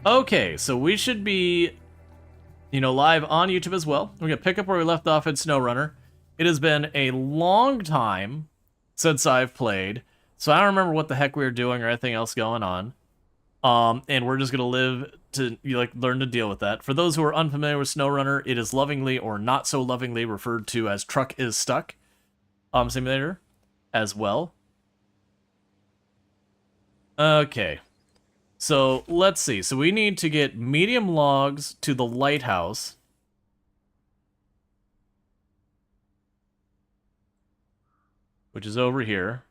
Okay, so we should be, live on YouTube as well. We're going to pick up where we left off in SnowRunner. It has been a long time since I've played, so I don't remember what the heck we were doing or anything else going on. And we're just going to live to, learn to deal with that. For those who are unfamiliar with SnowRunner, it is lovingly or not so lovingly referred to as Truck is Stuck Simulator as well. Okay. So, let's see. So we need to get medium logs to the lighthouse. Which is over here.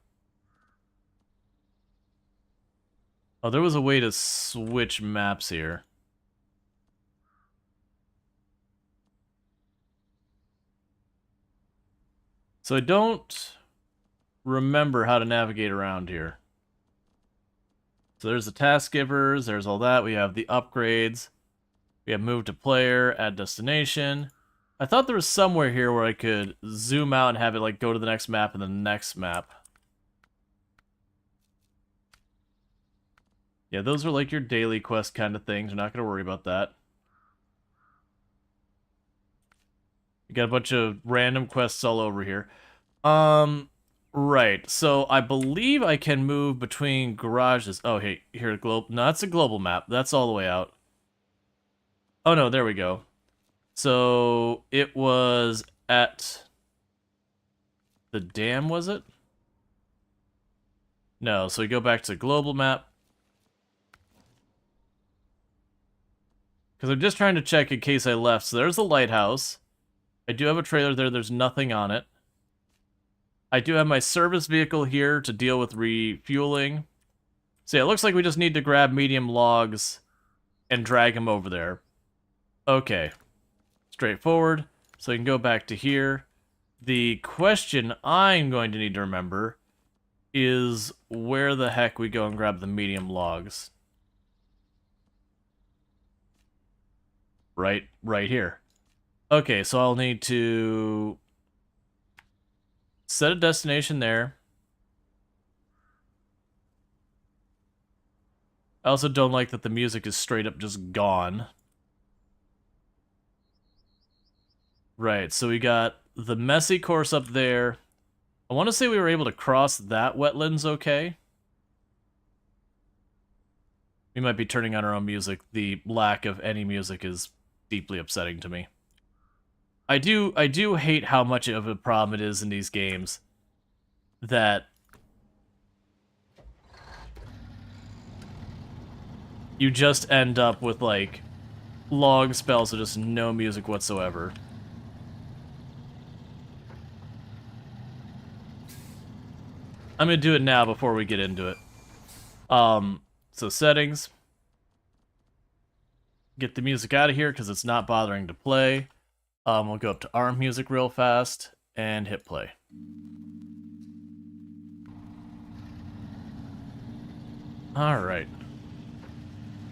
Oh, there was a way to switch maps here. So I don't remember how to navigate around here. So there's the task givers, there's all that. We have the upgrades. We have move to player, add destination. I thought there was somewhere here where I could zoom out and have it go to the next map and the next map. Yeah, those are your daily quest kind of things. We're not going to worry about that. You got a bunch of random quests all over here. Right, so I believe I can move between garages. Oh, hey, here, no, that's a global map. That's all the way out. Oh, no, there we go. So, it was at the dam, was it? No, so we go back to global map. Because I'm just trying to check in case I left. So there's the lighthouse. I do have a trailer there. There's nothing on it. I do have my service vehicle here to deal with refueling. So yeah, it looks like we just need to grab medium logs and drag them over there. Okay. Straightforward. So we can go back to here. The question I'm going to need to remember is where the heck we go and grab the medium logs. Right here. Okay, so I'll need to set a destination there. I also don't like that the music is straight up just gone. Right, so we got the messy course up there. I want to say we were able to cross that wetlands okay. We might be turning on our own music. The lack of any music is deeply upsetting to me. I do hate how much of a problem it is in these games that you just end up with long spells of just no music whatsoever. I'm gonna do it now before we get into it. So settings. Get the music out of here because it's not bothering to play. We'll go up to ARM music real fast and hit play. Alright.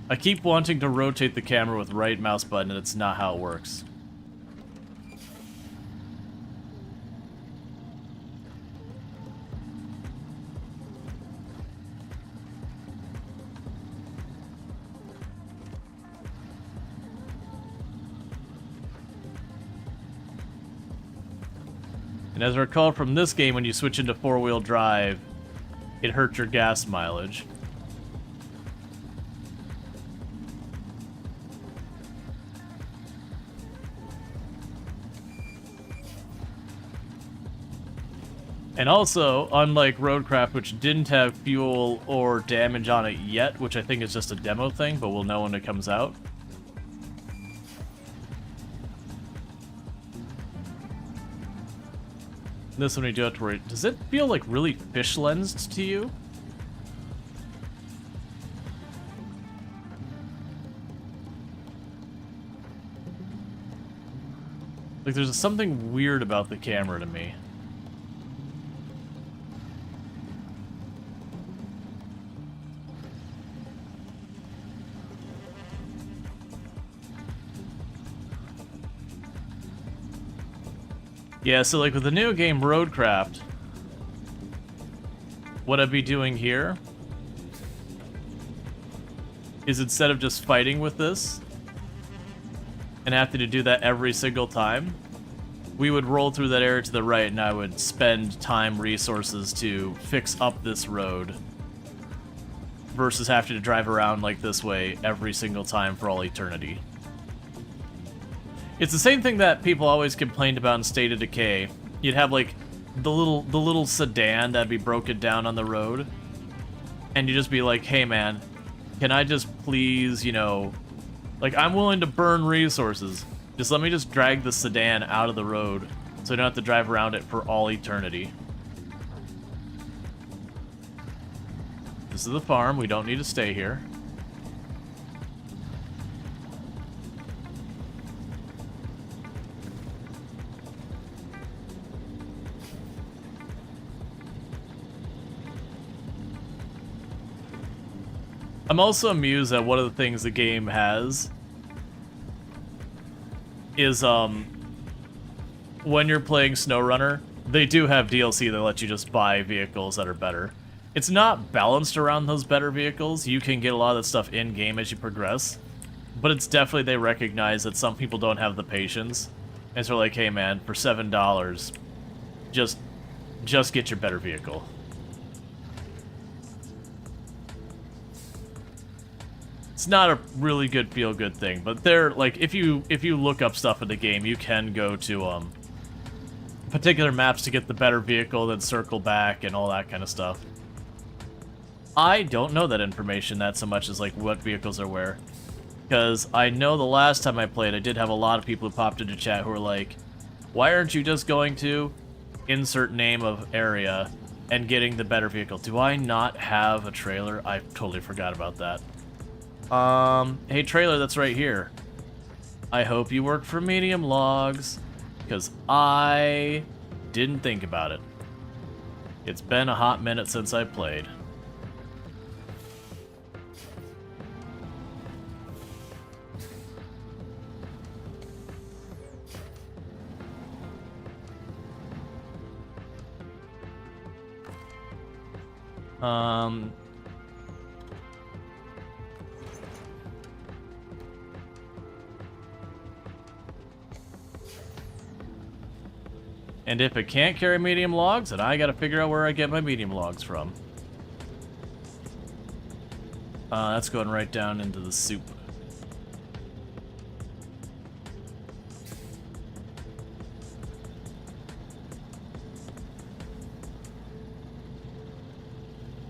I keep wanting to rotate the camera with right mouse button and it's not how it works. And as I recall from this game, when you switch into four-wheel drive, it hurts your gas mileage. And also, unlike Roadcraft, which didn't have fuel or damage on it yet, which I think is just a demo thing, but we'll know when it comes out. This one we do have to worry. Does it feel really fish lensed to you? There's something weird about the camera to me. Yeah, so with the new game Roadcraft, what I'd be doing here is instead of just fighting with this and having to do that every single time, we would roll through that area to the right and I would spend time, resources to fix up this road versus having to drive around like this way every single time for all eternity. It's the same thing that people always complained about in State of Decay. You'd have like the little sedan that'd be broken down on the road, and you'd just be like, hey man, can I just please, you know, like, I'm willing to burn resources. Just let me just drag the sedan out of the road so I don't have to drive around it for all eternity. This is the farm. We don't need to stay here. I'm also amused that one of the things the game has is, when you're playing SnowRunner, they do have DLC that let you just buy vehicles that are better. It's not balanced around those better vehicles. You can get a lot of that stuff in-game as you progress, but it's definitely, they recognize that some people don't have the patience, and so they're like, hey man, for $7, just get your better vehicle. It's not a really good feel-good thing, but they're like, if you look up stuff in the game, you can go to particular maps to get the better vehicle, then circle back and all that kind of stuff. I don't know that information that so much as like what vehicles are where, because I know the last time I played, I did have a lot of people who popped into chat who were like, "Why aren't you just going to insert name of area and getting the better vehicle?" Do I not have a trailer? I totally forgot about that. Hey trailer, that's right here. I hope you work for medium logs, because I didn't think about it. It's been a hot minute since I played. And if it can't carry medium logs, then I gotta figure out where I get my medium logs from. That's going right down into the soup.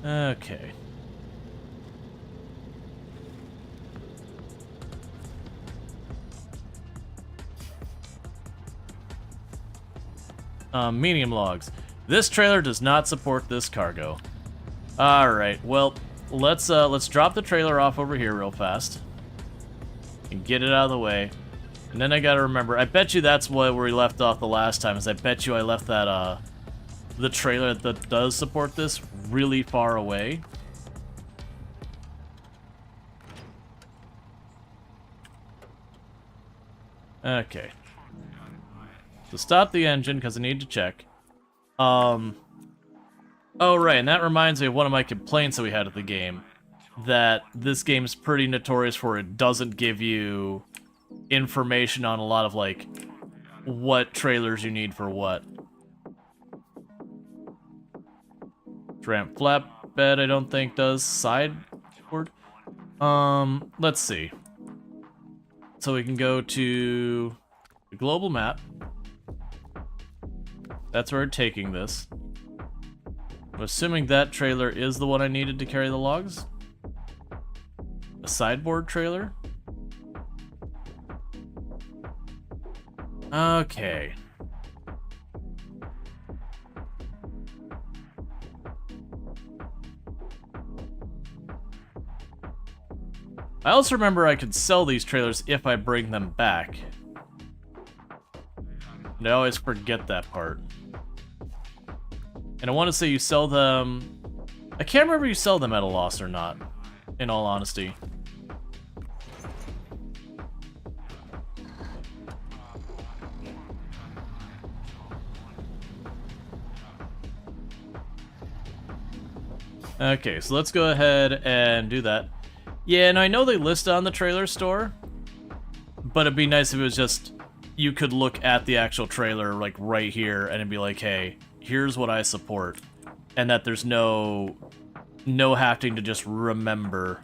Okay. Medium logs. This trailer does not support this cargo. Alright, well, let's drop the trailer off over here real fast. And get it out of the way. And then I gotta remember, I bet you that's where we left off the last time, is I bet you I left that, the trailer that does support this really far away. Okay. So stop the engine, because I need to check. Oh, right, and that reminds me of one of my complaints that we had at the game. That this game's pretty notorious for it doesn't give you information on a lot of, like, what trailers you need for what. Ramp flatbed, I don't think does. Sideboard? Let's see. So we can go to the global map. That's where we're taking this. I'm assuming that trailer is the one I needed to carry the logs. A sideboard trailer? Okay. I also remember I could sell these trailers if I bring them back. And I always forget that part. And I want to say you sell them... I can't remember if you sell them at a loss or not, in all honesty. Okay, so let's go ahead and do that. Yeah, and I know they list on the trailer store, but it'd be nice if it was just, you could look at the actual trailer, like, right here, and it'd be like, hey, here's what I support. And that there's no having to just remember.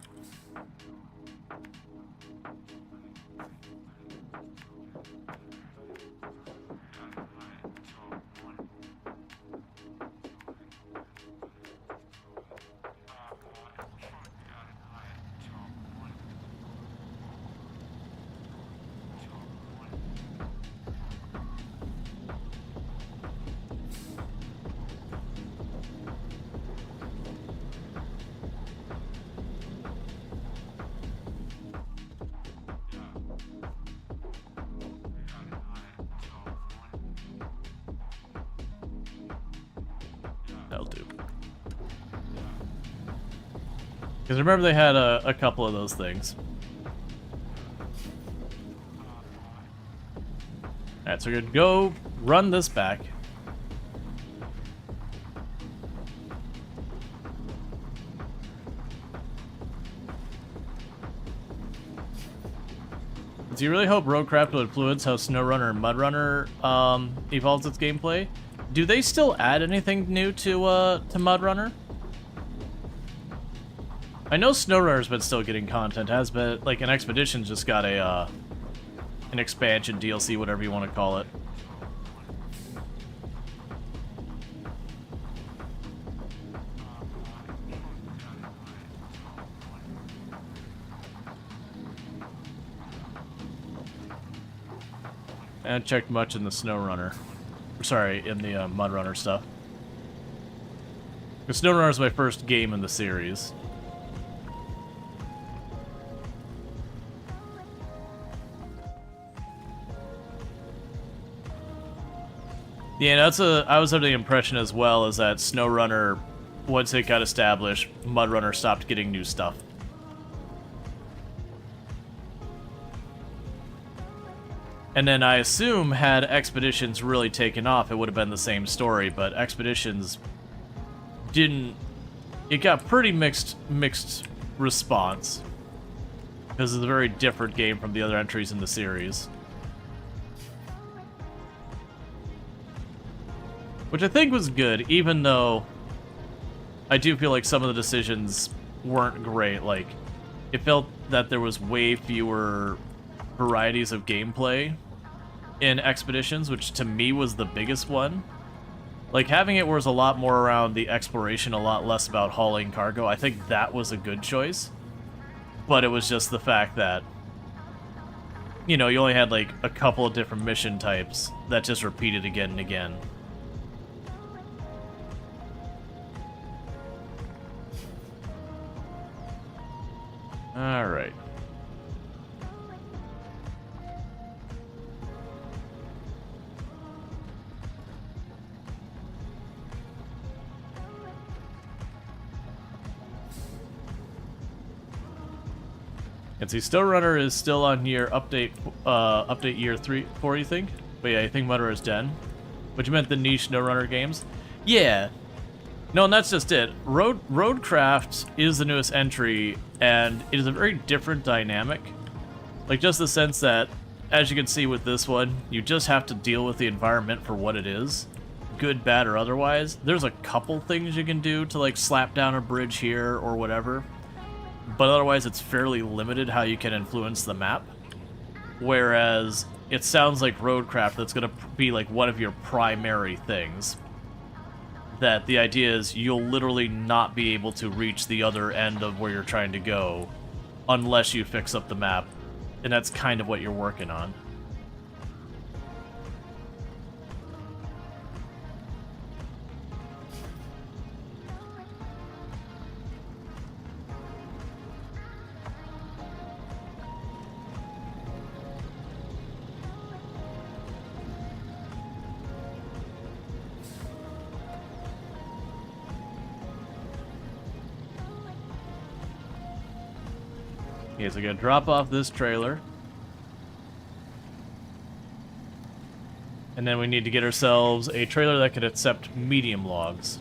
That'll do. Because remember they had a couple of those things. Alright, so we're gonna go run this back. Do you really hope Roadcraft will influence how SnowRunner and MudRunner evolves its gameplay? Do they still add anything new to MudRunner? I know SnowRunner's been still getting content, has been, like, an Expedition's just got a, an expansion, DLC, whatever you want to call it. I haven't checked much in the SnowRunner. Sorry, in the MudRunner stuff. Because SnowRunner is my first game in the series. Yeah, I was under the impression as well is that SnowRunner, once it got established, MudRunner stopped getting new stuff. And then I assume had Expeditions really taken off, it would have been the same story, but Expeditions didn't. It got pretty mixed response because it's a very different game from the other entries in the series. Which I think was good, even though I do feel like some of the decisions weren't great. Like, it felt that there was way fewer varieties of gameplay in Expeditions, which to me was the biggest one. Like, having it was a lot more around the exploration, a lot less about hauling cargo. I think that was a good choice. But it was just the fact that, you know, you only had like a couple of different mission types that just repeated again and again. Alright. And see, SnowRunner is still on year update year 4, you think? But yeah, I think MudRunner is dead. But you meant the niche SnowRunner games? Yeah. No, and that's just it. Roadcraft is the newest entry, and it is a very different dynamic. Like, just the sense that, as you can see with this one, you just have to deal with the environment for what it is. Good, bad, or otherwise. There's a couple things you can do to, like, slap down a bridge here or whatever. But otherwise, it's fairly limited how you can influence the map. Whereas, it sounds like Roadcraft that's going to be, like, one of your primary things. That the idea is you'll literally not be able to reach the other end of where you're trying to go unless you fix up the map, and that's kind of what you're working on. Okay, so we're gonna drop off this trailer. And then we need to get ourselves a trailer that can accept medium logs.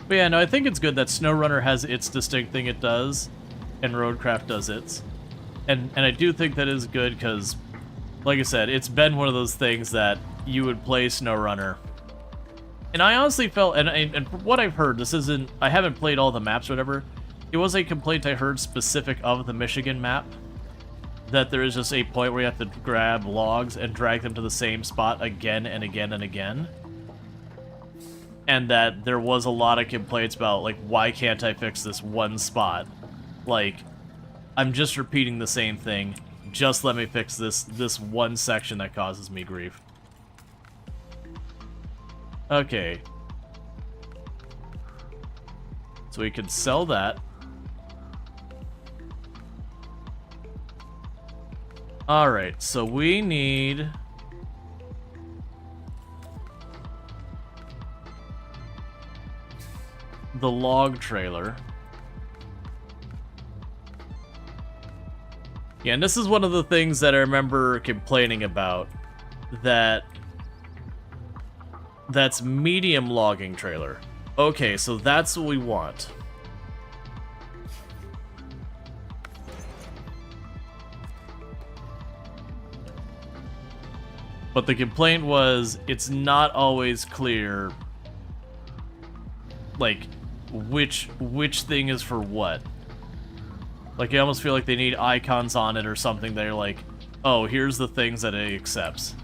But yeah, no, I think it's good that SnowRunner has its distinct thing it does, and Roadcraft does its. And I do think that is good because, like I said, it's been one of those things that you would play SnowRunner. And I honestly felt, and from what I've heard, this isn't, I haven't played all the maps or whatever, it was a complaint I heard specific of the Michigan map, that there is just a point where you have to grab logs and drag them to the same spot again and again and again. And that there was a lot of complaints about, like, why can't I fix this one spot? Like, I'm just repeating the same thing. Just let me fix this one section that causes me grief. Okay. So we can sell that. Alright, so we need... the log trailer. Yeah, and this is one of the things that I remember complaining about. That's medium logging trailer. Okay, so that's what we want. But the complaint was, it's not always clear, like, which thing is for what. Like, I almost feel like they need icons on it or something. They're like, oh, here's the things that it accepts.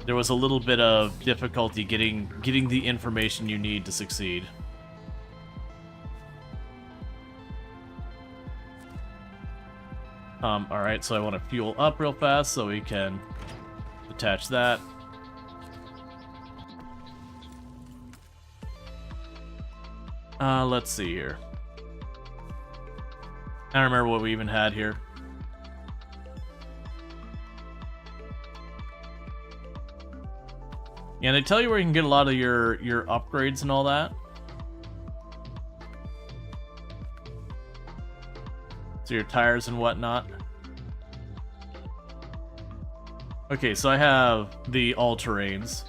There was a little bit of difficulty getting the information you need to succeed. Alright, so I want to fuel up real fast so we can attach that. Let's see here. I don't remember what we even had here. Yeah, they tell you where you can get a lot of your upgrades and all that. So your tires and whatnot. Okay, so I have the all-terrains.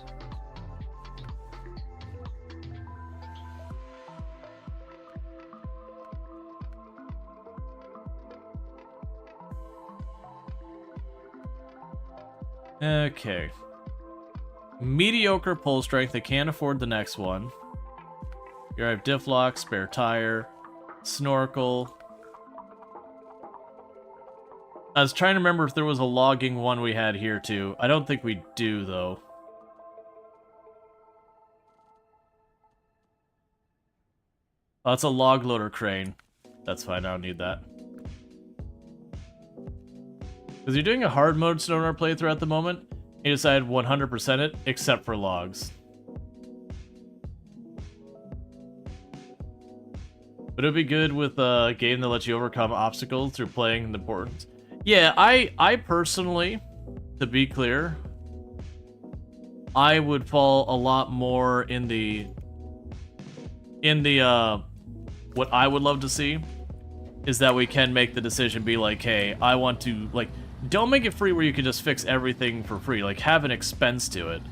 Okay. Mediocre pull strength. I can't afford the next one. Here I have diff lock, spare tire, snorkel. I was trying to remember if there was a logging one we had here too. I don't think we do though. Oh, that's a log loader crane. That's fine, I don't need that. Because you're doing a hard mode SnowRunner playthrough at the moment, you decided 100% it, except for logs. But it'd be good with a game that lets you overcome obstacles through playing the boards. Yeah, I personally, to be clear, I would fall a lot more in the what I would love to see is that we can make the decision be like, hey, I want to, like, don't make it free where you can just fix everything for free. Like, have an expense to it.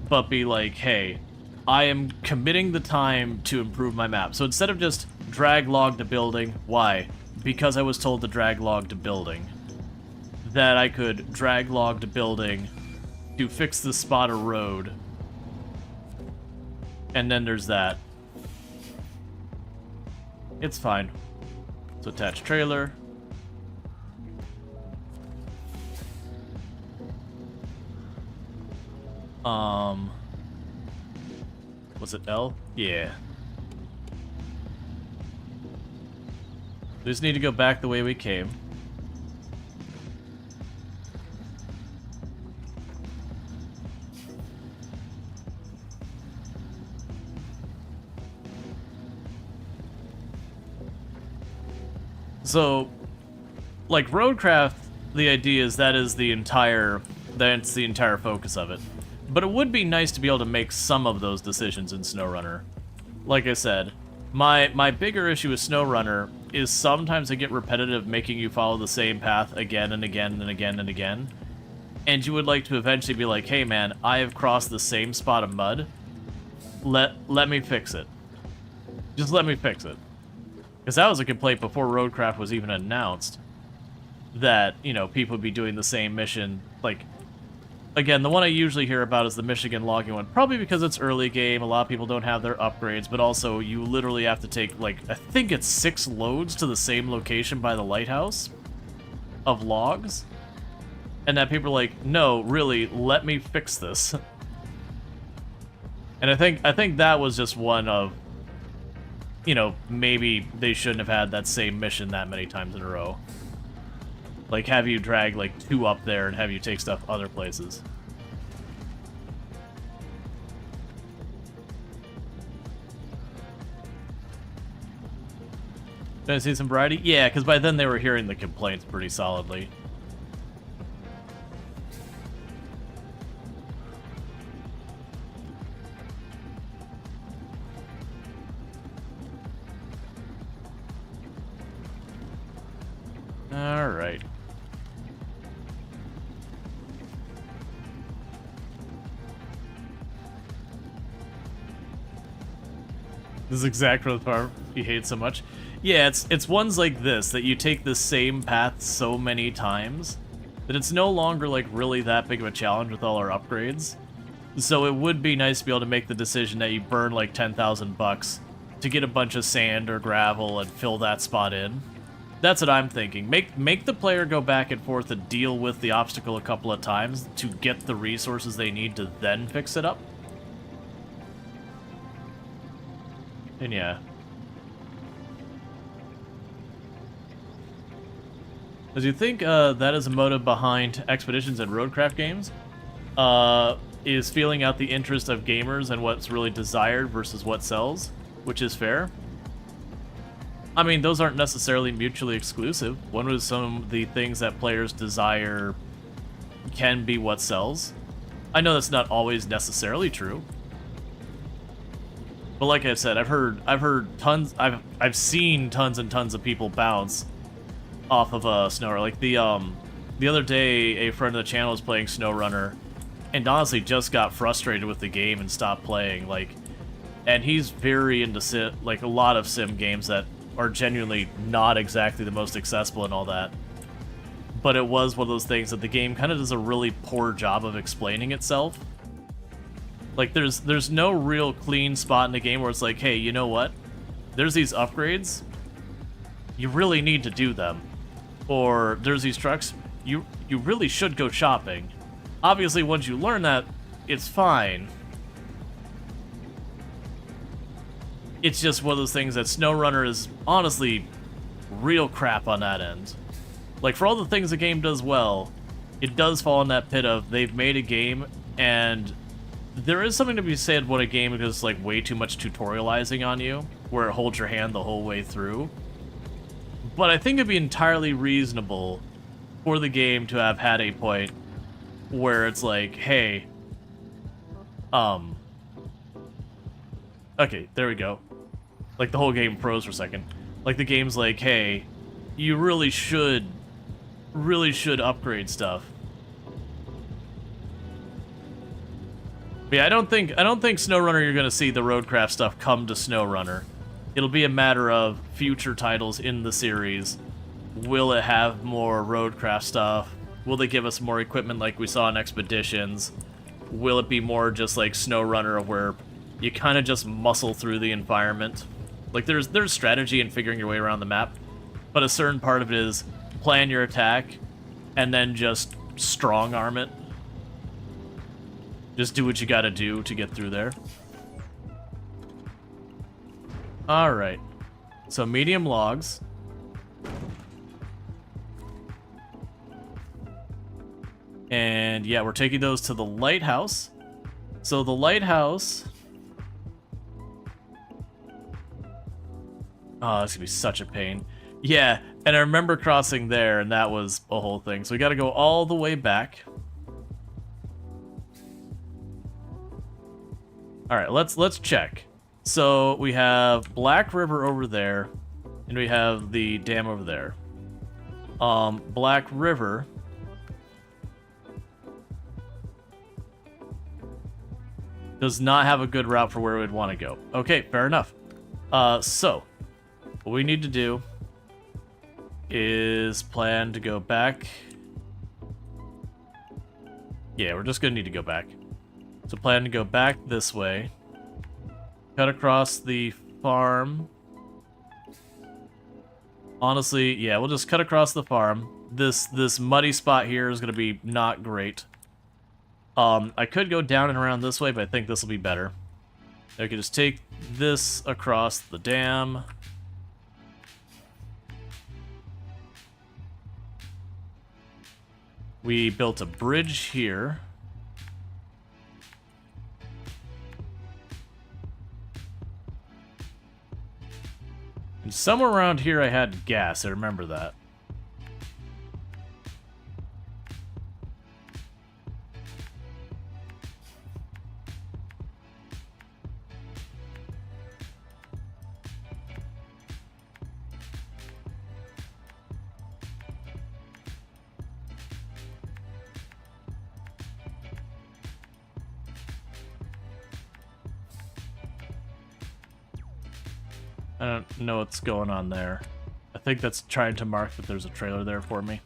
But be like, hey, I am committing the time to improve my map. So instead of just drag log to building, why? Because I was told to drag log to building. That I could drag log to building to fix the spot of road. And then there's that. It's fine. So attach trailer. Was it L? Yeah. We just need to go back the way we came. So, like Roadcraft, the idea is that's the entire focus of it. But it would be nice to be able to make some of those decisions in SnowRunner. Like I said, my bigger issue with SnowRunner is sometimes it get repetitive making you follow the same path again and again and again and again. And you would like to eventually be like, hey man, I have crossed the same spot of mud. Let me fix it. Just let me fix it. Because that was a complaint before Roadcraft was even announced. That, you know, people would be doing the same mission. Like, again, the one I usually hear about is the Michigan logging one. Probably because it's early game, a lot of people don't have their upgrades, but also you literally have to take, like, I think it's 6 loads to the same location by the lighthouse of logs. And that people are like, no, really, let me fix this. And I think that was just one of, you know, maybe they shouldn't have had that same mission that many times in a row. Like, have you drag, like, 2 up there and have you take stuff other places. Did I see some variety? Yeah, because by then they were hearing the complaints pretty solidly. Alright. This is exactly the part he hates so much. Yeah, it's ones like this that you take the same path so many times that it's no longer like really that big of a challenge with all our upgrades. So it would be nice to be able to make the decision that you burn like 10,000 bucks to get a bunch of sand or gravel and fill that spot in. That's what I'm thinking. Make the player go back and forth and deal with the obstacle a couple of times to get the resources they need to then fix it up. And yeah. As you think that is a motive behind Expeditions and Roadcraft games, is feeling out the interest of gamers and what's really desired versus what sells, which is fair. I mean, those aren't necessarily mutually exclusive. One of some of the things that players desire can be what sells. I know that's not always necessarily true. But like I said, I've heard tons, I've seen tons and tons of people bounce off of SnowRunner. Like the other day, a friend of the channel was playing SnowRunner, and honestly just got frustrated with the game and stopped playing. Like, and he's very into like a lot of sim games that are genuinely not exactly the most accessible and all that. But it was one of those things that the game kind of does a really poor job of explaining itself. Like, there's no real clean spot in the game where it's like, hey, you know what? There's these upgrades. You really need to do them. Or there's these trucks. You really should go shopping. Obviously, once you learn that, it's fine. It's just one of those things that SnowRunner is honestly real crap on that end. Like, for all the things the game does well, it does fall in that pit of they've made a game, and there is something to be said when a game does like way too much tutorializing on you, where it holds your hand the whole way through. But I think it'd be entirely reasonable for the game to have had a point where it's like, hey, okay, there we go. Like, the whole game froze for a second. Like, the game's like, hey, you really should upgrade stuff. But yeah, I don't think SnowRunner you're gonna see the Roadcraft stuff come to SnowRunner. It'll be a matter of future titles in the series. Will it have more Roadcraft stuff? Will they give us more equipment like we saw in Expeditions? Will it be more just like SnowRunner where you kind of just muscle through the environment? Like, there's strategy in figuring your way around the map, but a certain part of it is plan your attack and then just strong arm it. Just do what you gotta do to get through there. Alright. So, medium logs. And yeah, we're taking those to the lighthouse. So the lighthouse... Oh, this is gonna be such a pain. Yeah, and I remember crossing there, and that was a whole thing. So we gotta go all the way back. Alright, let's check. So we have Black River over there, and we have the dam over there. Black River... does not have a good route for where we'd want to go. Okay, fair enough. So what we need to do is plan to go back. Yeah, we're just gonna need to go back. So plan to go back this way. Cut across the farm. Honestly, yeah, we'll just cut across the farm. This muddy spot here is gonna be not great. I could go down and around this way, but I think this will be better. I could just take this across the dam. We built a bridge here. And somewhere around here I had gas, I remember that. I don't know what's going on there. I think that's trying to mark that there's a trailer there for me.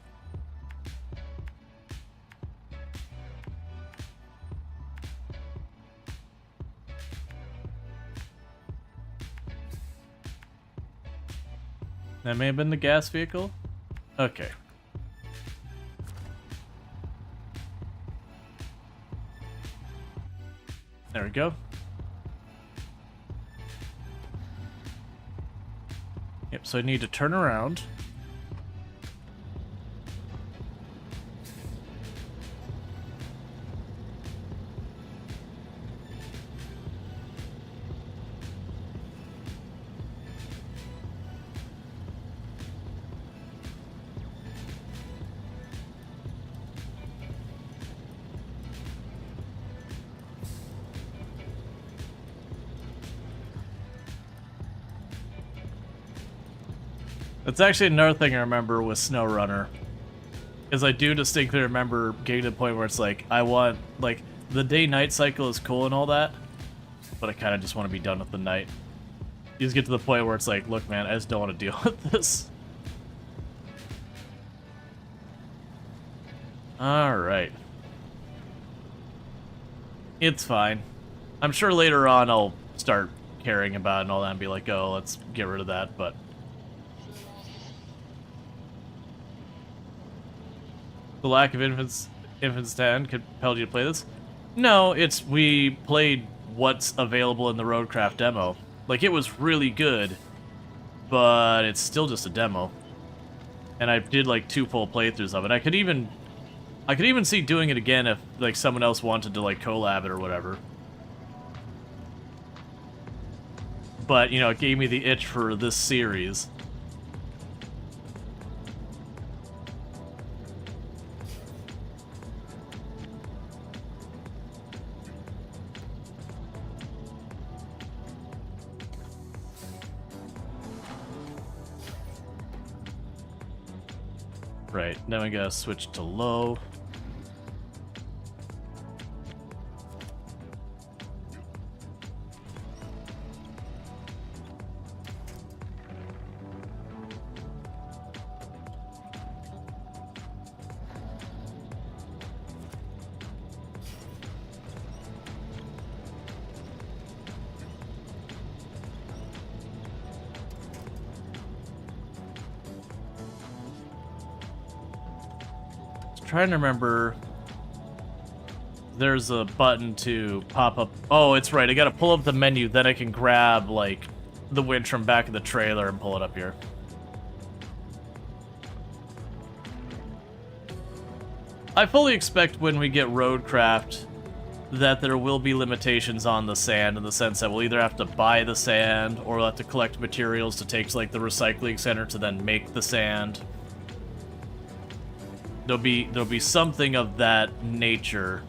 That may have been the gas vehicle? Okay. There we go. Yep, so I need to turn around. That's actually another thing I remember with SnowRunner. Is I do distinctly remember getting to the point where it's like, I want, like, the day-night cycle is cool and all that, but I kind of just want to be done with the night. You just get to the point where it's like, look man, I just don't want to deal with this. Alright. It's fine. I'm sure later on I'll start caring about it and all that and be like, oh, let's get rid of that, but... The lack of infants stand compelled you to play this? No, it's we played what's available in the Roadcraft demo. Like, it was really good, but it's still just a demo. And I did like 2 full playthroughs of it. I could even see doing it again if like someone else wanted to like collab it or whatever. But, you know, it gave me the itch for this series. Right, now we gotta switch to low. Trying to remember, there's a button to pop up. Oh, it's right. I gotta pull up the menu, then I can grab like the winch from back of the trailer and pull it up here. I fully expect when we get Roadcraft that there will be limitations on the sand in the sense that we'll either have to buy the sand or we'll have to collect materials to take to like the recycling center to then make the sand. There'll be something of that nature.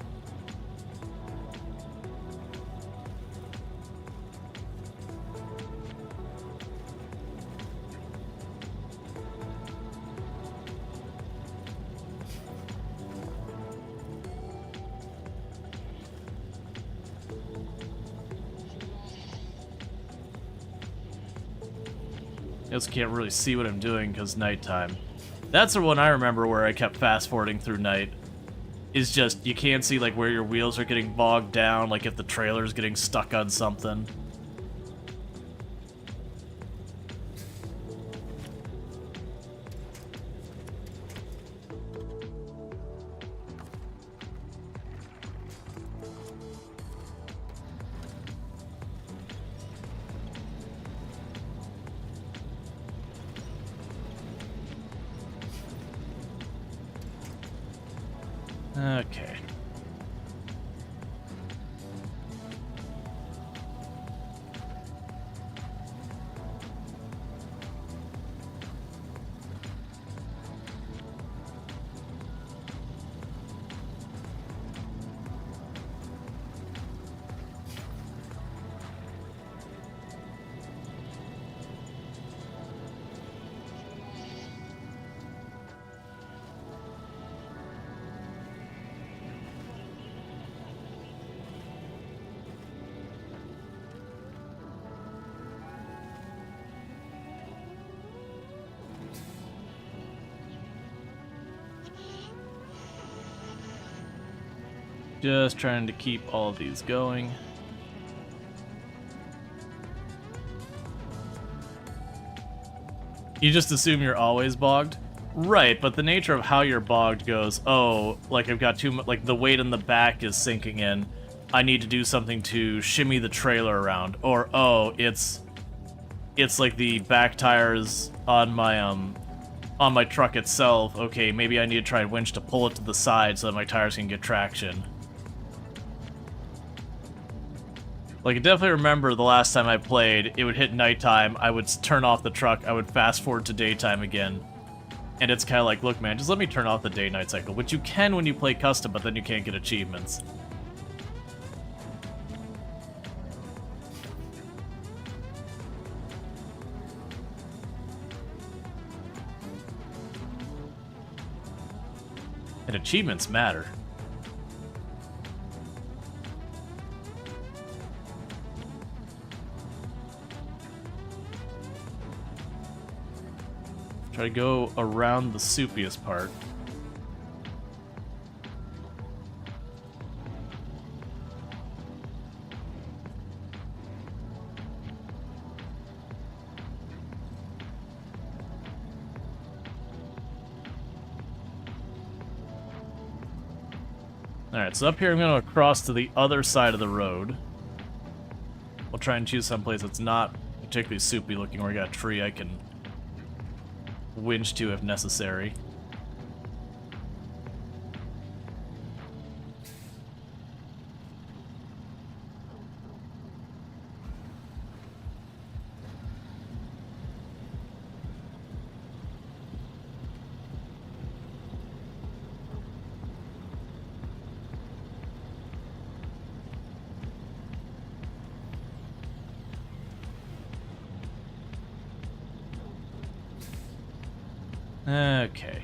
I also can't really see what I'm doing because nighttime. That's the one I remember where I kept fast-forwarding through night. Is just, you can't see, like, where your wheels are getting bogged down, like if the trailer's getting stuck on something. Okay. Just trying to keep all these going. You just assume you're always bogged? Right, but the nature of how you're bogged goes, oh, like I've got too much, like the weight in the back is sinking in. I need to do something to shimmy the trailer around. Or, oh, it's like the back tires on my truck itself. Okay, maybe I need to try a winch to pull it to the side so that my tires can get traction. Like, I definitely remember the last time I played, it would hit nighttime, I would turn off the truck, I would fast forward to daytime again. And it's kind of like, look man, just let me turn off the day-night cycle, which you can when you play custom, but then you can't get achievements. And achievements matter. Try to go around the soupiest part. Alright, so up here I'm going to cross to the other side of the road. We'll try and choose someplace that's not particularly soupy looking, where I got a tree I can winch to if necessary. Okay.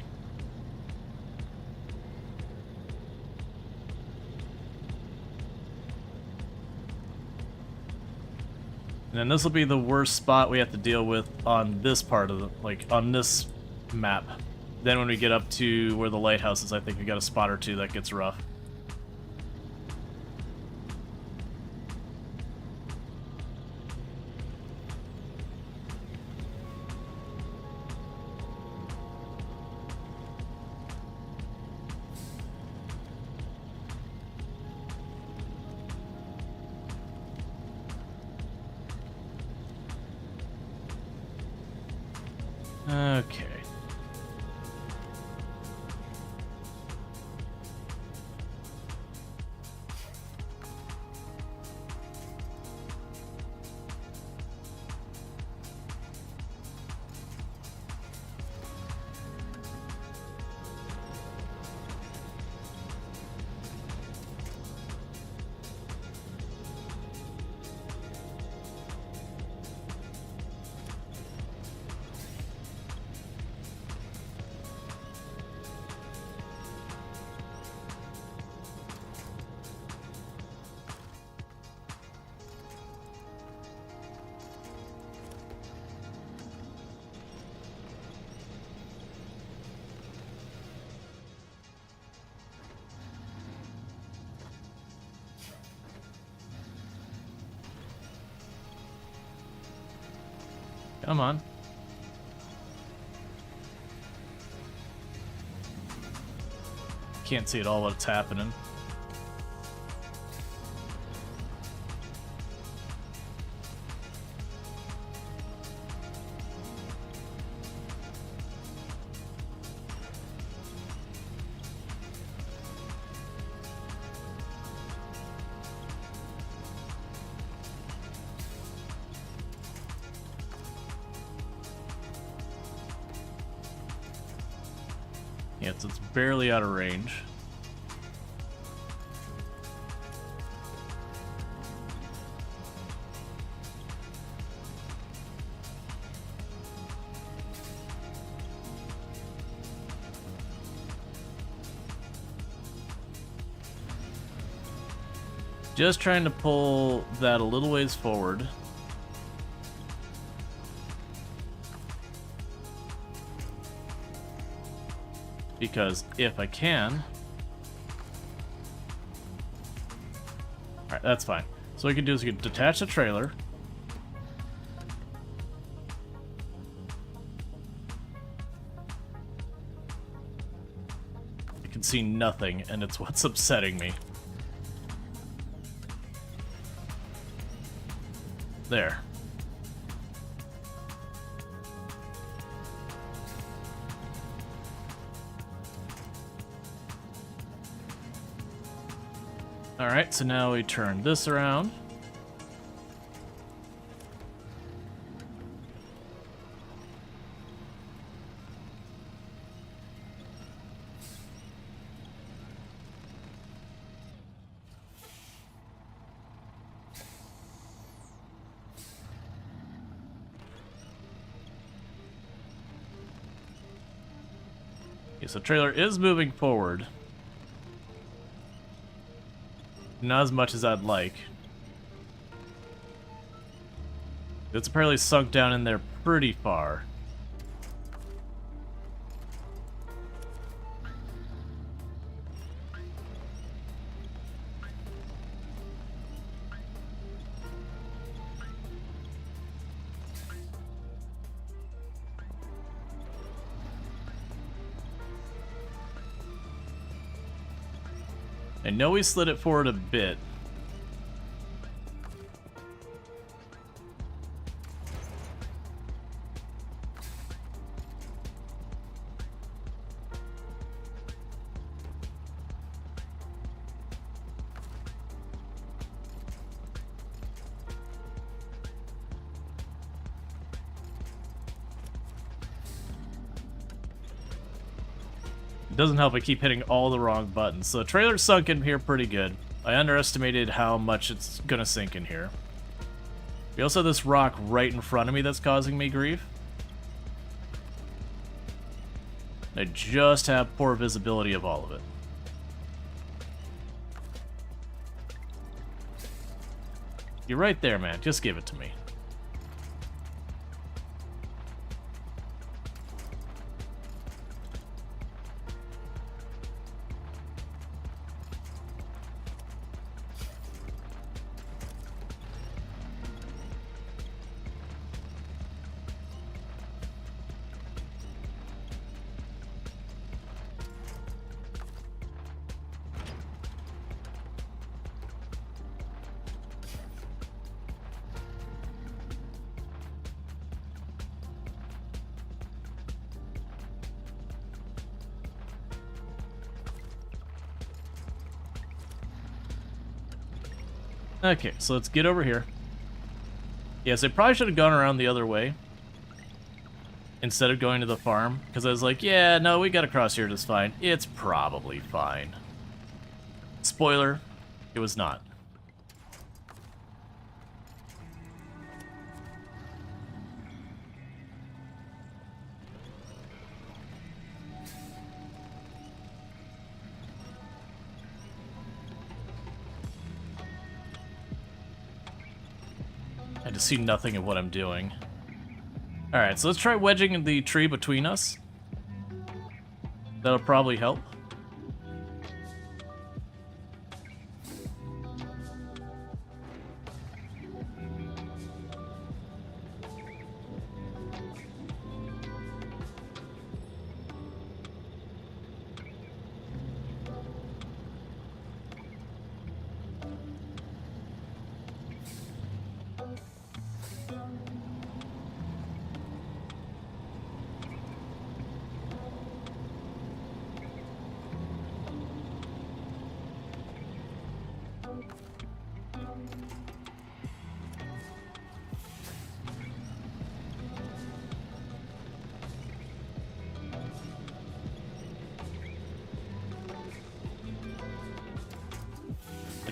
And then this will be the worst spot we have to deal with on this part of the, like, on this map. Then when we get up to where the lighthouse is, I think we got a spot or two that gets rough. Okay. Come on. Can't see at all what's happening. Yeah, it's barely out of range. Just trying to pull that a little ways forward. Because if I can... Alright, that's fine. So what we can do is we can detach the trailer. You can see nothing, and it's what's upsetting me. There. Alright, so now we turn this around. Okay, so trailer is moving forward. Not as much as I'd like. It's apparently sunk down in there pretty far. I know we slid it forward a bit. It doesn't help I keep hitting all the wrong buttons. So the trailer's sunk in here pretty good. I underestimated how much it's gonna sink in here. We also have this rock right in front of me that's causing me grief. I just have poor visibility of all of it. You're right there, man. Just give it to me. Okay, so let's get over here. Yes, I probably should have gone around the other way instead of going to the farm, because I was like, yeah, no, we gotta cross here just fine. It's probably fine. Spoiler, it was not. I just see nothing of what I'm doing. Alright, so let's try wedging the tree between us. That'll probably help.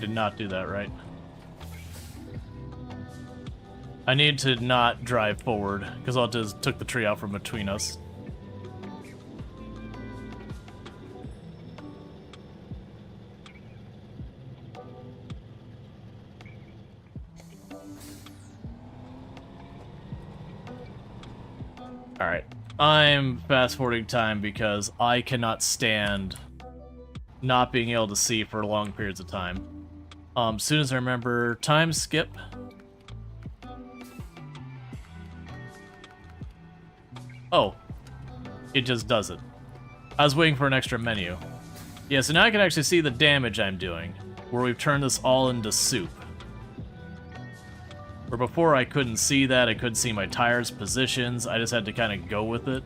did not do that right. I need to not drive forward, because I'll just took the tree out from between us. Alright. I'm fast-forwarding time because I cannot stand not being able to see for long periods of time. As soon as I remember, time skip. Oh, it just does it. I was waiting for an extra menu. Yeah, so now I can actually see the damage I'm doing, where we've turned this all into soup. Where before I couldn't see that, I couldn't see my tires' positions, I just had to kind of go with it.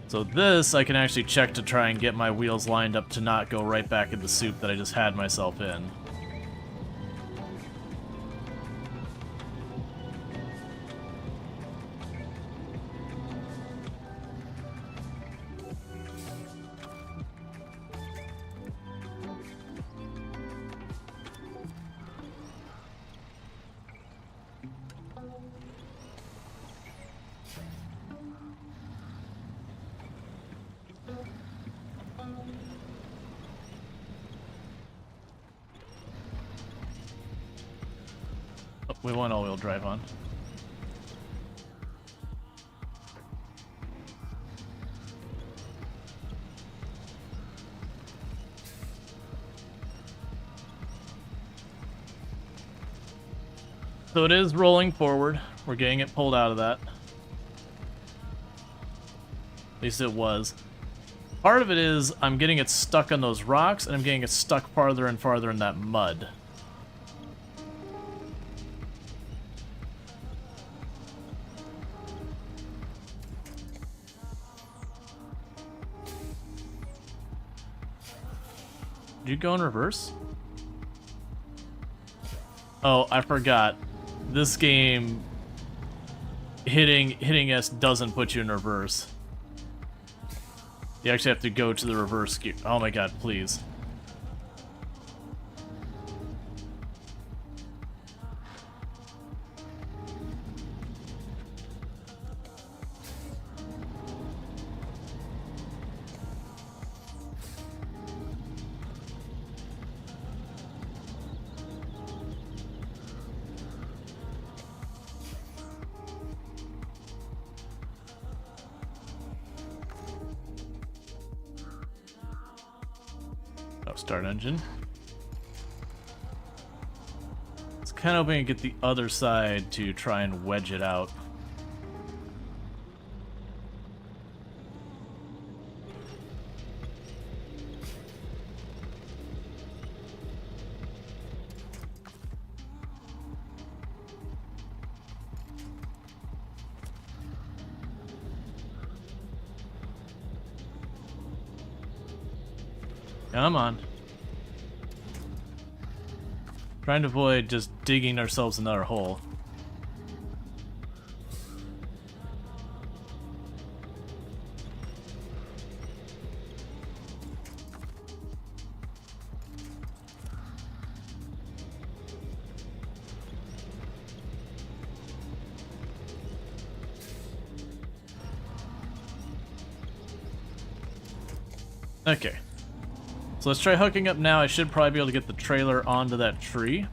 So this, I can actually check to try and get my wheels lined up to not go right back in the soup that I just had myself in. We want all-wheel drive on. So it is rolling forward. We're getting it pulled out of that. At least it was. Part of it is I'm getting it stuck on those rocks, and I'm getting it stuck farther and farther in that mud. Did you go in reverse? Oh, I forgot. This game, hitting S doesn't put you in reverse. You actually have to go to the reverse gear. Oh my god, please. Start engine. It's kind of hoping to get the other side to try and wedge it out. Come on. Trying to avoid just digging ourselves another hole. Okay. So let's try hooking up now. I should probably be able to get the trailer onto that tree.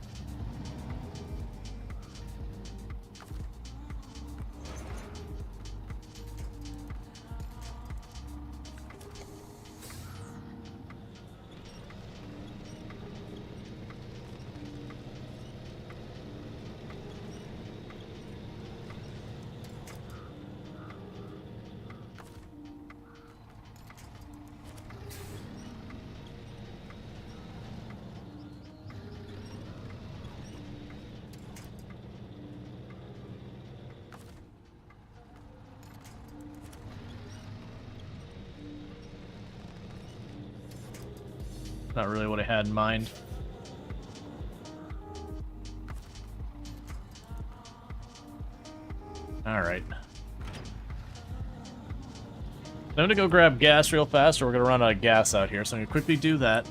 Not really what I had in mind. All right. I'm gonna go grab gas real fast, or we're gonna run out of gas out here. So I'm gonna quickly do that.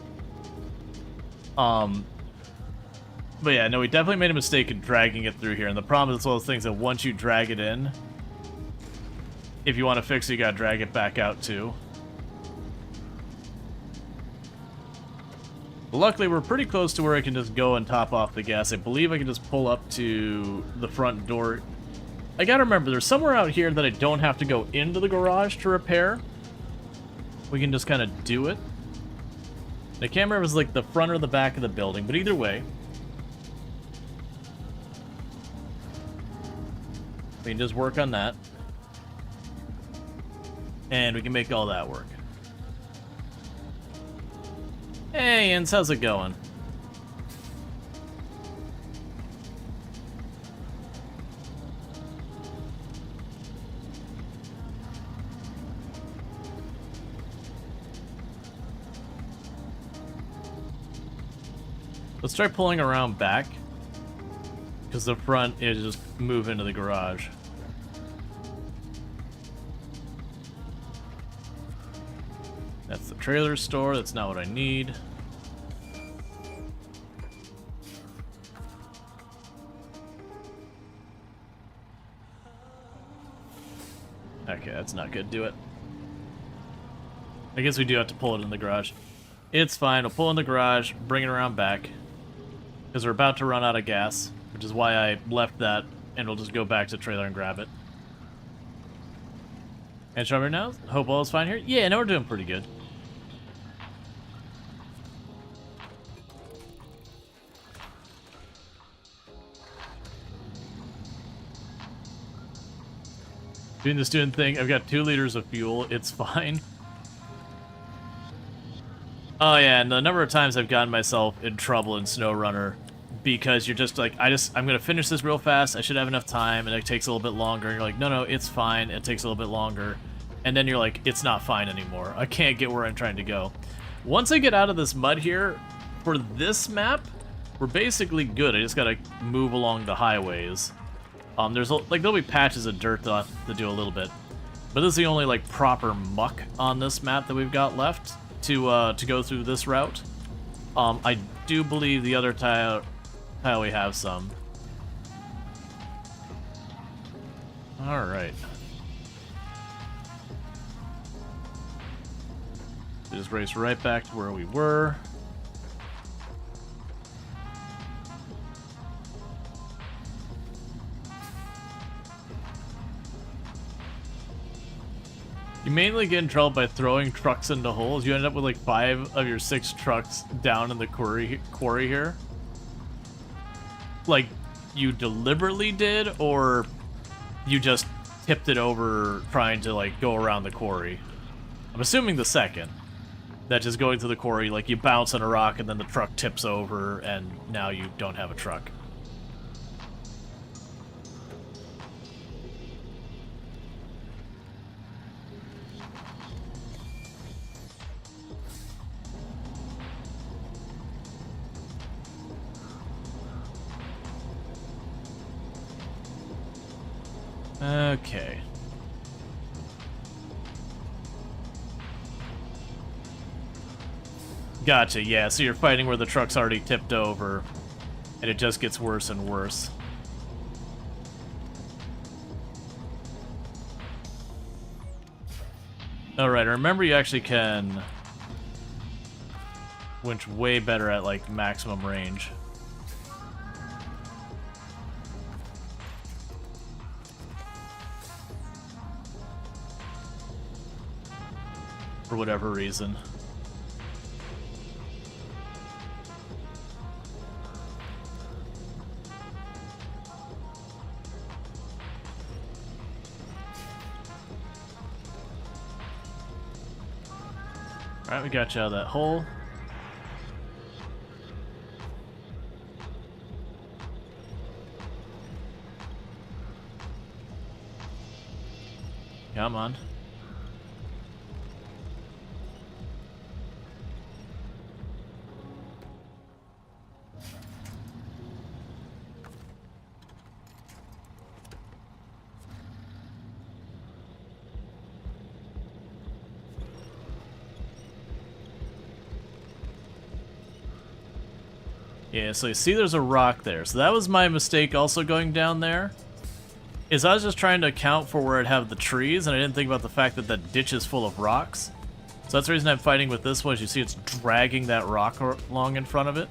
But yeah, no, we definitely made a mistake in dragging it through here. And the problem is one of those things that once you drag it in, if you want to fix it, you gotta drag it back out too. But luckily, we're pretty close to where I can just go and top off the gas. I believe I can just pull up to the front door. I gotta remember, there's somewhere out here that I don't have to go into the garage to repair. We can just kind of do it. I can't remember if it's like the front or the back of the building, but either way, we can just work on that. And we can make all that work. Hey, Inns, how's it going? Let's try pulling around back, because the front is just move into the garage. That's the trailer store. That's not what I need. Okay, that's not good. Do it. I guess we do have to pull it in the garage. It's fine. We'll pull in the garage, bring it around back, because we're about to run out of gas, which is why I left that, and we'll just go back to the trailer and grab it. And Strawberry now? Hope all is fine here? Yeah, no, we're doing pretty good. Doing the student thing. I've got 2 liters of fuel. It's fine. Oh yeah, and the number of times I've gotten myself in trouble in SnowRunner because you're just like, I'm gonna finish this real fast. I should have enough time, and it takes a little bit longer. And you're like, no, it's fine. It takes a little bit longer, and then you're like, it's not fine anymore. I can't get where I'm trying to go. Once I get out of this mud here, for this map, we're basically good. I just gotta move along the highways. There's like there'll be patches of dirt to do a little bit, but this is the only like proper muck on this map that we've got left to go through this route. I do believe the other tile we have some. All right. Just race right back to where we were. You mainly get in trouble by throwing trucks into holes. You end up with like 5 of your 6 trucks down in the quarry here. Like, you deliberately did, or you just tipped it over trying to like go around the quarry. I'm assuming the second. That just going through the quarry, like you bounce on a rock and then the truck tips over and now you don't have a truck. Okay. Gotcha, yeah, so you're fighting where the truck's already tipped over, and it just gets worse and worse. Alright, remember you actually can winch way better at, like, maximum range. For whatever reason. Alright, we got you out of that hole. Come on. Yeah, so you see there's a rock there. So that was my mistake also going down there. Is I was just trying to account for where I'd have the trees, and I didn't think about the fact that that ditch is full of rocks. So that's the reason I'm fighting with this one, is you see it's dragging that rock along in front of it.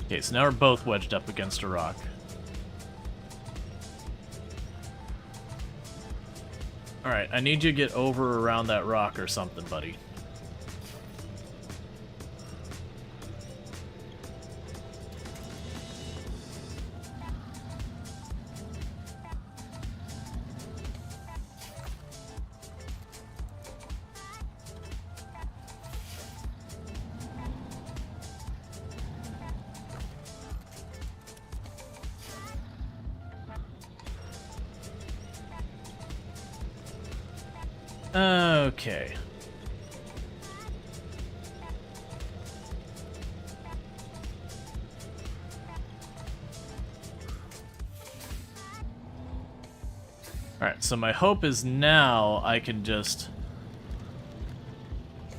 Okay, so now we're both wedged up against a rock. Alright, I need you to get over around that rock or something, buddy. Okay. Alright, so my hope is now I can just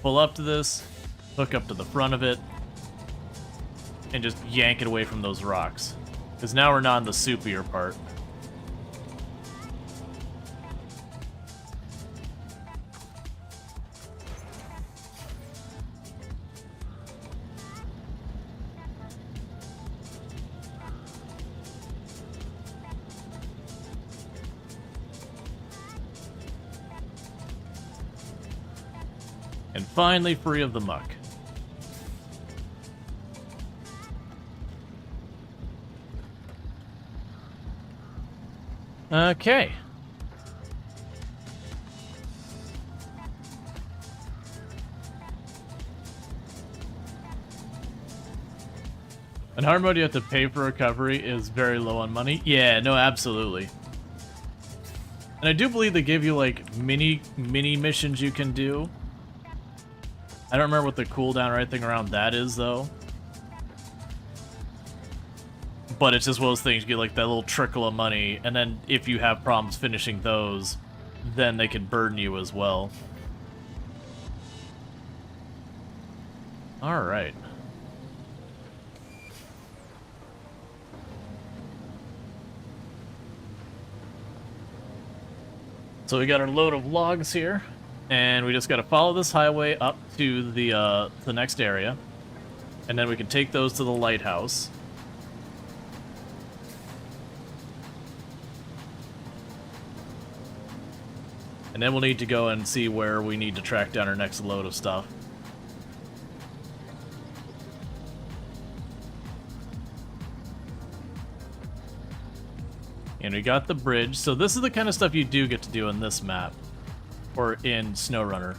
pull up to this, hook up to the front of it, and just yank it away from those rocks. Because now we're not in the soupier part. And finally free of the muck. Okay. In hard mode, you have to pay for recovery is very low on money. Yeah, no, absolutely. And I do believe they give you, like, mini missions you can do. I don't remember what the cooldown or anything around that is, though. But it's just one of those things, you get, like, that little trickle of money, and then if you have problems finishing those, then they can burden you as well. Alright. So we got our load of logs here, and we just got to follow this highway up to the next area, and then we can take those to the lighthouse. And then we'll need to go and see where we need to track down our next load of stuff. And we got the bridge. So this is the kind of stuff you do get to do in this map, or in SnowRunner.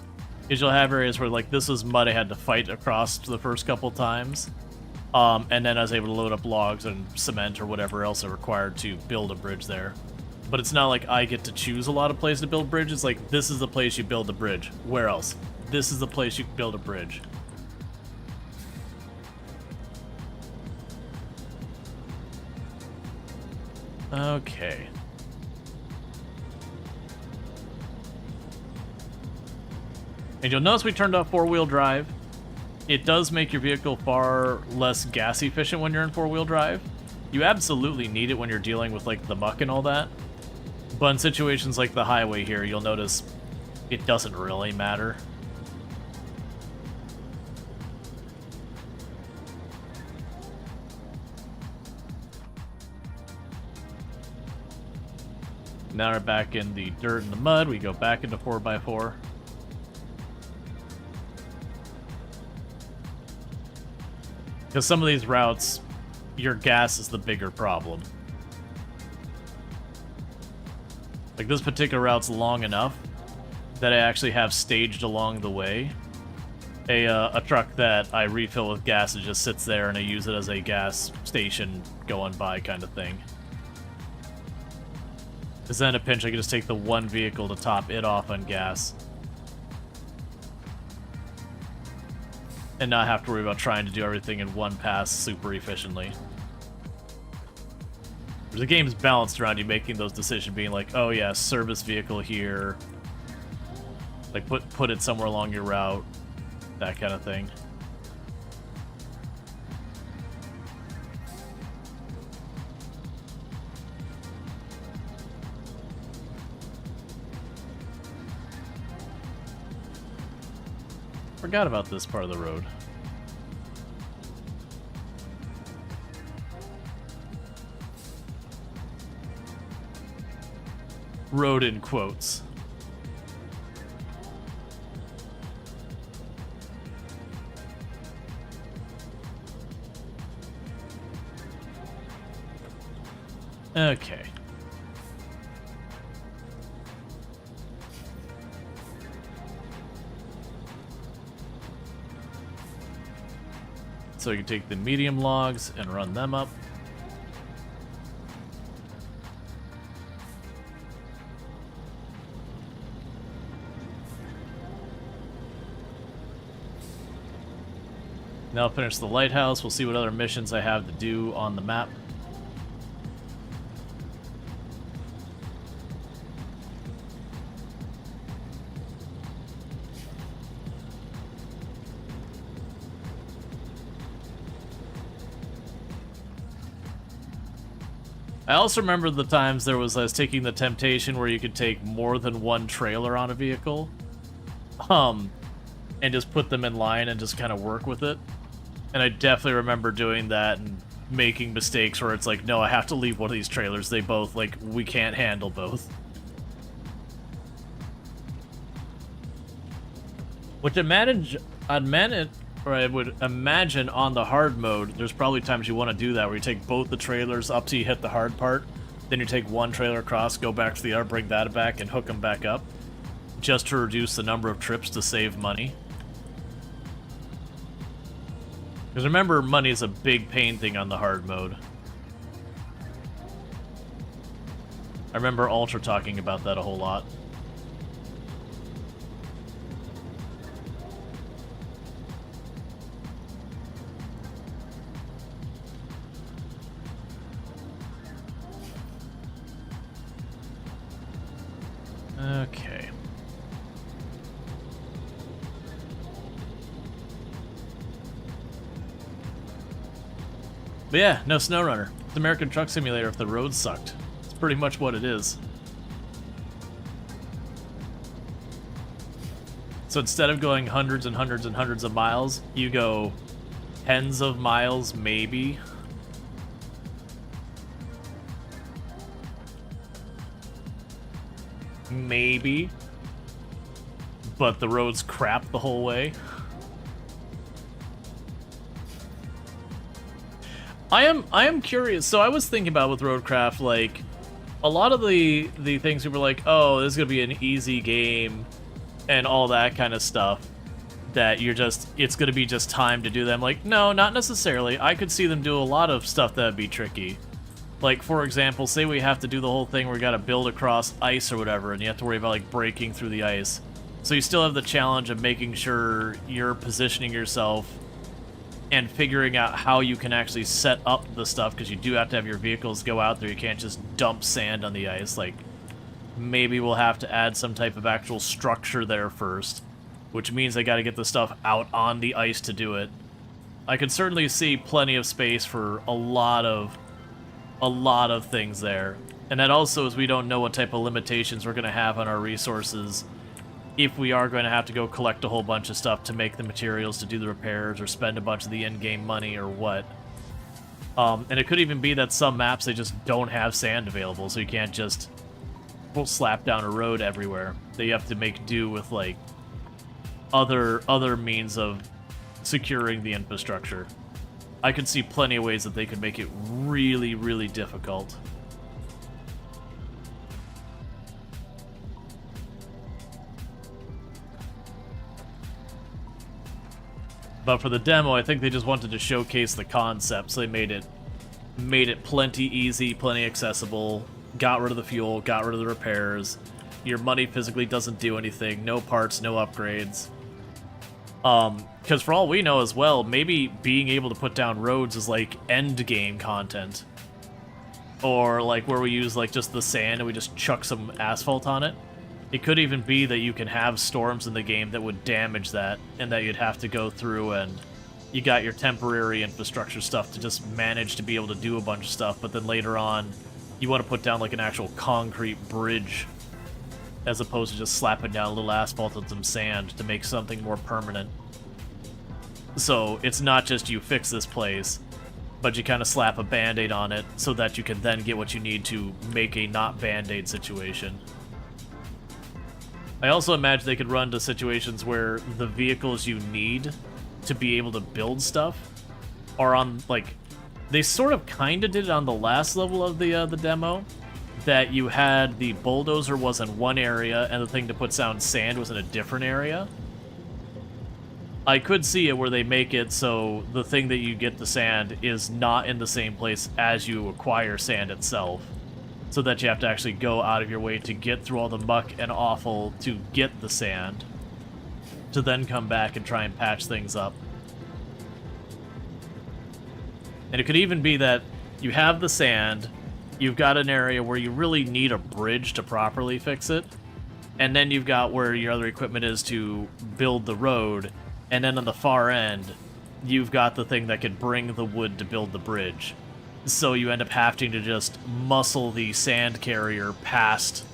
Is you'll have areas where, like, this was mud I had to fight across the first couple times. And then I was able to load up logs and cement or whatever else are required to build a bridge there. But it's not like I get to choose a lot of places to build bridges. Like, this is the place you build a bridge. Where else? This is the place you build a bridge. Okay. And you'll notice we turned off four-wheel drive. It does make your vehicle far less gas efficient when you're in four-wheel drive. You absolutely need it when you're dealing with, like, the muck and all that. But in situations like the highway here, you'll notice it doesn't really matter. Now we're back in the dirt and the mud. We go back into 4x4. Because some of these routes, your gas is the bigger problem. Like, this particular route's long enough that I actually have staged along the way a truck that I refill with gas and just sits there, and I use it as a gas station going by kind of thing. Because then in a pinch, I can just take the one vehicle to top it off on gas. and not have to worry about trying to do everything in one pass super efficiently. The game's balanced around you making those decisions, being like, oh yeah, service vehicle here, like put it somewhere along your route, that kind of thing. Forgot about this part of the road. Road in quotes. Okay. So you can take the medium logs and run them up. Now I'll finish the lighthouse. We'll see what other missions I have to do on the map. I also remember the times I was taking the temptation where you could take more than one trailer on a vehicle, and just put them in line and just kind of work with it. And I definitely remember doing that and making mistakes where it's like, no, I have to leave one of these trailers. They both, like, we can't handle both. Which I would imagine on the hard mode, there's probably times you want to do that, where you take both the trailers up till you hit the hard part, then you take one trailer across, go back to the other, bring that back, and hook them back up, just to reduce the number of trips to save money. Because remember, money is a big pain thing on the hard mode. I remember Ultra talking about that a whole lot. Okay. But yeah, no SnowRunner. It's American Truck Simulator if the road sucked. It's pretty much what it is. So instead of going hundreds and hundreds and hundreds of miles, you go tens of miles, maybe. Maybe. But the road's crap the whole way. I am curious. So I was thinking about with Roadcraft, like, a lot of the things we were like, oh, this is gonna be an easy game and all that kind of stuff, that it's gonna be just time to do them. Like, no, not necessarily. I could see them do a lot of stuff that'd be tricky. Like, for example, say we have to do the whole thing where we gotta build across ice or whatever, and you have to worry about, like, breaking through the ice. So you still have the challenge of making sure you're positioning yourself and figuring out how you can actually set up the stuff, because you do have to have your vehicles go out there. You can't just dump sand on the ice. Like, maybe we'll have to add some type of actual structure there first, which means I gotta get the stuff out on the ice to do it. I could certainly see plenty of space for a lot of things there. And that also is, we don't know what type of limitations we're going to have on our resources if we are going to have to go collect a whole bunch of stuff to make the materials to do the repairs, or spend a bunch of the in-game money, or what. And it could even be that some maps, they just don't have sand available, so you can't just slap down a road everywhere. They have to make do with, like, other means of securing the infrastructure. I could see plenty of ways that they could make it really, really difficult. But for the demo, I think they just wanted to showcase the concept, so they made it plenty easy, plenty accessible, got rid of the fuel, got rid of the repairs. Your money physically doesn't do anything, no parts, no upgrades. Because for all we know as well, maybe being able to put down roads is like end game content. Or like where we use like just the sand and we just chuck some asphalt on it. It could even be that you can have storms in the game that would damage that, and that you'd have to go through and you got your temporary infrastructure stuff to just manage to be able to do a bunch of stuff, but then later on you want to put down like an actual concrete bridge as opposed to just slapping down a little asphalt and some sand to make something more permanent. So it's not just you fix this place, but you kind of slap a band-aid on it so that you can then get what you need to make a not band-aid situation. I also imagine they could run to situations where the vehicles you need to be able to build stuff are on, like, they sort of kind of did it on the last level of the demo, that you had the bulldozer was in one area and the thing to put down sand was in a different area. I could see it where they make it so the thing that you get the sand is not in the same place as you acquire sand itself, so that you have to actually go out of your way to get through all the muck and offal to get the sand, to then come back and try and patch things up. And it could even be that you have the sand, you've got an area where you really need a bridge to properly fix it, and then you've got where your other equipment is to build the road, and then on the far end, you've got the thing that could bring the wood to build the bridge. So you end up having to just muscle the sand carrier past,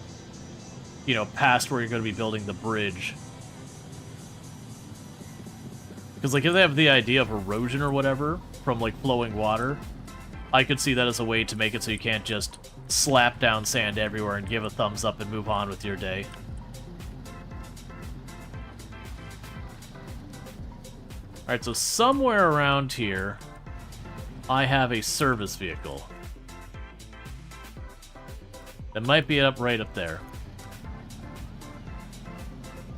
you know, past where you're going to be building the bridge. Because, like, if they have the idea of erosion or whatever from, like, flowing water, I could see that as a way to make it so you can't just slap down sand everywhere and give a thumbs up and move on with your day. Alright, so somewhere around here, I have a service vehicle. That might be up right up there.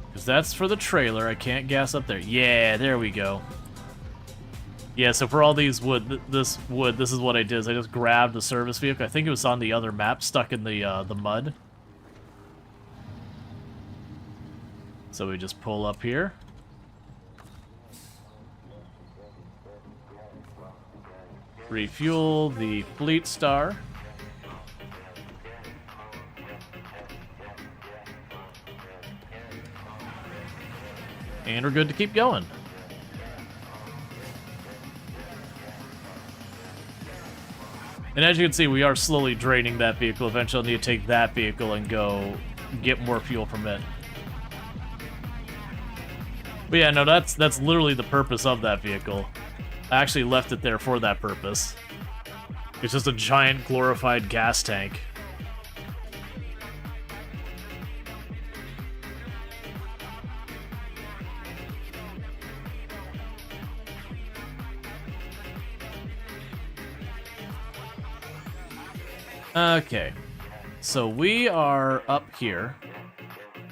Because that's for the trailer. I can't gas up there. Yeah, there we go. Yeah, so for all these wood, this is what I did. Is I just grabbed the service vehicle. I think it was on the other map, stuck in the mud. So we just pull up here. Refuel the Fleet Star. And we're good to keep going. And as you can see, we are slowly draining that vehicle. Eventually I'll need to take that vehicle and go get more fuel from it. But yeah, no, that's literally the purpose of that vehicle. I actually left it there for that purpose. It's just a giant glorified gas tank. Okay, so we are up here,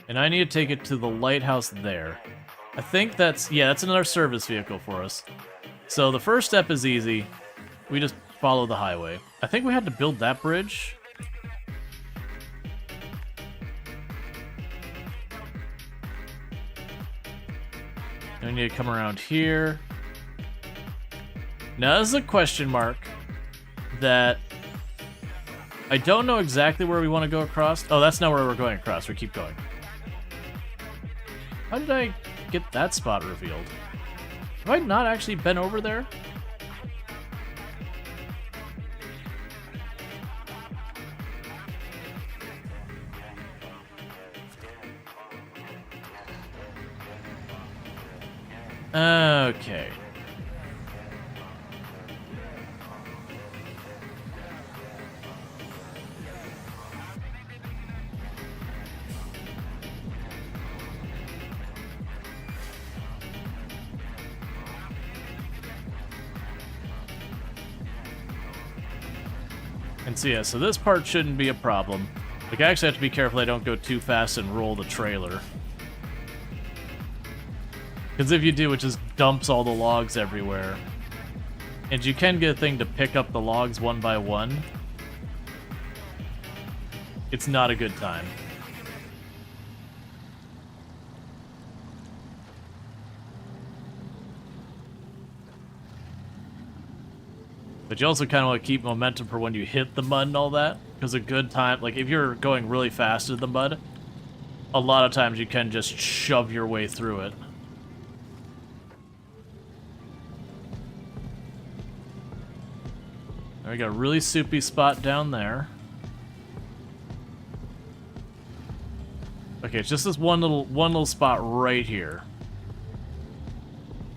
and I need to take it to the lighthouse there. I think that's, yeah, that's another service vehicle for us. So the first step is easy. We just follow the highway. I think we had to build that bridge. And we need to come around here. Now this is a question mark that I don't know exactly where we want to go across. Oh, that's not where we're going across. We keep going. How did I get that spot revealed? Have I not actually been over there? Okay. And so yeah, so this part shouldn't be a problem. Like, I actually have to be careful I don't go too fast and roll the trailer. Because if you do, it just dumps all the logs everywhere. And you can get a thing to pick up the logs one by one. It's not a good time. But you also kind of want to keep momentum for when you hit the mud and all that. Because a good time, like if you're going really fast in the mud, a lot of times you can just shove your way through it. We got a really soupy spot down there. Okay, it's just this one little spot right here.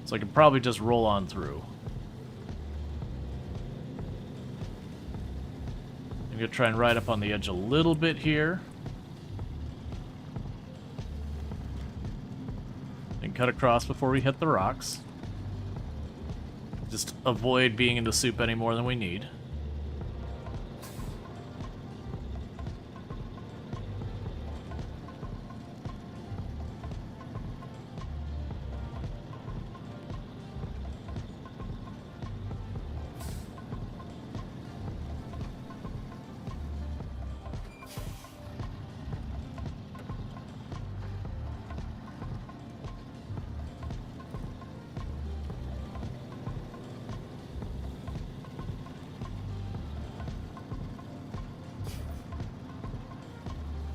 So I can probably just roll on through. I'm gonna try and ride up on the edge a little bit here. And cut across before we hit the rocks. Just avoid being in the soup any more than we need.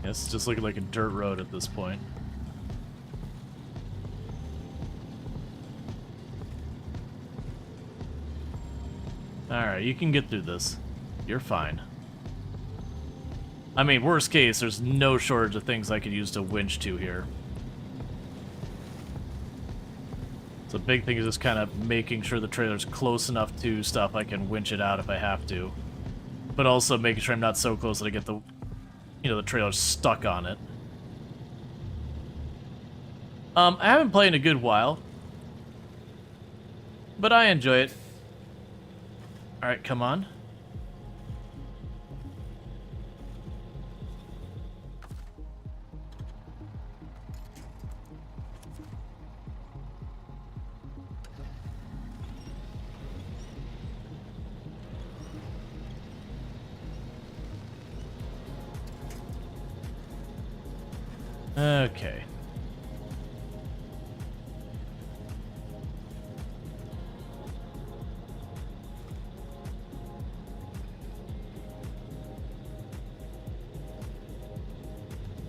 It's just looking like a dirt road at this point. Alright, you can get through this. You're fine. I mean, worst case, there's no shortage of things I could use to winch to here. So the big thing is just kind of making sure the trailer's close enough to stuff I can winch it out if I have to. But also making sure I'm not so close that I get the the trailer's stuck on it. I haven't played in a good while, but I enjoy it. Alright, come on. Okay.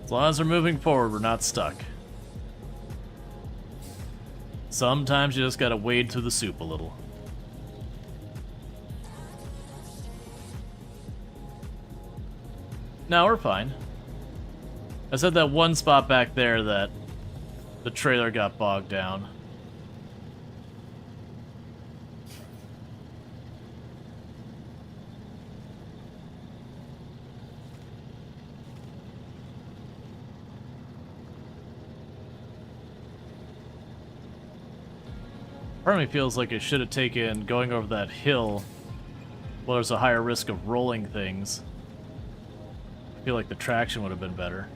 As long as we're moving forward, we're not stuck. Sometimes you just gotta wade through the soup a little. No, we're fine. I said that one spot back there that the trailer got bogged down. Part of me feels like I should have taken going over that hill where there's a higher risk of rolling things. I feel like the traction would have been better.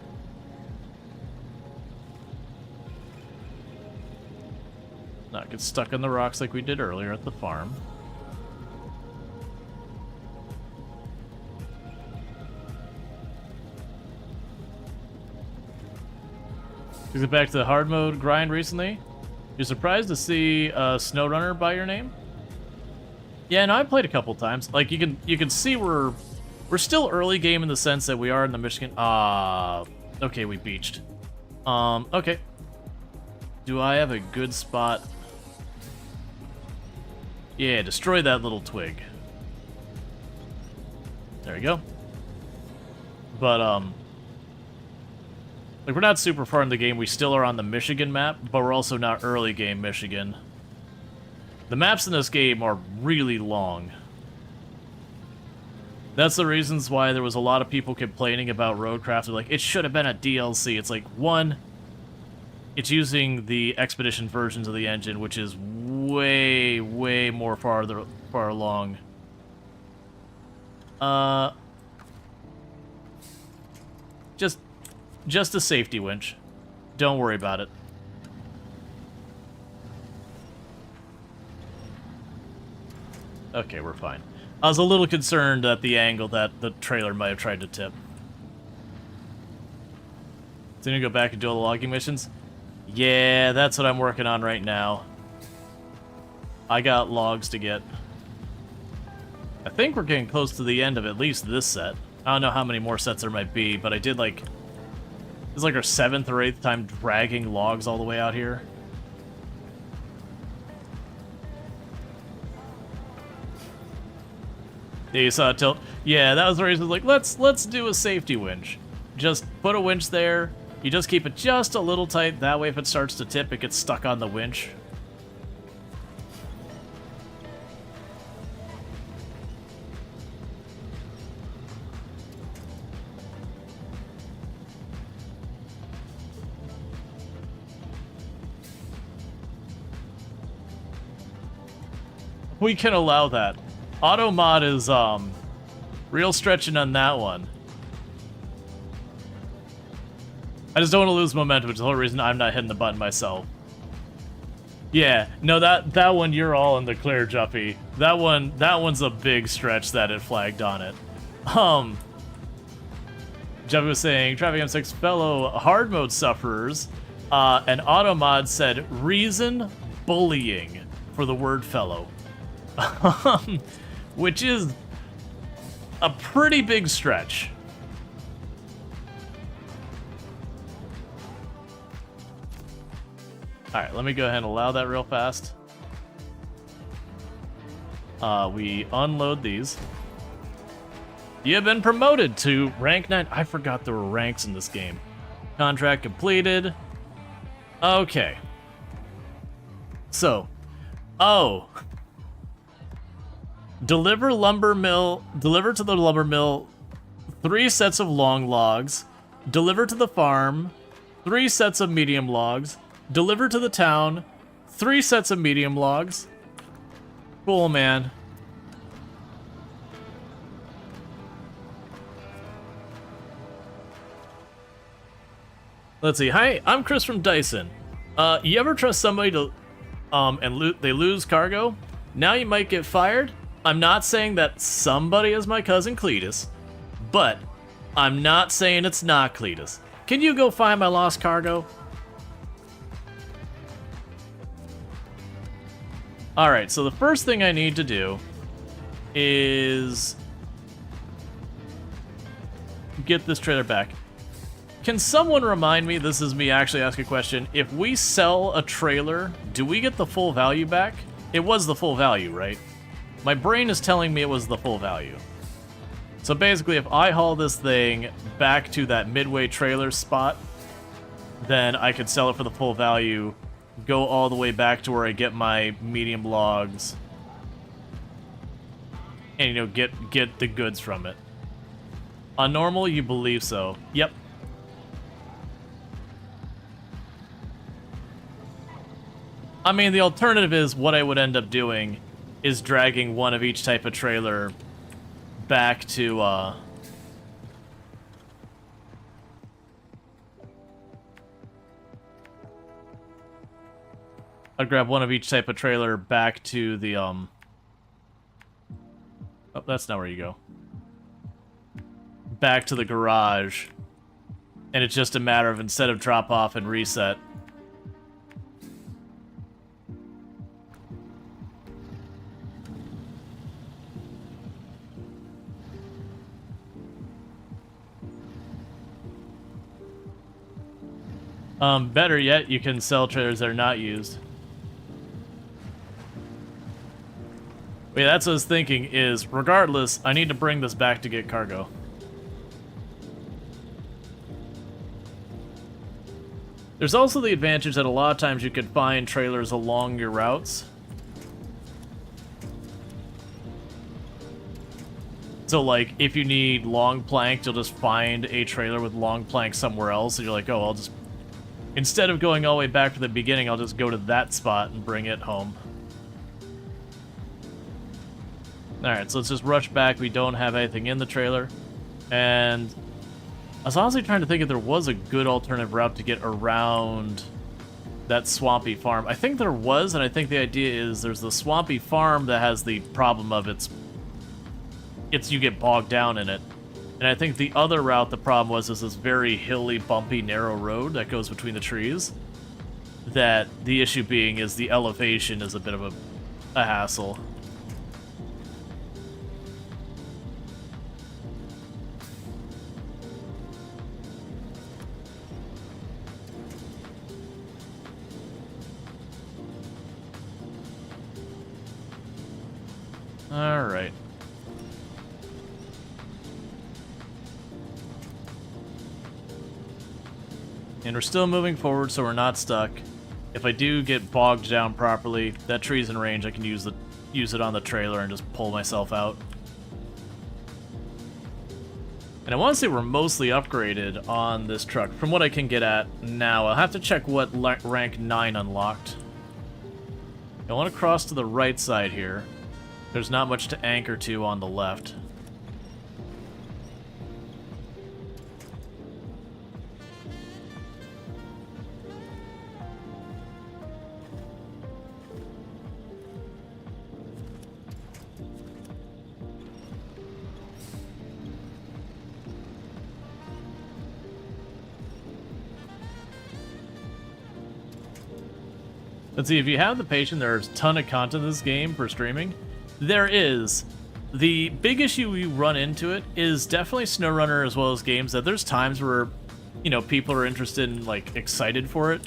Not get stuck on the rocks like we did earlier at the farm. Is it back to the hard mode grind recently? You're surprised to see SnowRunner by your name? Yeah, no, I played a couple times. Like you can see we're still early game in the sense that we are in the Michigan. Okay, we beached. Okay. Do I have a good spot? Yeah, destroy that little twig. There you go. But, like, we're not super far in the game. We still are on the Michigan map, but we're also not early game Michigan. The maps in this game are really long. That's the reasons why there was a lot of people complaining about Roadcraft. They're like, it should have been a DLC. It's like, one, it's using the Expedition versions of the engine, which is way, way more far along. Just a safety winch. Don't worry about it. Okay, we're fine. I was a little concerned at the angle that the trailer might have tried to tip. So you gonna go back and do all the logging missions? Yeah, that's what I'm working on right now. I got logs to get. I think we're getting close to the end of at least this set. I don't know how many more sets there might be, but I did like... This is like our 7th or 8th time dragging logs all the way out here. Yeah, you saw a tilt. Yeah, that was the reason. Like, let's do a safety winch. Just put a winch there. You just keep it just a little tight. That way, if it starts to tip, it gets stuck on the winch. We can allow that. Auto mod is real stretching on that one. I just don't want to lose momentum, which is the whole reason I'm not hitting the button myself. Yeah, no, that one you're all in the clear, Juppy. That one's a big stretch that it flagged on it. Juppy was saying, Traffic M6 fellow hard mode sufferers, and auto mod said reason bullying for the word fellow. Which is a pretty big stretch. Alright, let me go ahead and allow that real fast. We unload these. You have been promoted to rank 9. I forgot there were ranks in this game. Contract completed. Okay. So, deliver to the lumber mill 3 sets of long logs. Deliver to the farm 3 sets of medium logs. Deliver to the town 3 sets of medium logs. Cool, man. Let's see. Hi, I'm Chris from Dyson. You ever trust somebody to and they lose cargo? Now you might get fired. I'm not saying that somebody is my cousin Cletus, but I'm not saying it's not Cletus. Can you go find my lost cargo? Alright, so the first thing I need to do is get this trailer back. Can someone remind me, this is me actually asking a question, if we sell a trailer, do we get the full value back? It was the full value, right? My brain is telling me it was the full value. So basically, if I haul this thing back to that midway trailer spot, then I could sell it for the full value, go all the way back to where I get my medium logs, and, you know, get the goods from it. On normal, you believe so. Yep. I mean, the alternative is what I would end up doing is dragging one of each type of trailer back to, I'd grab one of each type of trailer back to the, Oh, that's not where you go. Back to the garage. And it's just a matter of, instead of drop off and reset, better yet, you can sell trailers that are not used. Wait, that's what I was thinking, is, regardless, I need to bring this back to get cargo. There's also the advantage that a lot of times you could find trailers along your routes. So, like, if you need long planks, you'll just find a trailer with long planks somewhere else, and you're like, oh, I'll just... Instead of going all the way back to the beginning, I'll just go to that spot and bring it home. Alright, so let's just rush back. We don't have anything in the trailer. And I was honestly trying to think if there was a good alternative route to get around that swampy farm. I think there was, and I think the idea is there's the swampy farm that has the problem of it's you get bogged down in it. And I think the other route, the problem was, is this very hilly, bumpy, narrow road that goes between the trees. That the issue being is the elevation is a bit of a hassle. Alright. And we're still moving forward, so we're not stuck. If I do get bogged down properly, that tree's in range, I can use it on the trailer and just pull myself out. And I want to say we're mostly upgraded on this truck, from what I can get at now. I'll have to check what rank 9 unlocked. I want to cross to the right side here. There's not much to anchor to on the left. Let's see, if you have the patience, there's a ton of content in this game for streaming. There is. The big issue we run into it is definitely SnowRunner as well as games that there's times where, you know, people are interested in, like, excited for it.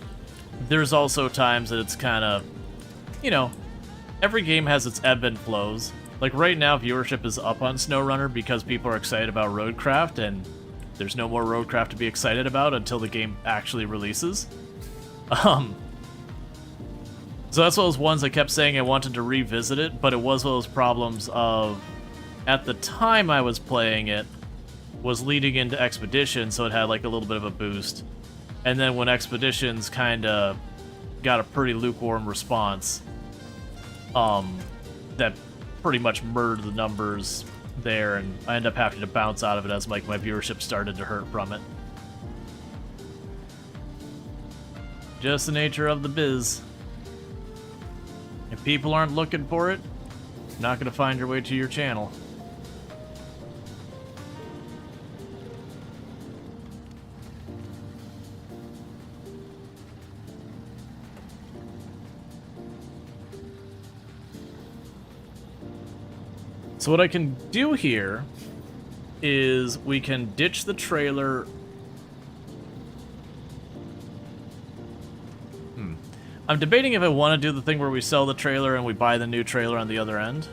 There's also times that it's kind of, you know, every game has its ebb and flows. Like right now, viewership is up on SnowRunner because people are excited about Roadcraft, and there's no more Roadcraft to be excited about until the game actually releases. So that's one of those ones I kept saying I wanted to revisit it, but it was one of those problems of, at the time I was playing it, was leading into Expedition, so it had like a little bit of a boost. And then when Expeditions kind of got a pretty lukewarm response, that pretty much murdered the numbers there, and I ended up having to bounce out of it as like my viewership started to hurt from it. Just the nature of the biz. If people aren't looking for it, you're not going to find your way to your channel. So what I can do here is we can ditch the trailer. I'm debating if I want to do the thing where we sell the trailer and we buy the new trailer on the other end.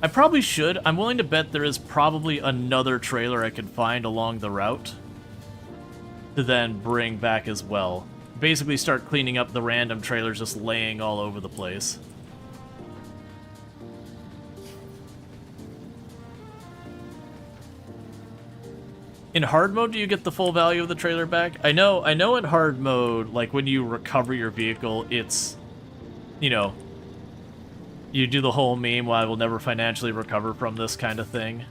I probably should. I'm willing to bet there is probably another trailer I could find along the route to then bring back as well. Basically start cleaning up the random trailers just laying all over the place. In hard mode, do you get the full value of the trailer back? I know in hard mode, like when you recover your vehicle, it's, you know, you do the whole meme, well, I will never financially recover from this kind of thing.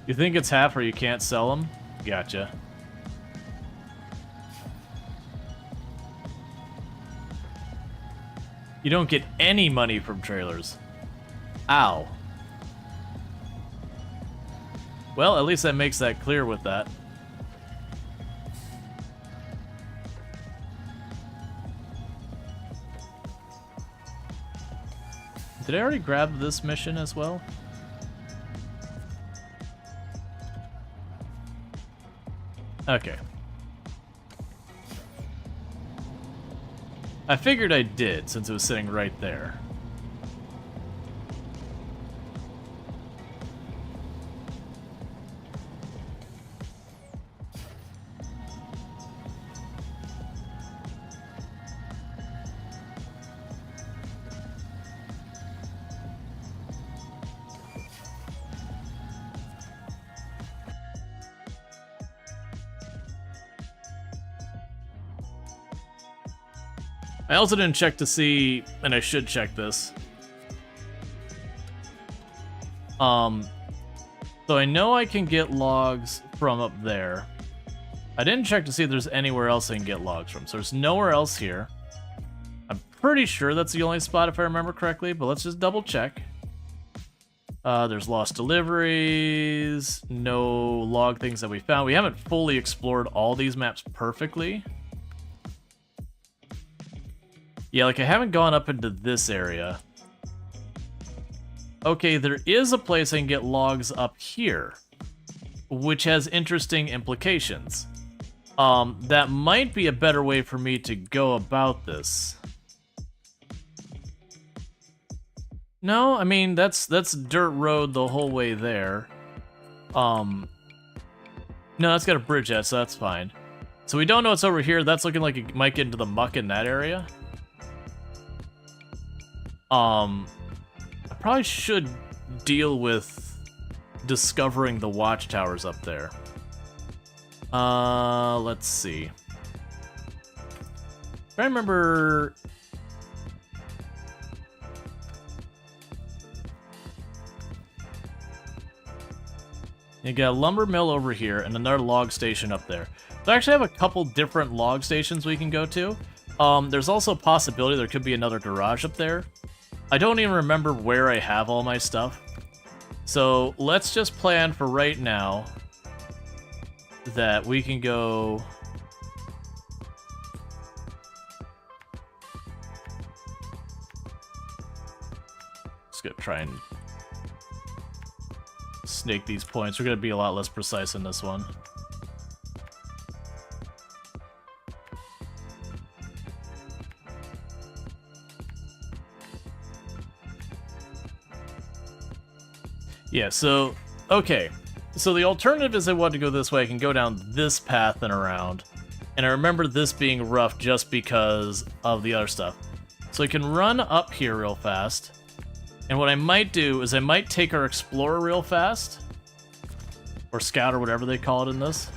You think it's half or you can't sell them? Gotcha. You don't get any money from trailers. Ow. Well, at least that makes that clear with that. Did I already grab this mission as well? Okay. I figured I did, since it was sitting right there. I also didn't check to see, and I should check this. So I know I can get logs from up there. I didn't check to see if there's anywhere else I can get logs from. So there's nowhere else here. I'm pretty sure that's the only spot if I remember correctly, but let's just double check. There's lost deliveries, no log things that we found. We haven't fully explored all these maps perfectly. Yeah, like I haven't gone up into this area. Okay, there is a place I can get logs up here. which has interesting implications. That might be a better way for me to go about this. No, I mean, that's dirt road the whole way there. No, that's got a bridge at, so that's fine. So we don't know what's over here. That's looking like it might get into the muck in that area. I probably should deal with discovering the watchtowers up there. Let's see. I remember... You got a lumber mill over here and another log station up there. So I actually have a couple different log stations we can go to. There's also a possibility there could be another garage up there. I don't even remember where I have all my stuff. So let's just plan for right now that we can go... Just gonna try and snake these points. We're gonna be a lot less precise in this one. Yeah, so, okay. So the alternative is I want to go this way. I can go down this path and around. And I remember this being rough just because of the other stuff. So I can run up here real fast. And what I might do is I might take our Explorer real fast. Or Scout or whatever they call it in this.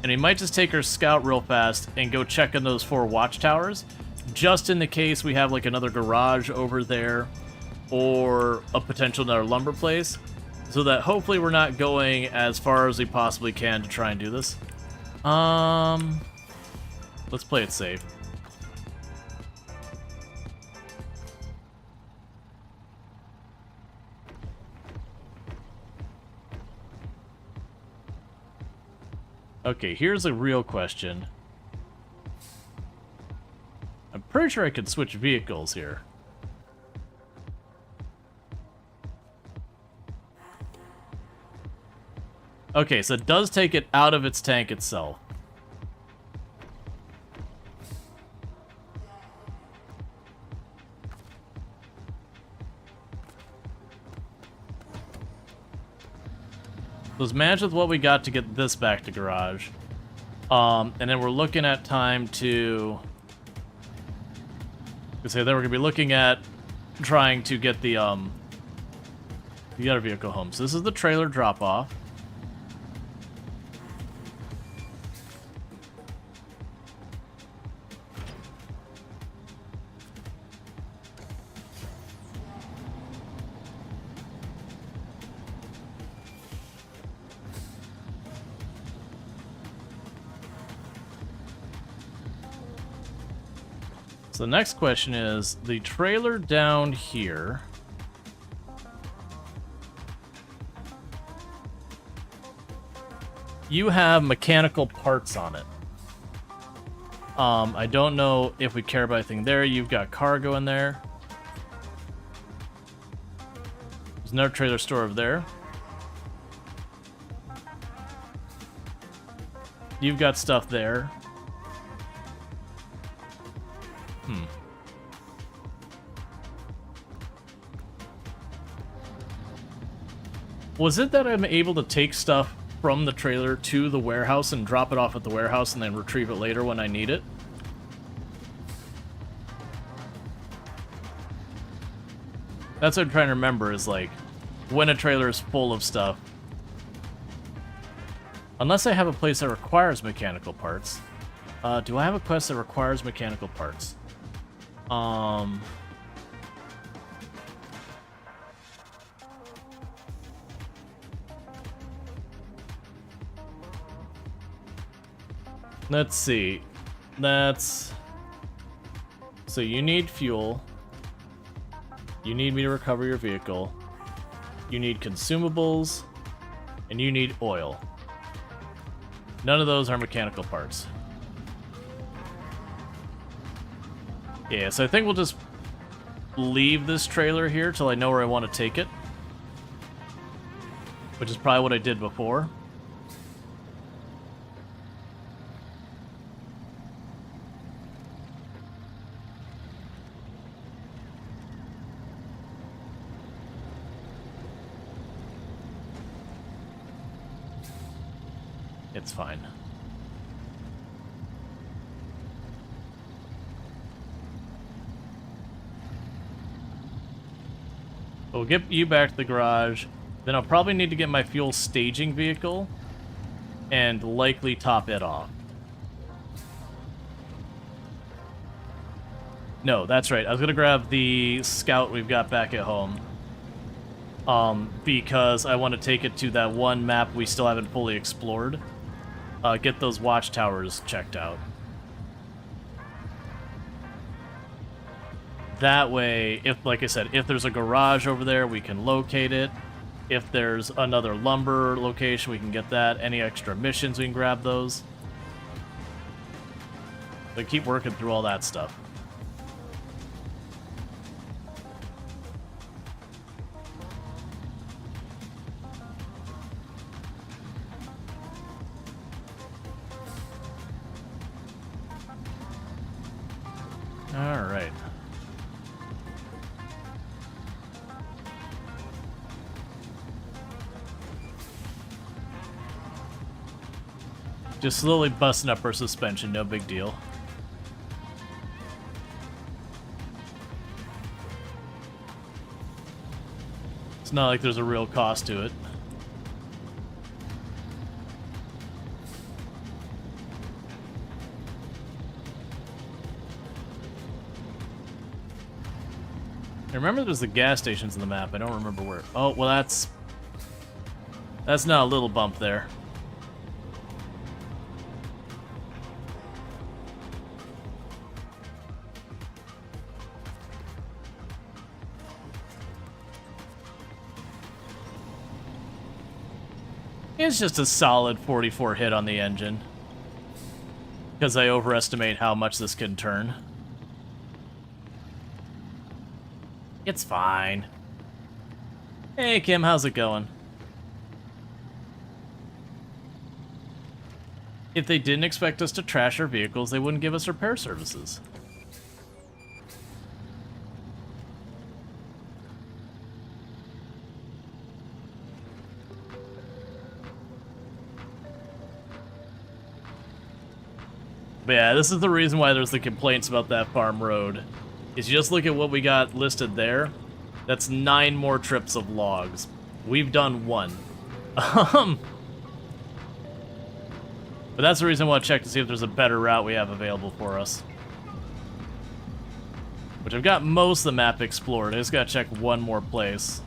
And we might just take our Scout real fast and go check in those 4 watchtowers. Just in the case we have like another garage over there. Or a potential another lumber place. So that hopefully we're not going as far as we possibly can to try and do this. Let's play it safe. Okay, here's a real question. I'm pretty sure I could switch vehicles here. Okay, so it does take it out of its tank itself. Let's manage with what we got to get this back to garage. And then we're looking at time to... then we're going to be looking at trying to get the other vehicle home. So this is the trailer drop-off. So the next question is, the trailer down here... You have mechanical parts on it. I don't know if we care about anything there. You've got cargo in there. There's another trailer store over there. You've got stuff there. Was it that I'm able to take stuff from the trailer to the warehouse and drop it off at the warehouse and then retrieve it later when I need it? That's what I'm trying to remember, is like, when a trailer is full of stuff. Unless I have a place that requires mechanical parts. Do I have a quest that requires mechanical parts? Let's see. That's... So you need fuel. You need me to recover your vehicle. You need consumables. And you need oil. None of those are mechanical parts. Yeah, so I think we'll just leave this trailer here till I know where I want to take it. which is probably what I did before. It's fine. We'll get you back to the garage. Then I'll probably need to get my fuel staging vehicle and likely top it off. No, that's right. I was going to grab the scout we've got back at home. Because I want to take it to that one map we still haven't fully explored. Get those watchtowers checked out. That way, if, like I said, if there's a garage over there, we can locate it. If there's another lumber location, we can get that. Any extra missions, we can grab those. But keep working through all that stuff. All right. Just slowly busting up our suspension, no big deal. It's not like there's a real cost to it. I remember there's the gas stations in the map. I don't remember where. Oh, well, that's not a little bump there. It's just a solid 44 hit on the engine. Because I overestimate how much this can turn. It's fine. Hey, Kim, how's it going? If they didn't expect us to trash our vehicles, they wouldn't give us repair services. But yeah, this is the reason why there's the complaints about that farm road. Is you just look at what we got listed there. That's 9 more trips of logs. We've done 1. But that's the reason I want to check to see if there's a better route we have available for us. Which I've got most of the map explored. I just gotta check one more place.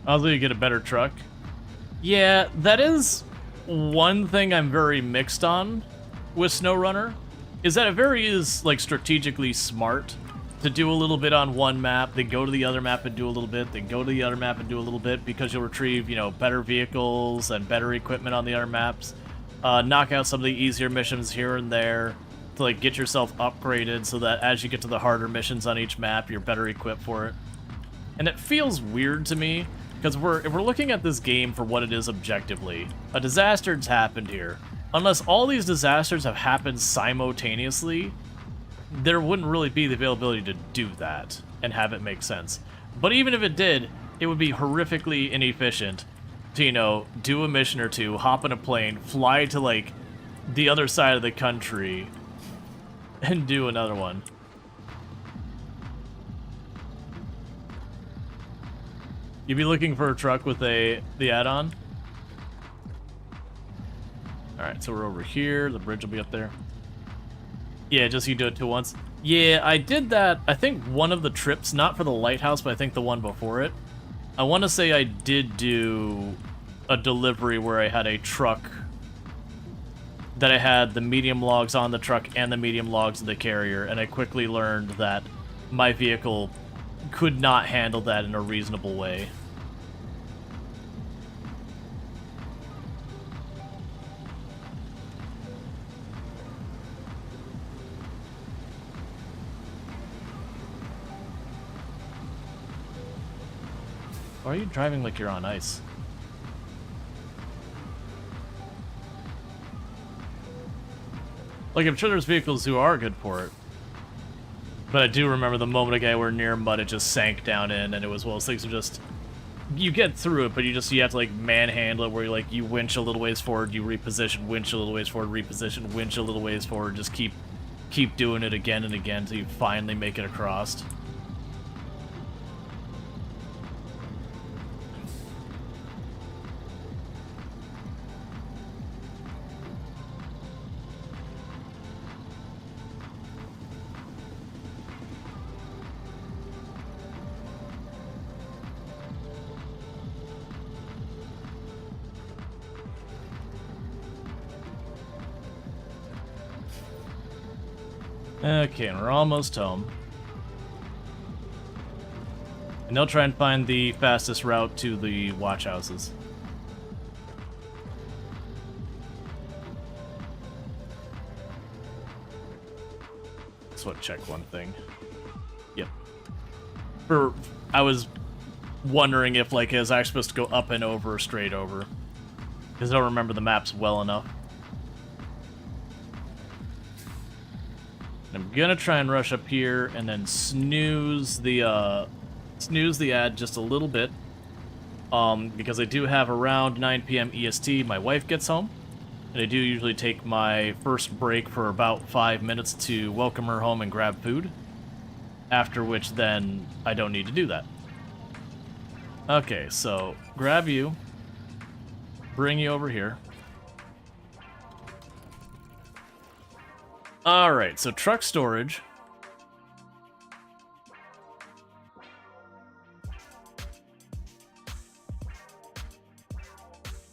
Although you get a better truck. Yeah, that is one thing I'm very mixed on with SnowRunner, is that it is like strategically smart to do a little bit on one map, then go to the other map and do a little bit, then go to the other map and do a little bit, because you'll retrieve, you know, better vehicles and better equipment on the other maps. Knock out some of the easier missions here and there to like get yourself upgraded so that as you get to the harder missions on each map, you're better equipped for it. And it feels weird to me, because if we're looking at this game for what it is objectively, a disaster's happened here. Unless all these disasters have happened simultaneously, there wouldn't really be the availability to do that and have it make sense. But even if it did, it would be horrifically inefficient to, you know, do a mission or two, hop in a plane, fly to, like, the other side of the country, and do another one. You'd be looking for a truck with the add-on? Alright, so we're over here. The bridge will be up there. Yeah, just you do it 2 once. Yeah, I did that, I think one of the trips, not for the lighthouse, but I think the one before it. I want to say I did do a delivery where I had a truck that I had the medium logs on the truck and the medium logs of the carrier, and I quickly learned that my vehicle could not handle that in a reasonable way. Why are you driving like you're on ice? Like, I'm sure there's vehicles who are good for it. But I do remember the moment ago we were near mud, it just sank down in, and it was one of those things where just... You get through it, but you have to, like, manhandle it, where you winch a little ways forward, you reposition, winch a little ways forward, reposition, winch a little ways forward, just keep doing it again and again until you finally make it across. Okay, and we're almost home. And they'll try and find the fastest route to the watch houses. Just want to check one thing. Yep. I was wondering if, like, is I supposed to go up and over or straight over? Because I don't remember the maps well enough. I'm gonna try and rush up here and then snooze the ad just a little bit, because I do have around 9 p.m. EST my wife gets home, and I do usually take my first break for about 5 minutes to welcome her home and grab food, after which then I don't need to do that. Okay, so grab you, bring you over here. Alright, so truck storage.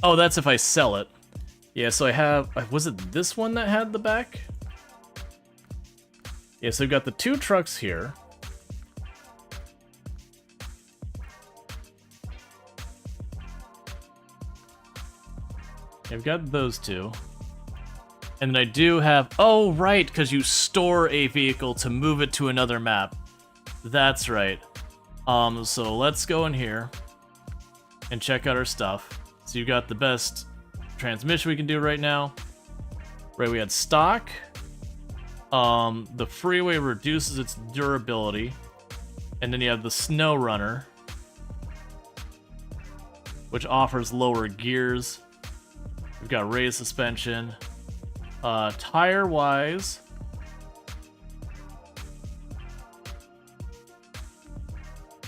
Oh, that's if I sell it. Yeah, so I have... Was it this one that had the back? Yeah, so we've got the 2 trucks here. I've got those 2. And then I do have... Oh, right, because you store a vehicle to move it to another map. That's right. So let's go in here and check out our stuff. So you got the best transmission we can do right now. Right, we had stock. The freeway reduces its durability. And then you have the SnowRunner, which offers lower gears. We've got raised suspension. Tire-wise,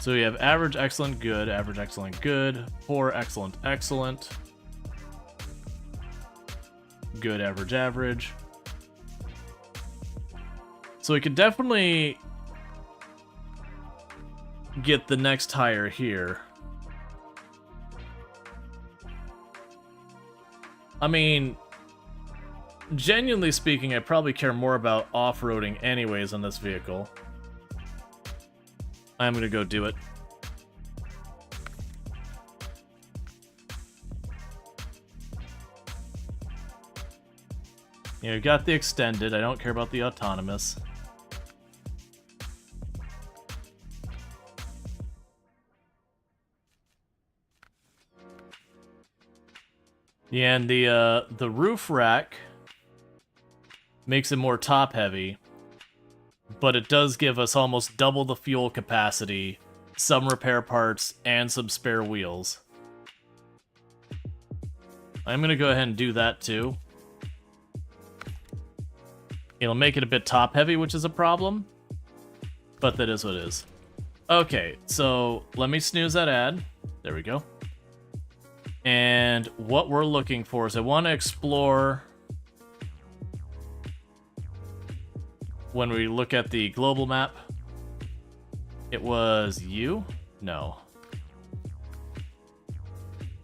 so we have average, excellent, good, poor, excellent, excellent, good, average, average. So we could definitely get the next tire here. I mean... Genuinely speaking, I probably care more about off-roading anyways on this vehicle. I'm gonna go do it. Yeah, we've got the extended. I don't care about the autonomous. Yeah, and the roof rack makes it more top-heavy, but it does give us almost double the fuel capacity, some repair parts, and some spare wheels. I'm gonna go ahead and do that too. It'll make it a bit top-heavy, which is a problem, but that is what it is. Okay, so let me snooze that ad. There we go. And what we're looking for is I want to explore... When we look at the global map, it was you? No.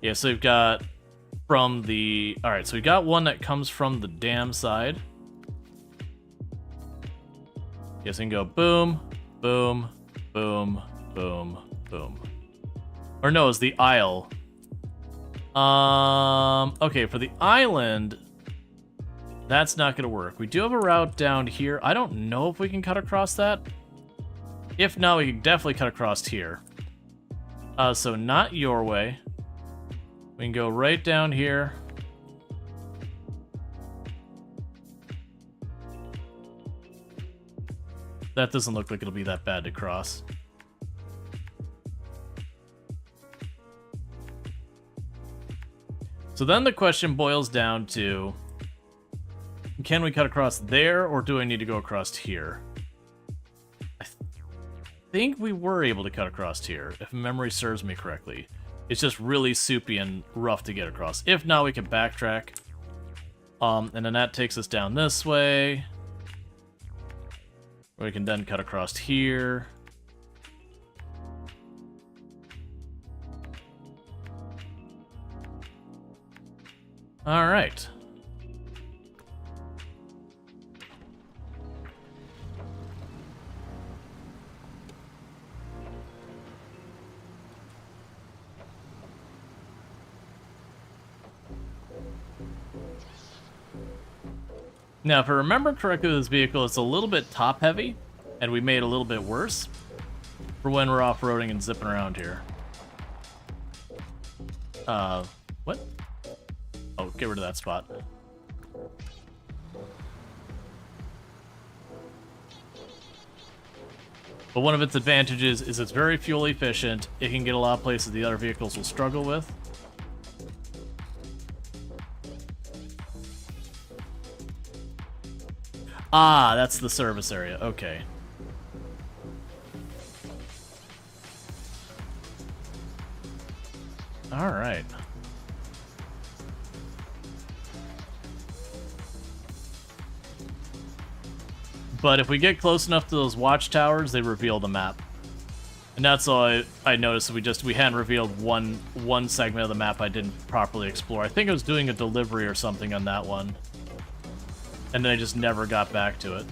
Yeah, so we've got from the... Alright, so we got one that comes from the dam side. Yes, we can go boom, boom, boom, boom, boom. Or no, it's the isle. Okay, for the island, that's not gonna work. We do have a route down here. I don't know if we can cut across that. If not, we can definitely cut across here. So not your way. We can go right down here. That doesn't look like it'll be that bad to cross. So then the question boils down to, can we cut across there, or do I need to go across here? I think we were able to cut across here, if memory serves me correctly. It's just really soupy and rough to get across. If not, we can backtrack. And then that takes us down this way. We can then cut across here. All right. Now, if I remember correctly, this vehicle is a little bit top-heavy, and we made it a little bit worse for when we're off-roading and zipping around here. What? Oh, get rid of that spot. But one of its advantages is it's very fuel efficient. It can get a lot of places the other vehicles will struggle with. Ah, that's the service area. Okay. All right. But if we get close enough to those watchtowers, they reveal the map. And that's all I noticed. We hadn't revealed one segment of the map I didn't properly explore. I think I was doing a delivery or something on that one. And then I just never got back to it.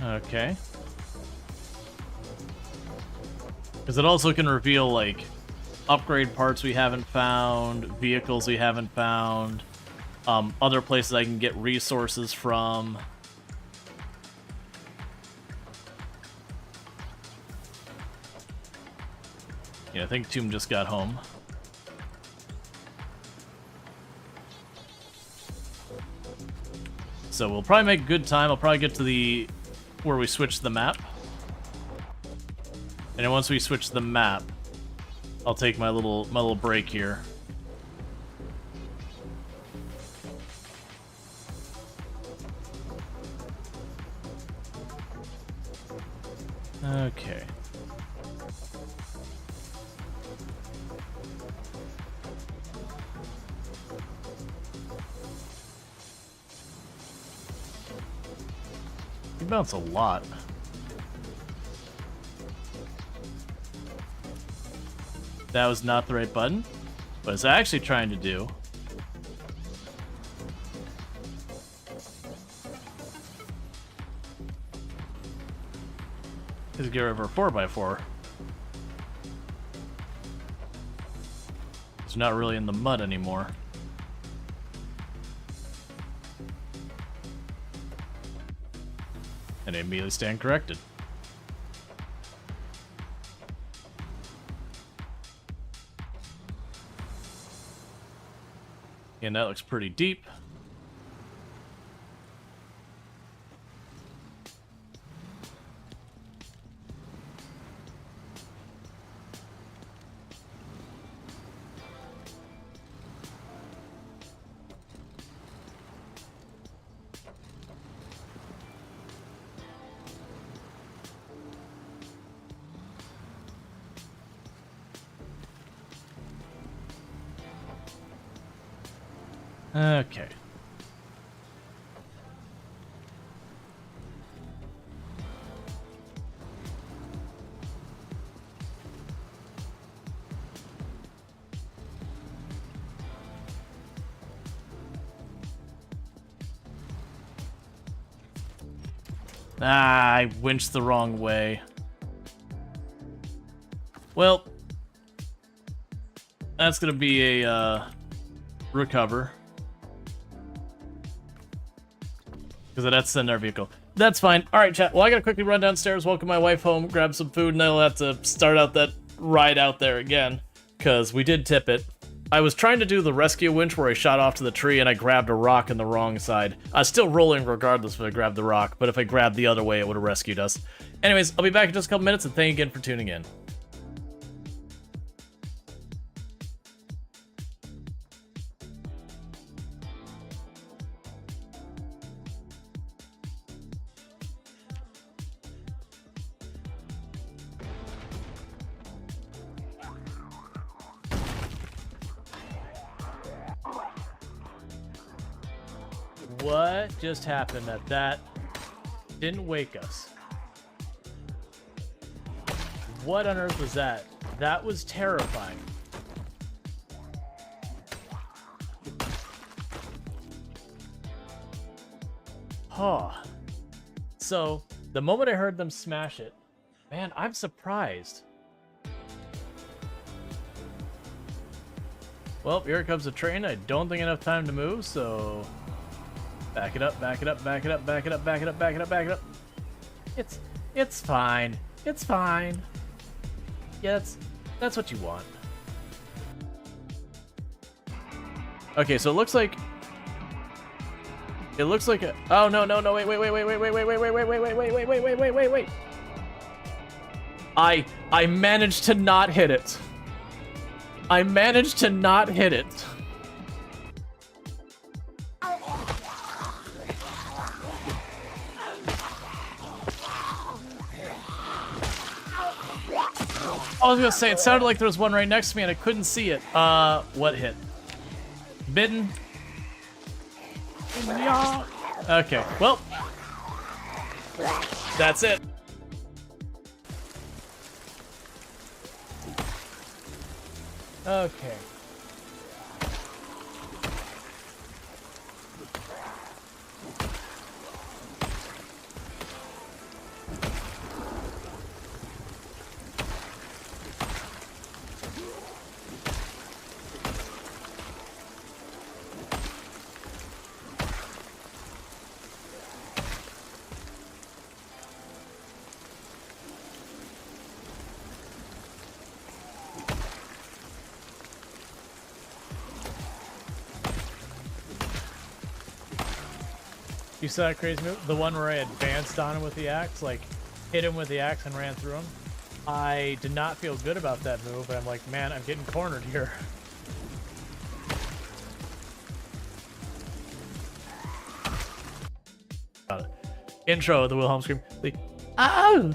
Okay. Because it also can reveal, like, upgrade parts we haven't found, vehicles we haven't found, other places I can get resources from. Yeah, I think Tomb just got home. So we'll probably make good time. I'll probably get to the where we switch the map. And then once we switch the map, I'll take my little break here. Okay. You bounce a lot. That was not the right button. What it's actually trying to do is get rid of our 4x4. It's not really in the mud anymore. And I immediately stand corrected. And that looks pretty deep. Okay. Ah, I winched the wrong way. Well, that's gonna be a recover. Because that's in our vehicle. That's fine. Alright, chat. Well, I gotta quickly run downstairs, welcome my wife home, grab some food, and then I'll have to start out that ride out there again. Because we did tip it. I was trying to do the rescue winch where I shot off to the tree and I grabbed a rock on the wrong side. I was still rolling regardless if I grabbed the rock, but if I grabbed the other way, it would have rescued us. Anyways, I'll be back in just a couple minutes, and thank you again for tuning in. What just happened that didn't wake us? What on earth was that? That was terrifying. Huh. So, the moment I heard them smash it, man, I'm surprised. Well, here comes the train. I don't think enough time to move, so... Back it up, back it up, back it up, back it up, back it up, back it up, back it up. It's fine. It's fine. Yeah, that's what you want. Okay, so it looks like a oh no, wait. I managed to not hit it. I managed to not hit it. I was gonna say, it sounded like there was one right next to me and I couldn't see it. What hit? Bitten? Yeah. Okay, well. That's it. Okay. You saw that crazy move? The one where I advanced on him with the axe, like hit him with the axe and ran through him. I did not feel good about that move, but I'm like, man, I'm getting cornered here. Intro of the Wilhelm scream. Oh!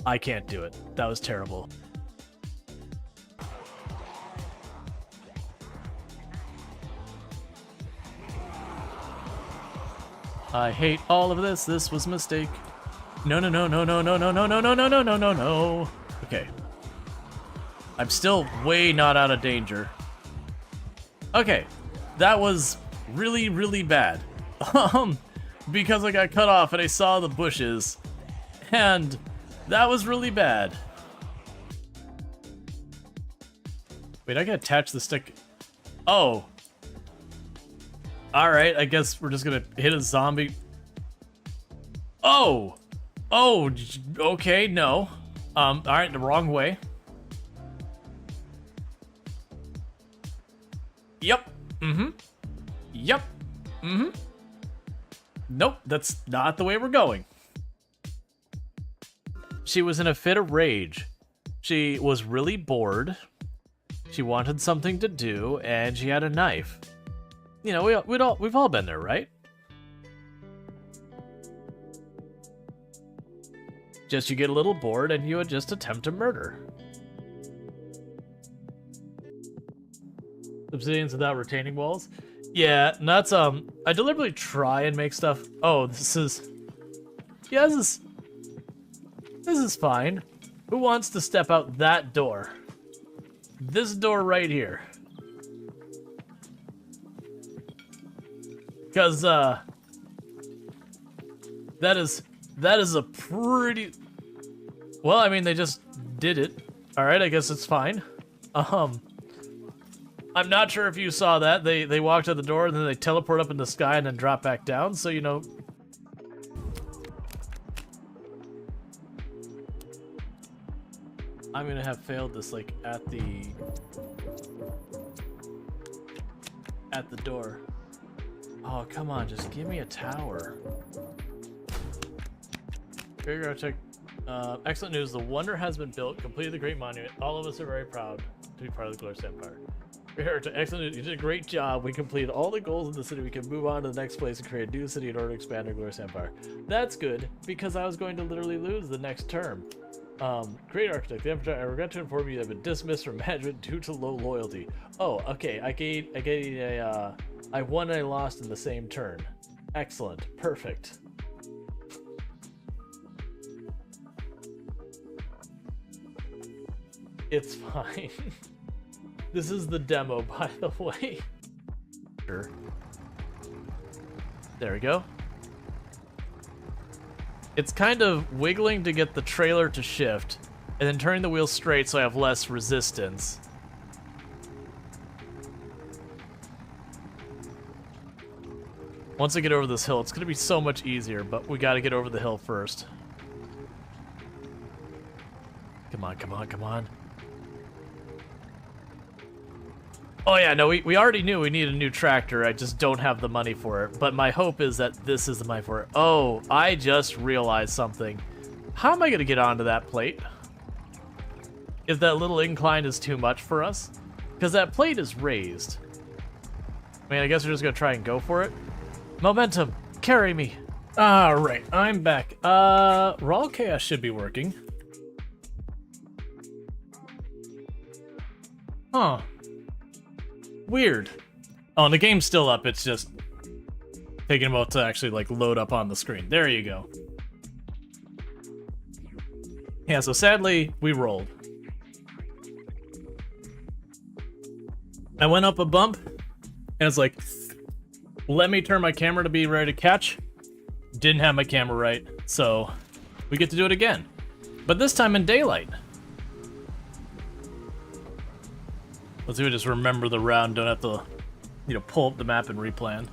I can't do it. That was terrible. I hate all of this. This was a mistake. No. Okay. I'm still way not out of danger. Okay. That was really, really bad. Because I got cut off and I saw the bushes. And that was really bad. Wait, I can attach the stick. Oh. Alright, I guess we're just gonna hit a zombie. Oh! Oh, okay, no. Alright, the wrong way. Yep. Yep. Nope, that's not the way we're going. She was in a fit of rage. She was really bored. She wanted something to do, and she had a knife. You know, we've all been there, right? Just you get a little bored and you would just attempt to murder. Obsidians without retaining walls. Yeah, and that's I deliberately try and make stuff. Oh, this is. Yeah, this is fine. Who wants to step out that door? This door right here. Because that is a pretty. Well, I mean, they just did it. All right, I guess it's fine. I'm not sure if you saw that. They walked out the door and then they teleport up in the sky and then drop back down. So, you know. I'm gonna have failed this, like, at the door. Oh, come on, just give me a tower. Great Architect. Excellent news. The wonder has been built. Completed the Great Monument. All of us are very proud to be part of the Glorious Empire. Great Architect. Excellent news. You did a great job. We completed all the goals of the city. We can move on to the next place and create a new city in order to expand our Glorious Empire. That's good, because I was going to literally lose the next term. Great Architect. The Empire, I regret to inform you that I've been dismissed from management due to low loyalty. Oh, okay. I won and I lost in the same turn. Excellent. Perfect. It's fine. This is the demo, by the way. Sure. There we go. It's kind of wiggling to get the trailer to shift, and then turning the wheel straight so I have less resistance. Once I get over this hill, it's going to be so much easier, but we got to get over the hill first. Come on, come on, come on. Oh yeah, no, we already knew we need a new tractor. I just don't have the money for it. But my hope is that this is the money for it. Oh, I just realized something. How am I going to get onto that plate? If that little incline is too much for us? Because that plate is raised. I mean, I guess we're just going to try and go for it. Momentum, carry me. Alright, I'm back. Rual Chaos should be working. Huh. Weird. Oh, and the game's still up. It's just taking a moment to actually, like, load up on the screen. There you go. Yeah, so sadly, we rolled. I went up a bump, and it's like, let me turn my camera to be ready to catch. Didn't have my camera right, so we get to do it again. But this time in daylight. Let's see if we just remember the round, don't have to, you know, pull up the map and replan.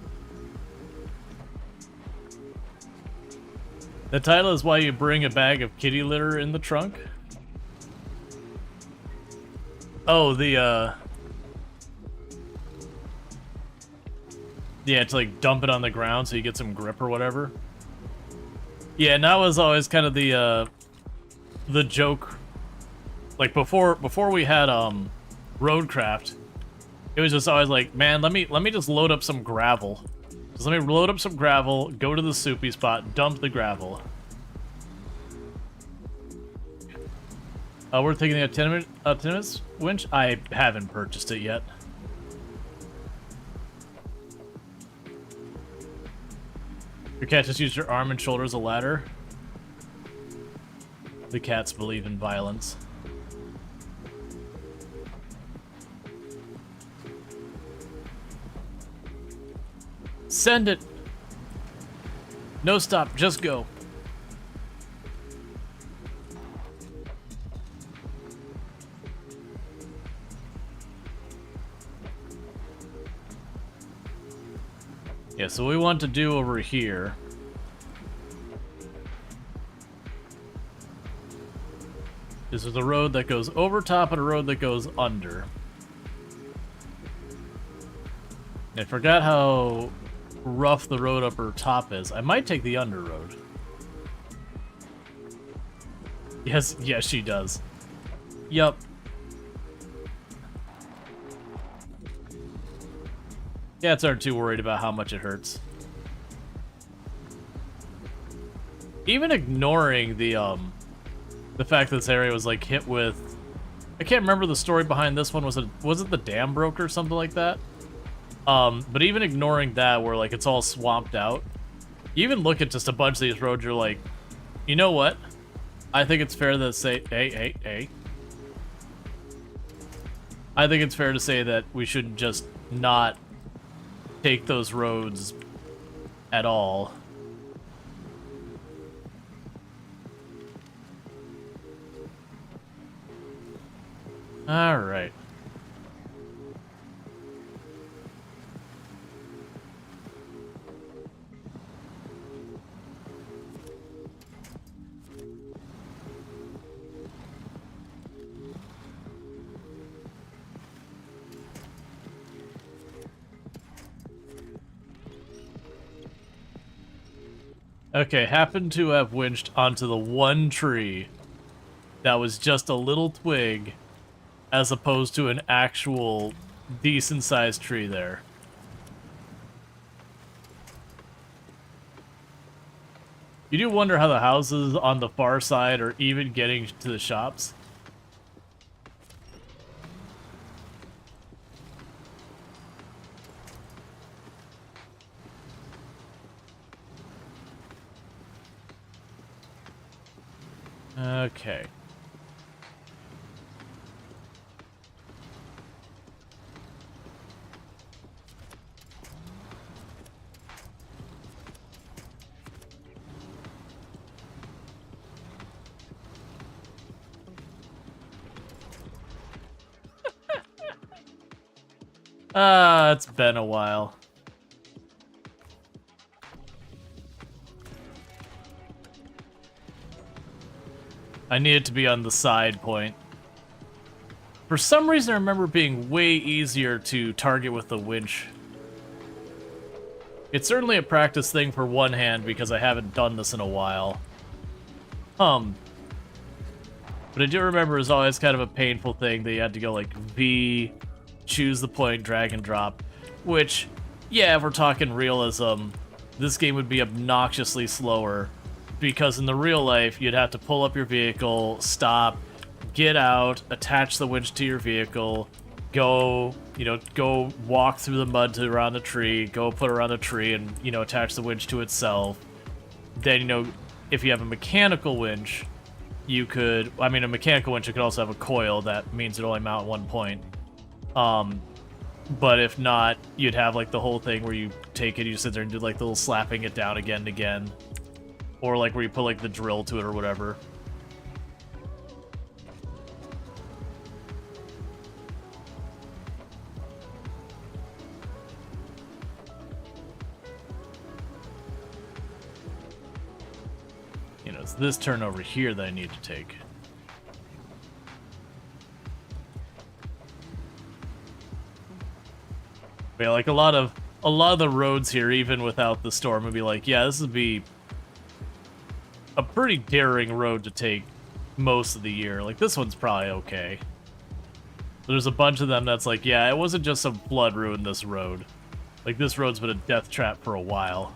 The title is why you bring a bag of kitty litter in the trunk. Oh, yeah, to like dump it on the ground so you get some grip or whatever. Yeah, and that was always kind of the joke. Like before we had Roadcraft, it was just always like, man, let me just load up some gravel. Just let me load up some gravel, go to the soupy spot, dump the gravel. We're taking the attendance winch. I haven't purchased it yet. Your cat just used your arm and shoulder as a ladder. The cats believe in violence. Send it! No stop, just go. Yeah, so what we want to do over here is there's a road that goes over top and a road that goes under. I forgot how rough the road up or top is. I might take the under road. Yes, she does. Yup. Cats aren't too worried about how much it hurts. Even ignoring the fact that this area was like hit with I can't remember the story behind this one. Was it the dam broke or something like that? But even ignoring that, where like it's all swamped out, you even look at just a bunch of these roads, you're like, you know what? I think it's fair to say, hey. I think it's fair to say that we should just not take those roads at all. All right. Okay, happened to have winched onto the one tree that was just a little twig as opposed to an actual decent-sized tree there. You do wonder how the houses on the far side are even getting to the shops. Okay. It's been a while. I need it to be on the side point. For some reason, I remember it being way easier to target with the winch. It's certainly a practice thing for one hand because I haven't done this in a while. But I do remember it was always kind of a painful thing that you had to go like V, choose the point, drag and drop. Which, yeah, if we're talking realism, this game would be obnoxiously slower. Because in the real life, you'd have to pull up your vehicle, stop, get out, attach the winch to your vehicle, go walk through the mud to around the tree, go put around the tree and, attach the winch to itself. Then, if you have a mechanical winch, a mechanical winch, you could also have a coil. That means it only mount at one point. But if not, you'd have, like, the whole thing where you take it, you sit there and do, like, the little slapping it down again and again. Or, like, where you put, like, the drill to it or whatever. It's this turn over here that I need to take. But yeah, like, a lot of the roads here, even without the storm, would be like, yeah, this would be a pretty daring road to take most of the year. Like, this one's probably okay. There's a bunch of them that's like, yeah, it wasn't just some flood ruined this road. Like, this road's been a death trap for a while.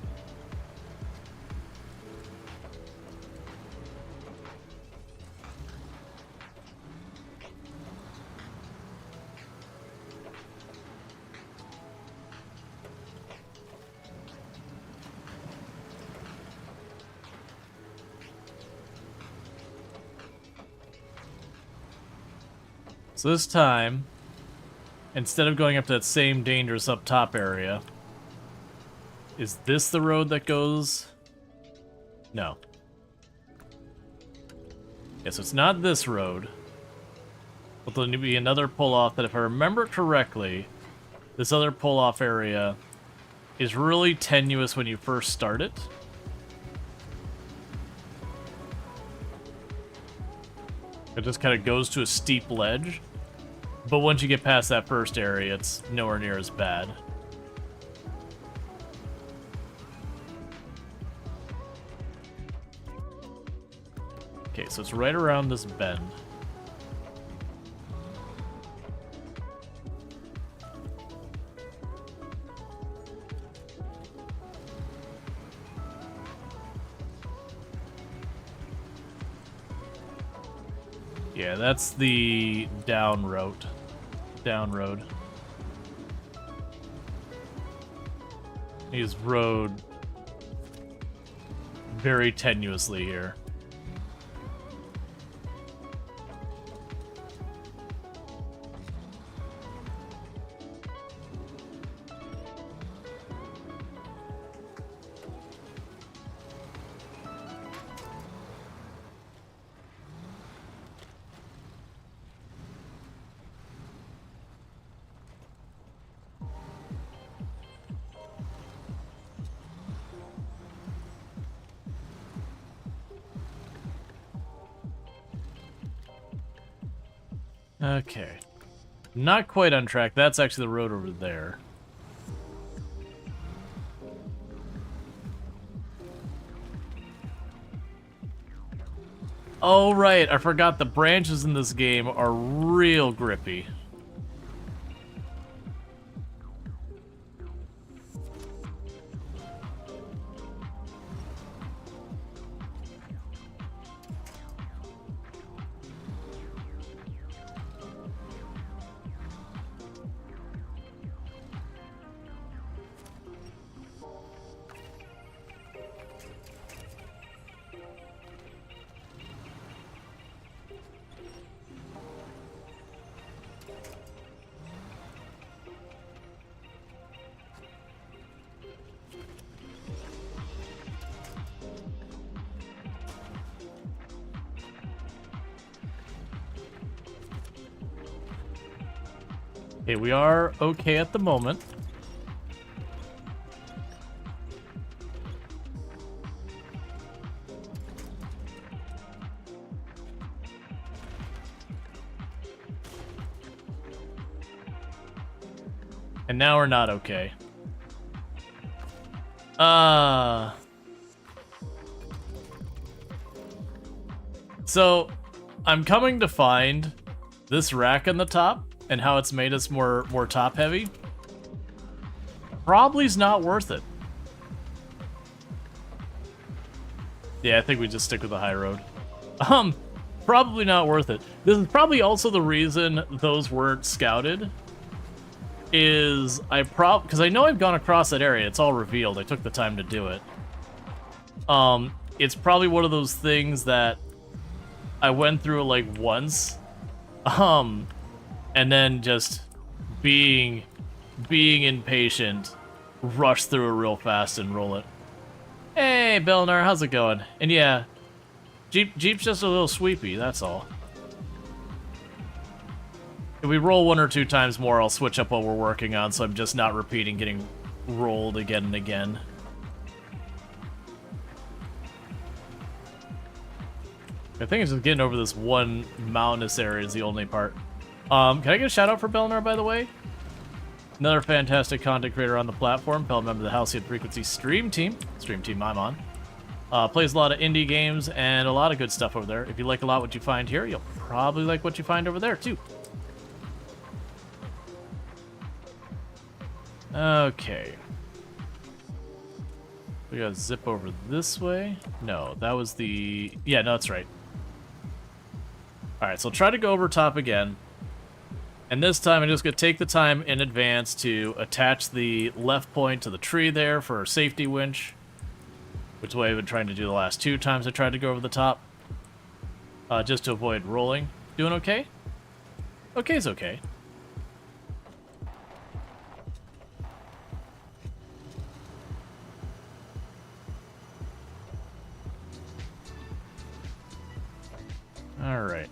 So this time, instead of going up to that same dangerous up top area, is this the road that goes? No. Yeah, so it's not this road. But there'll need to be another pull-off that, if I remember correctly, this other pull-off area is really tenuous when you first start it. It just kind of goes to a steep ledge. But once you get past that first area, it's nowhere near as bad. Okay, so it's right around this bend. Yeah, that's the down road. Down road. He's rode very tenuously here. Okay. Not quite on track. That's actually the road over there. Oh, right. I forgot the branches in this game are real grippy. Okay, we are okay at the moment. And now we're not okay. So, I'm coming to find this rack on the top and how it's made us more top heavy. Probably's not worth it. Yeah, I think we just stick with the high road. Probably not worth it. This is probably also the reason those weren't scouted. Is because I know I've gone across that area. It's all revealed. I took the time to do it. It's probably one of those things that I went through like once, and then just being impatient, rush through it real fast and roll it. Hey, Belnar, how's it going? And yeah, Jeep's just a little sweepy. That's all. If we roll 1 or 2 times more, I'll switch up what we're working on, so I'm just not repeating getting rolled again and again. I think it's just getting over this one mountainous area is the only part. Can I get a shout out for Belnar, by the way? Another fantastic content creator on the platform, fellow member of the Halcyon Frequency stream team I'm on. Plays a lot of indie games and a lot of good stuff over there. If you like a lot what you find here, you'll probably like what you find over there, too. Okay. We gotta zip over this way. No, that was the... Yeah, no, that's right. Alright, so try to go over top again. And this time I'm just gonna take the time in advance to attach the left point to the tree there for a safety winch. Which is what I've been trying to do the last 2 times I tried to go over the top. Just to avoid rolling. Doing okay? Okay's okay. Alright.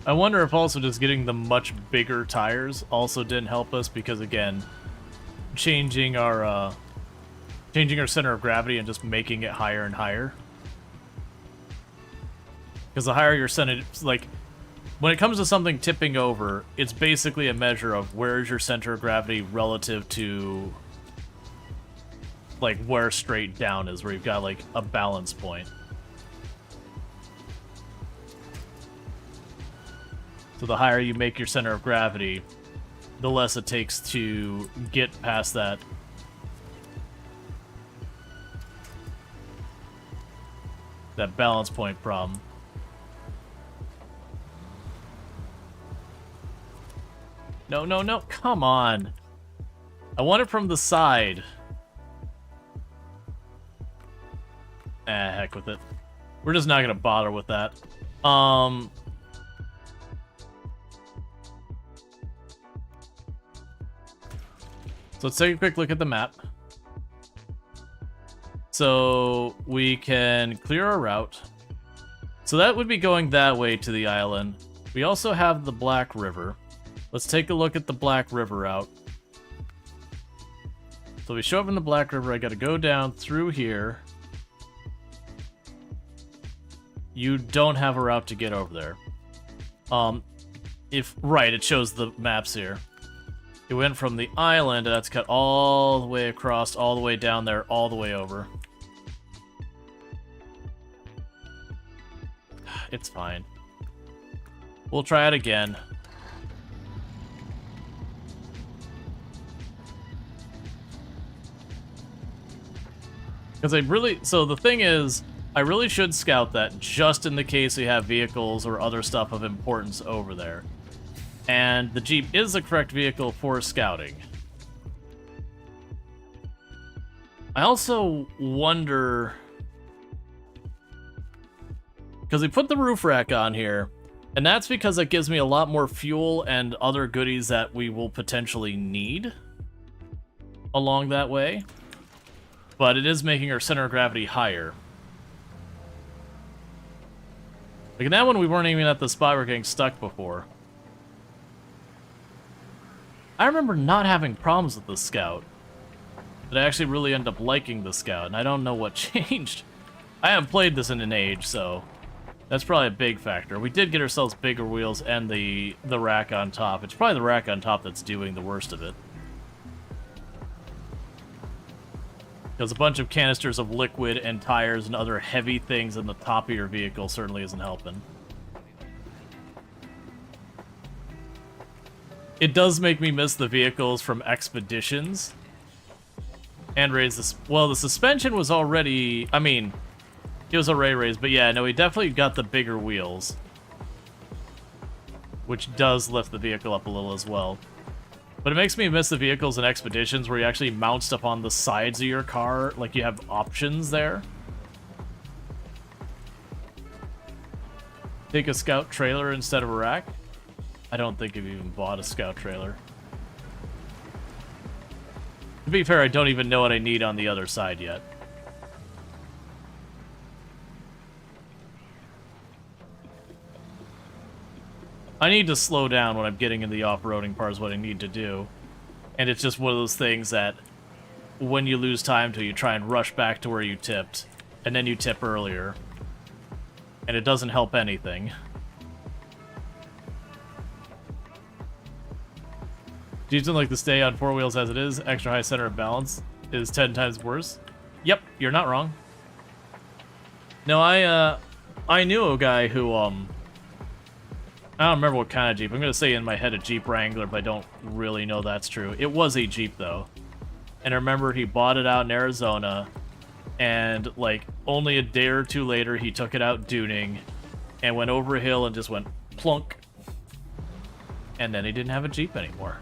I wonder if also just getting the much bigger tires also didn't help us because, again, changing our center of gravity and just making it higher and higher. Because the higher your center, like, when it comes to something tipping over, it's basically a measure of where is your center of gravity relative to like where straight down is, where you've got like a balance point. So the higher you make your center of gravity, the less it takes to get past that. That balance point problem. No, no, no, come on. I want it from the side. Heck with it. We're just not gonna bother with that. So let's take a quick look at the map. So we can clear our route. So that would be going that way to the island. We also have the Black River. Let's take a look at the Black River route. So we show up in the Black River. I gotta go down through here. You don't have a route to get over there. Right, it shows the maps here. It went from the island, and that's cut all the way across, all the way down there, all the way over. It's fine. We'll try it again. Because so the thing is, I really should scout that just in the case we have vehicles or other stuff of importance over there. And the Jeep is the correct vehicle for scouting. I also wonder, because we put the roof rack on here, and that's because it gives me a lot more fuel and other goodies that we will potentially need along that way. But it is making our center of gravity higher. Like in that one, we weren't even at the spot we were getting stuck before. I remember not having problems with the Scout. But I actually really ended up liking the Scout, and I don't know what changed. I haven't played this in an age, so that's probably a big factor. We did get ourselves bigger wheels and the rack on top. It's probably the rack on top that's doing the worst of it. Because a bunch of canisters of liquid and tires and other heavy things in the top of your vehicle certainly isn't helping. It does make me miss the vehicles from expeditions. And raise this. Well, the suspension was already, I mean, it was already raised, but yeah, no, we definitely got the bigger wheels. Which does lift the vehicle up a little as well. But it makes me miss the vehicles in expeditions where you actually mount stuff on the sides of your car, like you have options there. Take a Scout trailer instead of a rack. I don't think I've even bought a Scout trailer. To be fair, I don't even know what I need on the other side yet. I need to slow down when I'm getting in the off-roading part is what I need to do. And it's just one of those things that when you lose time to, you try and rush back to where you tipped, and then you tip earlier. And it doesn't help anything. Do you still like to stay on four wheels as it is? Extra high center of balance is 10 times worse. Yep, you're not wrong. No, I knew a guy who, I don't remember what kind of Jeep. I'm going to say in my head a Jeep Wrangler, but I don't really know that's true. It was a Jeep, though. And I remember he bought it out in Arizona, and, like, only a day or two later, he took it out duning, and went over a hill and just went plunk. And then he didn't have a Jeep anymore.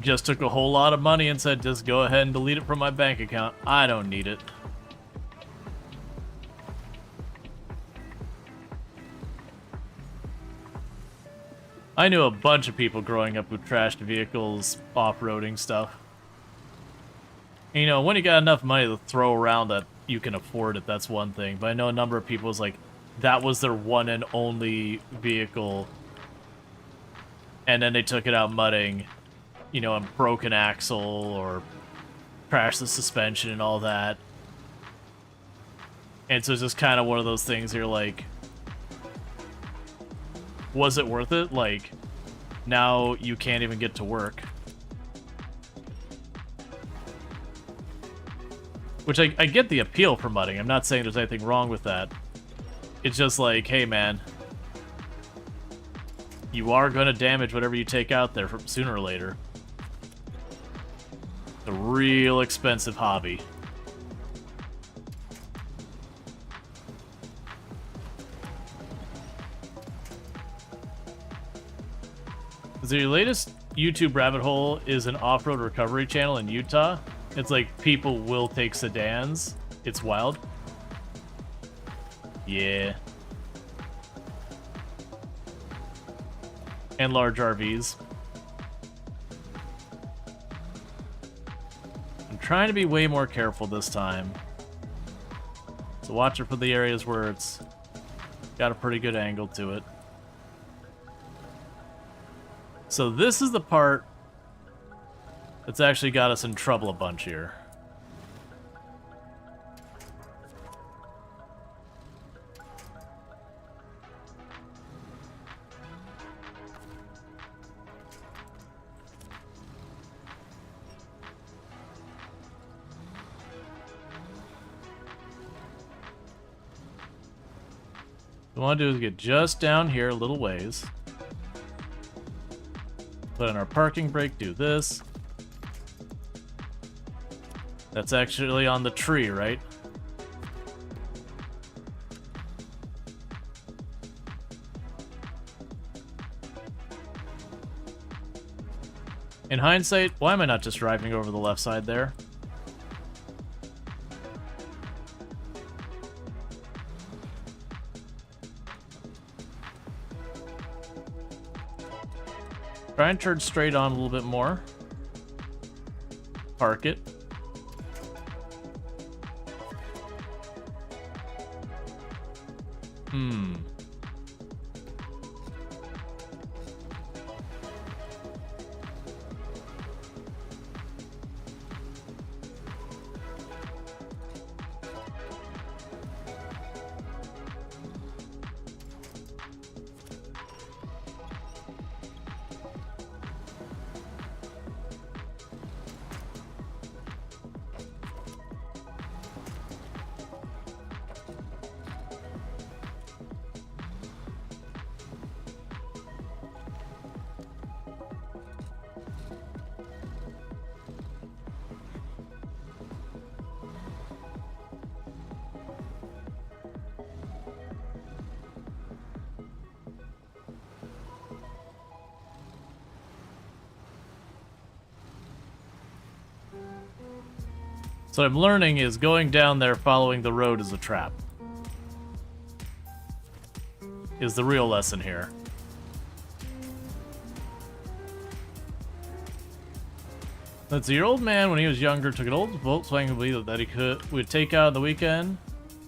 Just took a whole lot of money and said, just go ahead and delete it from my bank account. I don't need it. I knew a bunch of people growing up who trashed vehicles, off-roading stuff. And, you know, when you got enough money to throw around that you can afford it, that's one thing. But I know a number of people was like, that was their one and only vehicle. And then they took it out mudding, you know, and broke an axle or crashed the suspension and all that. And so it's just kind of one of those things you're like, was it worth it? Like, now you can't even get to work. Which I get the appeal for mudding. I'm not saying there's anything wrong with that. It's just like, hey man, you are going to damage whatever you take out there from sooner or later. It's a real expensive hobby. So your latest YouTube rabbit hole is an off-road recovery channel in Utah. It's like people will take sedans. It's wild. Yeah. And large RVs. I'm trying to be way more careful this time. So watch it for the areas where it's got a pretty good angle to it. So this is the part that's actually got us in trouble a bunch here. What I want to do is get just down here a little ways. Put in our parking brake, do this. That's actually on the tree, right? In hindsight, why am I not just driving over the left side there? Try and turn straight on a little bit more. Park it. So what I'm learning is going down there following the road is a trap. Is the real lesson here. Let's see, your old man, when he was younger, took an old Volkswagen wheel that he would take out on the weekend,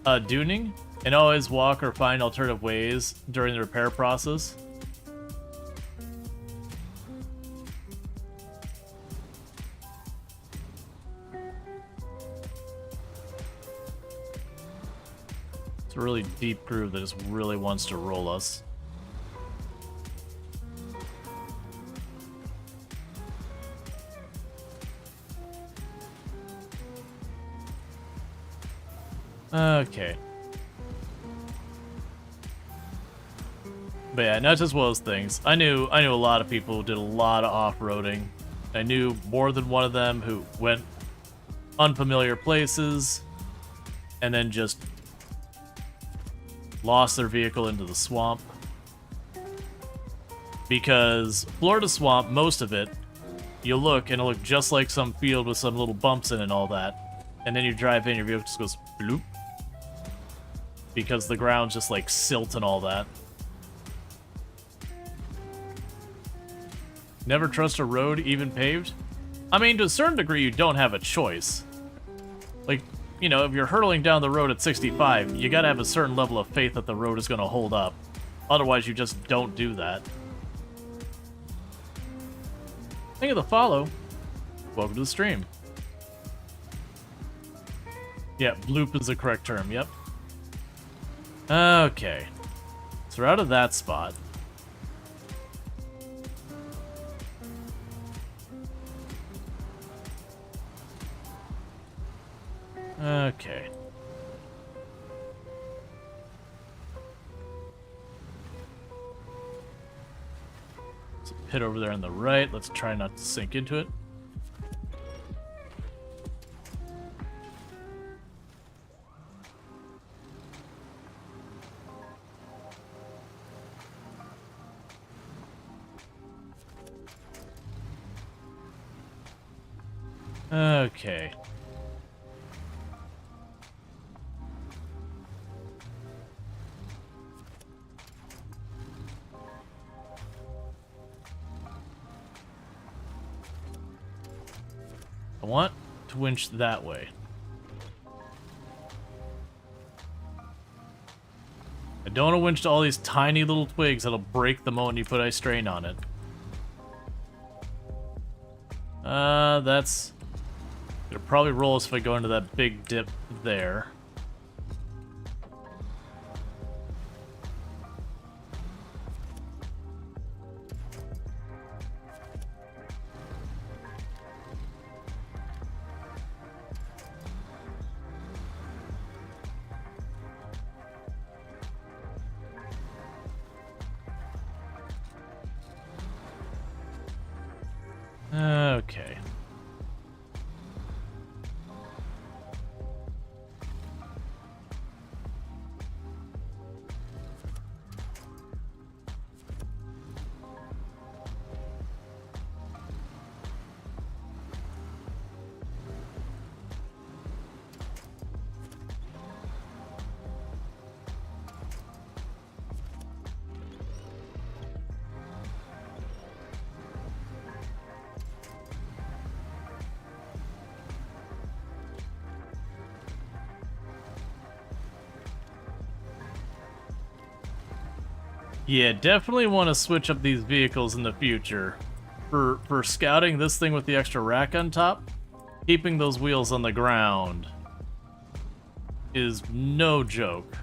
duning, and always walk or find alternative ways during the repair process. It's a really deep groove that just really wants to roll us. Okay. But yeah, not just one of those things. I knew a lot of people who did a lot of off-roading. I knew more than one of them who went unfamiliar places and then just lost their vehicle into the swamp. Because Florida swamp, most of it, you look and it'll look just like some field with some little bumps in it and all that. And then you drive in, your vehicle just goes bloop. Because the ground's just like silt and all that. Never trust a road, even paved? I mean, to a certain degree, you don't have a choice. Like, you know, if you're hurtling down the road at 65, you gotta have a certain level of faith that the road is gonna hold up. Otherwise, you just don't do that. Thank you for the follow. Welcome to the stream. Yeah, bloop is the correct term, yep. Okay. So we're out of that spot. Okay. There's a pit over there on the right. Let's try not to sink into it. Okay. I want to winch that way. I don't want to winch to all these tiny little twigs that'll break the moment you put ice strain on it. That's... It'll probably roll us if I go into that big dip there. Okay. Yeah, definitely want to switch up these vehicles in the future. For scouting this thing with the extra rack on top, keeping those wheels on the ground is no joke.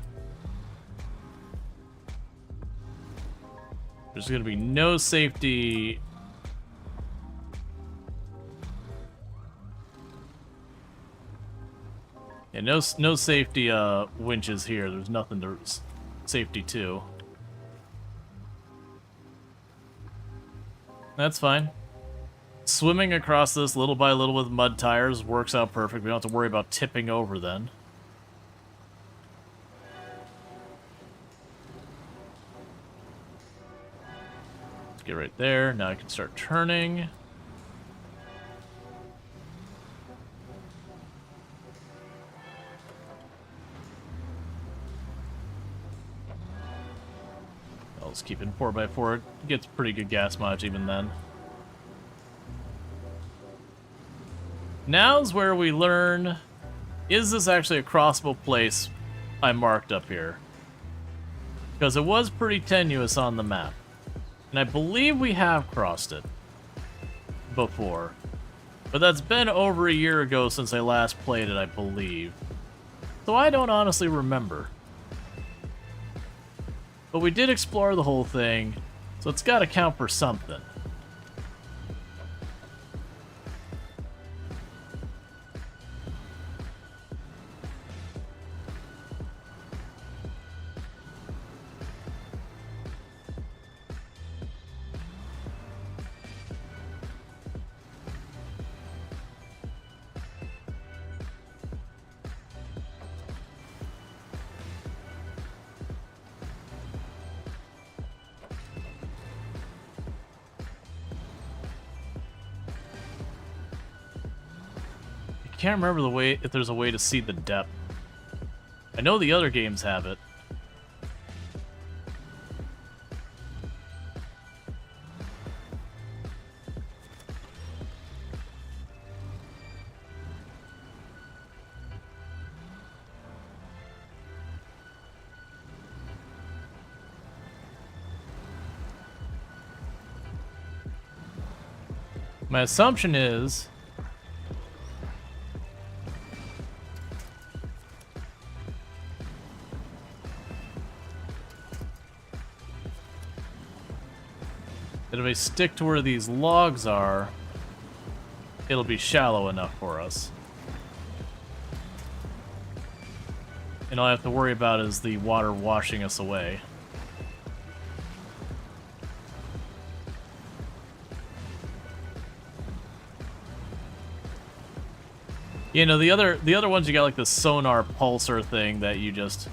There's going to be no safety. Yeah, no safety winches here. There's nothing to safety to. That's fine. Swimming across this little by little with mud tires works out perfect. We don't have to worry about tipping over then. Let's get right there. Now I can start turning. I'll just keep it in 4x4. It gets pretty good gas mileage even then. Now's where we learn, is this actually a crossable place I marked up here? Because it was pretty tenuous on the map. And I believe we have crossed it before. But that's been over a year ago since I last played it, I believe. So I don't honestly remember. But we did explore the whole thing, so it's got to count for something. I can't remember the way, if there's a way to see the depth. I know the other games have it. My assumption is But if I stick to where these logs are, it'll be shallow enough for us. And all I have to worry about is the water washing us away. You know, the other ones, you got like the sonar pulsar thing that you just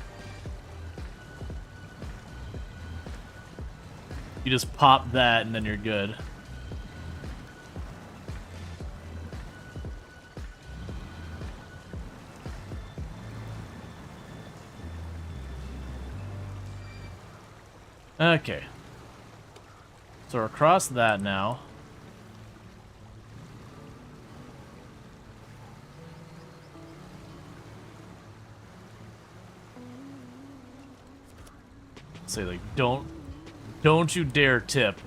pop that and then you're good. Okay. So we're across that now. Say like, don't you dare tip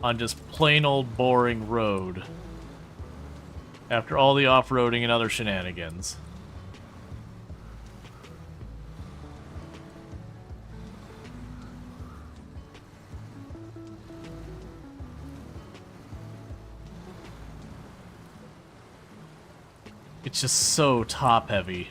on just plain old boring road after all the off-roading and other shenanigans. It's just so top-heavy.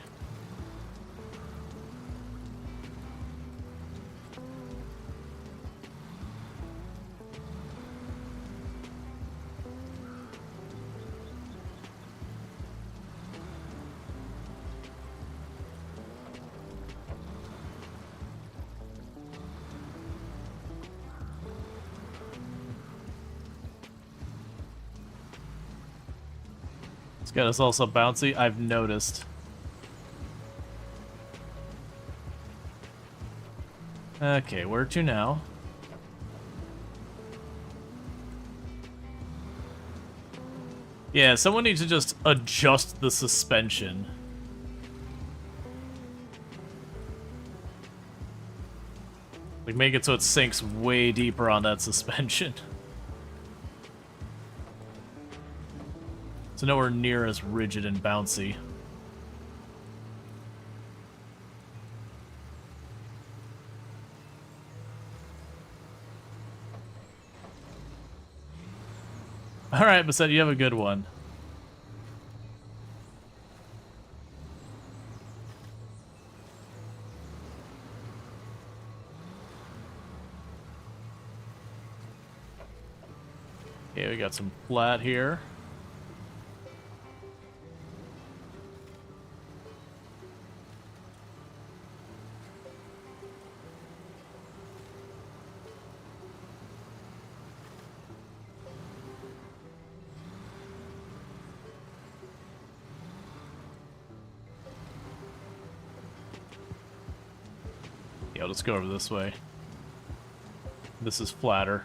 Got us also bouncy, I've noticed. Okay, where to now? Yeah, someone needs to just adjust the suspension. Like, make it so it sinks way deeper on that suspension. So nowhere near as rigid and bouncy. Alright, Bassett, you have a good one. Okay, we got some flat here. Yeah, let's go over this way. This is flatter.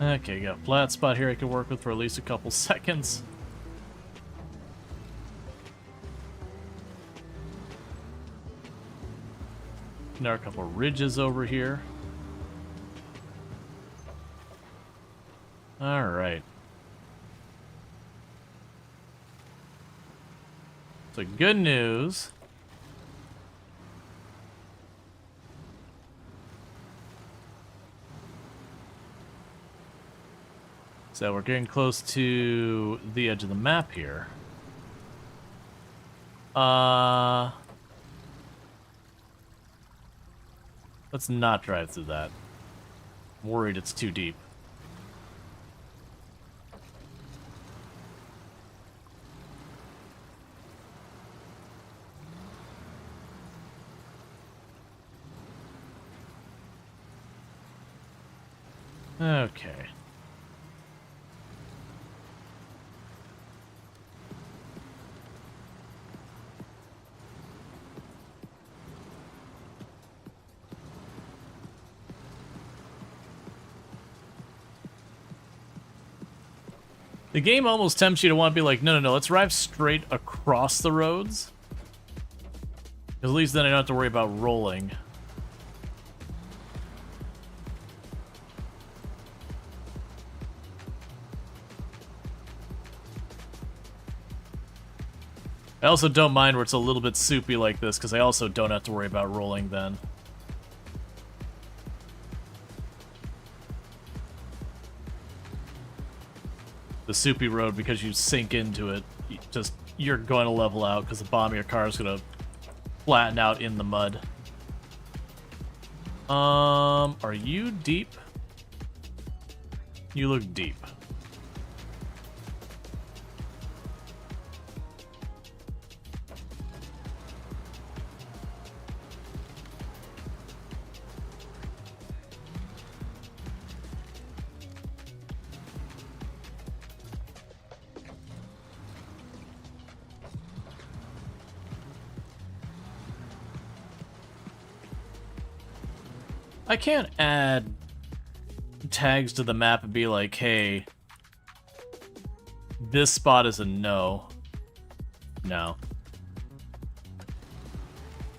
Okay, got a flat spot here I can work with for at least a couple seconds. There are a couple ridges over here. Alright. So good news. So we're getting close to the edge of the map here. Let's not drive through that. I'm worried it's too deep. Okay. The game almost tempts you to want to be like, no, let's drive straight across the roads. Because at least then I don't have to worry about rolling. I also don't mind where it's a little bit soupy like this, because I also don't have to worry about rolling then. The soupy road, because you sink into it, you're going to level out, because the bottom of your car is going to flatten out in the mud. Are you deep? You look deep. I can't add tags to the map and be like, hey, this spot is a no. No.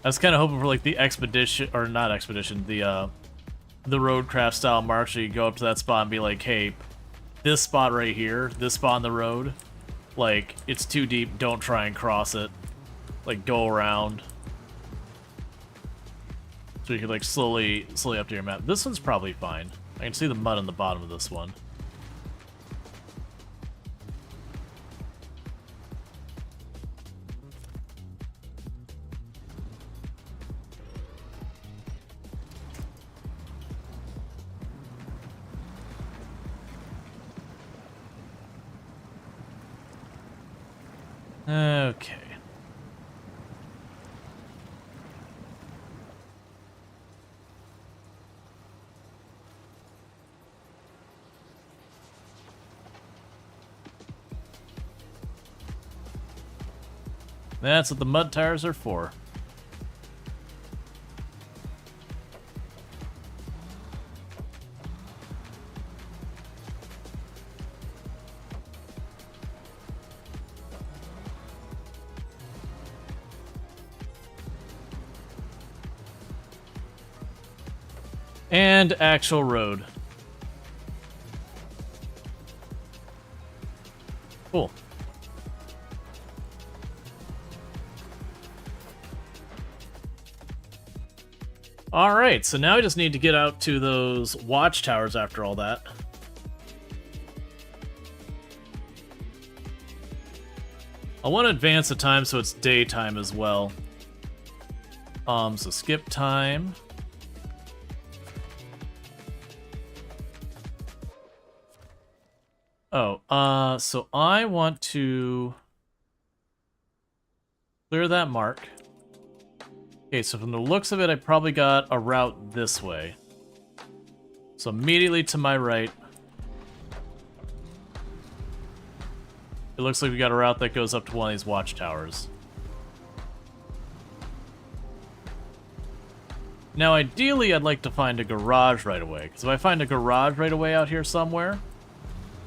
I was kind of hoping for like the expedition, or not expedition, the roadcraft style mark, so you go up to that spot and be like, hey, this spot right here, this spot on the road, like, it's too deep, don't try and cross it. Like, go around. So you can like slowly update your map. This one's probably fine. I can see the mud on the bottom of this one. Okay. That's what the mud tires are for. And actual road. Cool. Alright, so now we just need to get out to those watchtowers after all that. I want to advance the time so it's daytime as well. So skip time. Oh, so I want to clear that mark. Okay, so from the looks of it, I probably got a route this way. So immediately to my right, it looks like we got a route that goes up to one of these watchtowers. Now, ideally, I'd like to find a garage right away, because if I find a garage right away out here somewhere,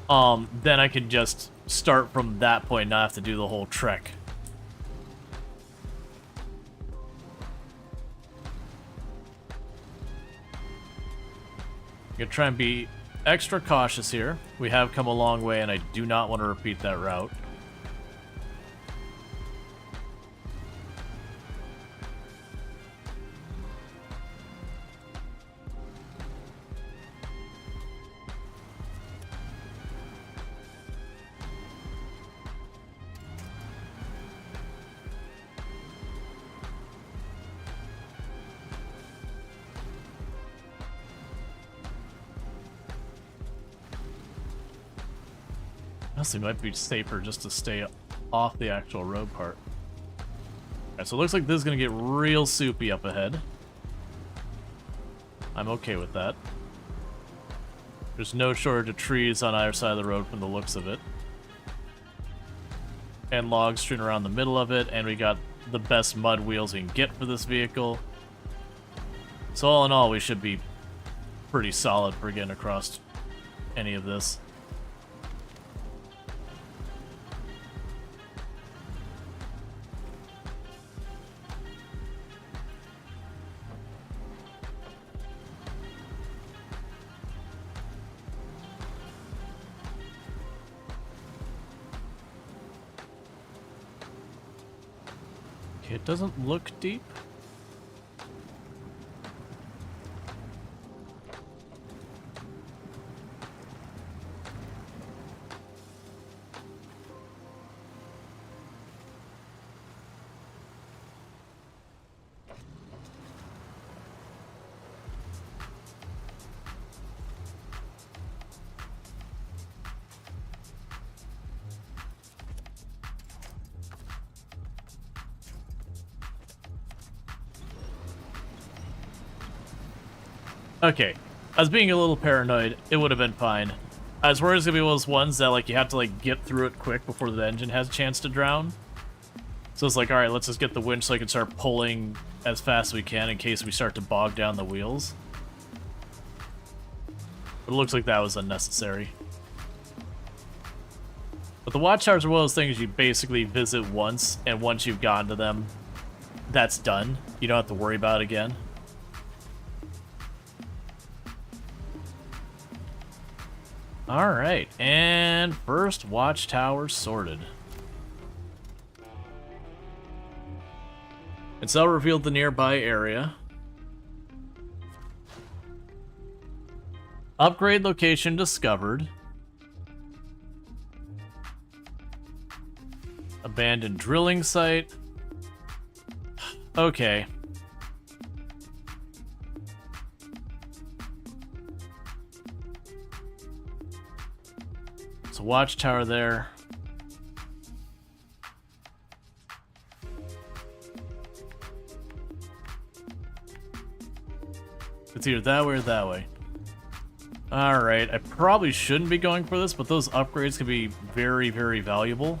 then I can just start from that point and not have to do the whole trek. I'm gonna try and be extra cautious here. We have come a long way, and I do not want to repeat that route. Honestly, might be safer just to stay off the actual road part. Alright, so it looks like this is going to get real soupy up ahead. I'm okay with that. There's no shortage of trees on either side of the road from the looks of it. And logs strewn around the middle of it, and we got the best mud wheels we can get for this vehicle. So all in all, we should be pretty solid for getting across any of this. Okay, it doesn't look deep. Okay, I was being a little paranoid. It would have been fine. I was worried it's gonna be one of those ones that like you have to like get through it quick before the engine has a chance to drown. So it's like, all right, let's just get the winch so I can start pulling as fast as we can in case we start to bog down the wheels. But it looks like that was unnecessary. But the watchtowers are one of those things you basically visit once, and once you've gotten to them, that's done. You don't have to worry about it again. Alright, and first watchtower sorted. It's now revealed the nearby area. Upgrade location discovered. Abandoned drilling site. Okay. It's a watchtower there. It's either that way or that way. Alright, I probably shouldn't be going for this, but those upgrades can be very, very valuable.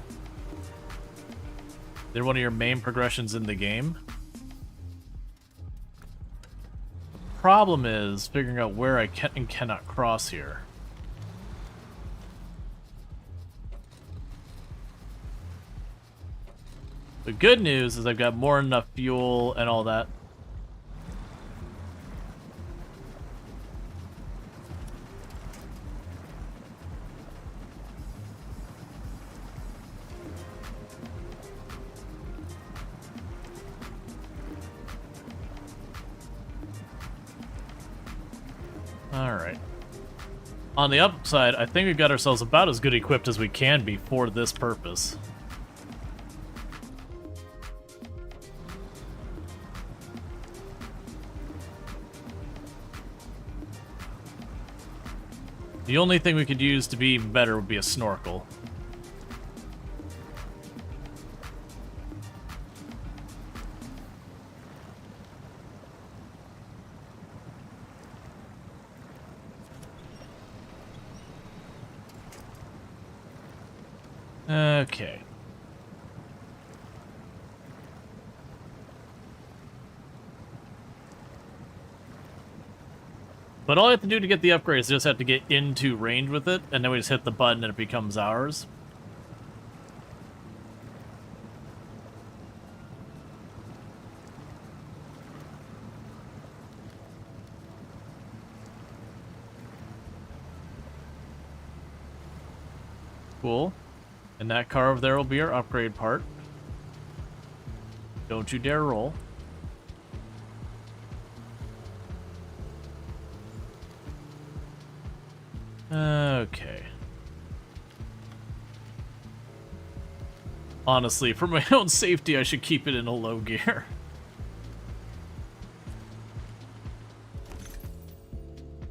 They're one of your main progressions in the game. The problem is figuring out where I can and cannot cross here. The good news is I've got more than enough fuel and all that. Alright. On the upside, I think we've got ourselves about as good equipped as we can be for this purpose. The only thing we could use to be even better would be a snorkel. Okay. But all I have to do to get the upgrade is just have to get into range with it, and then we just hit the button and it becomes ours. Cool. And that car over there will be our upgrade part. Don't you dare roll. Okay. Honestly, for my own safety, I should keep it in a low gear.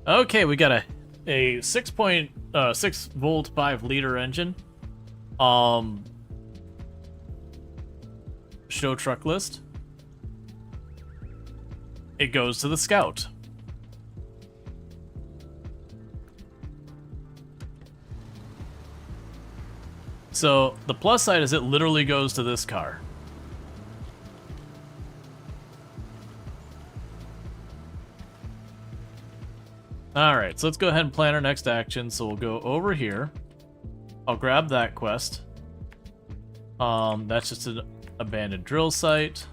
Okay, we got a 6.6 volt 5 liter engine. Show truck list. It goes to the Scout. So, the plus side is it literally goes to this car. Alright, so let's go ahead and plan our next action. So we'll go over here. I'll grab that quest. That's just an abandoned drill site.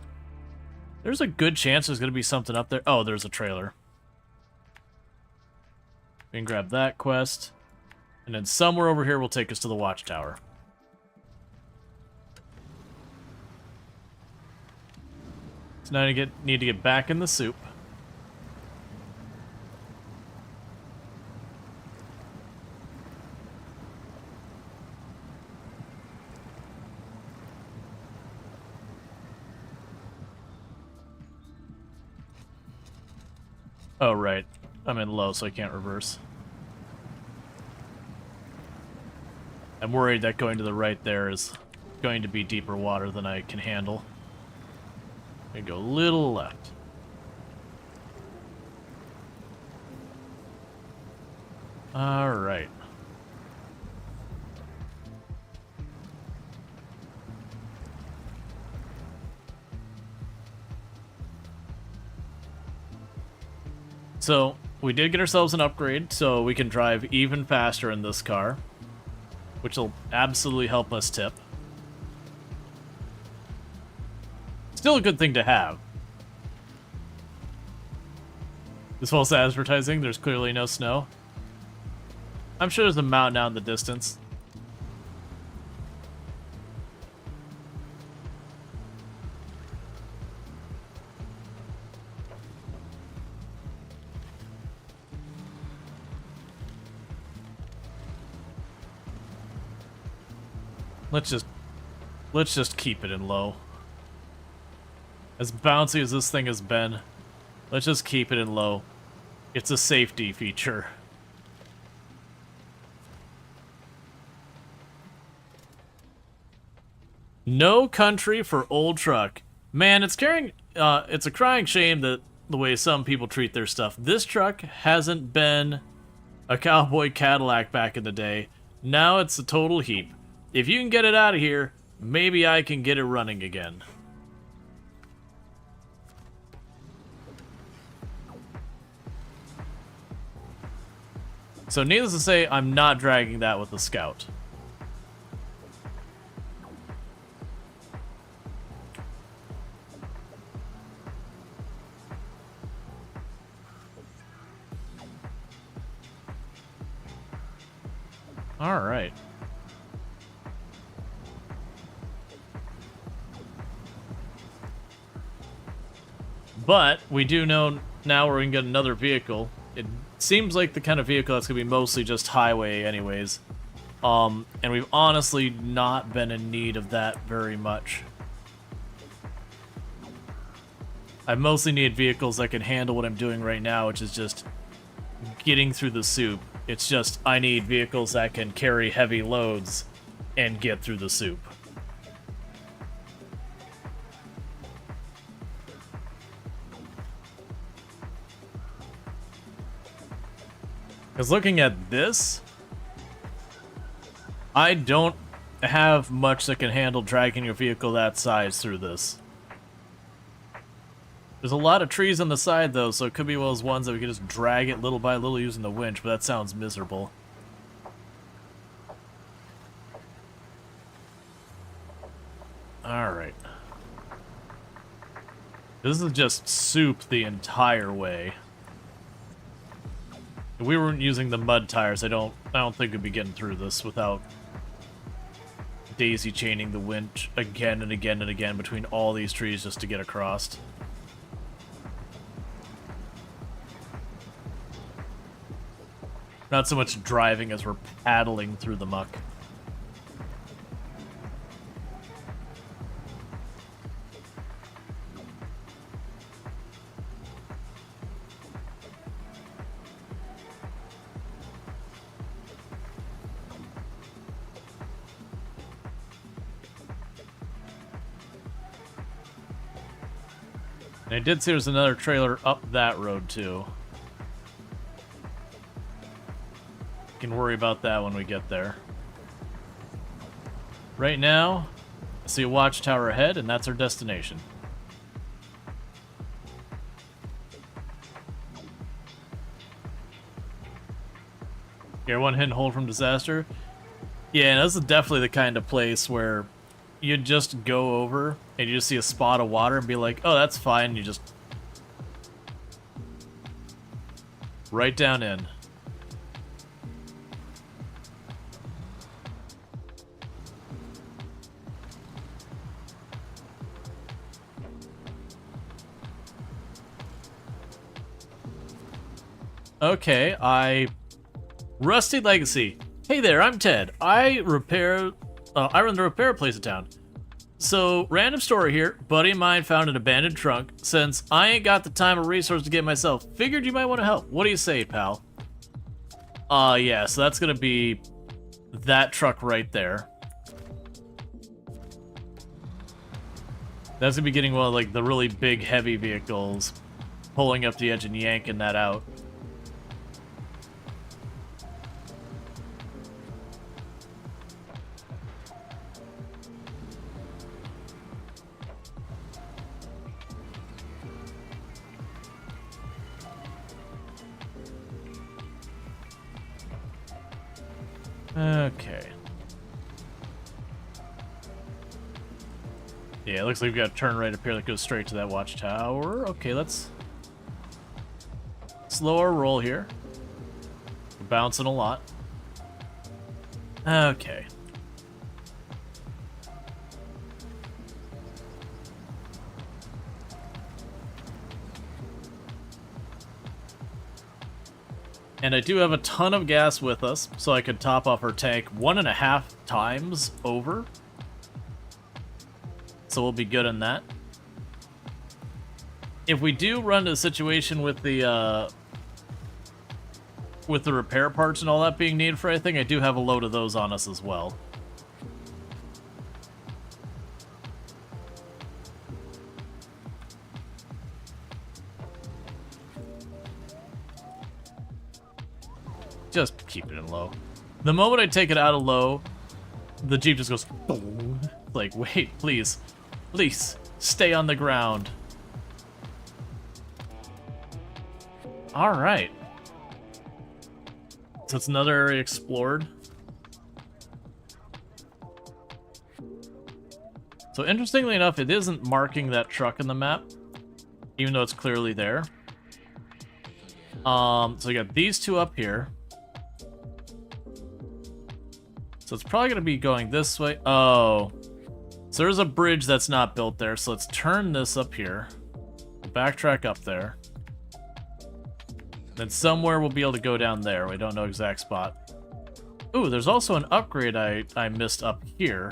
There's a good chance there's going to be something up there. Oh, there's a trailer. We can grab that quest. And then somewhere over here will take us to the watchtower. So now I need to get back in the soup. Oh, right. I'm in low, so I can't reverse. I'm worried that going to the right there is going to be deeper water than I can handle. I go a little left. Alright. So, we did get ourselves an upgrade, so we can drive even faster in this car, which will absolutely help us tip. Still a good thing to have. This false advertising, there's clearly no snow. I'm sure there's a mountain out in the distance. Let's just keep it in low. As bouncy as this thing has been, let's just keep it in low. It's a safety feature. No country for old truck. Man, it's a crying shame that the way some people treat their stuff. This truck hasn't been a cowboy Cadillac back in the day. Now it's a total heap. If you can get it out of here, maybe I can get it running again. So needless to say, I'm not dragging that with the Scout. All right. But we do know now where we can get another vehicle. It seems like the kind of vehicle that's going to be mostly just highway anyways. And we've honestly not been in need of that very much. I mostly need vehicles that can handle what I'm doing right now, which is just getting through the soup. It's just, I need vehicles that can carry heavy loads and get through the soup. Because looking at this, I don't have much that can handle dragging a vehicle that size through this. There's a lot of trees on the side, though, so it could be one of those ones that we could just drag it little by little using the winch, but that sounds miserable. Alright. This is just soup the entire way. If we weren't using the mud tires, I don't think we'd be getting through this without daisy chaining the winch again and again and again between all these trees just to get across. Not so much driving as we're paddling through the muck. And I did see there's another trailer up that road, too. Can worry about that when we get there. Right now, I see a watchtower ahead, and that's our destination. Here, one hit and hold from disaster. Yeah, and this is definitely the kind of place where you just go over and you just see a spot of water and be like, oh, that's fine. And you just right down in. Okay, Rusty Legacy. Hey there, I'm Ted. I run the repair place in town. So, random story here. Buddy of mine found an abandoned trunk. Since I ain't got the time or resource to get myself, figured you might want to help. What do you say, pal? Yeah, so that's gonna be that truck right there. That's gonna be getting one of, like, the really big, heavy vehicles, pulling up the edge and yanking that out. Okay. Yeah, it looks like we've got a turn right up here that goes straight to that watchtower. Okay, let's slow our roll here. We're bouncing a lot. Okay. And I do have a ton of gas with us, so I could top off our tank 1.5 times over. So we'll be good on that. If we do run into a situation with the repair parts and all that being needed for anything, I do have a load of those on us as well. Just keep it in low. The moment I take it out of low, the Jeep just goes boom. Like, wait, please, stay on the ground. All right. So it's another area explored. So interestingly enough, it isn't marking that truck in the map, even though it's clearly there. So we got these two up here. So it's probably going to be going this way. Oh. So there's a bridge that's not built there. So let's turn this up here. We'll backtrack up there. Then somewhere we'll be able to go down there. We don't know exact spot. Ooh, there's also an upgrade I missed up here.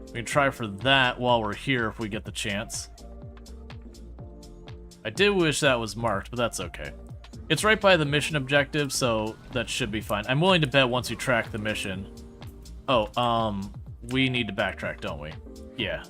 We can try for that while we're here if we get the chance. I did wish that was marked, but that's okay. It's right by the mission objective, so that should be fine. I'm willing to bet once you track the mission. Oh, we need to backtrack, don't we? Yeah.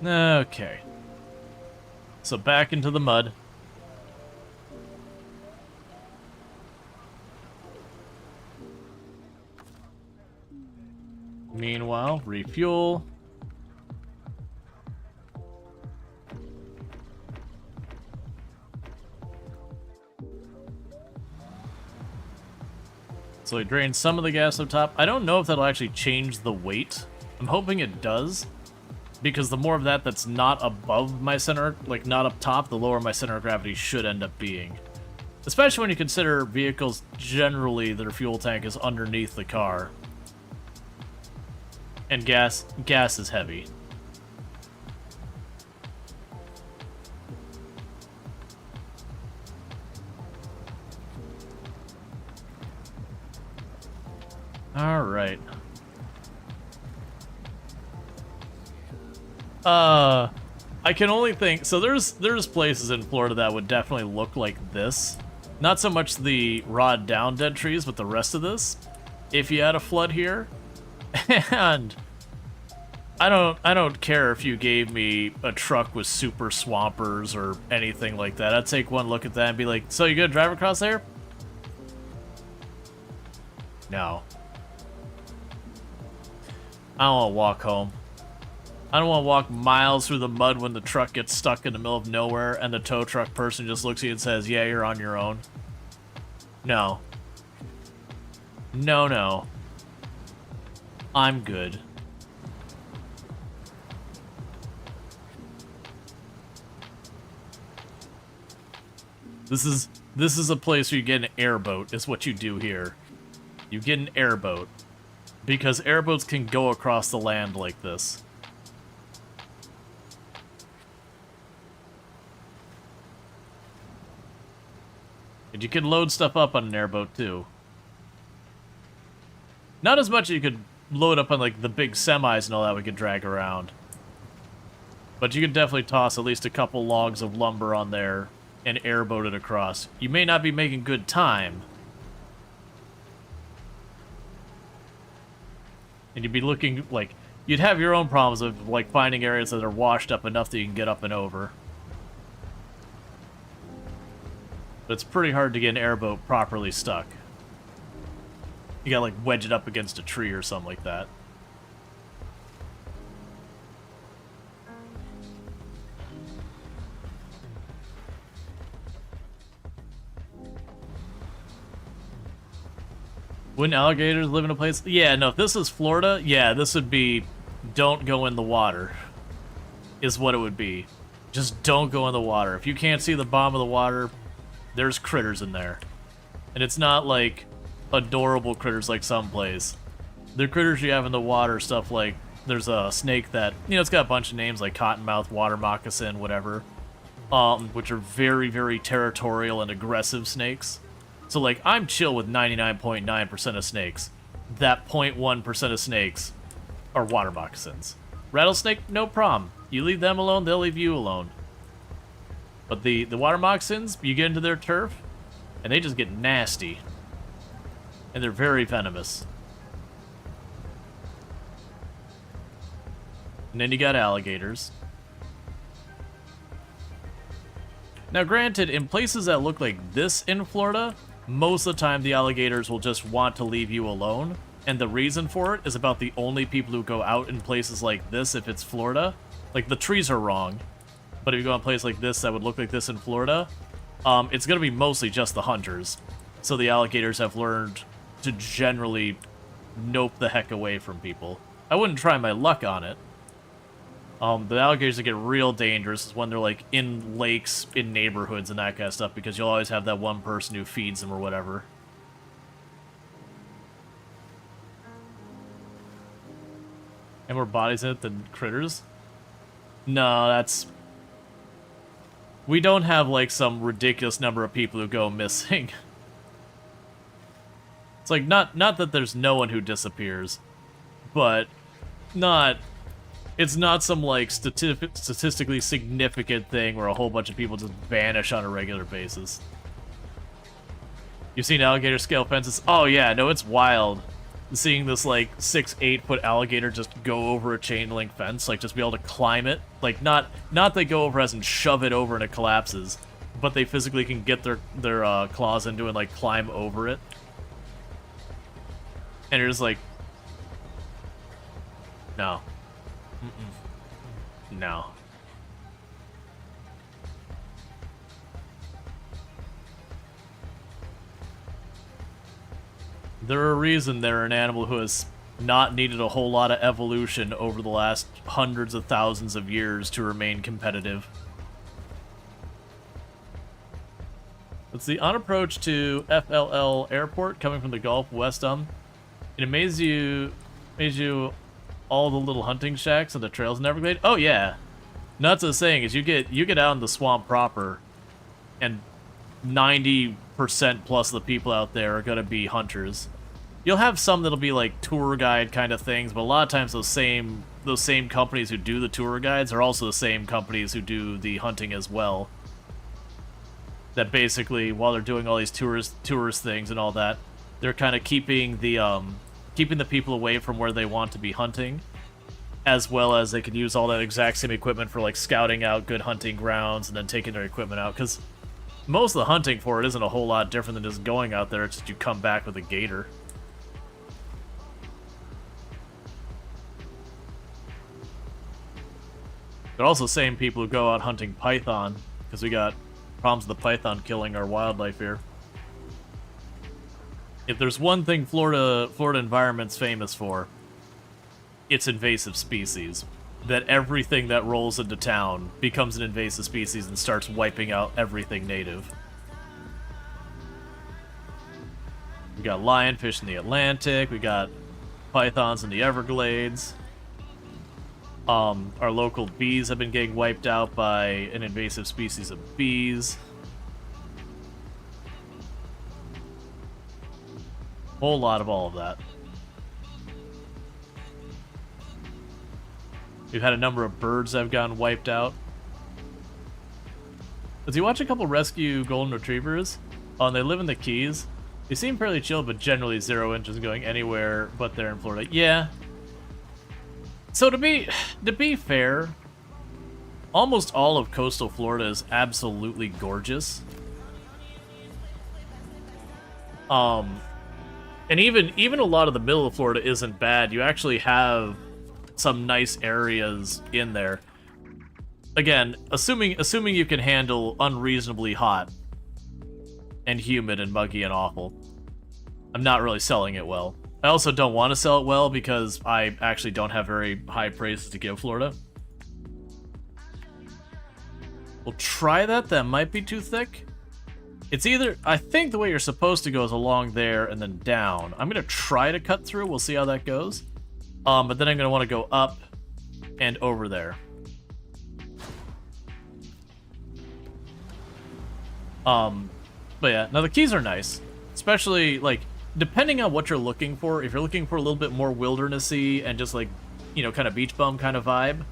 Okay. So back into the mud. Meanwhile, refuel. So we drained some of the gas up top. I don't know if that'll actually change the weight. I'm hoping it does. Because the more of that that's not above my center, like not up top, the lower my center of gravity should end up being. Especially when you consider vehicles generally their fuel tank is underneath the car. And gas is heavy. All right. I can only think, so there's places in Florida that would definitely look like this. Not so much the rod down dead trees, but the rest of this. If you had a flood here, and I don't care if you gave me a truck with super swampers or anything like that. I'd take one look at that and be like, so you gonna drive across there? No. I don't want to walk home. I don't want to walk miles through the mud when the truck gets stuck in the middle of nowhere and the tow truck person just looks at you and says, yeah, you're on your own. No. No, no. I'm good. This is a place where you get an airboat, is what you do here. You get an airboat. Because airboats can go across the land like this. And you can load stuff up on an airboat, too. Not as much as you could load up on, like, the big semis and all that we could drag around. But you could definitely toss at least a couple logs of lumber on there and airboat it across. You may not be making good time. And you'd be looking, like, you'd have your own problems of, like, finding areas that are washed up enough that you can get up and over. But it's pretty hard to get an airboat properly stuck. You gotta, like, wedge it up against a tree or something like that. Wouldn't alligators live in a place? Yeah, no, if this is Florida, yeah, this would be don't go in the water, is what it would be. Just don't go in the water. If you can't see the bottom of the water, there's critters in there. And it's not like adorable critters like someplace. The critters you have in the water, stuff like, there's a snake that, you know, it's got a bunch of names like cottonmouth, water moccasin, whatever, which are very, very territorial and aggressive snakes. So, like, I'm chill with 99.9% of snakes. That 0.1% of snakes are water moccasins. Rattlesnake, no problem. You leave them alone, they'll leave you alone. But the water moccasins, you get into their turf, and they just get nasty. And they're very venomous. And then you got alligators. Now granted, in places that look like this in Florida, most of the time the alligators will just want to leave you alone. And the reason for it is about the only people who go out in places like this if it's Florida. Like, the trees are wrong. But if you go in a place like this that would look like this in Florida, it's going to be mostly just the hunters. So the alligators have learned to generally nope the heck away from people. I wouldn't try my luck on it. The alligators that get real dangerous is when they're, like, in lakes, in neighborhoods, and that kind of stuff, because you'll always have that one person who feeds them or whatever. And more bodies in it than critters? No, that's... We don't have, like, some ridiculous number of people who go missing. It's like, not that there's no one who disappears, but it's not some, like, statistically significant thing where a whole bunch of people just vanish on a regular basis. You've seen alligator scale fences? Oh yeah, no, it's wild. Seeing this, like, 6-8 foot alligator just go over a chain link fence, like, just be able to climb it. Like, not they go over as and shove it over and it collapses, but they physically can get their claws into it and, like, climb over it. And you're just like, no. No. They're a reason they're an animal who has not needed a whole lot of evolution over the last hundreds of thousands of years to remain competitive. Let's see, on approach to FLL Airport, coming from the Gulf West, it amazes you all the little hunting shacks and the trails in Everglades? Oh yeah. No, that's what I'm saying, is you get out in the swamp proper, and 90% plus of the people out there are gonna be hunters. You'll have some that'll be like tour guide kind of things, but a lot of times those same companies who do the tour guides are also the same companies who do the hunting as well. That basically, while they're doing all these tourist things and all that, they're kind of keeping the people away from where they want to be hunting, as well as they can use all that exact same equipment for, like, scouting out good hunting grounds and then taking their equipment out, because most of the hunting for it isn't a whole lot different than just going out there. It's just you come back with a gator. They're also the same people who go out hunting python, because we got problems with the python killing our wildlife here. If there's one thing Florida environment's famous for, it's invasive species. That everything that rolls into town becomes an invasive species and starts wiping out everything native. We got lionfish in the Atlantic, we got pythons in the Everglades. Our local bees have been getting wiped out by an invasive species of bees. Whole lot of all of that. We've had a number of birds that have gotten wiped out. As you watch a couple rescue golden retrievers, and they live in the Keys. They seem fairly chill, but generally zero interest in going anywhere but there in Florida. Yeah. So to be fair, almost all of coastal Florida is absolutely gorgeous. And even a lot of the middle of Florida isn't bad. You actually have some nice areas in there. Again, assuming you can handle unreasonably hot and humid and muggy and awful. I'm not really selling it well. I also don't want to sell it well because I actually don't have very high praises to give Florida. We'll try that. That might be too thick. It's either... I think the way you're supposed to go is along there and then down. I'm going to try to cut through. We'll see how that goes. But then I'm going to want to go up and over there. But yeah, now the Keys are nice. Especially, like, depending on what you're looking for. If you're looking for a little bit more wildernessy and just, like, you know, kind of beach bum kind of vibe,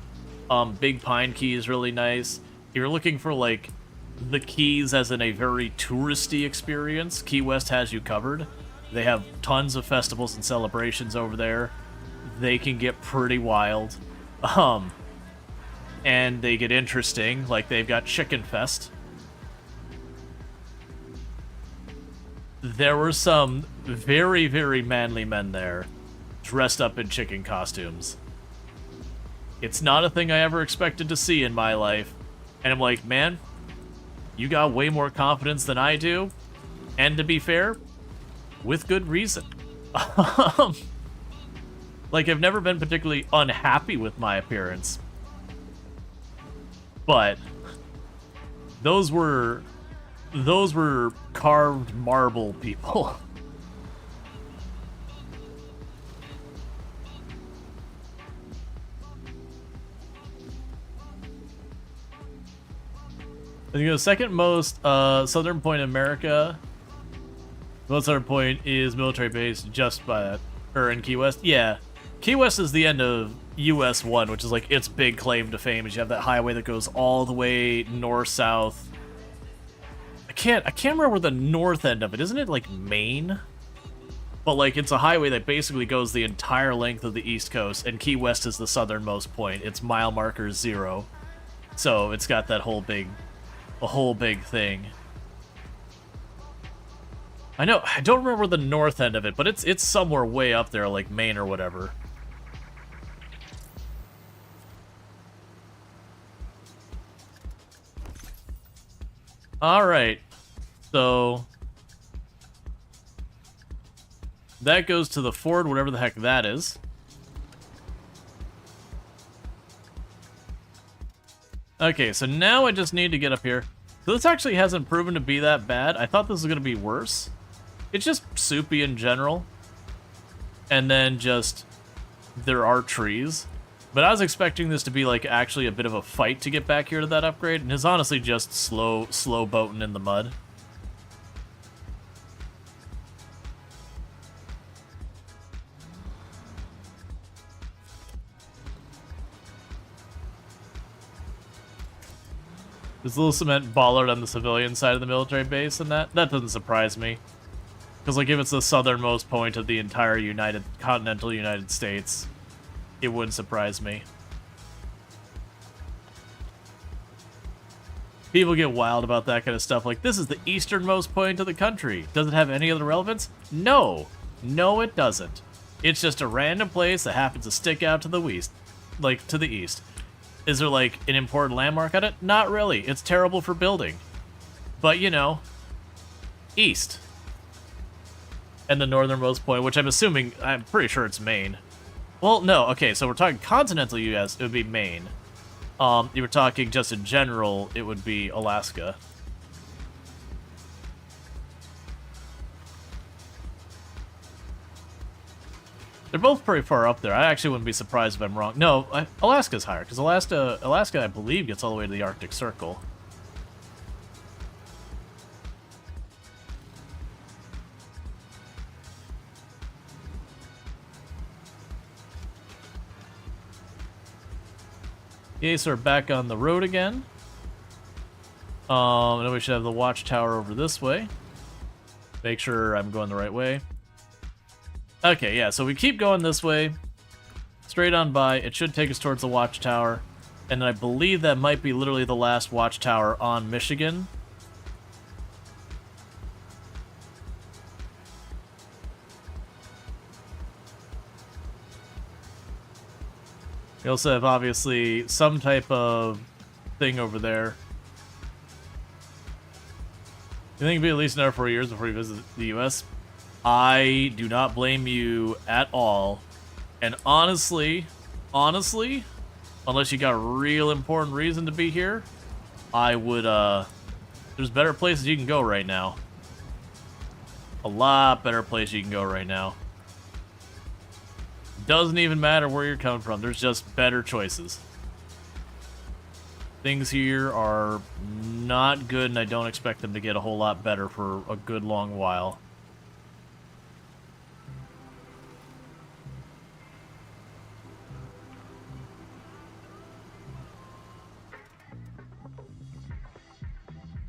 Big Pine Key is really nice. If you're looking for, like, the Keys as in a very touristy experience, Key West has you covered. They have tons of festivals and celebrations over there. They can get pretty wild. And they get interesting, like they've got Chicken Fest. There were some very, very manly men there, dressed up in chicken costumes. It's not a thing I ever expected to see in my life. And I'm like, man, you got way more confidence than I do. And to be fair, with good reason. Like, I've never been particularly unhappy with my appearance. But those were carved marble people. I think the second most southern point in America. The most southern point is military base just by that, or in Key West. Yeah, Key West is the end of US 1, which is like its big claim to fame. Is you have that highway that goes all the way north south. I can't remember where the north end of it. Isn't it like Maine? But like it's a highway that basically goes the entire length of the East Coast, and Key West is the southernmost point. It's mile marker 0, so it's got that whole big thing. I know, I don't remember the north end of it, but it's somewhere way up there, like Maine or whatever. Alright, so that goes to the Ford, whatever the heck that is. Okay, so now I just need to get up here. So this actually hasn't proven to be that bad. I thought this was going to be worse. It's just soupy in general. And then just, there are trees. But I was expecting this to be like actually a bit of a fight to get back here to that upgrade. And it's honestly just slow boating in the mud. There's a little cement bollard on the civilian side of the military base, and that doesn't surprise me. Because, like, if it's the southernmost point of the entire continental United States, it wouldn't surprise me. People get wild about that kind of stuff. Like, this is the easternmost point of the country. Does it have any other relevance? No. No, it doesn't. It's just a random place that happens to stick out to the east. Like, to the east. Is there, like, an important landmark on it? Not really. It's terrible for building. But, you know, east. And the northernmost point, which I'm pretty sure it's Maine. Well, no, okay, so we're talking continental US, it would be Maine. You were talking just in general, it would be Alaska. They're both pretty far up there. I actually wouldn't be surprised if I'm wrong. No, Alaska's higher, because Alaska, I believe, gets all the way to the Arctic Circle. Okay, so we're back on the road again. And then we should have the watchtower over this way. Make sure I'm going the right way. Okay, yeah, so we keep going this way. Straight on by. It should take us towards the watchtower. And I believe that might be literally the last watchtower on Michigan. We also have, obviously, some type of thing over there. You think it'll be at least another 4 years before you visit the U.S.? I do not blame you at all. And honestly, unless you got a real important reason to be here, I would, there's better places you can go right now. A lot better places you can go right now. Doesn't even matter where you're coming from, there's just better choices. Things here are not good, and I don't expect them to get a whole lot better for a good long while.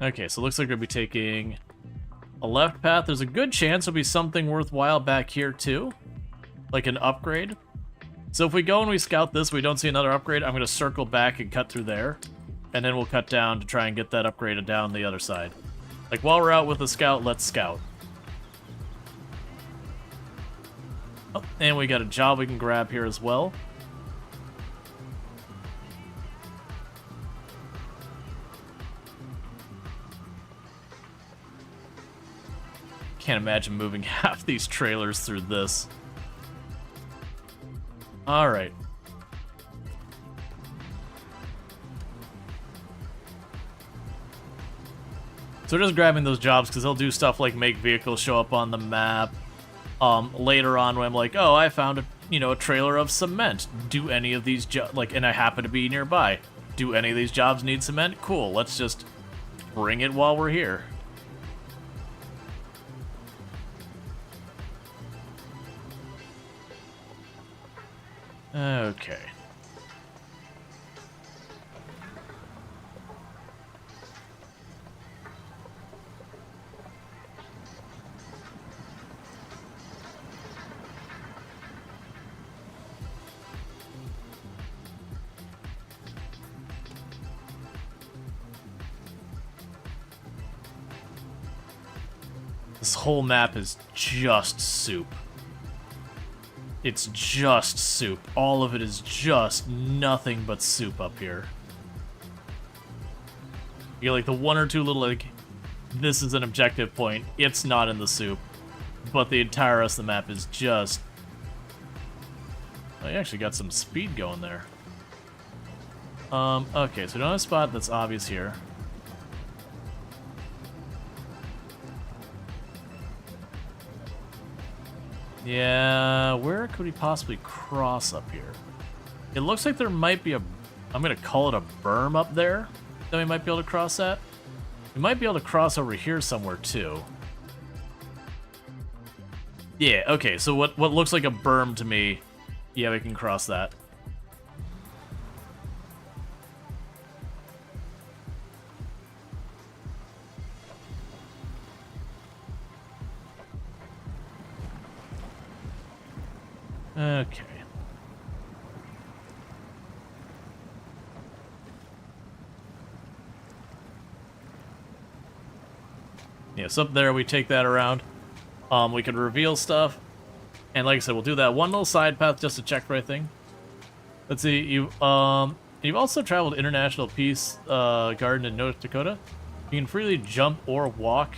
Okay, so it looks like we're going to be taking a left path. There's a good chance there'll be something worthwhile back here, too. Like an upgrade. So if we go and we scout this, we don't see another upgrade, I'm going to circle back and cut through there. And then we'll cut down to try and get that upgraded down the other side. Like, while we're out with the scout, let's scout. Oh, and we got a job we can grab here as well. Can't imagine moving half these trailers through this. Alright. So we're just grabbing those jobs because they'll do stuff like make vehicles show up on the map. Later on when I'm like, oh, I found a trailer of cement. Do any of these and I happen to be nearby. Do any of these jobs need cement? Cool, let's just bring it while we're here. Okay. This whole map is just soup. It's just soup. All of it is just nothing but soup up here. You get like the one or two little, like, this is an objective point. It's not in the soup. But the entire rest of the map is just... Oh, you actually got some speed going there. Okay, so we don't have a spot that's obvious here. Yeah, where could we possibly cross up here? It looks like there might be a... I'm going to call it a berm up there. Then we might be able to cross that. We might be able to cross over here somewhere, too. Yeah, okay, so what looks like a berm to me, yeah, we can cross that. Okay. Yeah, so up there, we take that around. We can reveal stuff. And like I said, we'll do that one little side path just to check for everything. Let's see, you've also traveled International Peace Garden in North Dakota. You can freely jump or walk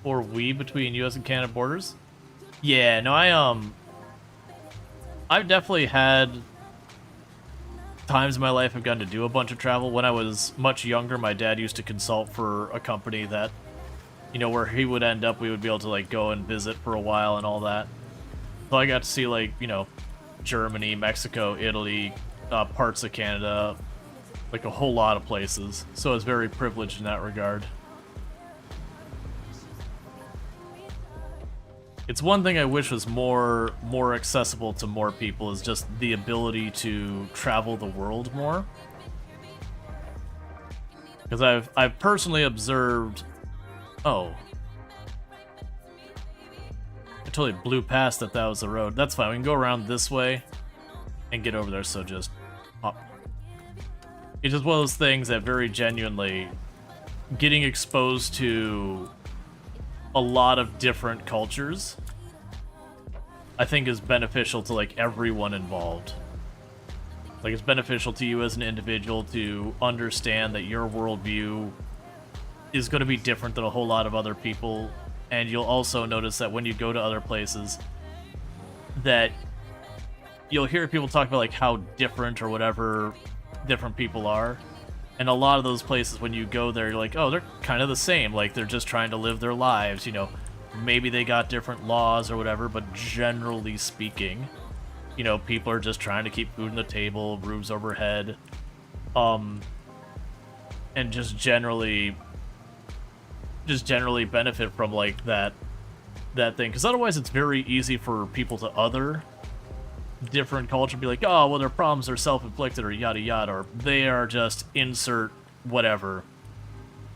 or weave between U.S. and Canada borders. Yeah, no, I've definitely had times in my life I've gotten to do a bunch of travel. When I was much younger, my dad used to consult for a company that, you know, where he would end up, we would be able to, like, go and visit for a while and all that. So I got to see, like, you know, Germany, Mexico, Italy, parts of Canada, like a whole lot of places. So I was very privileged in that regard. It's one thing I wish was more accessible to more people, is just the ability to travel the world more. Because I've personally observed. Oh, I totally blew past that was the road. That's fine. We can go around this way and get over there. So just hop. It's just one of those things that very genuinely getting exposed to a lot of different cultures, I think, is beneficial to, like, everyone involved. Like, it's beneficial to you as an individual to understand that your worldview is going to be different than a whole lot of other people, and you'll also notice that when you go to other places, that you'll hear people talk about, like, how different or whatever different people are. And a lot of those places, when you go there, you're like, oh, they're kind of the same. Like, they're just trying to live their lives, you know. Maybe they got different laws or whatever, but generally speaking, you know, people are just trying to keep food on the table, roofs overhead, and just generally benefit from, like, that thing. Because otherwise it's very easy for people to other different culture be like, oh, well, their problems are self-inflicted or yada yada, or they are just insert whatever.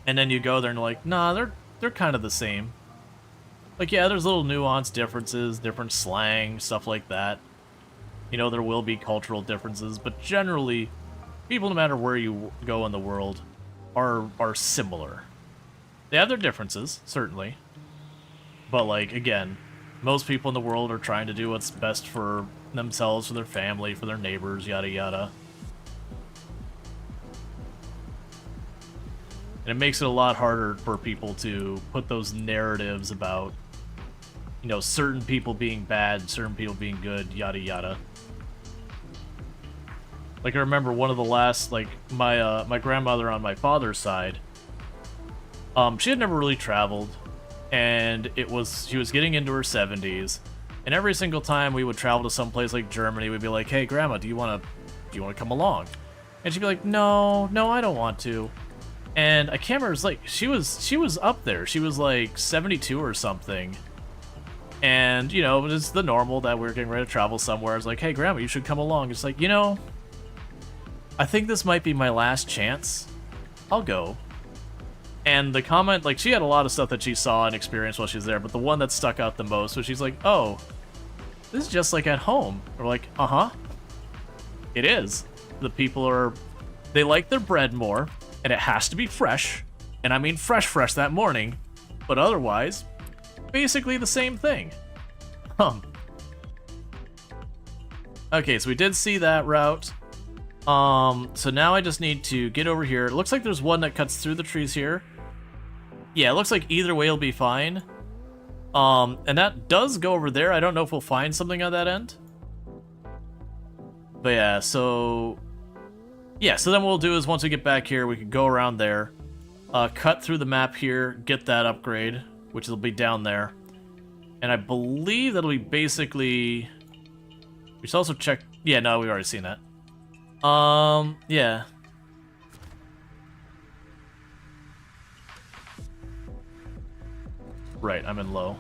And then you go there and you're like, nah, they're kind of the same. Like, yeah, there's little nuanced differences, different slang, stuff like that. You know, there will be cultural differences, but generally, people, no matter where you go in the world, are similar. They have their differences, certainly. But, like, again, most people in the world are trying to do what's best for themselves, for their family, for their neighbors, yada yada. And it makes it a lot harder for people to put those narratives about, you know, certain people being bad, certain people being good, yada yada. Like, I remember one of the last, like, my grandmother on my father's side, she had never really traveled, and she was getting into her 70s, and every single time we would travel to some place like Germany, we'd be like, hey, Grandma, do you want to come along? And she'd be like, no, I don't want to. And I can't remember, it was like, she was up there. She was like 72 or something. And, you know, it's the normal that we're getting ready to travel somewhere. It's like, hey, Grandma, you should come along. It's like, you know, I think this might be my last chance. I'll go. And the comment, like, she had a lot of stuff that she saw and experienced while she was there, but the one that stuck out the most was she's like, oh, this is just like at home. We're like, uh-huh. It is. The people they like their bread more, and it has to be fresh. And I mean fresh that morning. But otherwise, basically the same thing. Okay, so we did see that route. So now I just need to get over here. It looks like there's one that cuts through the trees here. Yeah, it looks like either way will be fine. And that does go over there. I don't know if we'll find something on that end. But yeah, so... yeah, so then what we'll do is once we get back here, we can go around there, cut through the map here, get that upgrade, which will be down there. And I believe that'll be basically... we should also check... yeah, no, we've already seen that. Yeah. Right, I'm in low.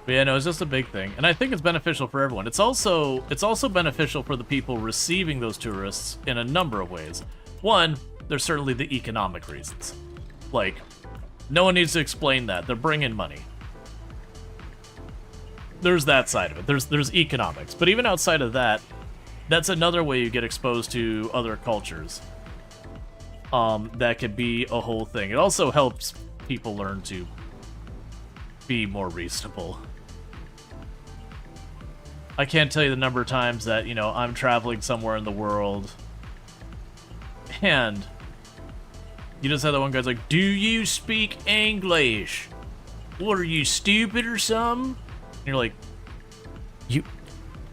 But yeah, no, it's just a big thing. And I think it's beneficial for everyone. It's also beneficial for the people receiving those tourists in a number of ways. One, there's certainly the economic reasons. Like, no one needs to explain that. They're bringing money. There's that side of it. There's economics. But even outside of that, that's another way you get exposed to other cultures. That could be a whole thing. It also helps people learn to be more reasonable. I can't tell you the number of times that, you know, I'm traveling somewhere in the world and You just had that one guy's like, do you speak English? What, are you stupid or something? And you're like,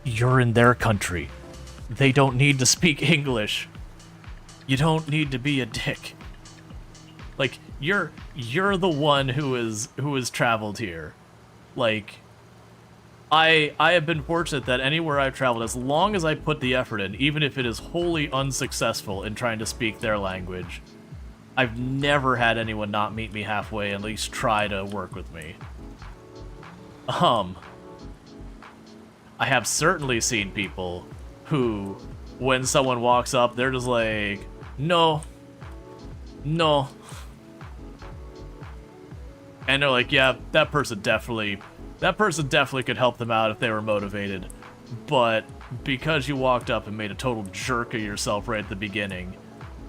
you're in their country. They don't need to speak English. You don't need to be a dick. Like, you're the one who has traveled here. Like, I have been fortunate that anywhere I've traveled, as long as I put the effort in, even if it is wholly unsuccessful in trying to speak their language, I've never had anyone not meet me halfway and at least try to work with me. I have certainly seen people who, when someone walks up, they're just like, no. And they're like, yeah, that person definitely could help them out if they were motivated. But because you walked up and made a total jerk of yourself right at the beginning,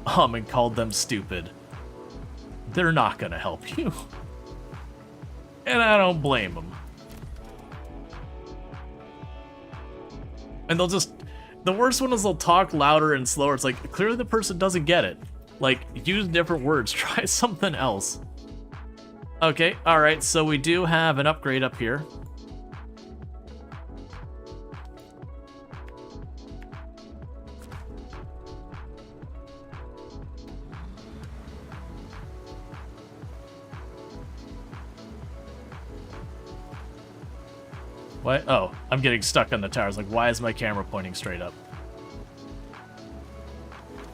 and called them stupid, they're not gonna help you. And I don't blame them. And they'll just... The worst one is they'll talk louder and slower. It's like, clearly the person doesn't get it. Like, use different words. Try something else. Okay, alright, so we do have an upgrade up here. What? Oh, I'm getting stuck on the towers. Like, why is my camera pointing straight up?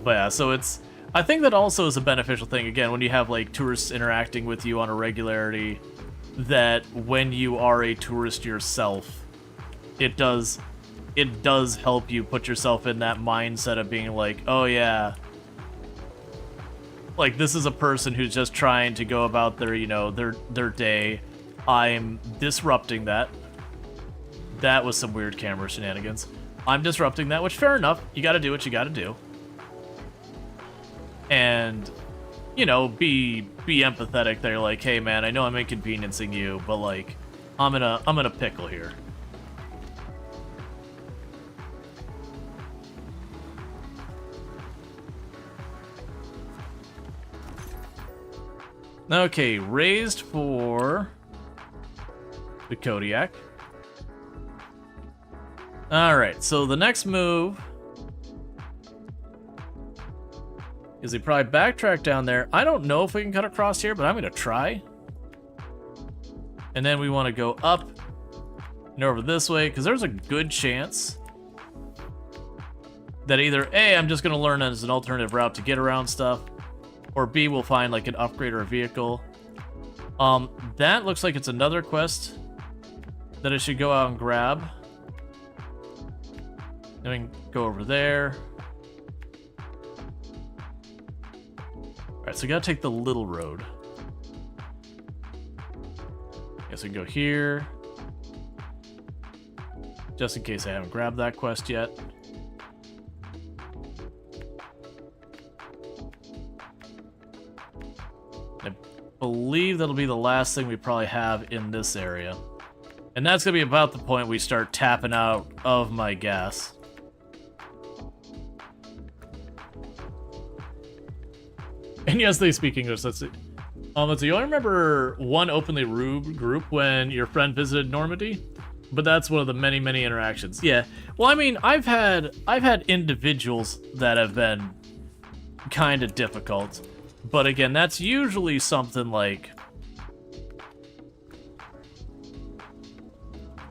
But yeah, so it's... I think that also is a beneficial thing, again, when you have, like, tourists interacting with you on a regularity, that when you are a tourist yourself, it does help you put yourself in that mindset of being like, oh yeah, like, this is a person who's just trying to go about their, you know, their day. I'm disrupting that. That was some weird camera shenanigans. I'm disrupting that, which, fair enough. You gotta do what you gotta do. And, you know, be empathetic. They're like, hey man, I know I'm inconveniencing you, but like, I'm in a pickle here. Okay, raised for the Kodiak. Alright, so the next move is he probably backtrack down there. I don't know if we can cut across here, but I'm gonna try. And then we want to go up and over this way, because there's a good chance that either A, I'm just gonna learn as an alternative route to get around stuff, or B, we'll find like an upgrade or a vehicle. That looks like it's another quest that I should go out and grab. Then we can go over there. Alright, so we gotta take the little road. Guess we can go here. Just in case I haven't grabbed that quest yet. I believe that'll be the last thing we probably have in this area. And that's gonna be about the point we start tapping out of my gas. And yes, they speak English. Let's see. Let's see. You only remember one openly rude group when your friend visited Normandy, but that's one of the many, many interactions. Yeah. Well, I mean, I've had individuals that have been kind of difficult, but again, that's usually something like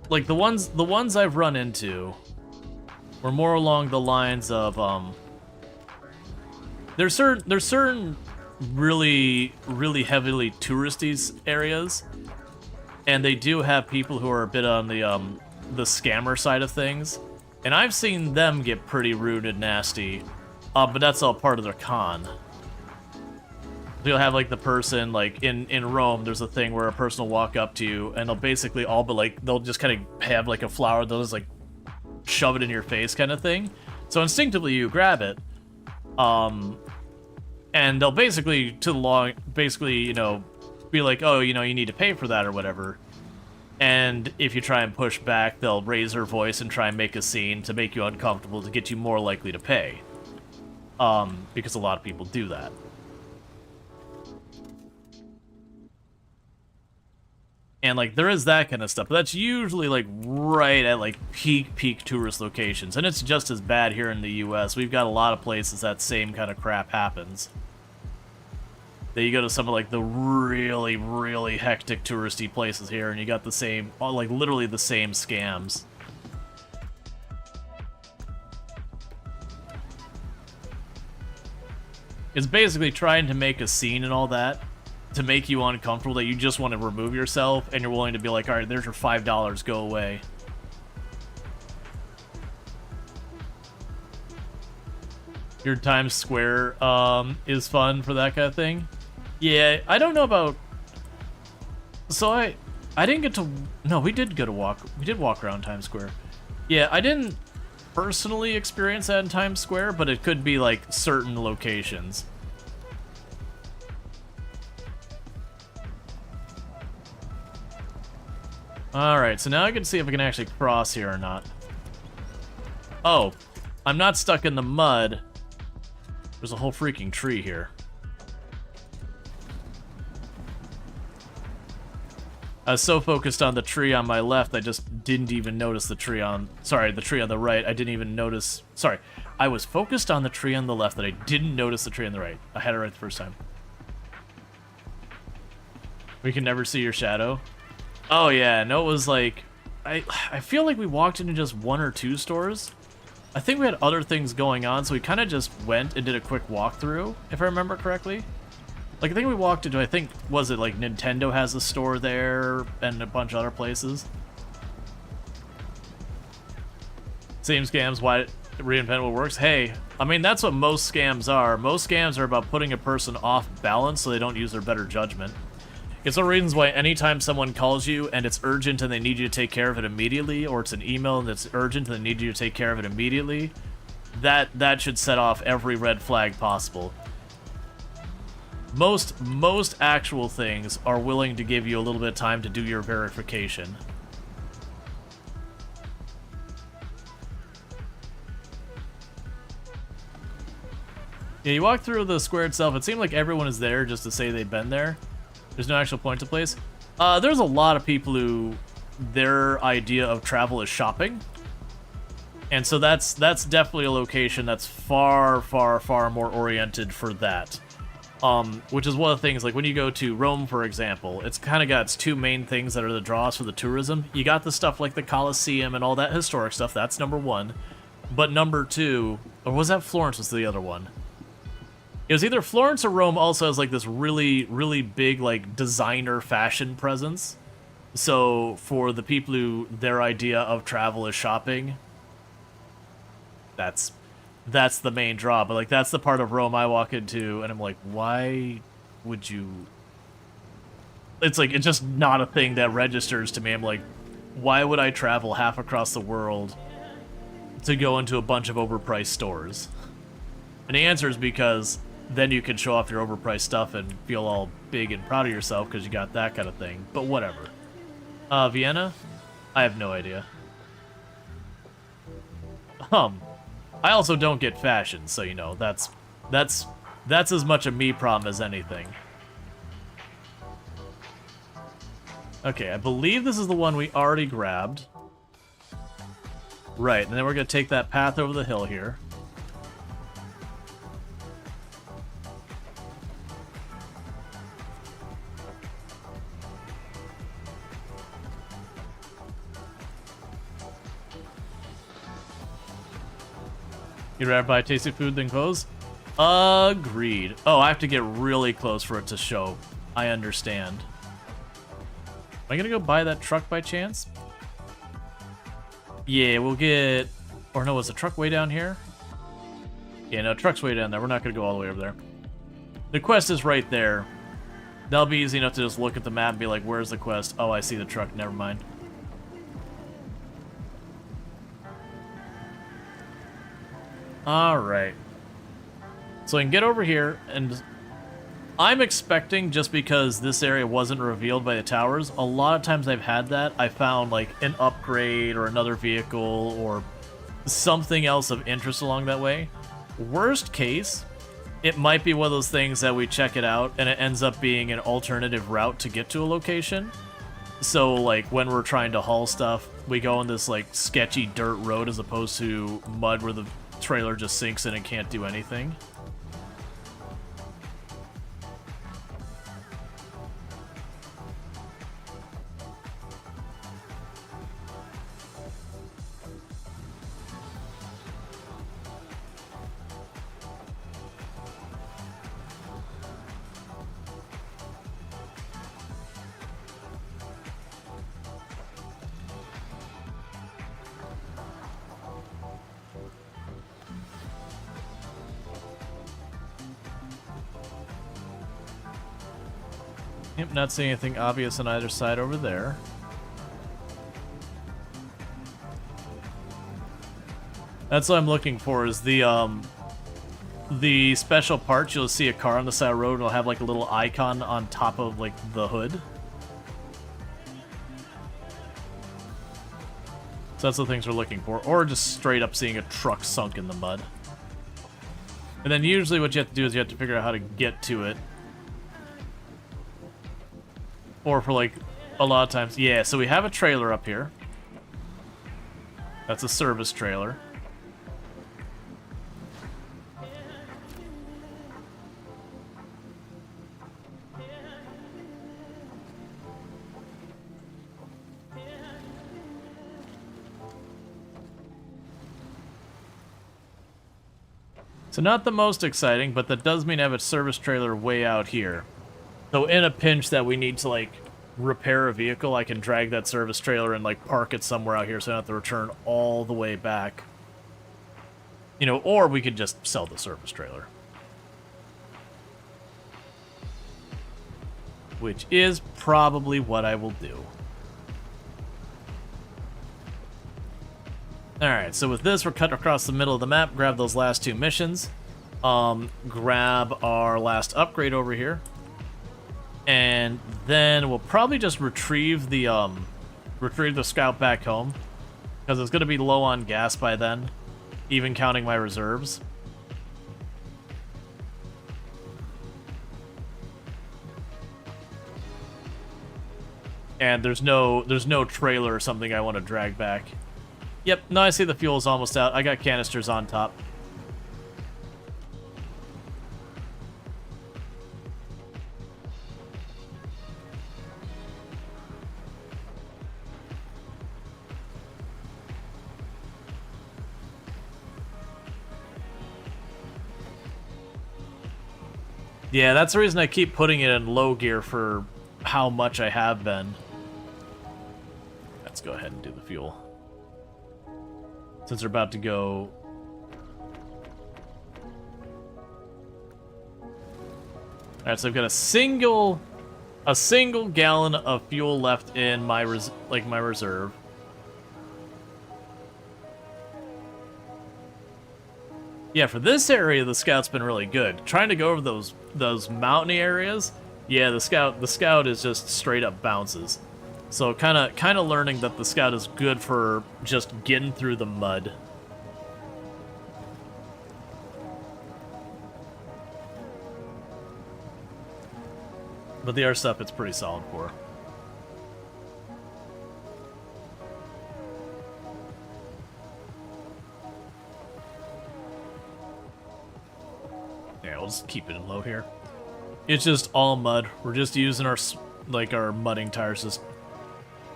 the ones I've run into were more along the lines of there's certain really heavily touristy areas, and they do have people who are a bit on the scammer side of things, and I've seen them get pretty rude and nasty, but that's all part of their con. You'll have like the person like in Rome. There's a thing where a person will walk up to you and they'll basically all but like they'll just kind of have like a flower. They'll just like shove it in your face kind of thing. So instinctively you grab it. And they'll basically, you know, be like, oh, you know, you need to pay for that or whatever. And if you try and push back, they'll raise their voice and try and make a scene to make you uncomfortable to get you more likely to pay. Because a lot of people do that. And, like, there is that kind of stuff, but that's usually, like, right at, like, peak tourist locations. And it's just as bad here in the US. We've got a lot of places that same kind of crap happens. That you go to some of, like, the really hectic touristy places here, and you got the same, like, literally the same scams. It's basically trying to make a scene and all that, to make you uncomfortable, that you just want to remove yourself, and you're willing to be like, alright, there's your $5, go away. Your Times Square is fun for that kind of thing. Yeah, I don't know about... So I didn't get to... No, we did walk around Times Square. Yeah, I didn't personally experience that in Times Square, but it could be, like, certain locations. Alright, so now I can see if I can actually cross here or not. Oh, I'm not stuck in the mud. There's a whole freaking tree here. I was so focused on the tree on my left, I just didn't even notice the tree on... Sorry, the tree on the right, I didn't even notice... Sorry, I was focused on the tree on the left that I didn't notice the tree on the right. I had it right the first time. We can never see your shadow. Oh yeah, no, it was like... I feel like we walked into just 1 or 2 stores. I think we had other things going on, so we kind of just went and did a quick walkthrough, if I remember correctly. Like, I think we walked into, I think, was it like Nintendo has a store there, and a bunch of other places? Same scams, why reinvent what works? Hey, I mean, that's what most scams are. Most scams are about putting a person off balance so they don't use their better judgment. It's one of the reasons why anytime someone calls you and it's urgent and they need you to take care of it immediately, or it's an email and it's urgent and they need you to take care of it immediately, that should set off every red flag possible. Most actual things are willing to give you a little bit of time to do your verification. Yeah, you walk through the square itself, it seemed like everyone is there just to say they've been there. There's no actual point to place. There's a lot of people who their idea of travel is shopping. And so that's definitely a location that's far more oriented for that. Which is one of the things, like when you go to Rome, for example, it's kind of got its 2 main things that are the draws for the tourism. You got the stuff like the Colosseum and all that historic stuff, that's number 1. But number 2, or was that Florence was the other one? It was either Florence or Rome also has like this really big like designer fashion presence. So for the people who their idea of travel is shopping, that's the main draw. But like that's the part of Rome I walk into and I'm like, why would you... It's like, it's just not a thing that registers to me. I'm like, why would I travel half across the world to go into a bunch of overpriced stores? And the answer is because then you can show off your overpriced stuff and feel all big and proud of yourself because you got that kind of thing. But whatever. Vienna? I have no idea. I also don't get fashion, so you know, that's as much a me problem as anything. Okay, I believe this is the one we already grabbed. Right, and then we're gonna take that path over the hill here. You'd rather buy tasty food than clothes? Agreed. Oh, I have to get really close for it to show. I understand. Am I gonna go buy that truck by chance? Yeah, we'll get... Or no, was the truck way down here? Yeah, no, truck's way down there. We're not gonna go all the way over there. The quest is right there. That'll be easy enough to just look at the map and be like, where's the quest? Oh, I see the truck. Never mind. Alright. So I can get over here, and I'm expecting, just because this area wasn't revealed by the towers, a lot of times I've had that, I found like an upgrade or another vehicle or something else of interest along that way. Worst case, it might be one of those things that we check it out and it ends up being an alternative route to get to a location. So, like, when we're trying to haul stuff, we go on this, like, sketchy dirt road as opposed to mud where the trailer just sinks in and can't do anything. Yep, not seeing anything obvious on either side over there. That's what I'm looking for, is the special parts. You'll see a car on the side of the road, and it'll have like a little icon on top of like the hood. So that's the things we're looking for. Or just straight up seeing a truck sunk in the mud. And then usually what you have to do is you have to figure out how to get to it. Or for like a lot of times, yeah, so we have a trailer up here. That's a service trailer. So not the most exciting, but that does mean I have a service trailer way out here. So in a pinch that we need to, like, repair a vehicle, I can drag that service trailer and, like, park it somewhere out here so I don't have to return all the way back. You know, or we could just sell the service trailer. Which is probably what I will do. Alright, so with this, we're cut across the middle of the map, grab those last two missions, grab our last upgrade over here, and then we'll probably just retrieve the scout back home, because it's going to be low on gas by then, even counting my reserves. And there's no trailer or something I want to drag back. Yep, no, I see the fuel's almost out. I got canisters on top. Yeah, that's the reason I keep putting it in low gear for how much I have been. Let's go ahead and do the fuel. Since we're about to go... Alright, so I've got a single gallon of fuel left in my reserve. Yeah, for this area, the scout's been really good. Trying to go over those mountainy areas, yeah, the scout is just straight up bounces. So kind of learning that the scout is good for just getting through the mud. But the other stuff it's pretty solid for. Yeah, we'll just keep it in low here. It's just all mud. We're just using our mudding tires to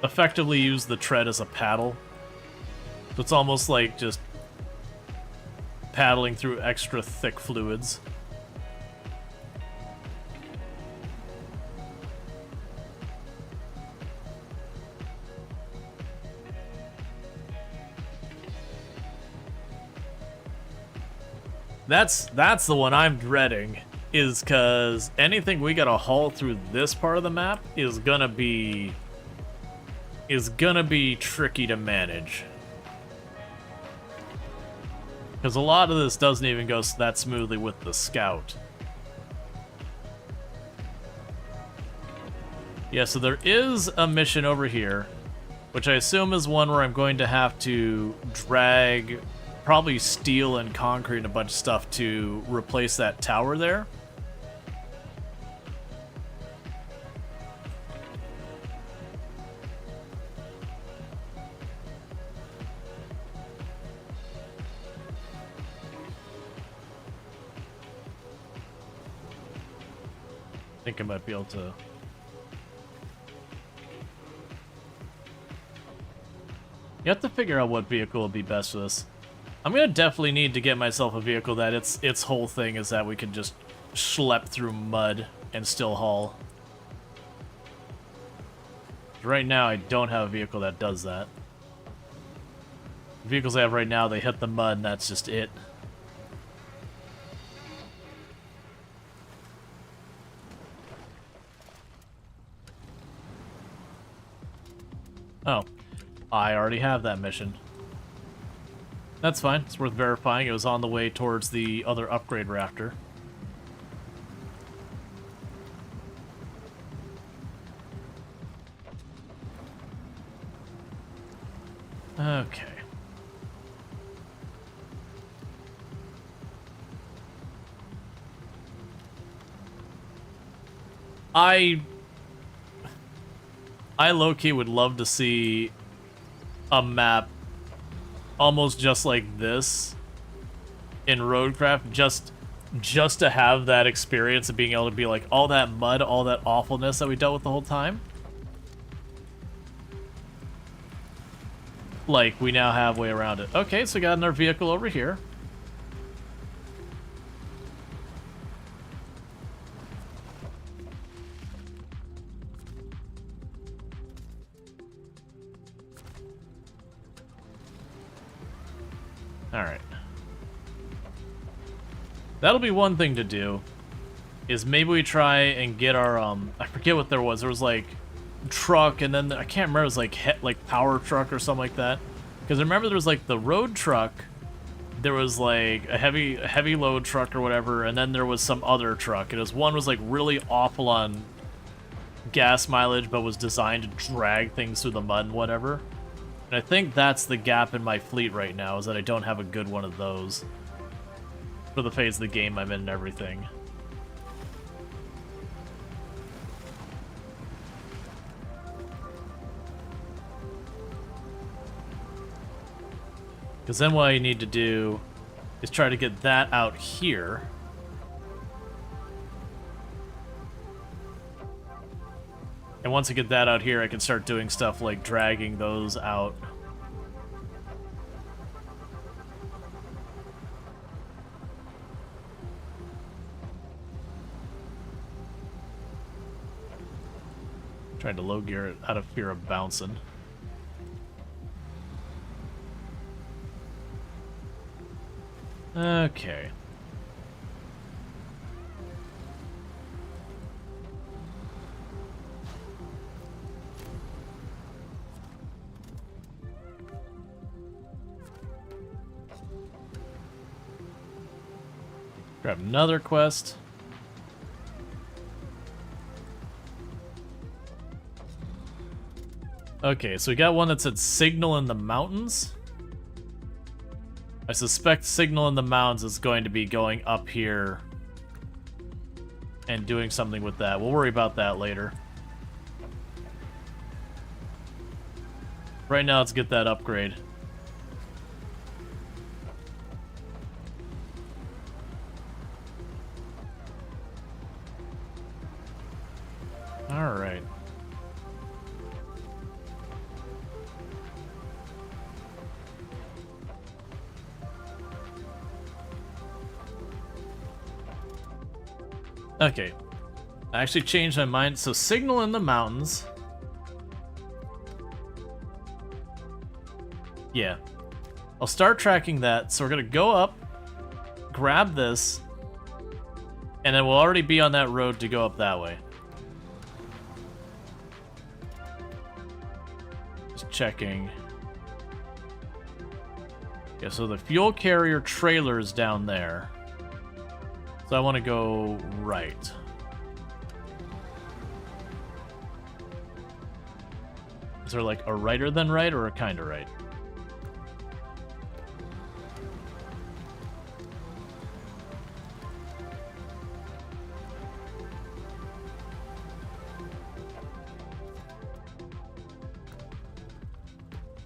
effectively use the tread as a paddle. So it's almost like just paddling through extra thick fluids. That's the one I'm dreading, is because anything we gotta haul through this part of the map is gonna be tricky to manage. Because a lot of this doesn't even go that smoothly with the scout. Yeah, so there is a mission over here, which I assume is one where I'm going to have to drag probably steel and concrete and a bunch of stuff to replace that tower there. think I might be able to... You have to figure out what vehicle will be best for this. I'm gonna definitely need to get myself a vehicle that its whole thing is that we can just schlep through mud and still haul. Right now, I don't have a vehicle that does that. The vehicles I have right now, they hit the mud and that's just it. Oh. I already have that mission. That's fine. It's worth verifying. It was on the way towards the other upgrade rafter. Okay. I low-key would love to see a map almost just like this in Roadcraft, just to have that experience of being able to be like, all that mud, all that awfulness that we dealt with the whole time. Like, we now have a way around it. Okay, so we got another vehicle over here. Alright. That'll be one thing to do, is maybe we try and get our, I forget what there was. There was, like, truck, and then, I can't remember, it was, like power truck or something like that. Because I remember there was, like, the road truck, there was, like, a heavy load truck or whatever, and then there was some other truck. And one was, like, really awful on gas mileage, but was designed to drag things through the mud and whatever. And I think that's the gap in my fleet right now, is that I don't have a good one of those for the phase of the game I'm in and everything. Because then what I need to do is try to get that out here. And once I get that out here, I can start doing stuff like dragging those out. Trying to low gear it out of fear of bouncing. Okay. Grab another quest. Okay, so we got one that said Signal in the Mountains. I suspect Signal in the Mountains is going to be going up here and doing something with that. We'll worry about that later. Right now, let's get that upgrade. All right. Okay. I actually changed my mind. So Signal in the Mountains. Yeah. I'll start tracking that. So we're going to go up, grab this, and then we'll already be on that road to go up that way. Just checking. Yeah, so the fuel carrier trailer is down there. So I want to go right. Is there like a righter than right or a kind of right?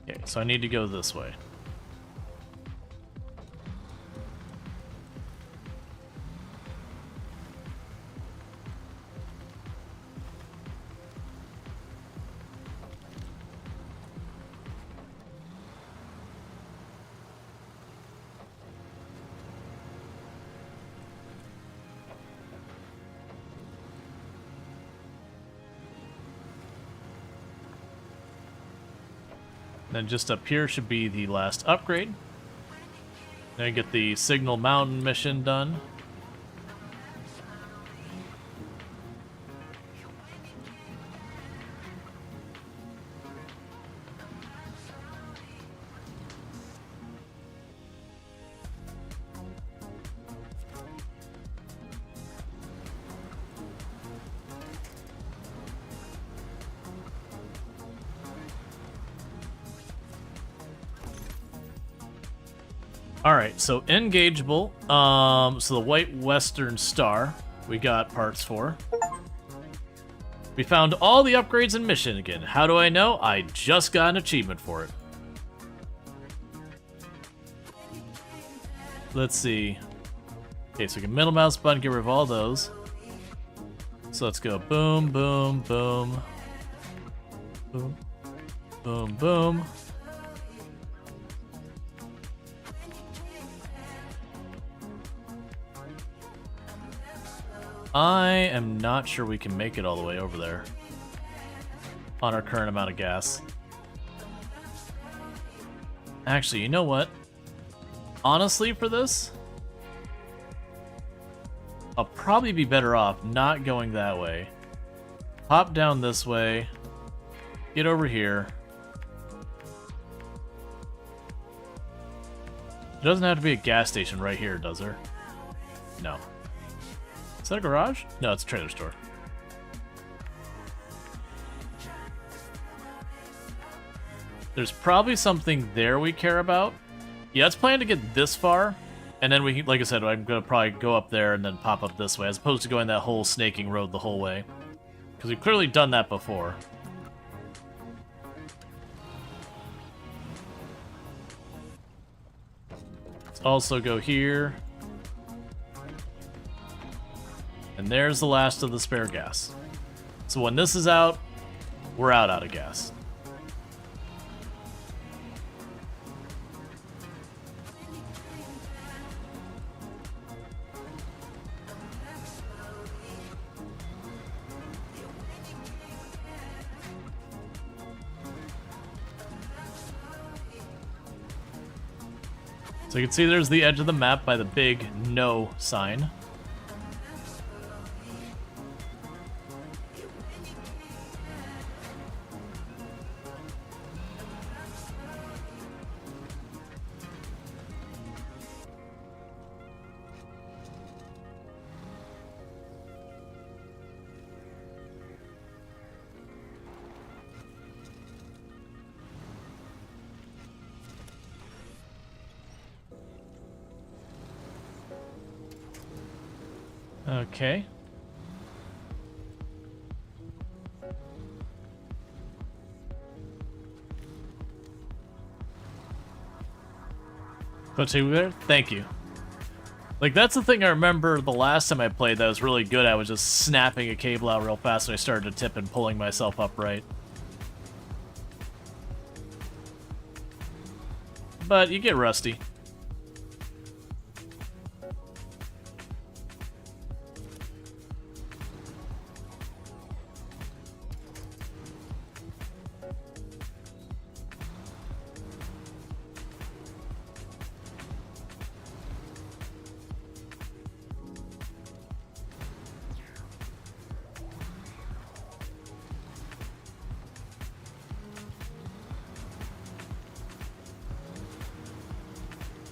Okay, so I need to go this way. Then just up here should be the last upgrade. Then get the Signal Mountain mission done. Alright, so engageable. So the White Western Star, we got parts for. We found all the upgrades in Michigan. How do I know? I just got an achievement for it. Let's see. Okay, so we can middle mouse button, get rid of all those. So let's go boom, boom, boom. Boom, boom, boom. I am not sure we can make it all the way over there on our current amount of gas. Actually, you know what? Honestly, for this, I'll probably be better off not going that way. Hop down this way, get over here. There doesn't have to be a gas station right here, does there? No. Is that a garage? No, it's a trailer store. There's probably something there we care about. Yeah, let's plan to get this far, and then we, like I said, I'm gonna probably go up there and then pop up this way, as opposed to going that whole snaking road the whole way. Because we've clearly done that before. Let's also go here. And there's the last of the spare gas. So when this is out, we're out of gas. So you can see there's the edge of the map by the big no sign. Okay. Coach there? Thank you. Like, that's the thing I remember the last time I played that I was really good at, was just snapping a cable out real fast when I started to tip and pulling myself upright. But you get rusty.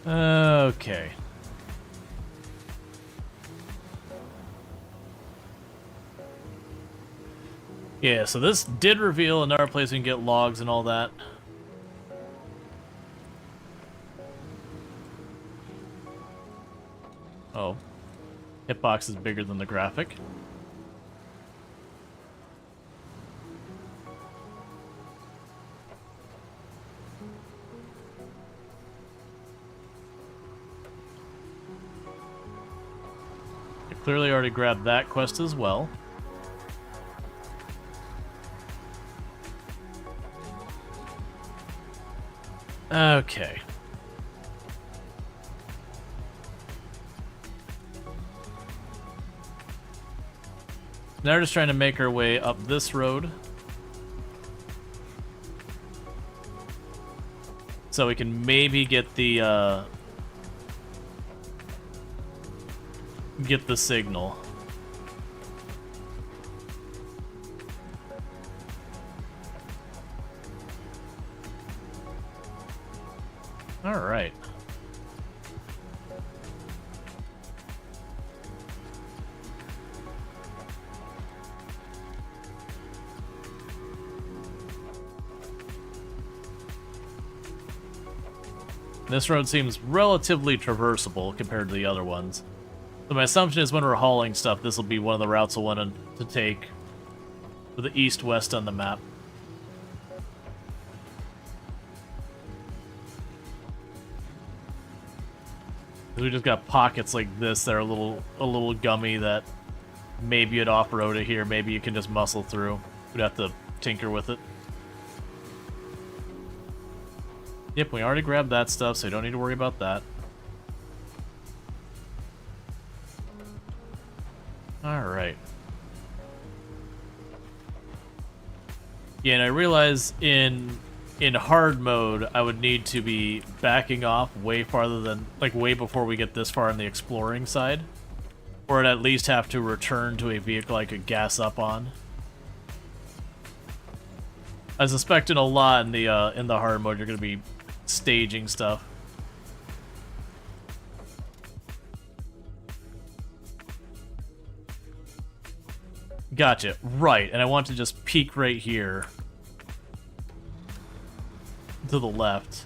Okay. Yeah, so this did reveal another place we can get logs and all that. Oh. Hitbox is bigger than the graphic. Clearly already grabbed that quest as well. Okay. Now we're just trying to make our way up this road. So we can maybe get the signal. All right. This road seems relatively traversable compared to the other ones. So my assumption is when we're hauling stuff, this will be one of the routes we'll want to take for the east-west on the map. We just got pockets like this that are a little gummy that maybe you'd off-road it here, maybe you can just muscle through. We'd have to tinker with it. Yep, we already grabbed that stuff, so you don't need to worry about that. Alright. Yeah, and I realize in hard mode, I would need to be backing off way farther than, like, way before we get this far on the exploring side. Or I'd at least have to return to a vehicle I could gas up on. I suspect in a lot in the hard mode, you're going to be staging stuff. Gotcha. Right, and I want to just peek right here to the left.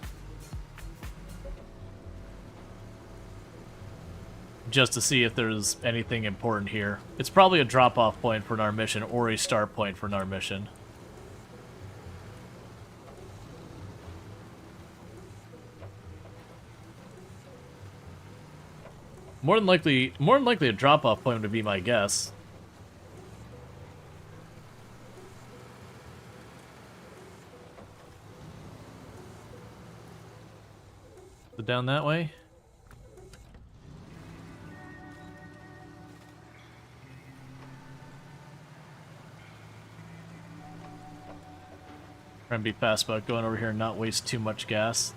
Just to see if there's anything important here. It's probably a drop-off point for our mission or a start point for our mission. More than likely a drop-off point would be my guess. So down that way? Try and be fast about going over here and not waste too much gas.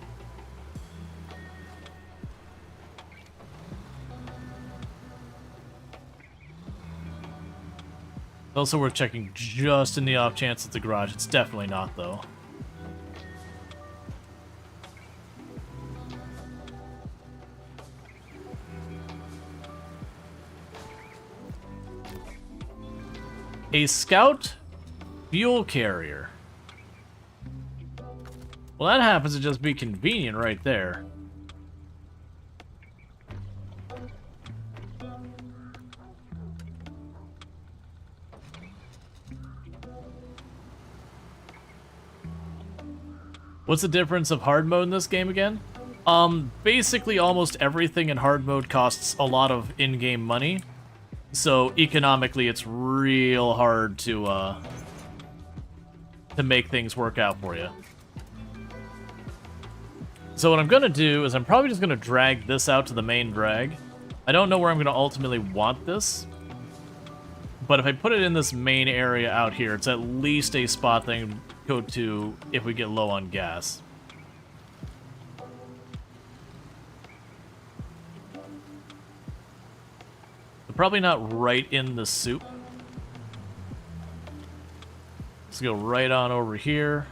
Also worth checking just in the off chance it's a garage. It's definitely not, though. A scout fuel carrier. Well, that happens to just be convenient right there. What's the difference of hard mode in this game again? Basically almost everything in hard mode costs a lot of in-game money. So economically it's real hard to make things work out for you. So what I'm gonna do is I'm probably just gonna drag this out to the main drag. I don't know where I'm gonna ultimately want this, but if I put it in this main area out here, it's at least a spot that I can go to if we get low on gas. But probably not right in the soup. Let's go right on over here.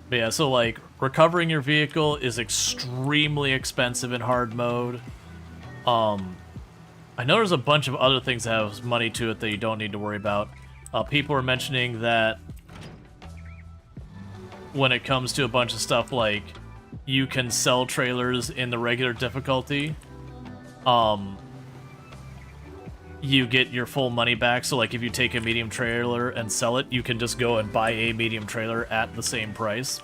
But yeah, so like recovering your vehicle is extremely expensive in hard mode. I know there's a bunch of other things that have money to it that you don't need to worry about. People are mentioning that when it comes to a bunch of stuff, like you can sell trailers in the regular difficulty. You get your full money back. So like if you take a medium trailer and sell it, you can just go and buy a medium trailer at the same price.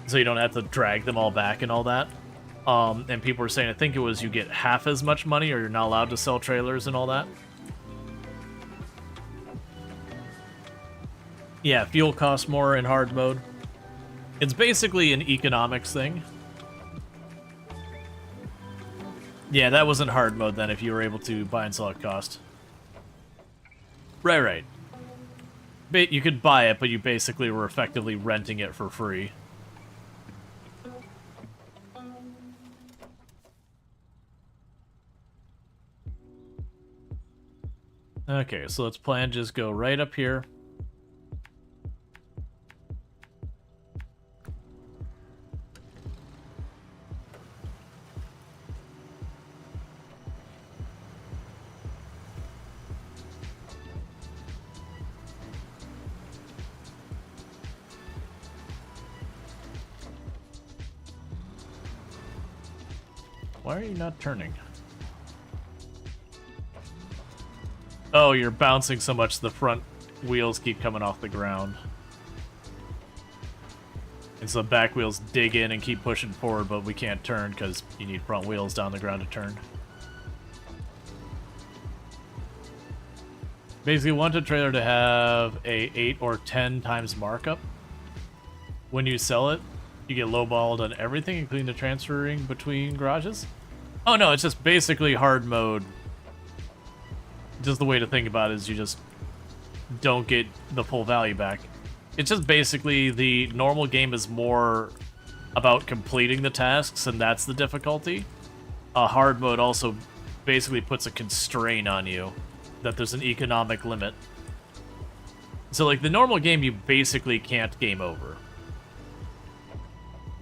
So you don't have to drag them all back and all that. And people were saying, I think it was you get half as much money or you're not allowed to sell trailers and all that. Yeah, fuel costs more in hard mode. It's basically an economics thing. Yeah, that wasn't hard mode then if you were able to buy and sell at cost. Right. you could buy it, but you basically were effectively renting it for free. Okay, so let's plan just go right up here. Why are you not turning? Oh, you're bouncing so much the front wheels keep coming off the ground. And so the back wheels dig in and keep pushing forward, but we can't turn because you need front wheels down the ground to turn. Basically, want a trailer to have a 8 or 10 times markup. When you sell it, you get lowballed on everything, including the transferring between garages. Oh no, it's just basically hard mode. Just the way to think about it is you just don't get the full value back. It's just basically the normal game is more about completing the tasks, and that's the difficulty. Hard mode also basically puts a constraint on you, that there's an economic limit. So like the normal game, you basically can't game over.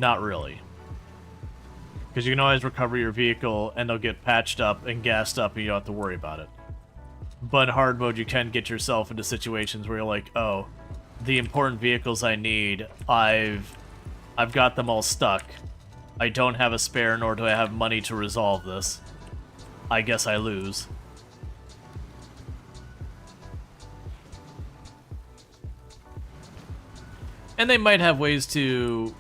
Not really. Because you can always recover your vehicle, and they'll get patched up and gassed up, and you don't have to worry about it. But in hard mode, you can get yourself into situations where you're like, oh, the important vehicles I need, I've got them all stuck. I don't have a spare, nor do I have money to resolve this. I guess I lose. And they might have ways to...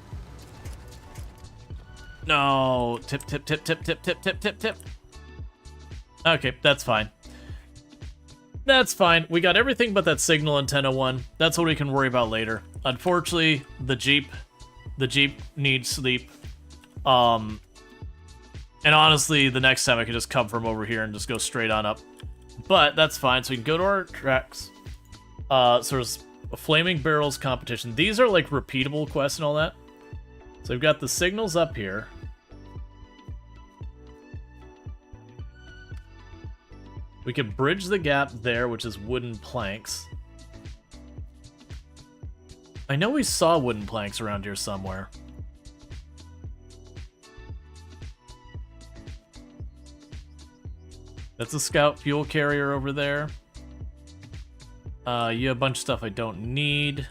No, tip, tip, tip, tip, tip, tip, tip, tip, tip. Okay, that's fine. That's fine. We got everything but that signal antenna one. That's what we can worry about later. Unfortunately, the Jeep needs sleep. And honestly, the next time I could just come from over here and just go straight on up. But that's fine. So we can go to our tracks. So there's a Flaming Barrels competition. These are like repeatable quests and all that. So we've got the signals up here. We can bridge the gap there, which is wooden planks. I know we saw wooden planks around here somewhere. That's a scout fuel carrier over there. You have a bunch of stuff I don't need.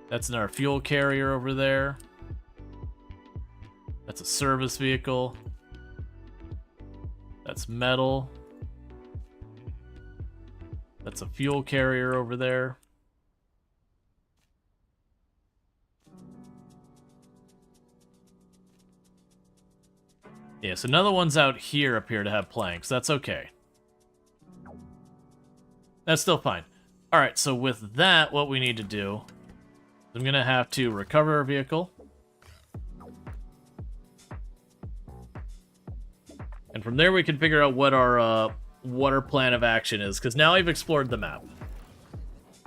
That's another fuel carrier over there. That's a service vehicle. That's metal. That's a fuel carrier over there. Yeah, so another one's out here appear to have planks. That's okay. That's still fine. Alright, so with that, what we need to do... I'm gonna have to recover our vehicle. And from there we can figure out what our plan of action is, because now I've explored the map.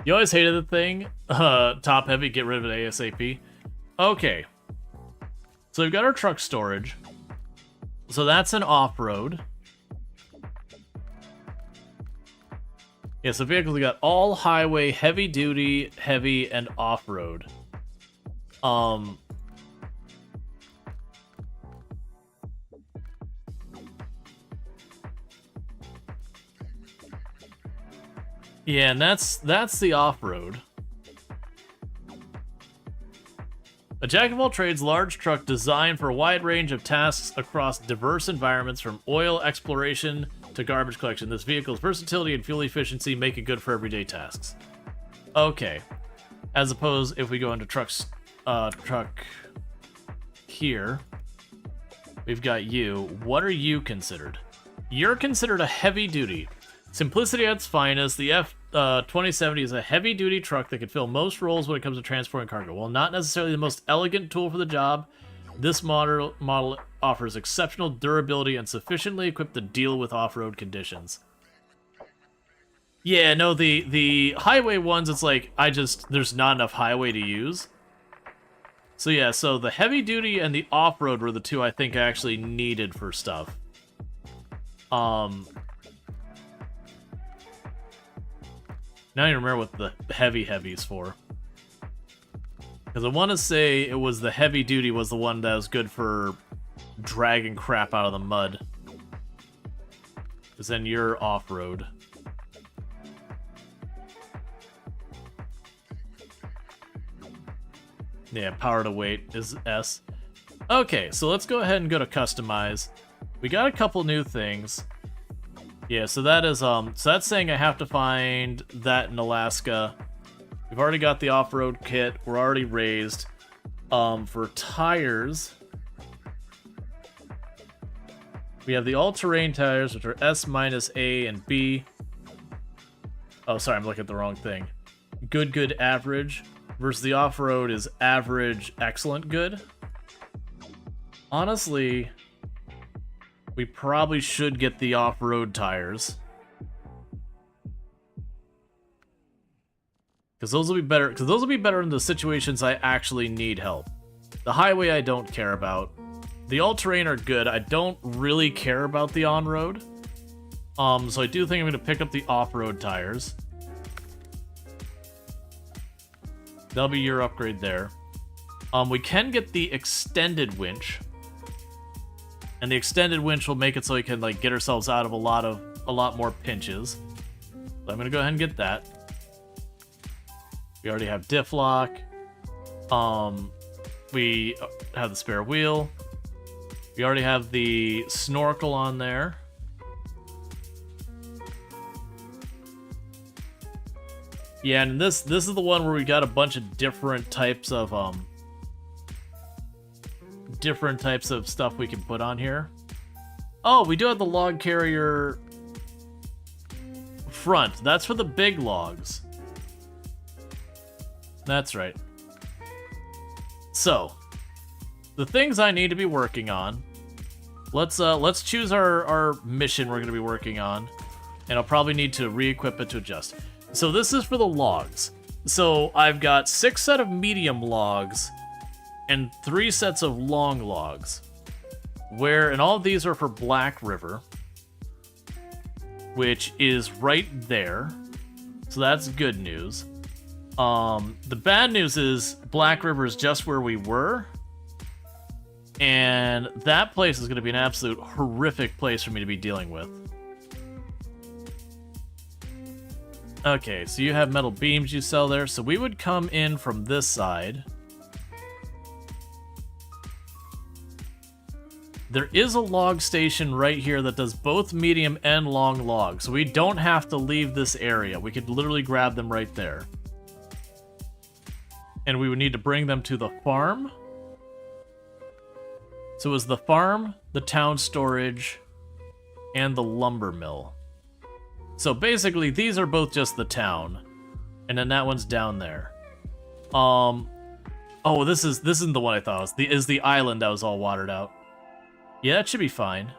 You always hated the thing. Top heavy, get rid of it ASAP. Okay. So we've got our truck storage. So that's an off-road. Yeah, so vehicles, we got all highway, heavy duty, heavy, and off-road. Yeah, and that's the off-road. A jack-of-all-trades large truck designed for a wide range of tasks across diverse environments, from oil exploration to garbage collection. This vehicle's versatility and fuel efficiency make it good for everyday tasks. Okay. As opposed, if we go into truck here, we've got you. What are you considered? You're considered a heavy duty. Simplicity at its finest, the F-2070 is a heavy-duty truck that can fill most roles when it comes to transporting cargo. While not necessarily the most elegant tool for the job, this model offers exceptional durability and sufficiently equipped to deal with off-road conditions. Yeah, no, the highway ones, it's like, there's not enough highway to use. So yeah, so the heavy duty and the off-road were the two I think I actually needed for stuff. Now I remember what the heavy's for. Because I want to say it was the heavy duty was the one that was good for dragging crap out of the mud. Because then you're off-road. Yeah, power to weight is S. Okay, so let's go ahead and go to customize. We got a couple new things. Yeah, so that is so that's saying I have to find that in Alaska. We've already got the off-road kit. We're already raised. For tires, we have the all-terrain tires, which are S minus A and B. Oh, sorry, I'm looking at the wrong thing. Good, average. Versus the off-road is average, excellent, good. Honestly, we probably should get the off-road tires. Because those will be better. Because those will be better in the situations I actually need help. The highway I don't care about. The all-terrain are good. I don't really care about the on-road. So I do think I'm going to pick up the off-road tires. That'll be your upgrade there. We can get the extended winch. And the extended winch will make it so we can like get ourselves out of a lot more pinches. So I'm gonna go ahead and get that. We already have diff lock. We have the spare wheel. We already have the snorkel on there. Yeah, and this is the one where we got a bunch of different types of stuff we can put on here. Oh, we do have the log carrier front. That's for the big logs. That's right. So, the things I need to be working on. Let's choose our mission we're going to be working on, and I'll probably need to re-equip it to adjust. So this is for the logs. So I've got 6 sets of medium logs and 3 sets of long logs. And all of these are for Black River, which is right there. So that's good news. The bad news is Black River is just where we were. And that place is going to be an absolute horrific place for me to be dealing with. Okay, so you have metal beams you sell there. So we would come in from this side. There is a log station right here that does both medium and long logs. So we don't have to leave this area. We could literally grab them right there. And we would need to bring them to the farm. So it was the farm, the town storage, and the lumber mill. So basically, these are both just the town, and then that one's down there. Oh, this isn't the one I thought it was. Is the island that was all watered out? Yeah, it should be fine.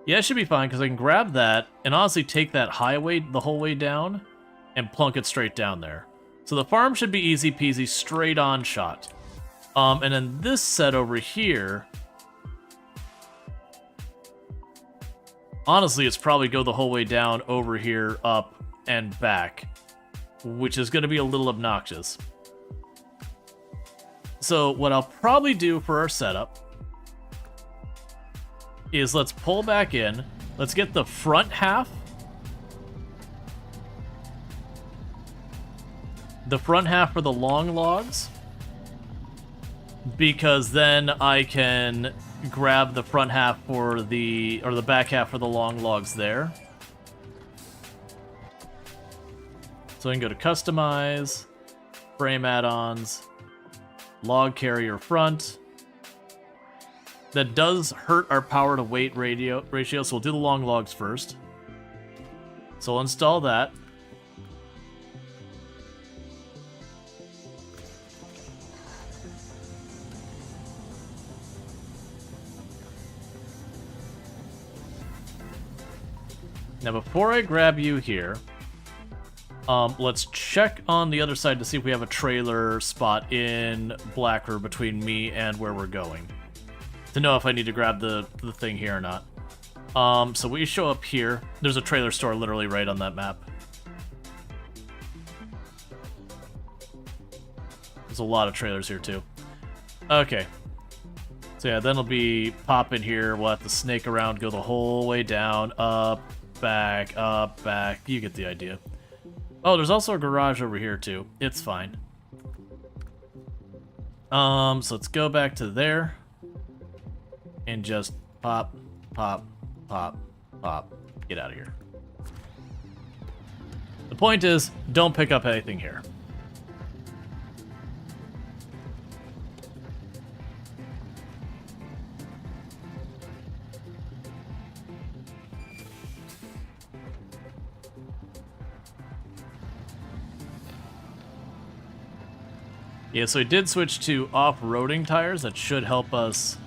Yeah, it should be fine because I can grab that and honestly take that highway the whole way down and plunk it straight down there. So the farm should be easy peasy, straight on shot. And then this set over here. Honestly, it's probably go the whole way down, over here, up, and back, which is going to be a little obnoxious. So what I'll probably do for our setup is let's pull back in. Let's get the front half. The front half for the long logs. Because then I can grab the front half for the back half for the long logs there. So I can go to customize, frame add-ons, log carrier front. That does hurt our power to weight ratio, so we'll do the long logs first. So I'll install that. Now, before I grab you here, let's check on the other side to see if we have a trailer spot in Black River between me and where we're going, to know if I need to grab the thing here or not. So we show up here. There's a trailer store literally right on that map. There's a lot of trailers here too. Okay. So yeah, then it'll be pop in here. We'll have to snake around, go the whole way down, up, back, up, back. You get the idea. Oh, there's also a garage over here too. It's fine. So let's go back to there and just pop, pop, pop, pop. Get out of here. The point is, don't pick up anything here. Yeah, so we did switch to off-roading tires. That should help us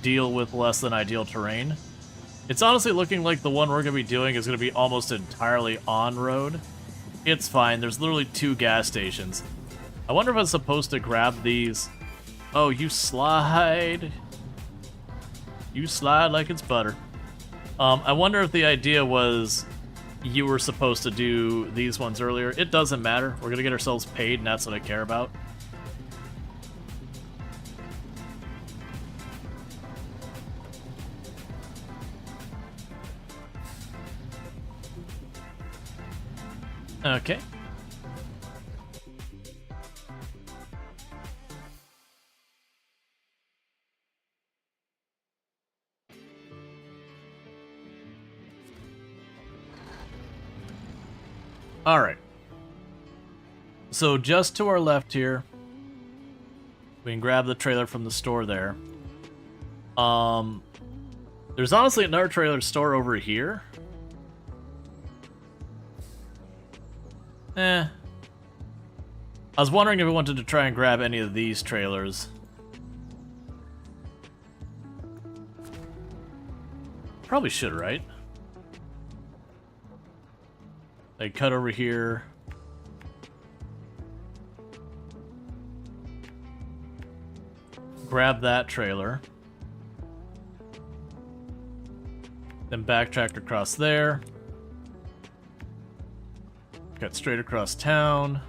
deal with less than ideal terrain. It's honestly looking like the one we're going to be doing is going to be almost entirely on-road. It's fine. There's literally 2 gas stations. I wonder if I'm supposed to grab these. Oh, you slide. You slide like it's butter. I wonder if the idea was you were supposed to do these ones earlier. It doesn't matter. We're going to get ourselves paid, and that's what I care about. Okay. Alright. So just to our left here, we can grab the trailer from the store there. There's honestly another trailer store over here. I was wondering if we wanted to try and grab any of these trailers. Probably should, right? Like, cut over here. Grab that trailer. Then backtrack across there. Cut straight across town.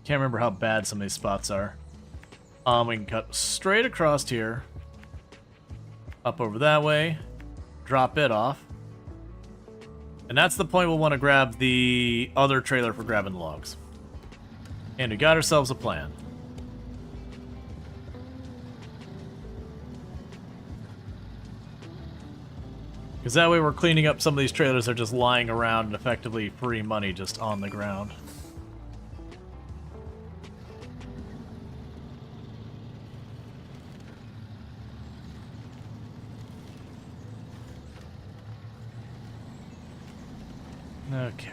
Can't remember how bad some of these spots are. We can cut straight across here. Up over that way. Drop it off. And that's the point we'll want to grab the other trailer for grabbing logs. And we got ourselves a plan. Because that way we're cleaning up some of these trailers that are just lying around and effectively free money just on the ground. Okay.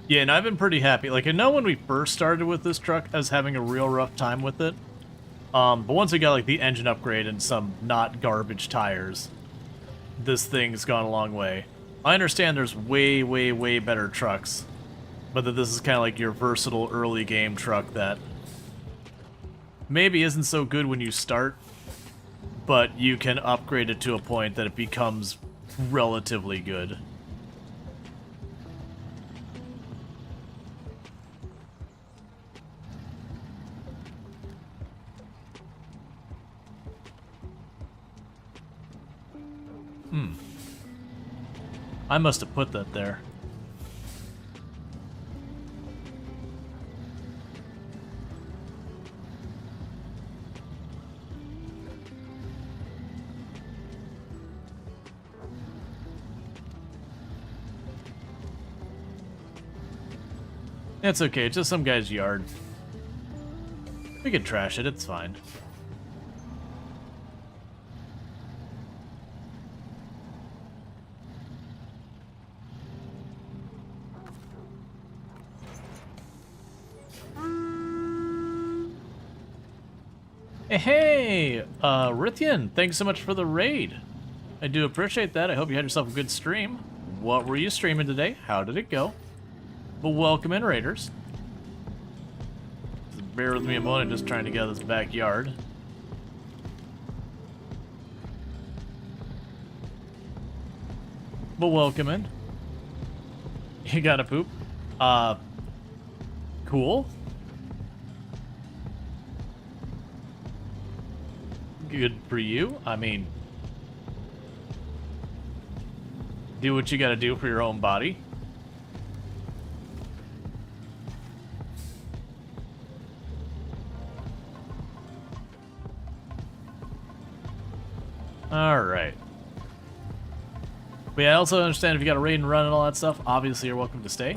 Yeah, and I've been pretty happy. Like, I know when we first started with this truck, I was having a real rough time with it. But once we got, like, the engine upgrade and some not garbage tires, this thing's gone a long way. I understand there's way, way, way better trucks, but that this is kind of like your versatile early game truck that maybe isn't so good when you start, but you can upgrade it to a point that it becomes relatively good. I must have put that there. It's okay, it's just some guy's yard. We can trash it, it's fine. Hey, Rithian, thanks so much for the raid. I do appreciate that. I hope you had yourself a good stream. What were you streaming today? How did it go? But welcome in, raiders. Just bear with me a moment, just trying to get out of this backyard. But welcome in. You gotta poop? Cool. Good for you. I mean, do what you gotta do for your own body. Alright. But yeah, I also understand if you got a raid and run and all that stuff, obviously you're welcome to stay.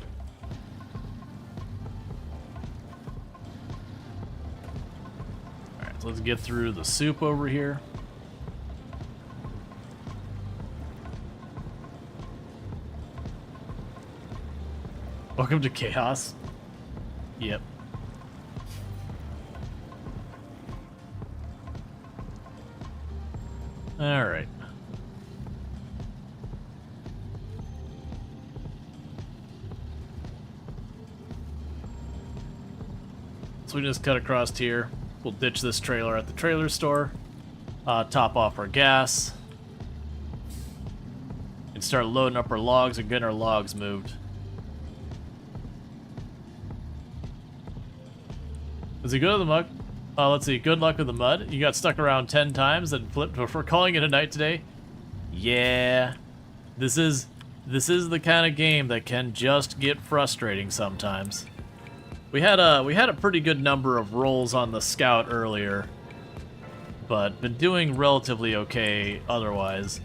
Alright, so let's get through the soup over here. Welcome to chaos. Yep. Alright. So we just cut across here. We'll ditch this trailer at the trailer store. Top off our gas. And start loading up our logs and getting our logs moved. Does he go to the mug? Let's see. Good luck with the mud. You got stuck around 10 times and flipped before calling it a night today. Yeah. This is the kind of game that can just get frustrating sometimes. We had a pretty good number of rolls on the scout earlier, but been doing relatively okay otherwise.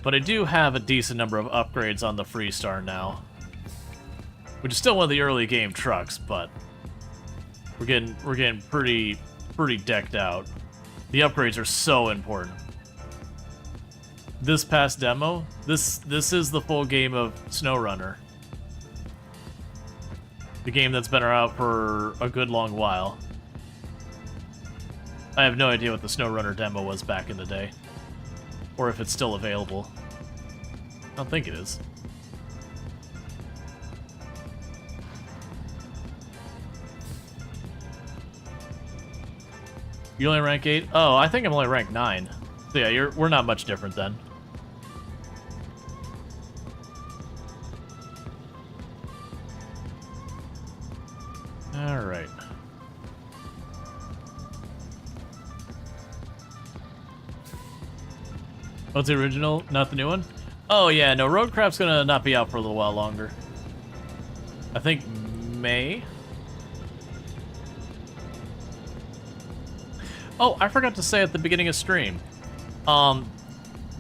But I do have a decent number of upgrades on the Freestar now, which is still one of the early game trucks, but we're getting pretty decked out. The upgrades are so important. This past demo, this is the full game of SnowRunner. The game that's been out for a good long while. I have no idea what the SnowRunner demo was back in the day. Or if it's still available. I don't think it is. You only rank 8? Oh, I think I'm only rank 9. So yeah, we're not much different then. Alright. What's the original? Not the new one? Oh yeah, no, Roadcraft's gonna not be out for a little while longer. I think May? Oh, I forgot to say at the beginning of stream. I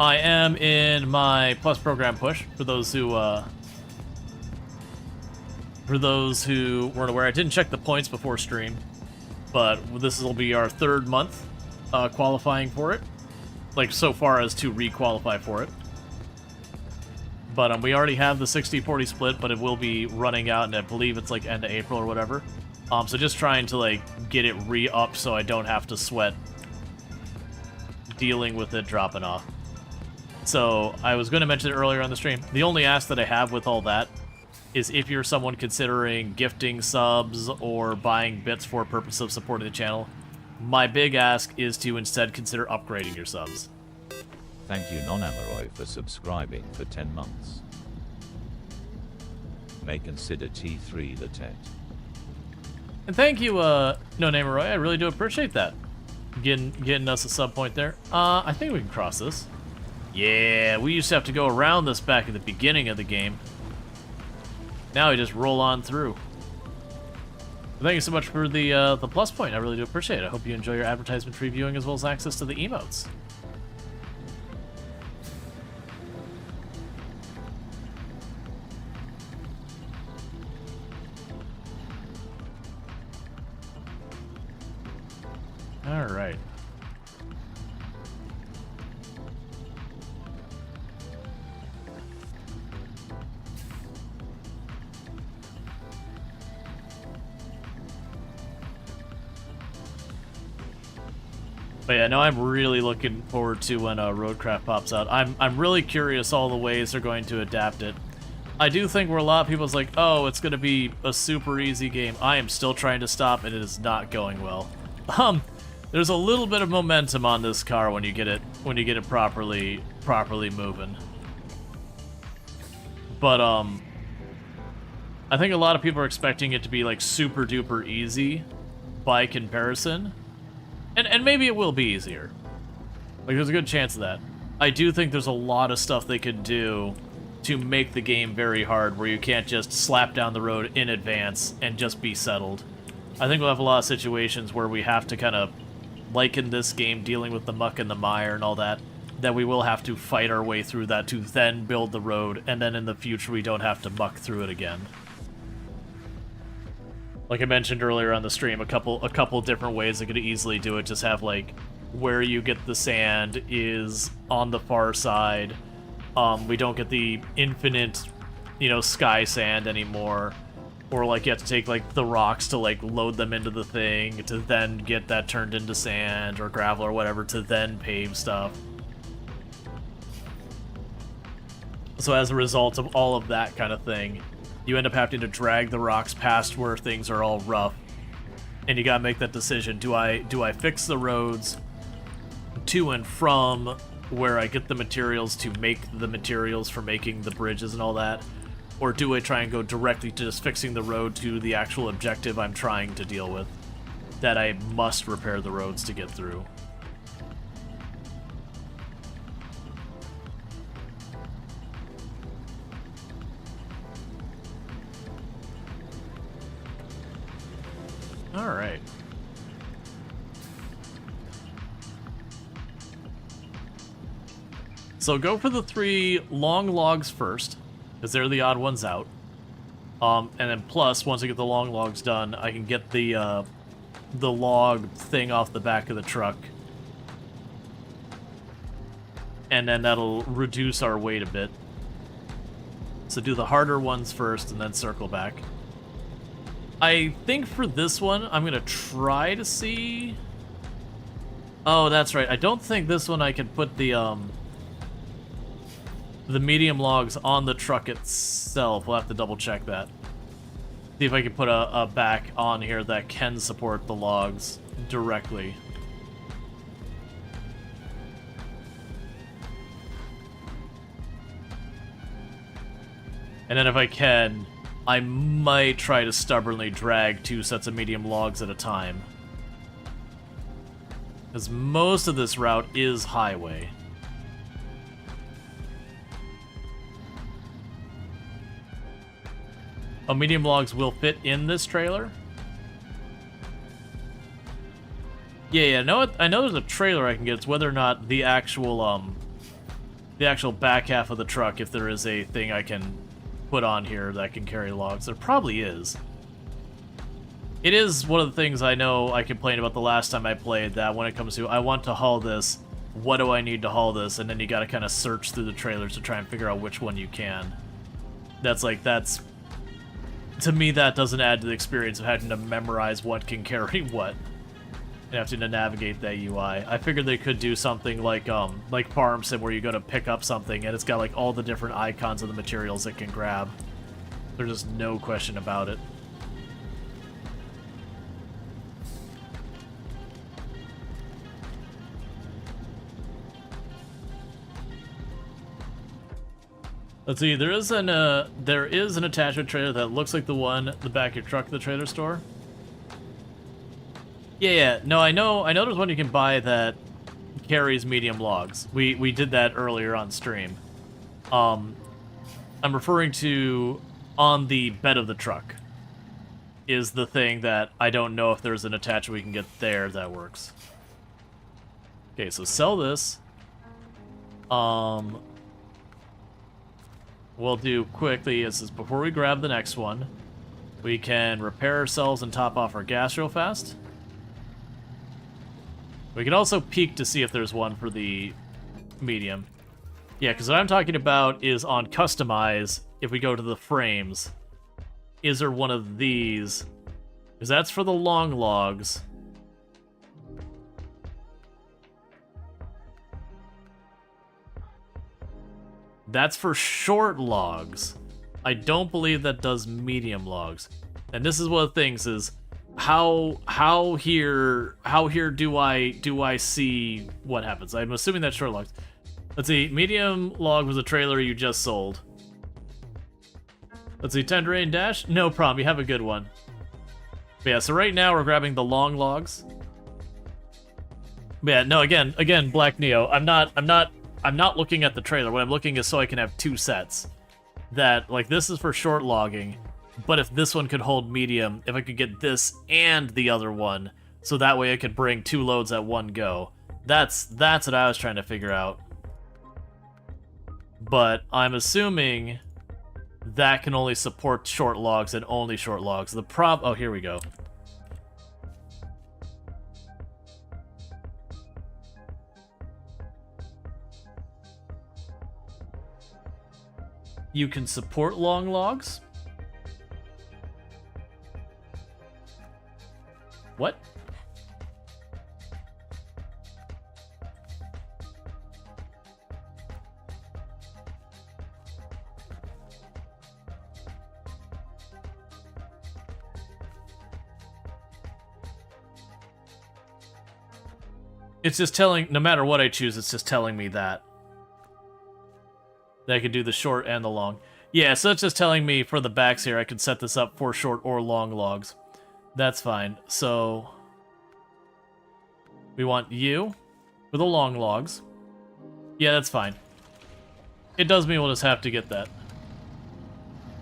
am in my Plus program push, for those who weren't aware. I didn't check the points before stream, but this will be our 3rd month qualifying for it. Like, so far as to re-qualify for it. But we already have the 60-40 split, but it will be running out, and I believe it's like end of April or whatever. So just trying to like get it re-upped so I don't have to sweat dealing with it dropping off. So I was going to mention it earlier on the stream. The only ask that I have with all that is if you're someone considering gifting subs or buying bits for purpose of supporting the channel, my big ask is to instead consider upgrading your subs. Thank you Non-Amaroy for subscribing for 10 months. May consider T3 the Tet. And thank you, No Name Roy. I really do appreciate that. Getting us a sub point there. I think we can cross this. Yeah, we used to have to go around this back at the beginning of the game. Now we just roll on through. Thank you so much for the plus point. I really do appreciate it. I hope you enjoy your advertisement free viewing as well as access to the emotes. All right. But yeah, no, I'm really looking forward to when Roadcraft pops out. I'm really curious all the ways they're going to adapt it. I do think where a lot of people's like, oh, it's going to be a super easy game. I am still trying to stop, and it is not going well. There's a little bit of momentum on this car when you get it properly moving. But I think a lot of people are expecting it to be like super duper easy by comparison. And maybe it will be easier. Like, there's a good chance of that. I do think there's a lot of stuff they could do to make the game very hard, where you can't just slap down the road in advance and just be settled. I think we'll have a lot of situations where we have to kind of, like in this game, dealing with the muck and the mire and all that, that we will have to fight our way through that to then build the road, and then in the future we don't have to muck through it again. Like I mentioned earlier on the stream, a couple different ways they could easily do it. Just have, like, where you get the sand is on the far side. We don't get the infinite, sky sand anymore. Or, like, you have to take, like, the rocks to, like, load them into the thing to then get that turned into sand or gravel or whatever to then pave stuff. So as a result of all of that kind of thing, you end up having to drag the rocks past where things are all rough. And you gotta make that decision. Do I fix the roads to and from where I get the materials to make the materials for making the bridges and all that? Or do I try and go directly to just fixing the road to the actual objective I'm trying to deal with? That I must repair the roads to get through. Alright. So go for the 3 long logs first, because they're the odd ones out. And then plus, once I get the long logs done, I can get the log thing off the back of the truck. And then that'll reduce our weight a bit. So do the harder ones first, and then circle back. I think for this one, I'm going to try to see... Oh, that's right. I don't think this one I can put the medium logs on the truck itself. We'll have to double check that. See if I can put a back on here that can support the logs directly. And then if I can, I might try to stubbornly drag 2 sets of medium logs at a time. Because most of this route is highway. Oh, medium logs will fit in this trailer? Yeah, I know there's a trailer I can get. It's whether or not the actual back half of the truck, if there is a thing I can put on here that can carry logs. There probably is. It is one of the things I know I complained about the last time I played, that when it comes to, I want to haul this, what do I need to haul this? And then you gotta kind of search through the trailers to try and figure out which one you can. To me, that doesn't add to the experience of having to memorize what can carry what. And having to navigate that UI. I figured they could do something like Farm Sim, where you go to pick up something and it's got like all the different icons of the materials it can grab. There's just no question about it. Let's see, there is an attachment trailer that looks like the one at the back of your truck at the trailer store. Yeah, no, I know there's one you can buy that carries medium logs. We did that earlier on stream. I'm referring to on the bed of the truck is the thing that I don't know if there's an attachment we can get there that works. Okay, so sell this. We'll do quickly, this is before we grab the next one. We can repair ourselves and top off our gas real fast. We can also peek to see if there's one for the medium. Yeah, because what I'm talking about is on customize, if we go to the frames, is there one of these? Because that's for the long logs. That's for short logs. I don't believe that does medium logs. And this is one of the things is how here do I see what happens? I'm assuming that's short logs. Let's see, medium log was a trailer you just sold. Let's see, 10 rain dash? No problem, you have a good one. But yeah, so right now we're grabbing the long logs. But yeah, no, again, Black Neo, I'm not looking at the trailer. What I'm looking is so I can have two sets. That, like, this is for short logging, but if this one could hold medium, if I could get this and the other one, so that way I could bring two loads at one go. That's what I was trying to figure out. But I'm assuming that can only support short logs and only short logs. Oh, here we go. You can support long logs? What? It's just telling, no matter what I choose, it's just telling me that. That I could do the short and the long. Yeah, so it's just telling me for the backs here, I could set this up for short or long logs. That's fine. So, we want you for the long logs. Yeah, that's fine. It does mean we'll just have to get that.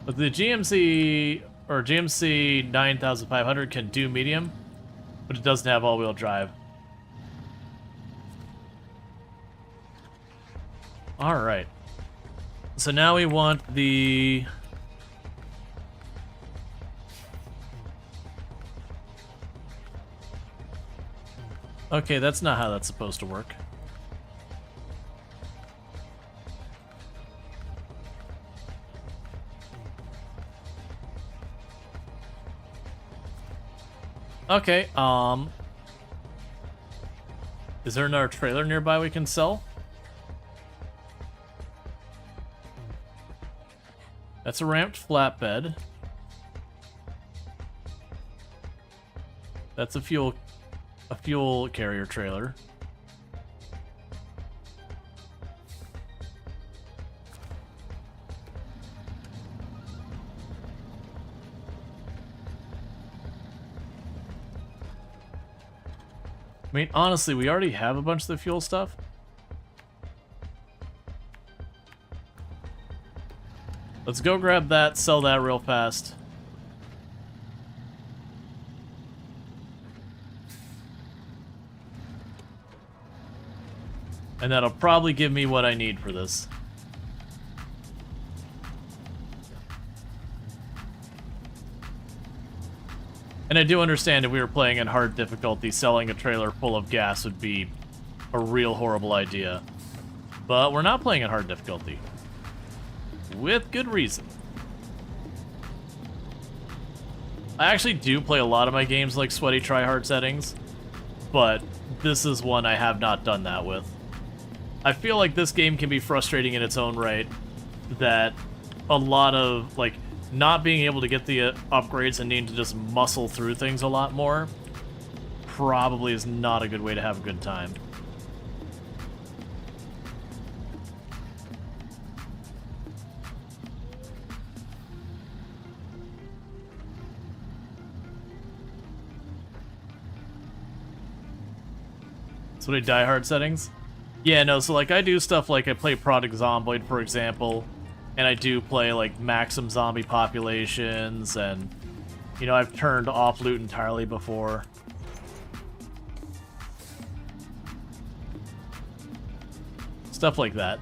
But the GMC, or GMC 9500 can do medium, but it doesn't have all-wheel drive. Alright. So now we want the... Okay, that's not how that's supposed to work. Okay, is there another trailer nearby we can sell? That's a ramped flatbed. That's a fuel carrier trailer. I mean, honestly, we already have a bunch of the fuel stuff. Let's go grab that, sell that real fast. And that'll probably give me what I need for this. And I do understand if we were playing in hard difficulty, selling a trailer full of gas would be a real horrible idea. But we're not playing in hard difficulty. With good reason. I actually do play a lot of my games like sweaty tryhard settings, but this is one I have not done that with. I feel like this game can be frustrating in its own right, that a lot of, like, not being able to get the upgrades and needing to just muscle through things a lot more probably is not a good way to have a good time. So many diehard settings? Yeah, no, so like I do stuff like I play Project Zomboid, for example, and I do play like maximum zombie populations, and you know, I've turned off loot entirely before. Stuff like that.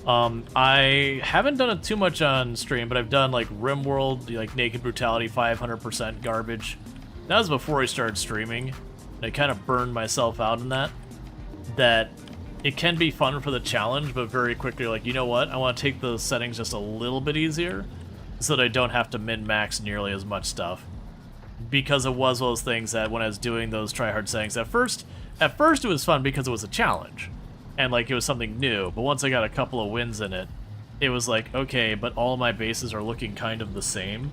I haven't done it too much on stream, but I've done like RimWorld, like Naked Brutality 500% garbage. That was before I started streaming, and I kind of burned myself out in that. That it can be fun for the challenge, but very quickly, like, you know what? I want to take the settings just a little bit easier so that I don't have to min-max nearly as much stuff. Because it was one of those things that when I was doing those try-hard settings, at first it was fun because it was a challenge. And, like, it was something new. But once I got a couple of wins in it, it was like, okay, but all my bases are looking kind of the same.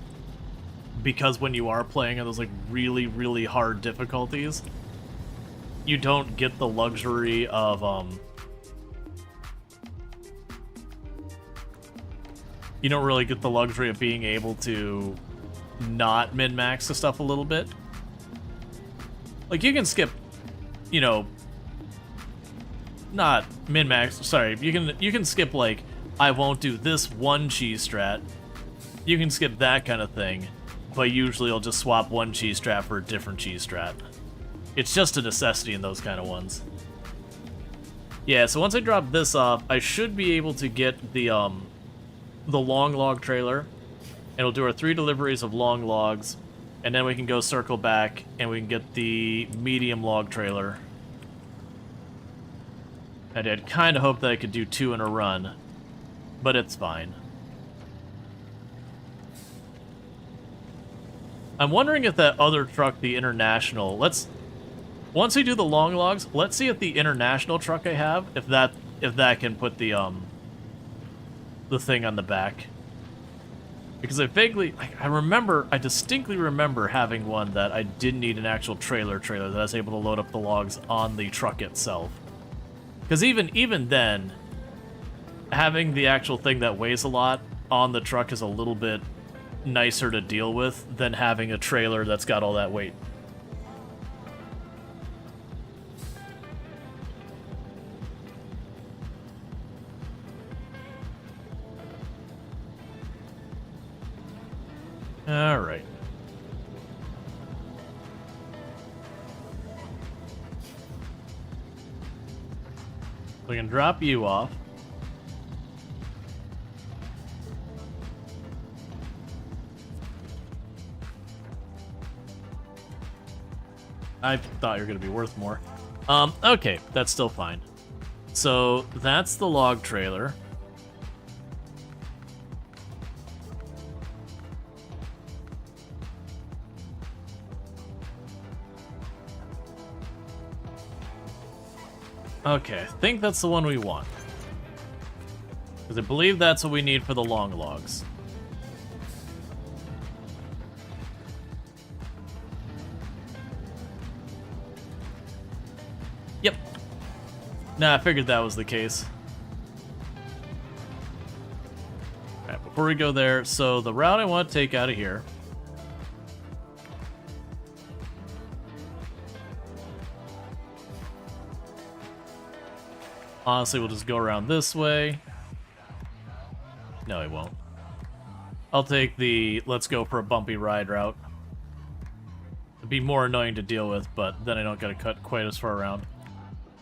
Because when you are playing on those, like, really, really hard difficulties, you don't get the luxury of, you don't really get the luxury of being able to not min-max the stuff a little bit. Like, you can skip, you know, not min-max, sorry, you can skip, like, I won't do this one cheese strat. You can skip that kind of thing, but usually I'll just swap one cheese strat for a different cheese strat. It's just a necessity in those kind of ones. Yeah, so once I drop this off, I should be able to get the long log trailer. It'll do our 3 deliveries of long logs, and then we can go circle back and we can get the medium log trailer. I did kind of hope that I could do 2 in a run, but it's fine. I'm wondering if that other truck, the International, once we do the long logs, let's see if the International truck I have, if that can put the thing on the back. Because I distinctly remember having one that I didn't need an actual trailer that I was able to load up the logs on the truck itself. Because even then, having the actual thing that weighs a lot on the truck is a little bit nicer to deal with than having a trailer that's got all that weight. All right. We can drop you off. I thought you were going to be worth more. Okay, that's still fine. So that's the log trailer. Okay, I think that's the one we want. Because I believe that's what we need for the long logs. Yep. Nah, I figured that was the case. Alright, before we go there, so the route I want to take out of here. Honestly, we'll just go around this way. No, he won't. I'll take the let's go for a bumpy ride route. It'd be more annoying to deal with, but then I don't gotta cut quite as far around.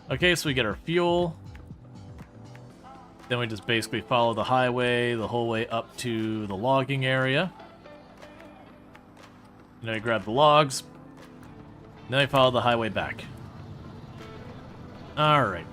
Okay, so we get our fuel. Then we just basically follow the highway the whole way up to the logging area. And then I grab the logs. And then I follow the highway back. Alright.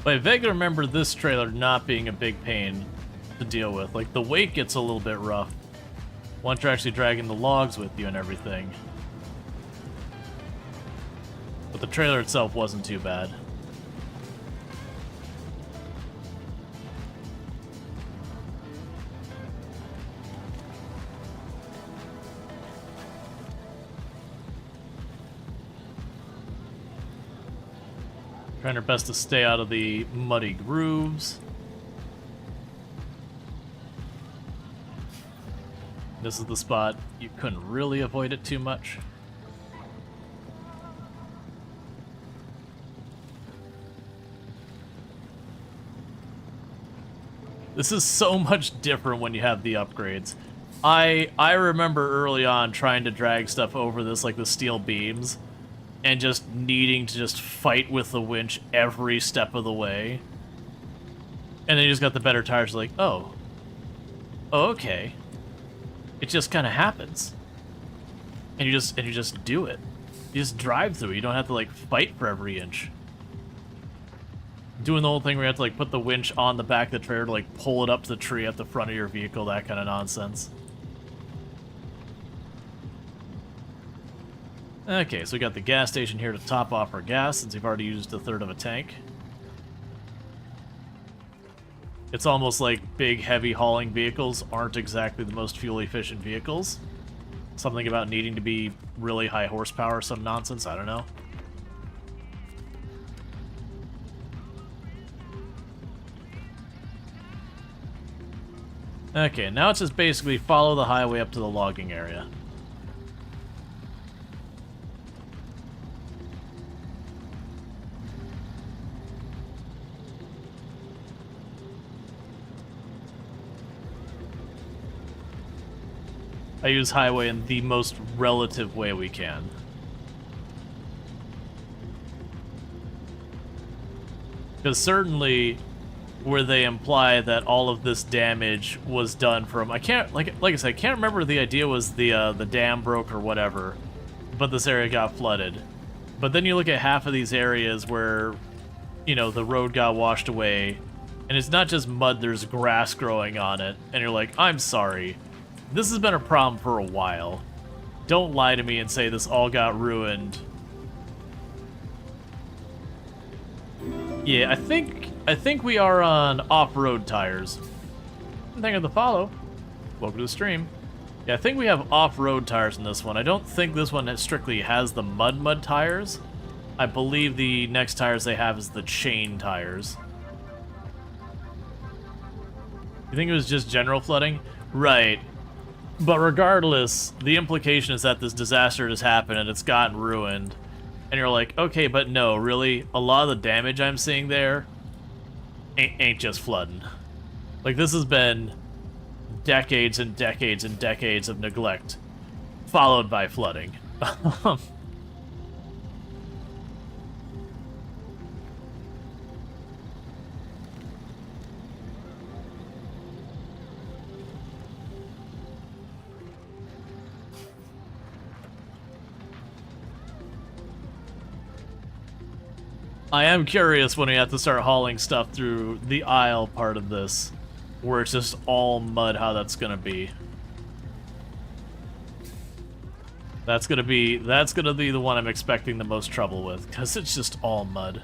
But I vaguely remember this trailer not being a big pain to deal with. Like, the weight gets a little bit rough once you're actually dragging the logs with you and everything. But the trailer itself wasn't too bad. Trying our best to stay out of the muddy grooves. This is the spot. You couldn't really avoid it too much. This is so much different when you have the upgrades. I remember early on trying to drag stuff over this, like the steel beams, and just needing to just fight with the winch every step of the way. And then you just got the better tires, like, oh, okay. It just kind of happens, and you just do it. You just drive through. You don't have to like fight for every inch. Doing the whole thing where you have to like put the winch on the back of the trailer to like pull it up to the tree at the front of your vehicle, that kind of nonsense. Okay, so we got the gas station here to top off our gas since we've already used a third of a tank. It's almost like big, heavy hauling vehicles aren't exactly the most fuel-efficient vehicles. Something about needing to be really high horsepower, some nonsense, I don't know. Okay, now it's just basically follow the highway up to the logging area. I use highway in the most relative way we can. Because certainly, where they imply that all of this damage was done from, I can't, like I said, I can't remember the idea was the dam broke or whatever, but this area got flooded. But then you look at half of these areas where, you know, the road got washed away, and it's not just mud, there's grass growing on it, and you're like, I'm sorry. This has been a problem for a while. Don't lie to me and say this all got ruined. Yeah, I think we are on off-road tires. Thank you for the follow. Welcome to the stream. Yeah, I think we have off-road tires in this one. I don't think this one strictly has the mud tires. I believe the next tires they have is the chain tires. You think it was just general flooding? Right. But regardless, the implication is that this disaster has happened and it's gotten ruined. And you're like, okay, but no, really? A lot of the damage I'm seeing there ain't just flooding. Like, this has been decades and decades and decades of neglect, followed by flooding. I am curious when we have to start hauling stuff through the aisle part of this, where it's just all mud, how that's gonna be. That's gonna be the one I'm expecting the most trouble with, because it's just all mud.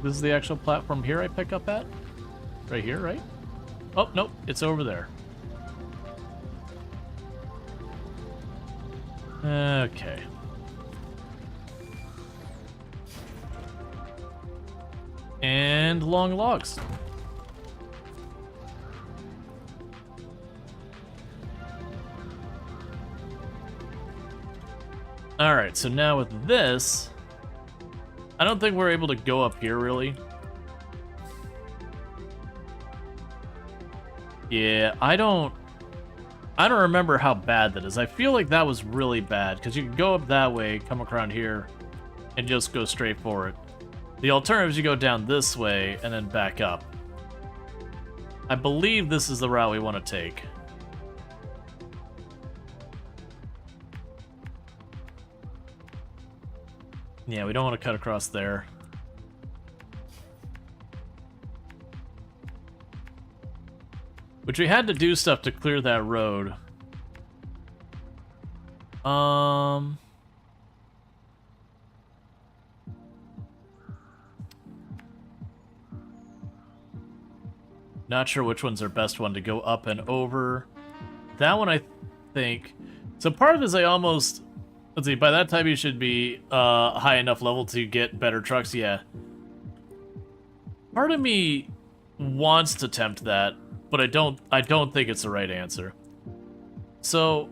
This is the actual platform here I pick up at? Right here, right? Oh, nope, it's over there. Okay. And long logs. Alright, so now with this, I don't think we're able to go up here, really. Yeah, I don't remember how bad that is. I feel like that was really bad, because you can go up that way, come around here, and just go straight for it. The alternative is you go down this way, and then back up. I believe this is the route we want to take. Yeah, we don't want to cut across there. Which we had to do stuff to clear that road. Not sure which one's our best one to go up and over. That one, I think. So part of it is I almost... Let's see, by that time you should be high enough level to get better trucks, yeah. Part of me wants to tempt that, but I don't think it's the right answer. So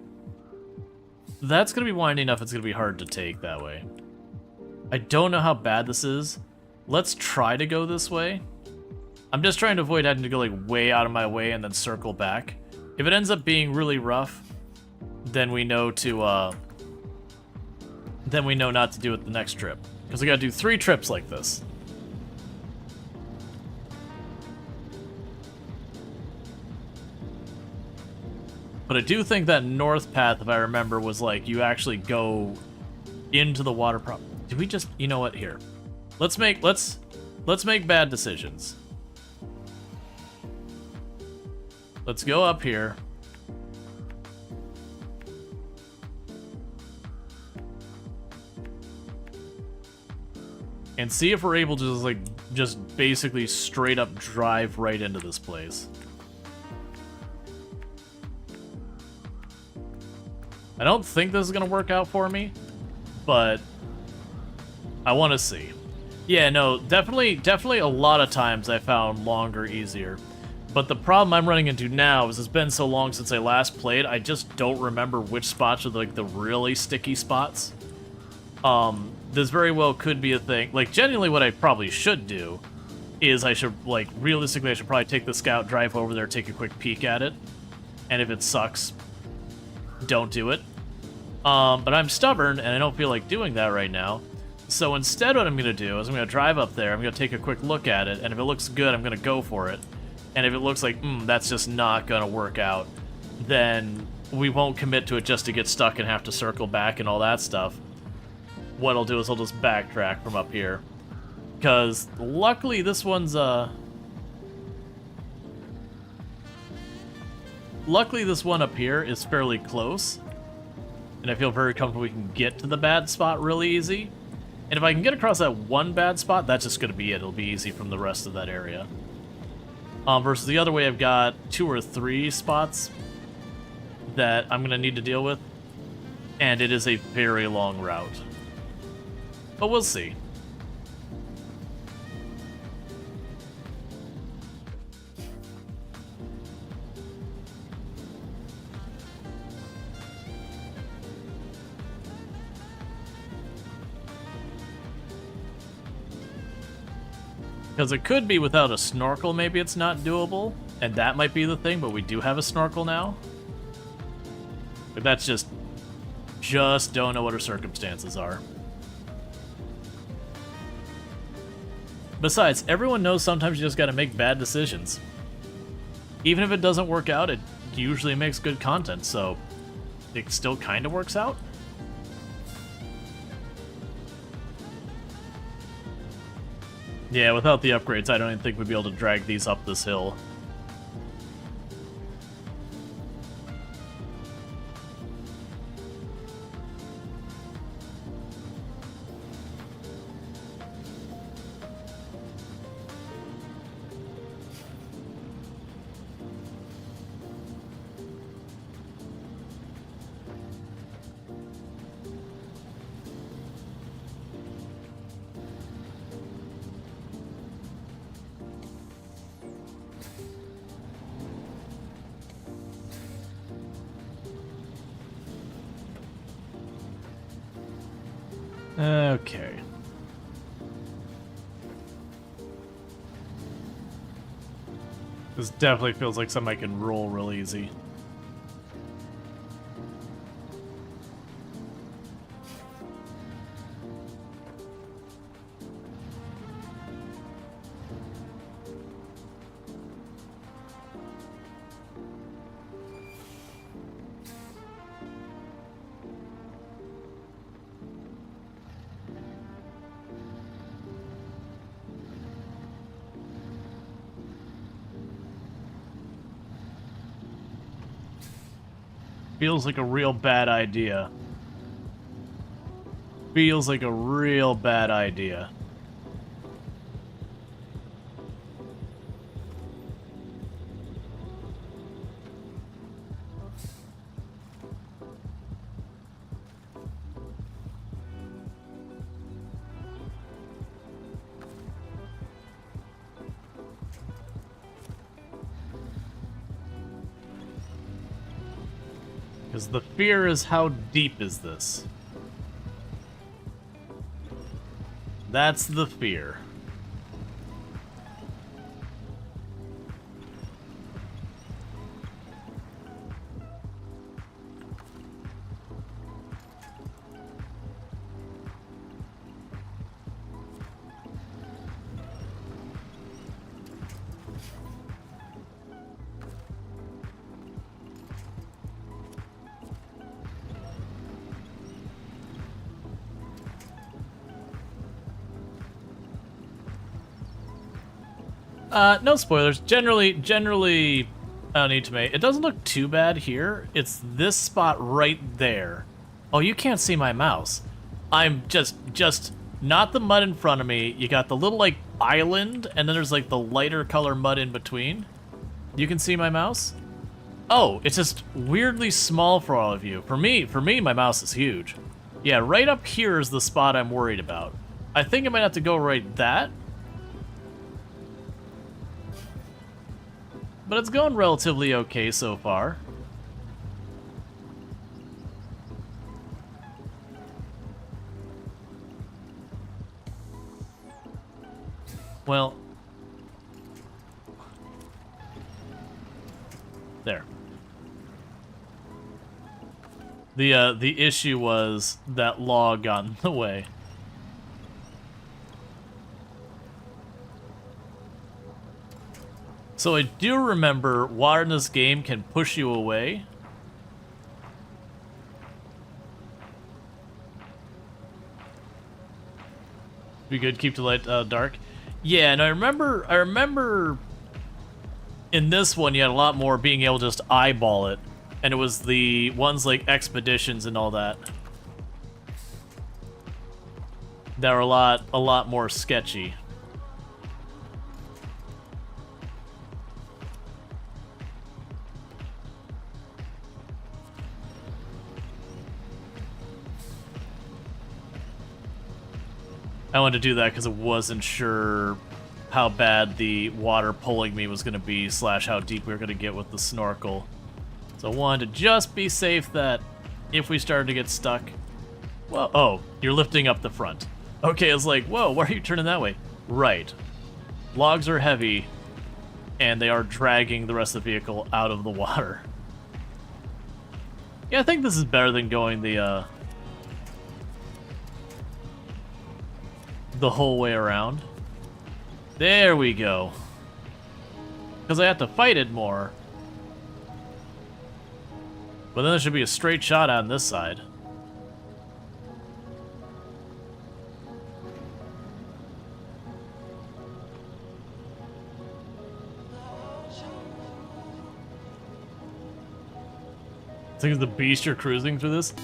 that's gonna be windy enough, it's gonna be hard to take that way. I don't know how bad this is. Let's try to go this way. I'm just trying to avoid having to go like way out of my way and then circle back. If it ends up being really rough, then we know to then we know not to do it the next trip. Because we gotta do 3 trips like this. But I do think that north path, if I remember, was like you actually go into the water prop. Did we just, you know what, here. Let's make bad decisions. Let's go up here. And see if we're able to just basically straight up drive right into this place. I don't think this is gonna work out for me, but I want to see. Yeah, no, definitely a lot of times I found longer easier. But the problem I'm running into now is it's been so long since I last played, I just don't remember which spots are like the really sticky spots. This very well could be a thing. Like, genuinely what I probably should do is I should, like, realistically I should probably take the scout, drive over there, take a quick peek at it. And if it sucks, don't do it. But I'm stubborn and I don't feel like doing that right now. So instead what I'm going to do is I'm going to drive up there, I'm going to take a quick look at it, and if it looks good, I'm going to go for it. And if it looks like, that's just not going to work out, then we won't commit to it just to get stuck and have to circle back and all that stuff. What I'll do is I'll just backtrack from up here. Because luckily this one's, luckily this one up here is fairly close. And I feel very comfortable we can get to the bad spot really easy. And if I can get across that one bad spot, that's just going to be it. It'll be easy from the rest of that area. Versus the other way, I've got 2 or 3 spots that I'm going to need to deal with. And it is a very long route. But we'll see. Because it could be without a snorkel, maybe it's not doable. And that might be the thing, but we do have a snorkel now. But that's just don't know what our circumstances are. Besides, everyone knows sometimes you just gotta make bad decisions. Even if it doesn't work out, it usually makes good content, so it still kind of works out. Yeah, without the upgrades, I don't even think we'd be able to drag these up this hill. Okay. This definitely feels like something I can roll real easy. Feels like a real bad idea. Feels like a real bad idea. Because the fear is, how deep is this? That's the fear. No spoilers. Generally, I don't need to make. It doesn't look too bad here. It's this spot right there. Oh, you can't see my mouse. I'm just not the mud in front of me. You got the little, like, island, and then there's, like, the lighter color mud in between. You can see my mouse? Oh, it's just weirdly small for all of you. For me, my mouse is huge. Yeah, right up here is the spot I'm worried about. I think I might have to go right that. But it's going relatively okay so far. Well, there. The issue was that log got in the way. So I do remember water in this game can push you away. Be good, keep the light dark. Yeah, and I remember in this one you had a lot more being able to just eyeball it. And it was the ones like expeditions and all that that were a lot more sketchy. I wanted to do that because I wasn't sure how bad the water pulling me was going to be, / how deep we were going to get with the snorkel. So I wanted to just be safe that if we started to get stuck... Well, oh, you're lifting up the front. Okay, I was like, whoa, why are you turning that way? Right. Logs are heavy, and they are dragging the rest of the vehicle out of the water. Yeah, I think this is better than going the whole way around. There we go. Because I have to fight it more. But then there should be a straight shot on this side. I think it's the beast you're cruising through this.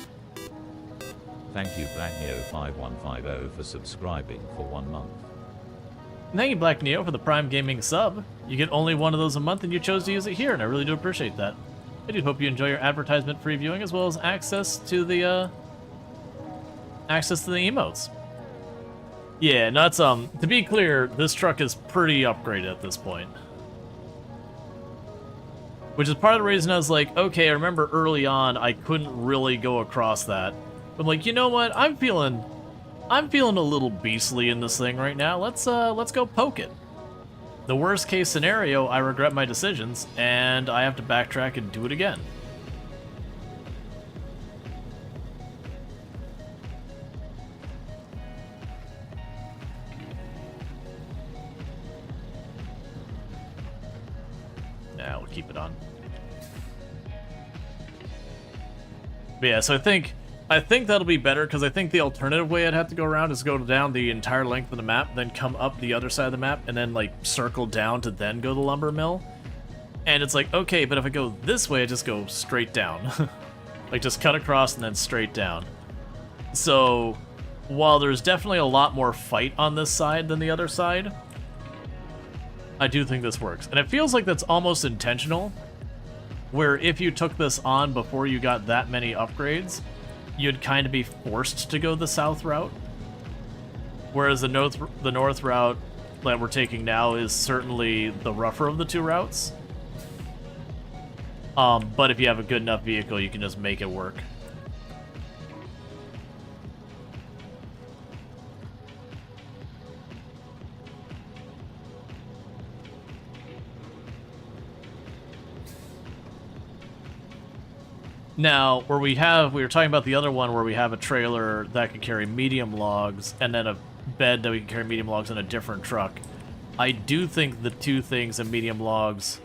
Thank you, Black Neo 5150 for subscribing for 1 month. Thank you, Black Neo, for the Prime Gaming sub. You get only one of those a month, and you chose to use it here, and I really do appreciate that. I do hope you enjoy your advertisement-free viewing, as well as access to the emotes. Yeah, no, it's, to be clear, this truck is pretty upgraded at this point. Which is part of the reason I was like, okay, I remember early on I couldn't really go across that. I'm like, you know what? I'm feeling a little beastly in this thing right now. Let's go poke it. The worst case scenario, I regret my decisions and I have to backtrack and do it again. Nah, we'll keep it on. But yeah, so I think that'll be better, because I think the alternative way I'd have to go around is go down the entire length of the map, then come up the other side of the map, and then, like, circle down to then go to the lumber mill. And it's like, okay, but if I go this way, I just go straight down. Like, just cut across and then straight down. So, while there's definitely a lot more fight on this side than the other side, I do think this works. And it feels like that's almost intentional, where if you took this on before you got that many upgrades, you'd kind of be forced to go the south route. Whereas the north route that we're taking now is certainly the rougher of the two routes. But if you have a good enough vehicle, you can just make it work. Now, we were talking about the other one where we have a trailer that can carry medium logs, and then a bed that we can carry medium logs in a different truck. I do think the two things in medium logs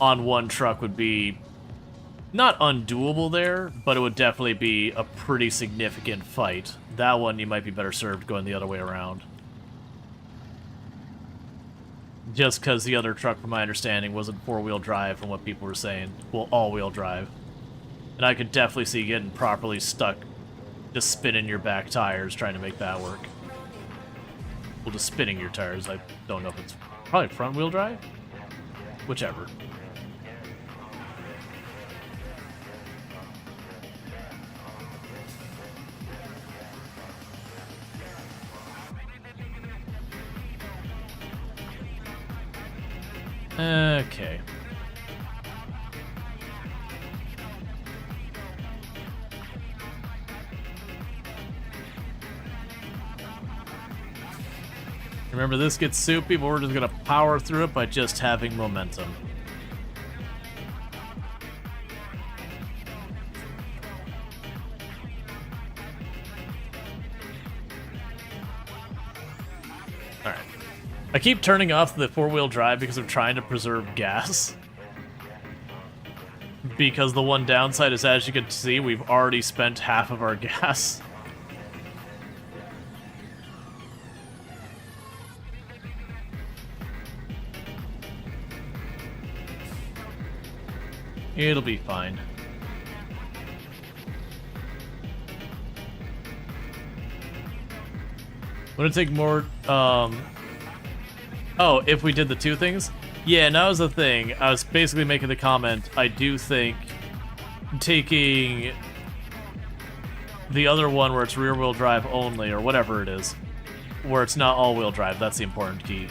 on one truck would be not undoable there, but it would definitely be a pretty significant fight. That one you might be better served going the other way around. Just because the other truck, from my understanding, wasn't four-wheel drive from what people were saying. Well, all-wheel drive. And I could definitely see getting properly stuck just spinning your back tires trying to make that work. Well, just spinning your tires. I don't know if it's probably front-wheel drive? Whichever. Okay. Remember, this gets soupy, but we're just gonna power through it by just having momentum. Alright. I keep turning off the four-wheel drive because I'm trying to preserve gas. Because the one downside is, as you can see, we've already spent half of our gas. It'll be fine. Would it take more, Oh, if we did the two things? Yeah, and that was the thing. I was basically making the comment, I do think taking the other one where it's rear-wheel drive only, or whatever it is, where it's not all-wheel drive, that's the important key.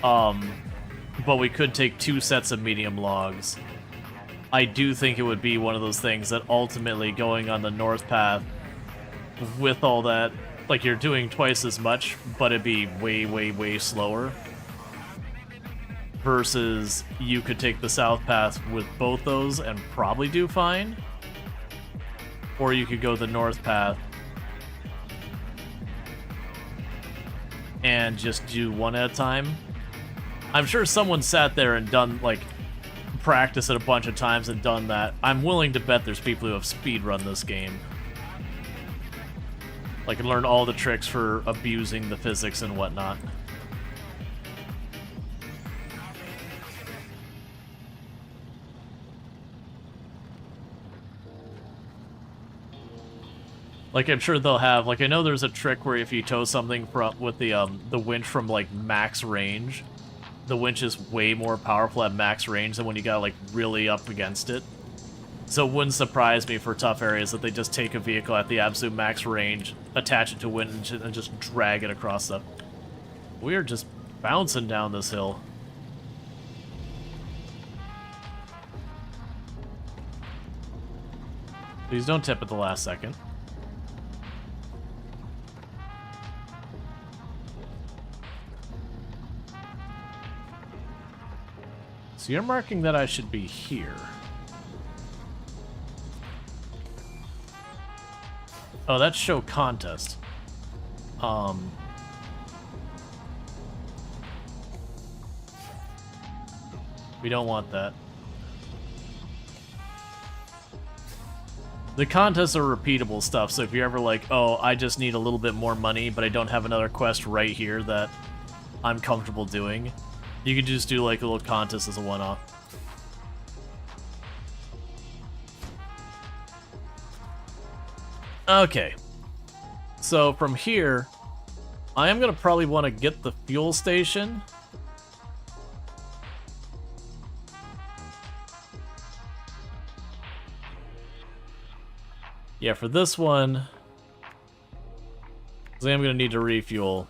But we could take two sets of medium logs. I do think it would be one of those things that ultimately going on the north path with all that, like, you're doing twice as much, but it'd be way, way, way slower. Versus you could take the south path with both those and probably do fine. Or you could go the north path and just do one at a time. I'm sure someone sat there and done, like, practice it a bunch of times and done that. I'm willing to bet there's people who have speedrun this game. Like, and learn all the tricks for abusing the physics and whatnot. Like, I'm sure they'll have, like, I know there's a trick where if you tow something with the winch from, like, max range, the winch is way more powerful at max range than when you got, like, really up against it. So it wouldn't surprise me for tough areas that they just take a vehicle at the absolute max range, attach it to a winch, and just drag it across the... We're just bouncing down this hill. Please don't tip at the last second. So you're marking that I should be here. Oh, that's show contest. We don't want that. The contests are repeatable stuff, so if you're ever like, oh, I just need a little bit more money, but I don't have another quest right here that I'm comfortable doing, you can just do like a little contest as a one-off. Okay. So from here, I am going to probably want to get the fuel station. Yeah, for this one, because I am going to need to refuel.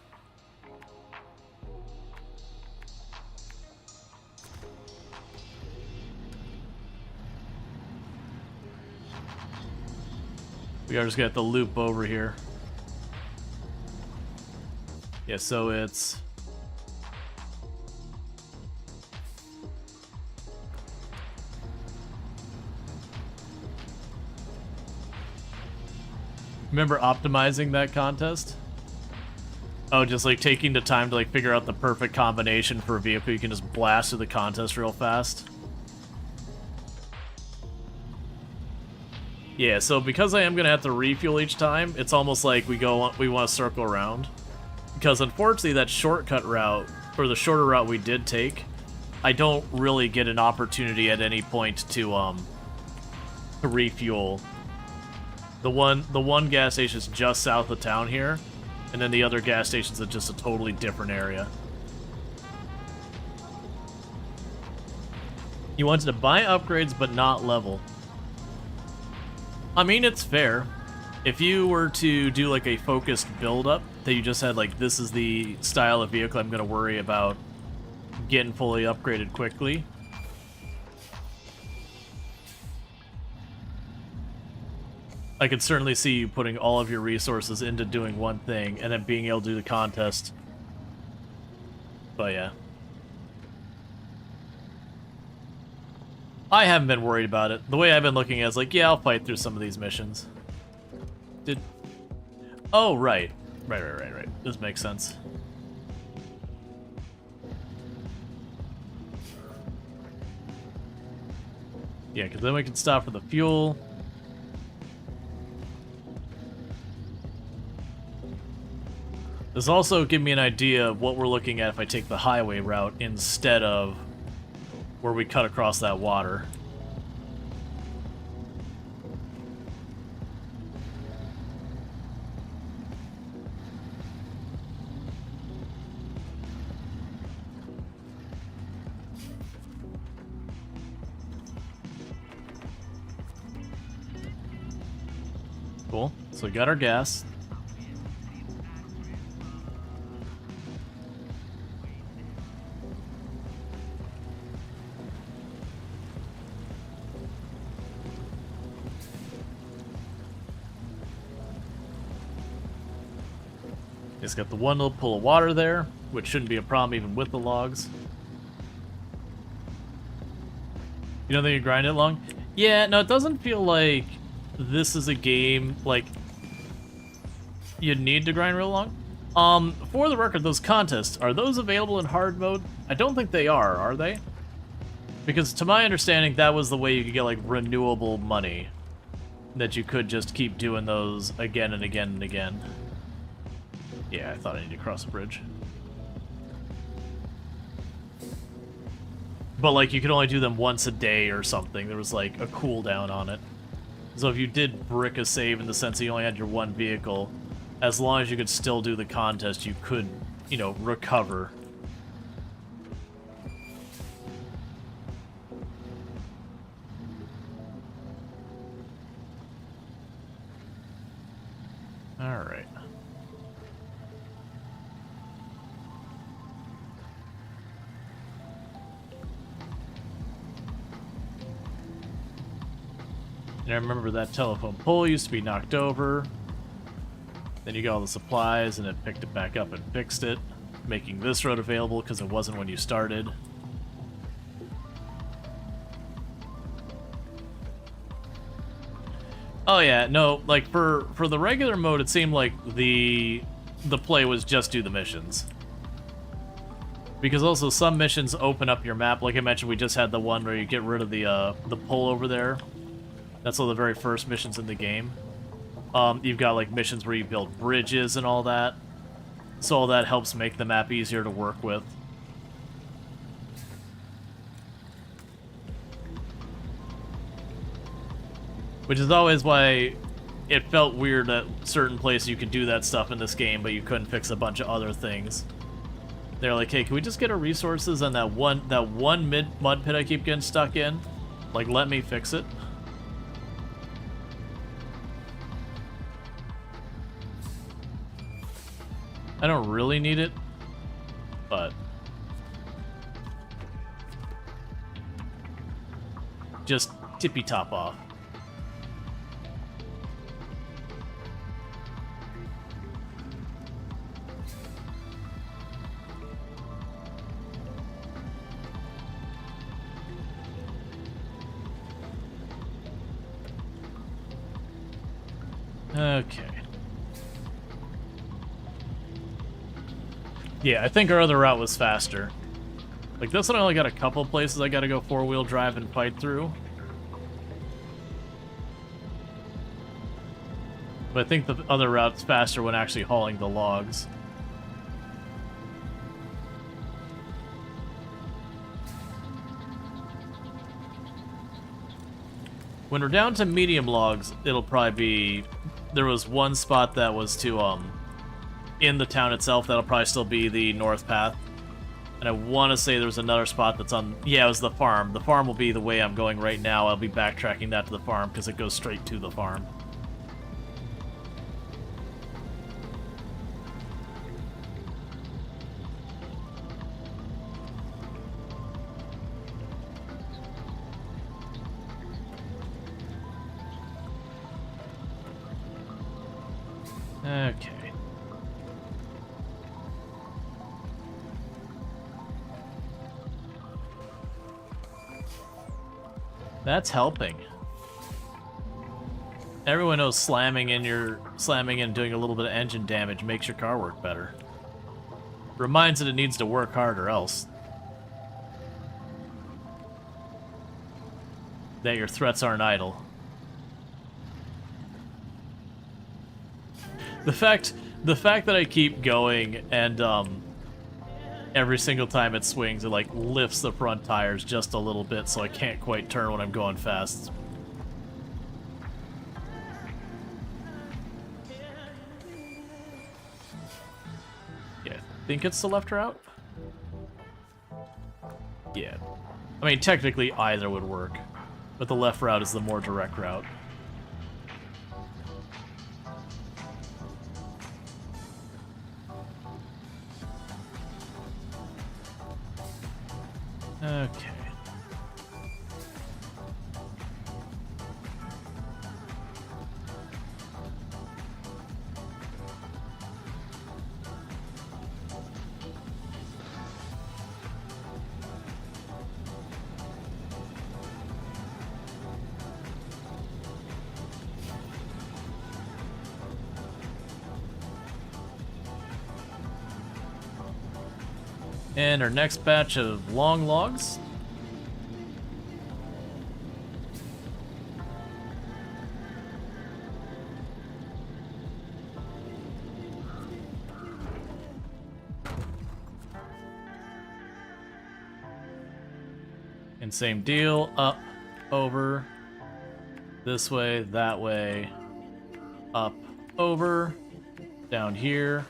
We are just gonna have to loop over here. Yeah, so it's... Remember optimizing that contest? Oh, just like taking the time to like figure out the perfect combination for a vehicle you can just blast through the contest real fast. Yeah, so because I am gonna have to refuel each time, it's almost like we want to circle around. Because unfortunately that shortcut route, or the shorter route we did take, I don't really get an opportunity at any point to refuel. The one gas station is just south of town here, and then the other gas station's at just a totally different area. You wanted to buy upgrades but not level. I mean, it's fair. If you were to do like a focused build-up, that you just had like, this is the style of vehicle I'm going to worry about getting fully upgraded quickly. I could certainly see you putting all of your resources into doing one thing and then being able to do the contest. But yeah. I haven't been worried about it. The way I've been looking at it is like, yeah, I'll fight through some of these missions. Oh, right. Right. This makes sense. Yeah, because then we can stop for the fuel. This also gives me an idea of what we're looking at if I take the highway route instead of where we cut across that water. Cool. So we got our gas. It's got the one little pool of water there, which shouldn't be a problem even with the logs. You don't think you grind it long? Yeah, no, it doesn't feel like this is a game, like, you need to grind real long. For the record, those contests, are those available in hard mode? I don't think they are they? Because to my understanding, that was the way you could get, like, renewable money. That you could just keep doing those again and again and again. Yeah, I thought I needed to cross a bridge. But, like, you could only do them once a day or something. There was, like, a cooldown on it. So if you did brick a save in the sense that you only had your one vehicle, as long as you could still do the contest, you could, you know, recover. Alright. And I remember that telephone pole used to be knocked over. Then you got all the supplies and it picked it back up and fixed it, making this road available because it wasn't when you started. Oh yeah, no, like for the regular mode, it seemed like the play was just do the missions. Because also some missions open up your map. Like I mentioned, we just had the one where you get rid of the pole over there. That's one of the very first missions in the game. You've got like missions where you build bridges and all that. So all that helps make the map easier to work with. Which is always why it felt weird at certain places you could do that stuff in this game, but you couldn't fix a bunch of other things. They're like, hey, can we just get our resources on that one mud pit I keep getting stuck in? Like, let me fix it. I don't really need it, but just tippy top off. Okay. Yeah, I think our other route was faster. Like, this one I only got a couple places I gotta go four-wheel drive and fight through. But I think the other route's faster when actually hauling the logs. When we're down to medium logs, it'll probably be... There was one spot that was to, in the town itself, that'll probably still be the north path. And I want to say there's another spot that's on... Yeah, it was the farm. The farm will be the way I'm going right now. I'll be backtracking that to the farm because it goes straight to the farm. Okay. That's helping. Everyone knows slamming and doing a little bit of engine damage makes your car work better. Reminds it needs to work harder else. That your threats aren't idle. The fact that I keep going and every single time it swings, it like lifts the front tires just a little bit, so I can't quite turn when I'm going fast. Yeah, I think it's the left route. Yeah, I mean technically either would work, but the left route is the more direct route. Okay. And our next batch of long logs. And same deal, up, over, this way, that way, up, over, down here,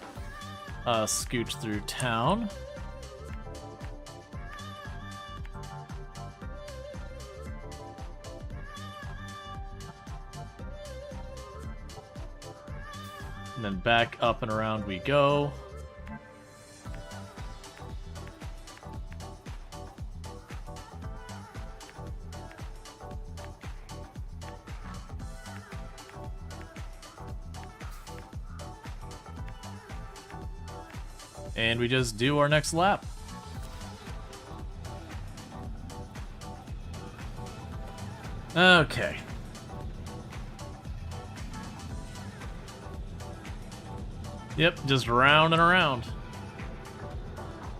scooch through town. And then back up and around we go. And we just do our next lap. Okay. Yep, just round and around.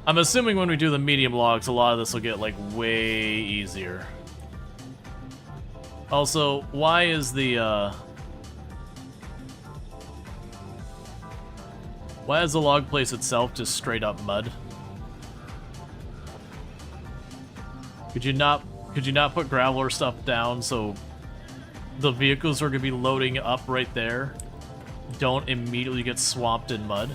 I'm assuming when we do the medium logs, a lot of this will get, like, way easier. Also, why is the, why is the log place itself just straight up mud? Could you not put gravel or stuff down so the vehicles are gonna be loading up right there don't immediately get swamped in mud?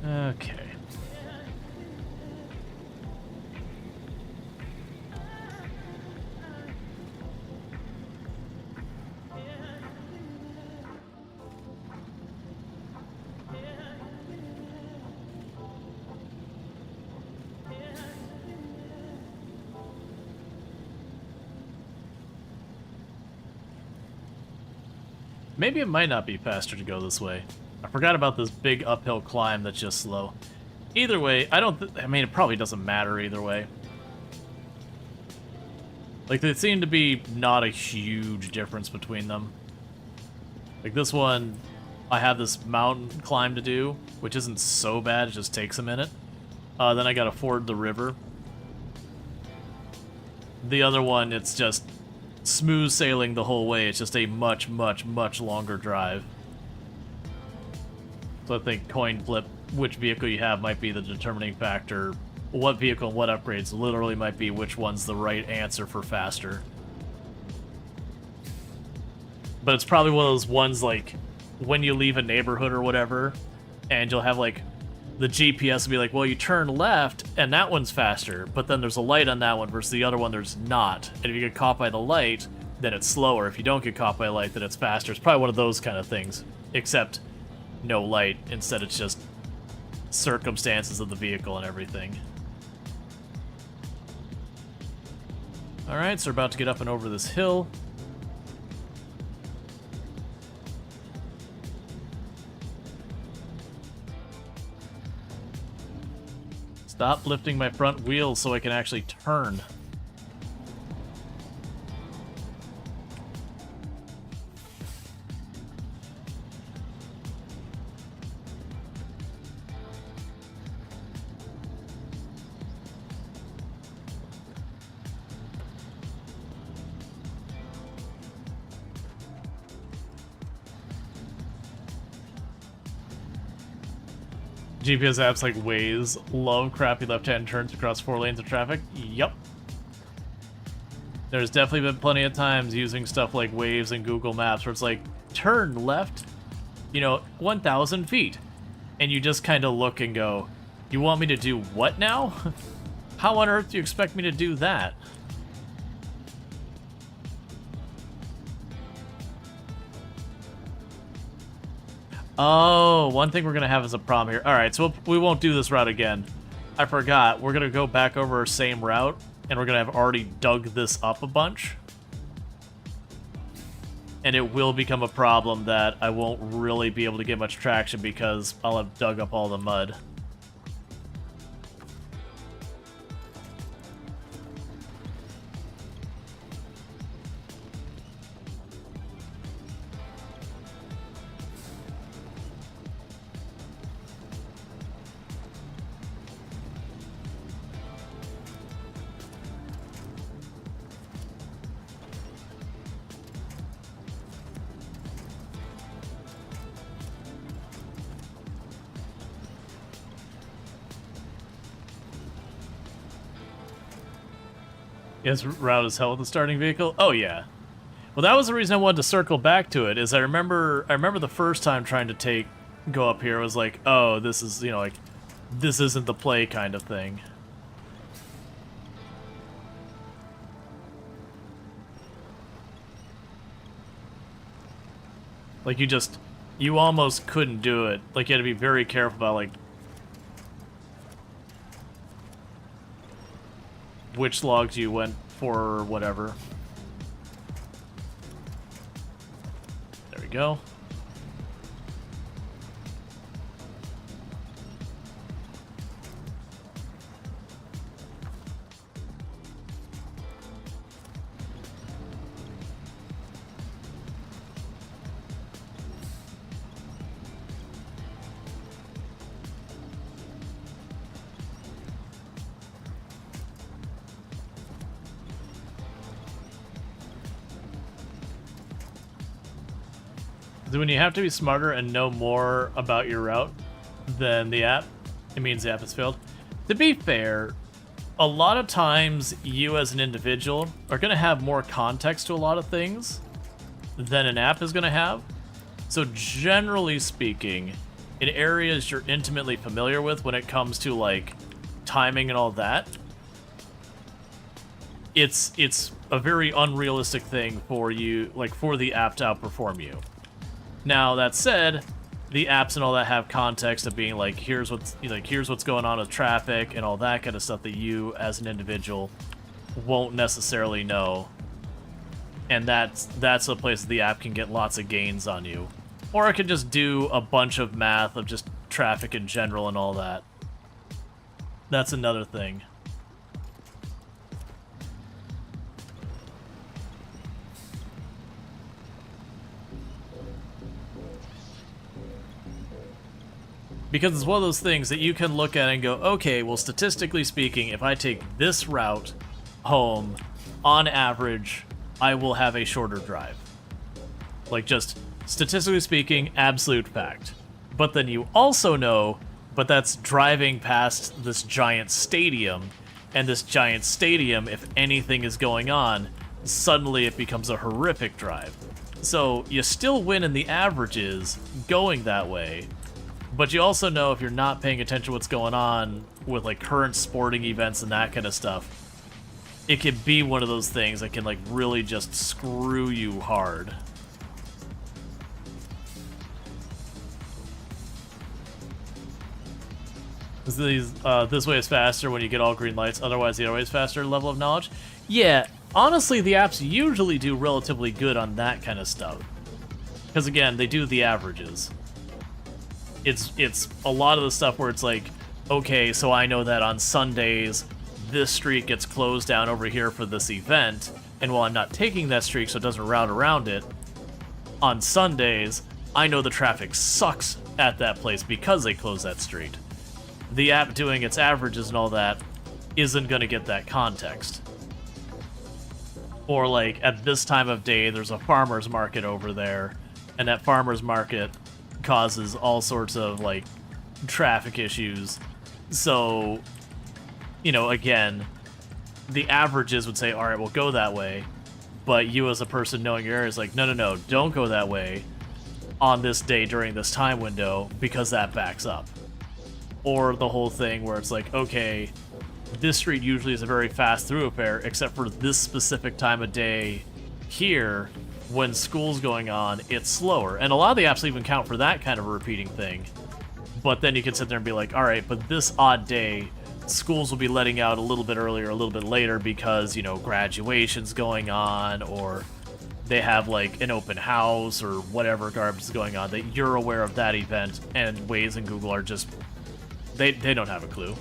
Okay. Maybe it might not be faster to go this way. I forgot about this big uphill climb that's just slow. Either way, I mean, it probably doesn't matter either way. Like, they seem to be not a huge difference between them. Like, this one, I have this mountain climb to do, which isn't so bad, it just takes a minute. Then I gotta ford the river. The other one, it's just smooth sailing the whole way. It's just a much, much, much longer drive. So I think coin flip, which vehicle you have might be the determining factor. What vehicle and what upgrades literally might be which one's the right answer for faster. But it's probably one of those ones like when you leave a neighborhood or whatever, and you'll have like the GPS will be like, well, you turn left and that one's faster, but then there's a light on that one versus the other one there's not. And if you get caught by the light, then it's slower. If you don't get caught by light, then it's faster. It's probably one of those kind of things, except no light. Instead, it's just circumstances of the vehicle and everything. Alright, so we're about to get up and over this hill. Stop lifting my front wheels so I can actually turn. GPS apps like Waze love crappy left-hand turns across 4 lanes of traffic. Yup. There's definitely been plenty of times using stuff like Waves and Google Maps where it's like, turn left, 1,000 feet. And you just kind of look and go, you want me to do what now? How on earth do you expect me to do that? Oh, one thing we're going to have as a problem here. Alright, so we won't do this route again. I forgot. We're going to go back over our same route, and we're going to have already dug this up a bunch. And it will become a problem that I won't really be able to get much traction because I'll have dug up all the mud. Yes, route is hell with the starting vehicle. Oh yeah. Well, that was the reason I wanted to circle back to it. Is I remember the first time trying to go up here was like, oh, this is like this isn't the play kind of thing. Like you almost couldn't do it. Like you had to be very careful about like which logs you went for or whatever. There we go. When you have to be smarter and know more about your route than the app, it means the app has failed. To be fair, a lot of times you as an individual are going to have more context to a lot of things than an app is going to have. So generally speaking, in areas you're intimately familiar with when it comes to like timing and all that, it's a very unrealistic thing for you, like for the app to outperform you. Now, that said, the apps and all that have context of being like, here's what's going on with traffic and all that kind of stuff that you, as an individual, won't necessarily know. And that's a place the app can get lots of gains on you. Or I could just do a bunch of math of just traffic in general and all that. That's another thing. Because it's one of those things that you can look at and go, okay, well, statistically speaking, if I take this route home, on average, I will have a shorter drive. Like, just statistically speaking, absolute fact. But then you also know, but that's driving past this giant stadium, and this giant stadium, if anything is going on, suddenly it becomes a horrific drive. So you still win in the averages going that way, but you also know if you're not paying attention to what's going on with like current sporting events and that kind of stuff, it can be one of those things that can like really just screw you hard. This way is faster when you get all green lights, otherwise the other way is faster level of knowledge. Yeah, honestly, the apps usually do relatively good on that kind of stuff. Because again, they do the averages. It's a lot of the stuff where it's like, okay, so I know that on Sundays, this street gets closed down over here for this event, and while I'm not taking that street so it doesn't route around it, on Sundays, I know the traffic sucks at that place because they close that street. The app doing its averages and all that isn't going to get that context. Or like, at this time of day, there's a farmer's market over there, and that farmer's market causes all sorts of, like, traffic issues. So, you know, again, the averages would say, all right, we'll go that way. But you as a person knowing your area is like, no, no, no, don't go that way on this day during this time window because that backs up. Or the whole thing where it's like, okay, this street usually is a very fast thoroughfare, except for this specific time of day here, when school's going on, it's slower. And a lot of the apps even count for that kind of a repeating thing. But then you can sit there and be like, all right, but this odd day, schools will be letting out a little bit earlier, a little bit later because, you know, graduation's going on, or they have like an open house or whatever garbage is going on, that you're aware of that event, and Waze and Google are just, they don't have a clue.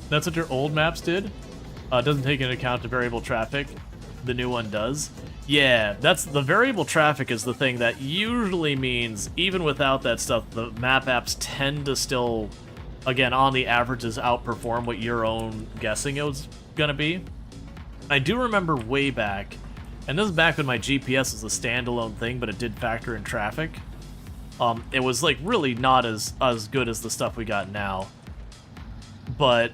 That's what your old maps did? Doesn't take into account the variable traffic. The new one does. Yeah, that's the variable traffic is the thing that usually means, even without that stuff, the map apps tend to still, again, on the averages, outperform what your own guessing it was gonna be. I do remember way back, and this is back when my GPS was a standalone thing, but it did factor in traffic. It was like really not as good as the stuff we got now. But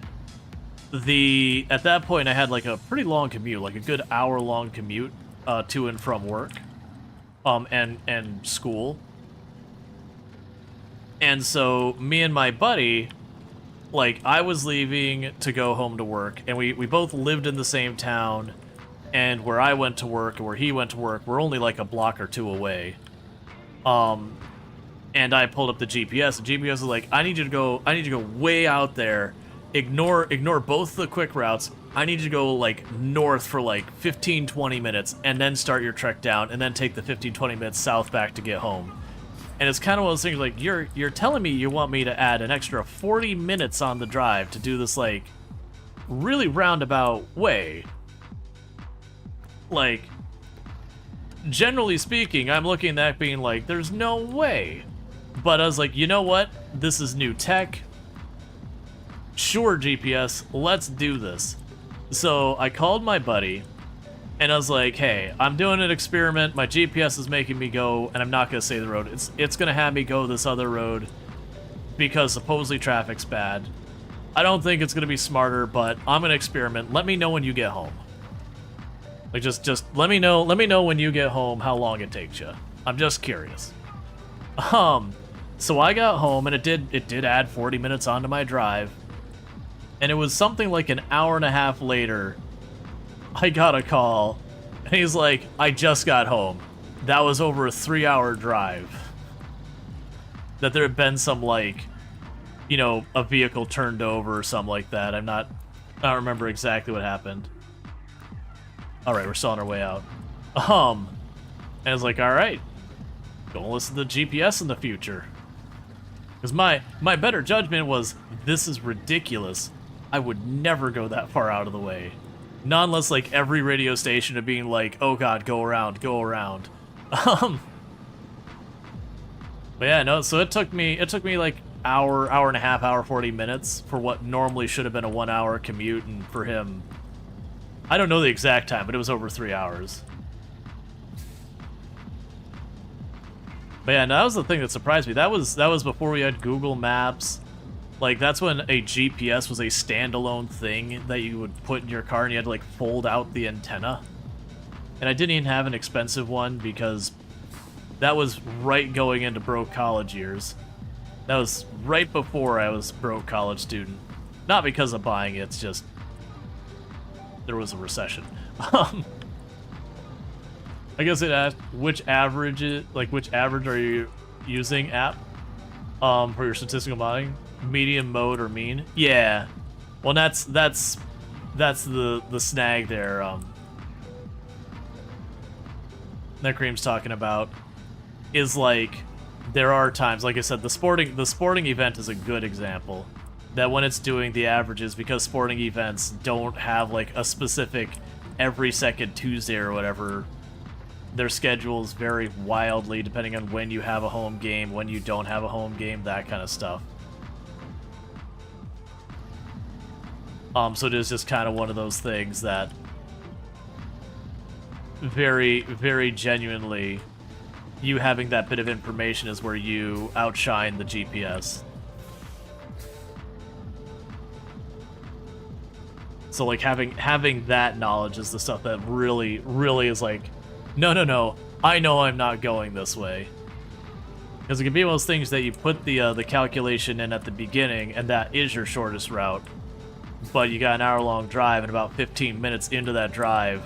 at that point I had like a pretty long commute, like a good hour-long commute to and from work and school. And so me and my buddy, like, I was leaving to go home to work, and we both lived in the same town, and where I went to work and where he went to work, we're only like a block or two away. And I pulled up the GPS, and GPS was like, I need you to go way out there. Ignore both the quick routes. I need you to go like north for like 15-20 minutes and then start your trek down and then take the 15-20 minutes south back to get home. And it's kind of one of those things like, you're telling me you want me to add an extra 40 minutes on the drive to do this like really roundabout way. Like, generally speaking, I'm looking at that being like, there's no way. But I was like, you know what? This is new tech. Sure, GPS, let's do this. So I called my buddy, and I was like, hey, I'm doing an experiment. My GPS is making me go, and I'm not going to say the road. It's going to have me go this other road because supposedly traffic's bad. I don't think it's going to be smarter, but I'm going to experiment. Let me know when you get home. Like, just let me know when you get home how long it takes you. I'm just curious. So I got home, and it did add 40 minutes onto my drive. And it was something like an hour and a half later, I got a call, and he's like, I just got home. That was over a 3-hour drive. That there had been some, like, you know, a vehicle turned over or something like that. I don't remember exactly what happened. Alright, we're still on our way out. And I was like, alright, don't listen to the GPS in the future. Because my better judgment was, this is ridiculous. I would never go that far out of the way. Not unless, like, every radio station of being like, oh god, go around, go around. But yeah, no, so it took me like hour and a half, hour 40 minutes for what normally should have been a 1 hour commute, and for him, I don't know the exact time, but it was over 3 hours. But yeah, no, that was the thing that surprised me. That was before we had Google Maps. Like, that's when a GPS was a standalone thing that you would put in your car, and you had to, like, fold out the antenna. And I didn't even have an expensive one because that was right going into broke college years. That was right before I was broke college student. Not because of buying it, it's just there was a recession. I guess it asked which average are you using app for your statistical modeling? Medium, mode, or mean? Yeah. Well, that's the snag there. That Cream's talking about is, like, there are times, like I said, the sporting event is a good example. That when it's doing the averages, because sporting events don't have like a specific every second Tuesday or whatever, their schedules vary wildly depending on when you have a home game, when you don't have a home game, that kind of stuff. So it is just kind of one of those things that very, very genuinely, you having that bit of information is where you outshine the GPS. So like having that knowledge is the stuff that really, really is like, no, I know I'm not going this way. Because it can be one of those things that you put the calculation in at the beginning, and that is your shortest route. But you got an hour-long drive, and about 15 minutes into that drive,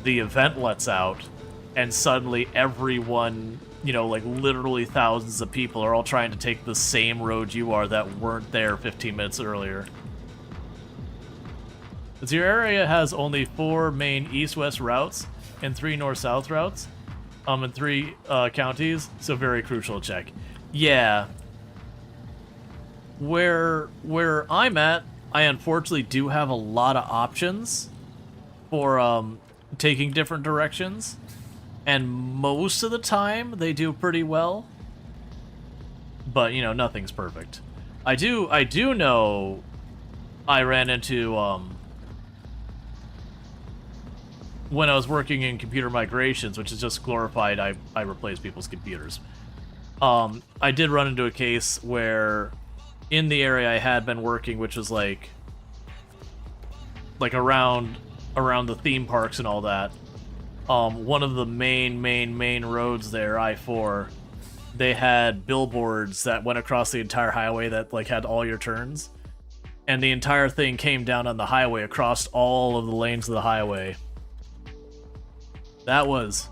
the event lets out, and suddenly everyone, you know, like literally thousands of people are all trying to take the same road you are that weren't there 15 minutes earlier. So your area has only 4 main east-west routes and 3 north-south routes, and 3 counties, so very crucial to check. Yeah. Where I'm at, I unfortunately do have a lot of options for taking different directions, and most of the time they do pretty well. But, you know, nothing's perfect. I do know I ran into when I was working in computer migrations, which is just glorified I replace people's computers. I did run into a case where in the area I had been working, which was like around the theme parks and all that, one of the main roads there, I-4, they had billboards that went across the entire highway that like had all your turns, and the entire thing came down on the highway across all of the lanes of the highway. That was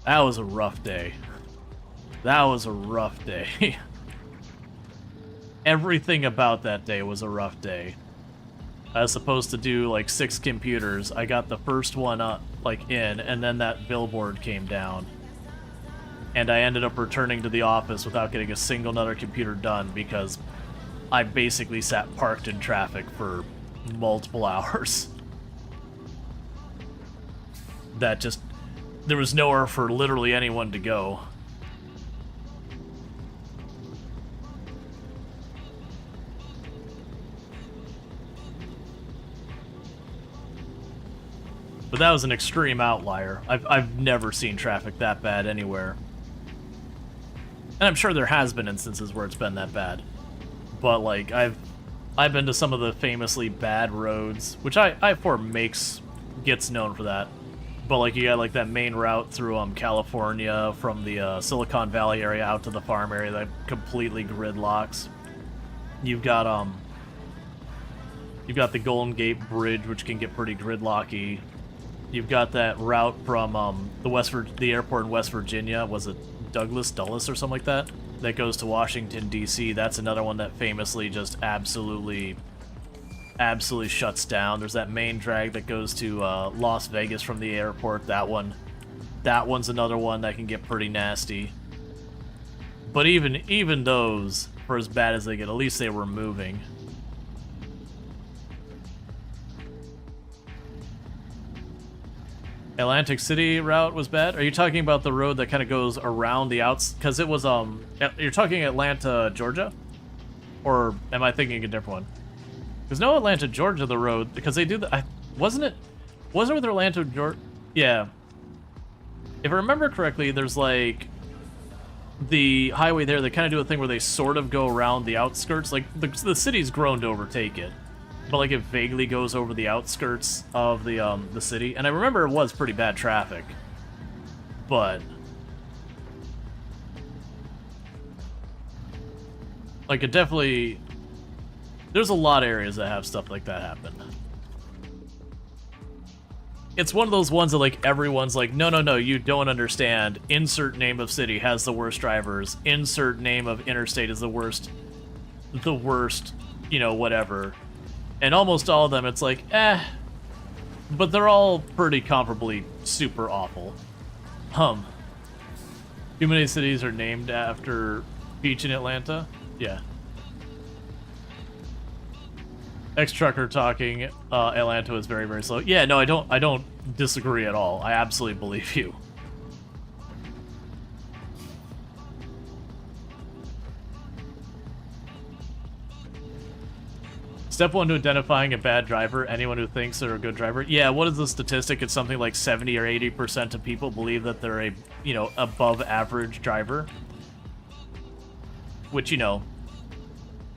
a rough day. That was a rough day. Everything about that day was a rough day. I was supposed to do like 6 computers. I got the first one up, like in, and then that billboard came down. And I ended up returning to the office without getting a single another computer done because I basically sat parked in traffic for multiple hours. That just, there was nowhere for literally anyone to go. But that was an extreme outlier. I've never seen traffic that bad anywhere. And I'm sure there has been instances where it's been that bad. But like I've been to some of the famously bad roads, which I-4 gets known for that. But like you got like that main route through California from the Silicon Valley area out to the farm area that completely gridlocks. You've got the Golden Gate Bridge, which can get pretty gridlocky. You've got that route from the airport in West Virginia. Was it Dulles or something like that? That goes to Washington D.C. That's another one that famously just absolutely shuts down. There's that main drag that goes to Las Vegas from the airport. That one That one's another one that can get pretty nasty. But even those, for as bad as they get, at least they were moving. Atlantic City route was bad? Are you talking about the road that kind of goes around the outs? Because it was, you're talking Atlanta, Georgia? Or am I thinking a different one? There's no Atlanta, Georgia, the road, because they do the, wasn't it with Atlanta, Georgia? Yeah. If I remember correctly, there's like the highway there, they kind of do a thing where they sort of go around the outskirts. Like, the city's grown to overtake it. But like it vaguely goes over the outskirts of the city, and I remember it was pretty bad traffic. But like it definitely, there's a lot of areas that have stuff like that happen. It's one of those ones that like everyone's like, no, you don't understand. Insert name of city has the worst drivers. Insert name of interstate is the worst, you know, whatever. And almost all of them, it's like, but they're all pretty comparably super awful. Too many cities are named after beach in Atlanta? Yeah. Ex-trucker talking, Atlanta is very, very slow. Yeah, no, I don't disagree at all. I absolutely believe you. Step 1 to identifying a bad driver, anyone who thinks they're a good driver. Yeah, what is the statistic? It's something like 70 or 80% of people believe that they're a, you know, above average driver. Which, you know,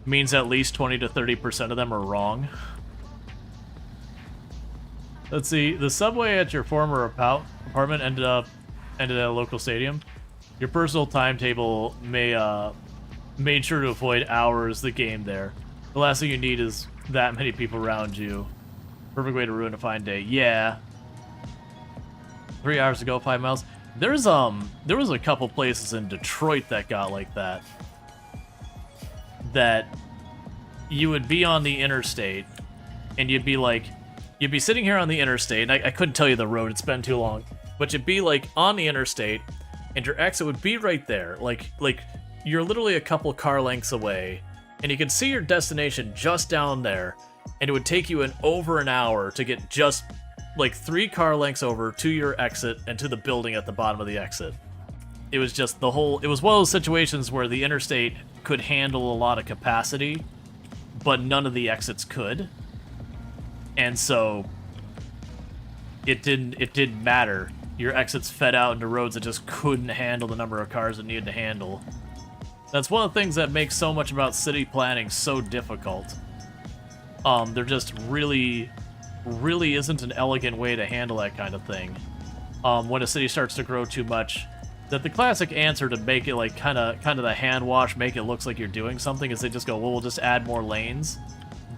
means at least 20 to 30% of them are wrong. Let's see, the subway at your former apartment ended at a local stadium. Your personal timetable made sure to avoid hours the game there. The last thing you need is that many people around you. Perfect way to ruin a fine day. Yeah. 3 hours to go, 5 miles. There was a couple places in Detroit that got like that. That you would be on the interstate, and you'd be sitting here on the interstate, and I couldn't tell you the road, it's been too long. But you'd be like on the interstate, and your exit would be right there. Like you're literally a couple car lengths away. And you can see your destination just down there, and it would take you over an hour to get just like 3 car lengths over to your exit and to the building at the bottom of the exit. It was just it was one of those situations where the interstate could handle a lot of capacity, but none of the exits could. And so it didn't matter. Your exits fed out into roads that just couldn't handle the number of cars it needed to handle. That's one of the things that makes so much about city planning so difficult. There just really isn't an elegant way to handle that kind of thing. When a city starts to grow too much, that the classic answer to make it like kind of the hand wash, make it look like you're doing something, is they just go, well, we'll just add more lanes.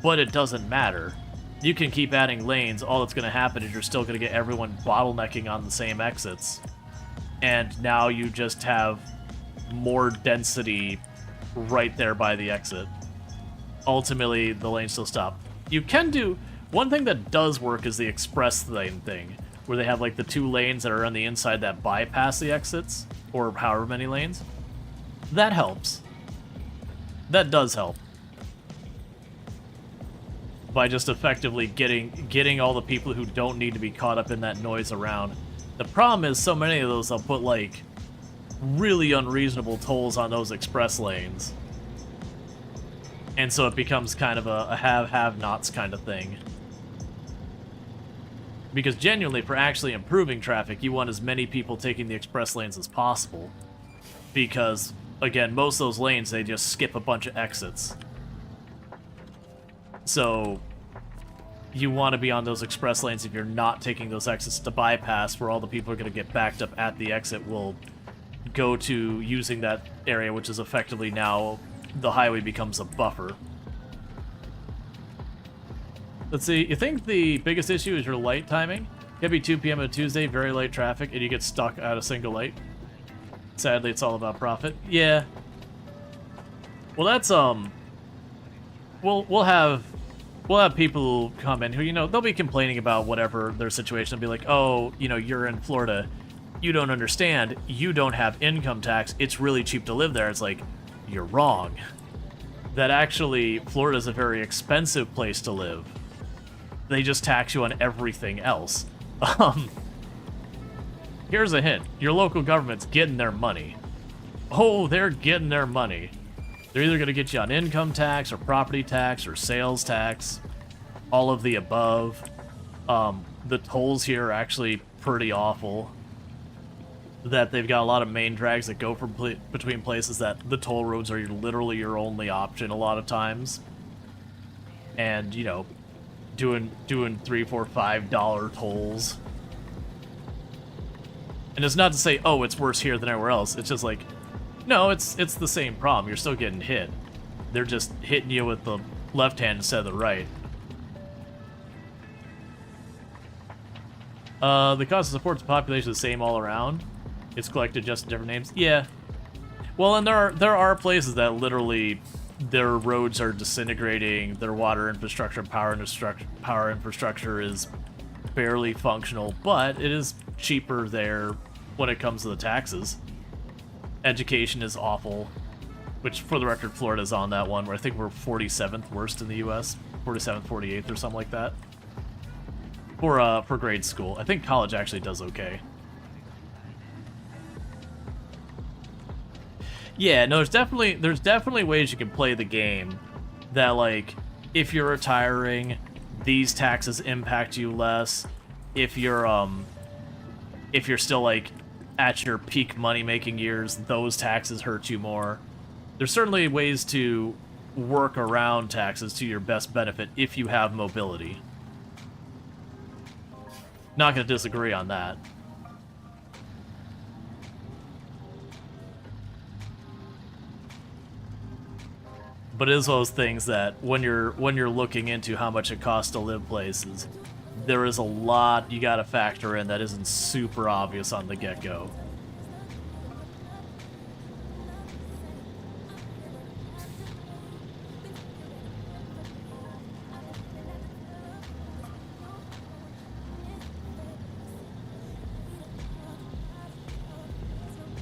But it doesn't matter. You can keep adding lanes, all that's going to happen is you're still going to get everyone bottlenecking on the same exits. And now you just have more density right there by the exit. Ultimately, the lanes still stop. You can do... One thing that does work is the express lane thing, where they have like the 2 lanes that are on the inside that bypass the exits, or however many lanes. That helps. That does help. By just effectively getting all the people who don't need to be caught up in that noise around. The problem is so many of those they'll put like really unreasonable tolls on those express lanes. And so it becomes kind of a have-nots kind of thing. Because genuinely, for actually improving traffic, you want as many people taking the express lanes as possible. Because, again, most of those lanes, they just skip a bunch of exits. So you want to be on those express lanes if you're not taking those exits to bypass, where all the people are going to get backed up at the exit will go to using that area, which is effectively now the highway becomes a buffer. Let's see, you think the biggest issue is your light timing? It could be 2 p.m. on a Tuesday, very light traffic, and you get stuck at a single light. Sadly, it's all about profit. Yeah. Well, that's, we'll have people come in who, you know, they'll be complaining about whatever their situation. They'll be like, oh, you know, you're in Florida. you don't understand, you don't have income tax, it's really cheap to live there. It's like, you're wrong. That actually, Florida's a very expensive place to live. They just tax you on everything else. Here's a hint. Your local government's getting their money. Oh, they're getting their money. They're either going to get you on income tax or property tax or sales tax. All of the above. The tolls here are actually pretty awful. That they've got a lot of main drags that go from between places that the toll roads are literally your only option a lot of times. And, you know, doing $3, $4, $5 tolls. And it's not to say, oh, it's worse here than everywhere else. It's just like, no, it's the same problem. You're still getting hit. They're just hitting you with the left hand instead of the right. The cost to support the population is the same all around. It's collected just in different names. Yeah. Well, and there are places that literally their roads are disintegrating, their water infrastructure and power infrastructure is barely functional, but it is cheaper there when it comes to the taxes. Education is awful, which, for the record, Florida's on that one, where I think we're 47th worst in the U.S., 47th, 48th, or something like that. For grade school. I think college actually does okay. Yeah, no, there's definitely ways you can play the game that, like, if you're retiring, these taxes impact you less. If you're still, like, at your peak money-making years, those taxes hurt you more. There's certainly ways to work around taxes to your best benefit if you have mobility. Not going to disagree on that. But it is those things that when you're looking into how much it costs to live places, there is a lot you got to factor in that isn't super obvious on the get-go.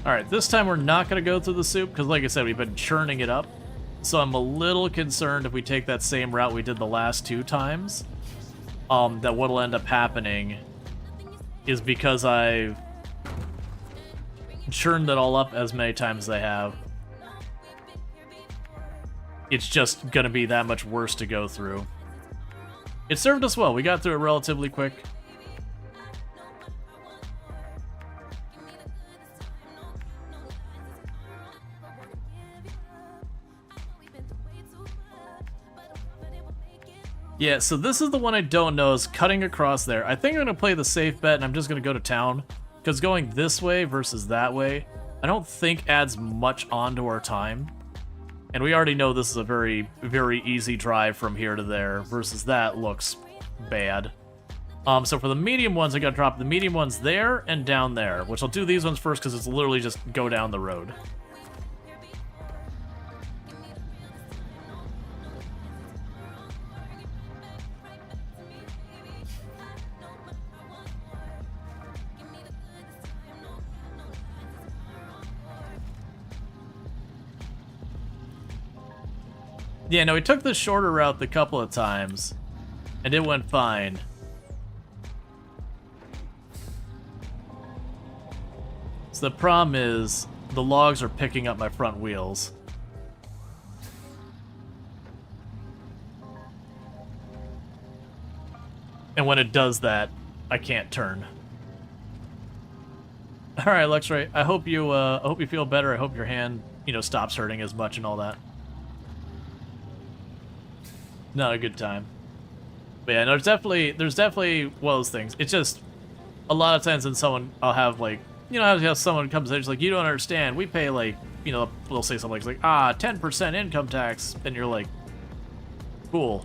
Alright, this time we're not going to go through the soup, because like I said, we've been churning it up. So I'm a little concerned if we take that same route we did the last 2 times, that what'll end up happening is because I've churned it all up as many times as I have, it's just going to be that much worse to go through. It served us well. We got through it relatively quick. Yeah, so this is the one I don't know, is cutting across there. I think I'm going to play the safe bet, and I'm just going to go to town. Because going this way versus that way, I don't think adds much onto our time. And we already know this is a very, very easy drive from here to there, versus that looks bad. So for the medium ones, I got to drop the medium ones there and down there, which I'll do these ones first because it's literally just go down the road. Yeah, no, we took the shorter route a couple of times, and it went fine. So the problem is, the logs are picking up my front wheels. And when it does that, I can't turn. Alright, Luxray, I hope you feel better. I hope your hand, stops hurting as much and all that. Not a good time. But yeah, no, there's definitely one of those things. It's just, a lot of times when I'll have like, I'll have someone comes in, it's like, you don't understand, we pay like, they'll say something like, 10% income tax, and you're like, cool.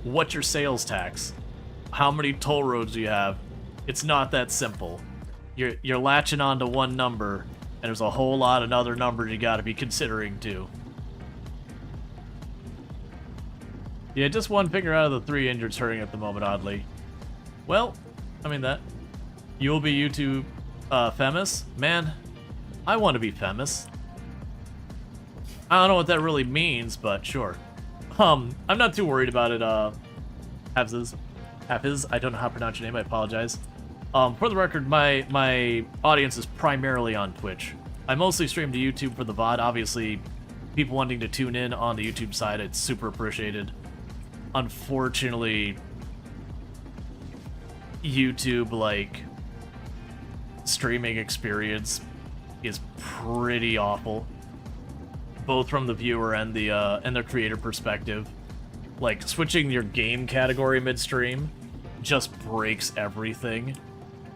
What's your sales tax? How many toll roads do you have? It's not that simple. You're latching onto one number, and there's a whole lot of other numbers you gotta be considering too. Yeah, just one finger out of the 3 injured's hurting at the moment, oddly. Well, I mean that. You'll be YouTube. famous? Man, I want to be famous. I don't know what that really means, but sure. I'm not too worried about it, Hafiz, I don't know how to pronounce your name, I apologize. For the record, my audience is primarily on Twitch. I mostly stream to YouTube for the VOD. Obviously, people wanting to tune in on the YouTube side, it's super appreciated. Unfortunately, YouTube, like, streaming experience is pretty awful, both from the viewer and the creator perspective. Like, switching your game category midstream just breaks everything.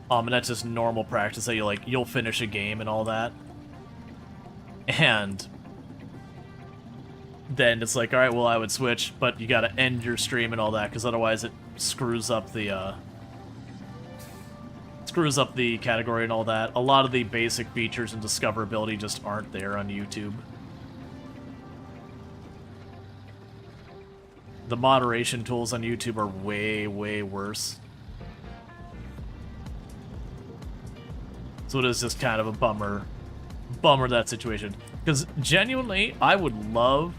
And that's just normal practice that you'll finish a game and all that. And then it's like, alright, well, I would switch, but you gotta end your stream and all that, because otherwise it screws up the category and all that. A lot of the basic features and discoverability just aren't there on YouTube. The moderation tools on YouTube are way, way worse. So it is just kind of a bummer that situation. Because genuinely, I would love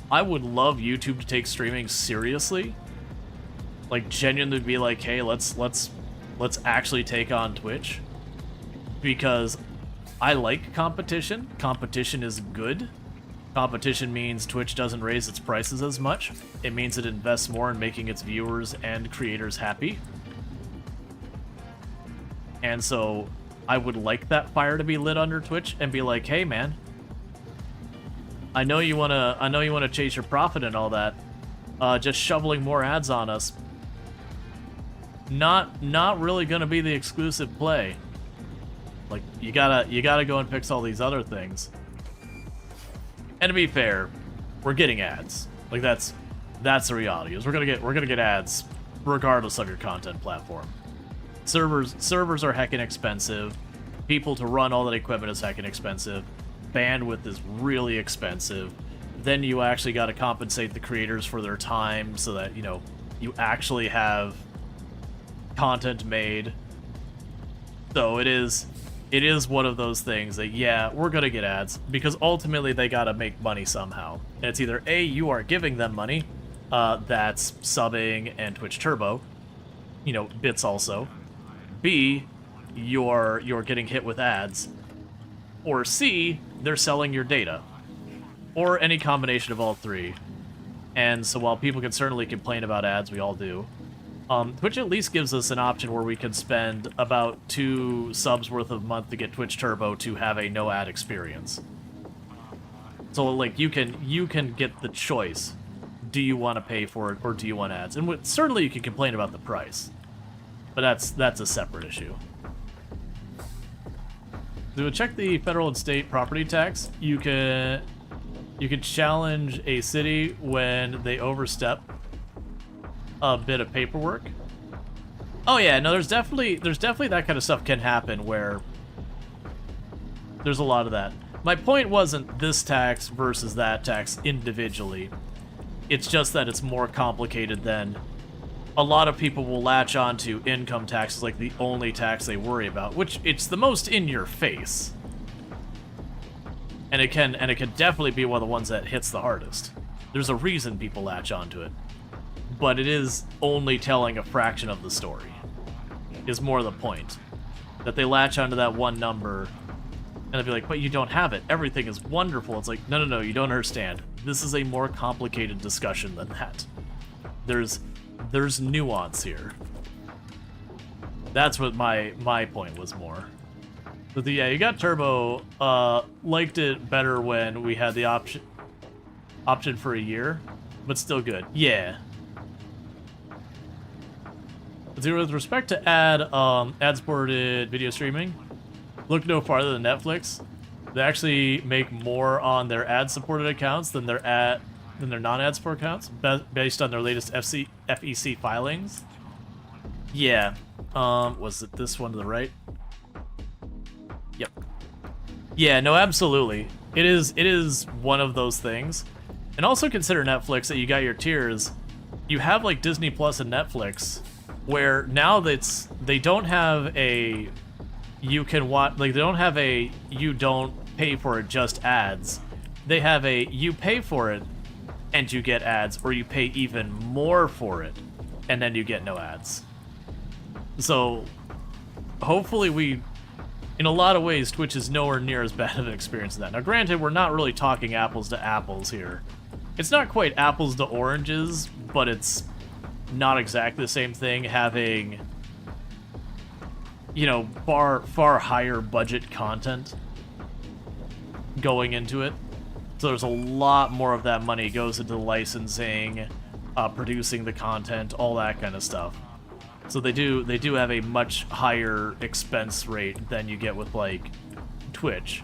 YouTube to take streaming seriously. Like, genuinely be like, hey, let's actually take on Twitch. Because I like competition. Competition is good. Competition means Twitch doesn't raise its prices as much. It means it invests more in making its viewers and creators happy. And so I would like that fire to be lit under Twitch and be like, hey man, I know you wanna chase your profit and all that. Just shoveling more ads on us. Not really gonna be the exclusive play. Like, you gotta go and fix all these other things. And to be fair, we're getting ads. Like, that's the reality. Is we're gonna get ads regardless of your content platform. Servers are heckin' expensive. People to run all that equipment is heckin' expensive. Bandwidth is really expensive. Then you actually got to compensate the creators for their time so that, you know, you actually have content made. So it is one of those things that, yeah, we're gonna get ads because ultimately they gotta make money somehow. And it's either A, you are giving them money, that's subbing and Twitch Turbo, you know, bits also. B, you're getting hit with ads. Or C, they're selling your data. Or any combination of all three. And so while people can certainly complain about ads, we all do, Twitch at least gives us an option where we can spend about 2 subs worth of month to get Twitch Turbo to have a no ad experience. So like you can get the choice. Do you want to pay for it or do you want ads? And certainly you can complain about the price. But that's a separate issue. To check the federal and state property tax, you can challenge a city when they overstep a bit of paperwork. Oh yeah, no, there's definitely that kind of stuff can happen where there's a lot of that. My point wasn't this tax versus that tax individually. It's just that it's more complicated than a lot of people will latch on to income tax as like the only tax they worry about, which it's the most in your face. And it can definitely be one of the ones that hits the hardest. There's a reason people latch onto it. But it is only telling a fraction of the story, is more the point. That they latch onto that one number, and they'll be like, but you don't have it. Everything is wonderful. It's like, no, you don't understand. This is a more complicated discussion than that. There's nuance here. That's what my point was more. But yeah, you got Turbo. Liked it better when we had the option for a year, but still good. Yeah. With respect to ad-supported video streaming, look no farther than Netflix. They actually make more on their ad-supported accounts than their non-ad support accounts, based on their latest FEC filings. Yeah. Was it this one to the right? Yep. Yeah, no, absolutely. It is one of those things. And also consider Netflix that you got your tiers. You have like Disney Plus and Netflix, where now they don't have a you can watch, like, they don't have a you don't pay for it, just ads. They have a you pay for it and you get ads, or you pay even more for it and then you get no ads. So hopefully in a lot of ways, Twitch is nowhere near as bad of an experience as that. Now granted, we're not really talking apples to apples here. It's not quite apples to oranges, but it's not exactly the same thing having, you know, far higher budget content going into it. So there's a lot more of that money goes into licensing, producing the content, all that kind of stuff. So they do have a much higher expense rate than you get with, like, Twitch.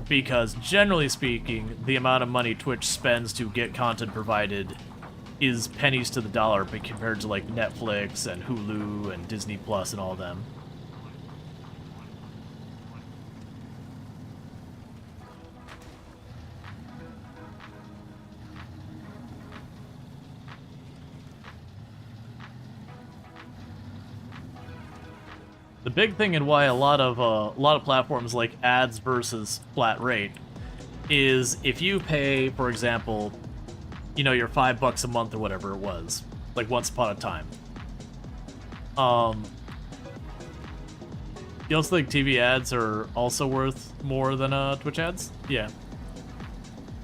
Because generally speaking, the amount of money Twitch spends to get content provided is pennies to the dollar compared to, like, Netflix and Hulu and Disney Plus and all them. The big thing and why a lot of platforms like ads versus flat rate is if you pay, for example, you know, your $5 a month or whatever it was, like once upon a time. You also think TV ads are also worth more than Twitch ads? Yeah.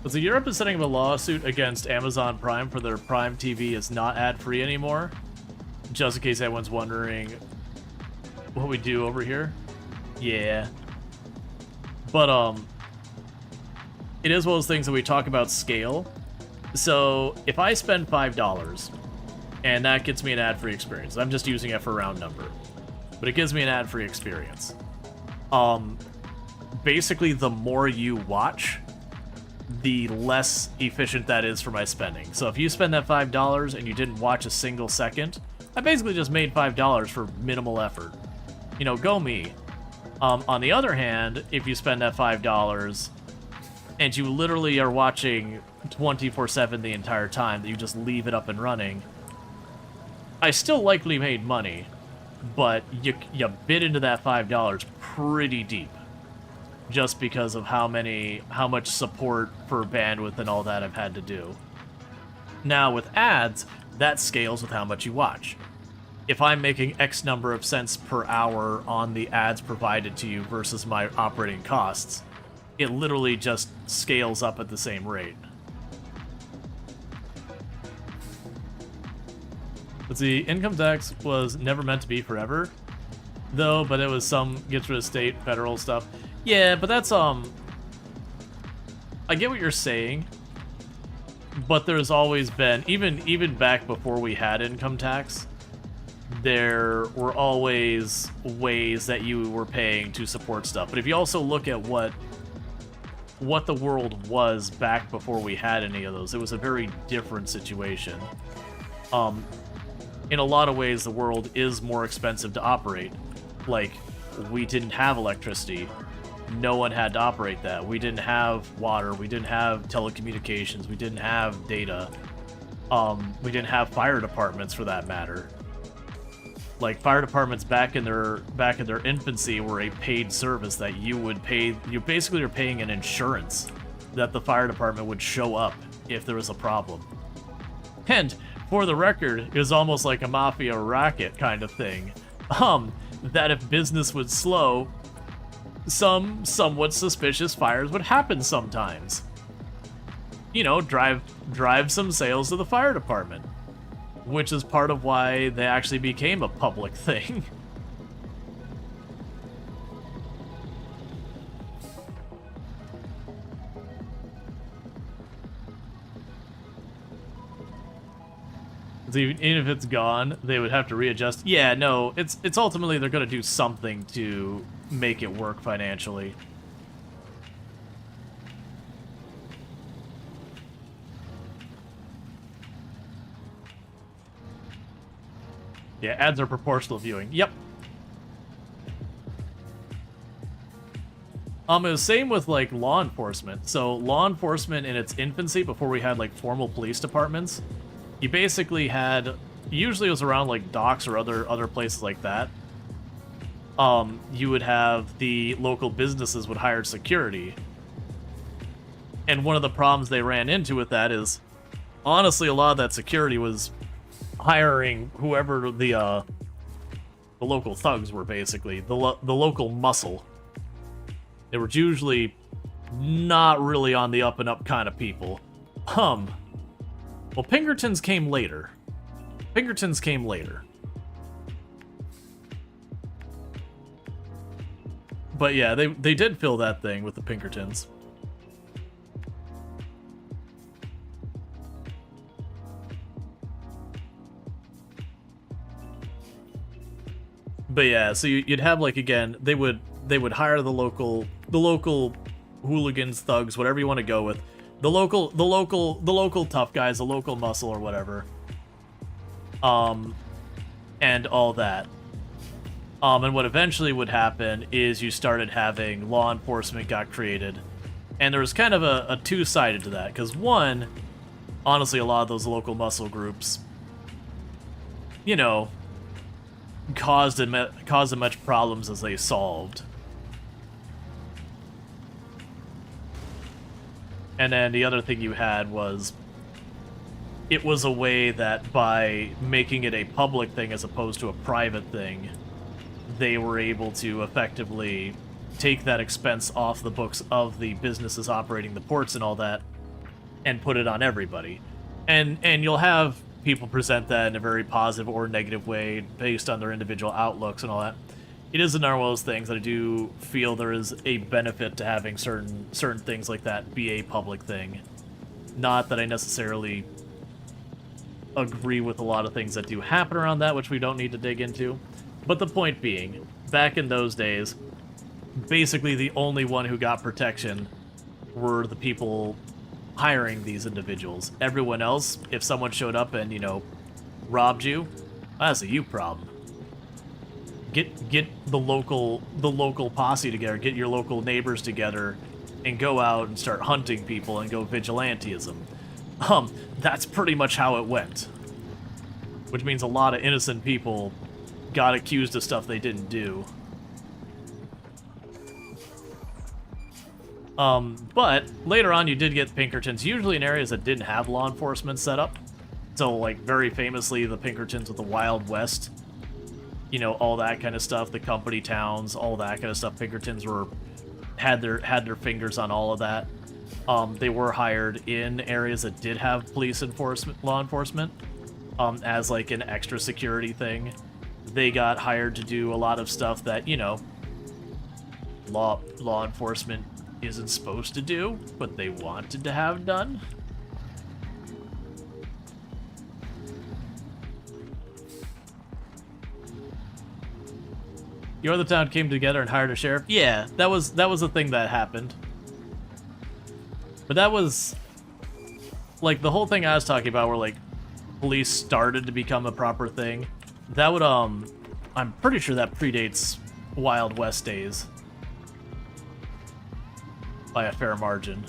So Europe is setting up a lawsuit against Amazon Prime for their Prime TV is not ad-free anymore. Just in case anyone's wondering what we do over here. Yeah. But it is one of those things that we talk about scale. So if I spend $5 and that gets me an ad-free experience, I'm just using it for a round number, but it gives me an ad-free experience. Basically the more you watch, the less efficient that is for my spending. So if you spend that $5 and you didn't watch a single second, I basically just made $5 for minimal effort. You know, go me. On the other hand, if you spend that $5 and you literally are watching 24/7 the entire time, that you just leave it up and running, I still likely made money, but you bit into that $5 pretty deep, just because of how much support for bandwidth and all that I've had to do. Now with ads, that scales with how much you watch. If I'm making X number of cents per hour on the ads provided to you versus my operating costs, it literally just scales up at the same rate. But the income tax was never meant to be forever, though, but it was some gets rid of state, federal stuff. Yeah, but that's, I get what you're saying, but there's always been, even back before we had income tax, there were always ways that you were paying to support stuff. But if you also look at what the world was back before we had any of those, it was a very different situation. In a lot of ways, the world is more expensive to operate. Like, we didn't have electricity. No one had to operate that. We didn't have water. We didn't have telecommunications. We didn't have data. We didn't have fire departments, for that matter. Like, fire departments back in their infancy were a paid service that you would pay. You basically are paying an insurance that the fire department would show up if there was a problem. And for the record, it was almost like a mafia racket kind of thing. That if business would slow, some somewhat suspicious fires would happen sometimes. You know, drive some sales to the fire department, which is part of why they actually became a public thing. So even if it's gone, they would have to readjust. Yeah, no, it's ultimately they're going to do something to make it work financially. Yeah, ads are proportional viewing. Yep. It was same with, like, law enforcement. So law enforcement in its infancy, before we had, like, formal police departments, you basically had, usually it was around, like, docks or other places like that. you would have the local businesses would hire security. And one of the problems they ran into with that is, honestly, a lot of that security was hiring whoever the local thugs were, basically. The local muscle. They were usually not really on the up-and-up kind of people. Well, Pinkertons came later. Pinkertons came later. But yeah, they did fill that thing with the Pinkertons. But yeah, so you'd have, like, again, they would hire the local hooligans, thugs, whatever you want to go with, the local tough guys, the local muscle or whatever, and all that. And what eventually would happen is you started having law enforcement got created, and there was kind of a two-sided to that, because one, honestly, a lot of those local muscle groups, you know, caused as much problems as they solved. And then the other thing you had was, it was a way that by making it a public thing as opposed to a private thing, they were able to effectively take that expense off the books of the businesses operating the ports and all that, and put it on everybody. And you'll have people present that in a very positive or negative way based on their individual outlooks and all that. It is another one of those things that I do feel there is a benefit to having certain things like that be a public thing. Not that I necessarily agree with a lot of things that do happen around that, which we don't need to dig into. But the point being, back in those days, basically the only one who got protection were the people hiring these individuals. Everyone else, if someone showed up and, you know, robbed you, that's a you problem. Get the local posse together, get your local neighbors together, and go out and start hunting people and go vigilantism. That's pretty much how it went. Which means a lot of innocent people got accused of stuff they didn't do. But later on you did get Pinkertons, usually in areas that didn't have law enforcement set up. So, like, very famously, the Pinkertons with the Wild West, you know, all that kind of stuff, the company towns, all that kind of stuff. Pinkertons had their fingers on all of that. They were hired in areas that did have law enforcement, as like an extra security thing. They got hired to do a lot of stuff that, you know, law enforcement isn't supposed to do, but they wanted to have done. Your other town came together and hired a sheriff? Yeah, that was a thing that happened. But that was, like, the whole thing I was talking about where, like, police started to become a proper thing. That would, I'm pretty sure that predates Wild West days. By a fair margin.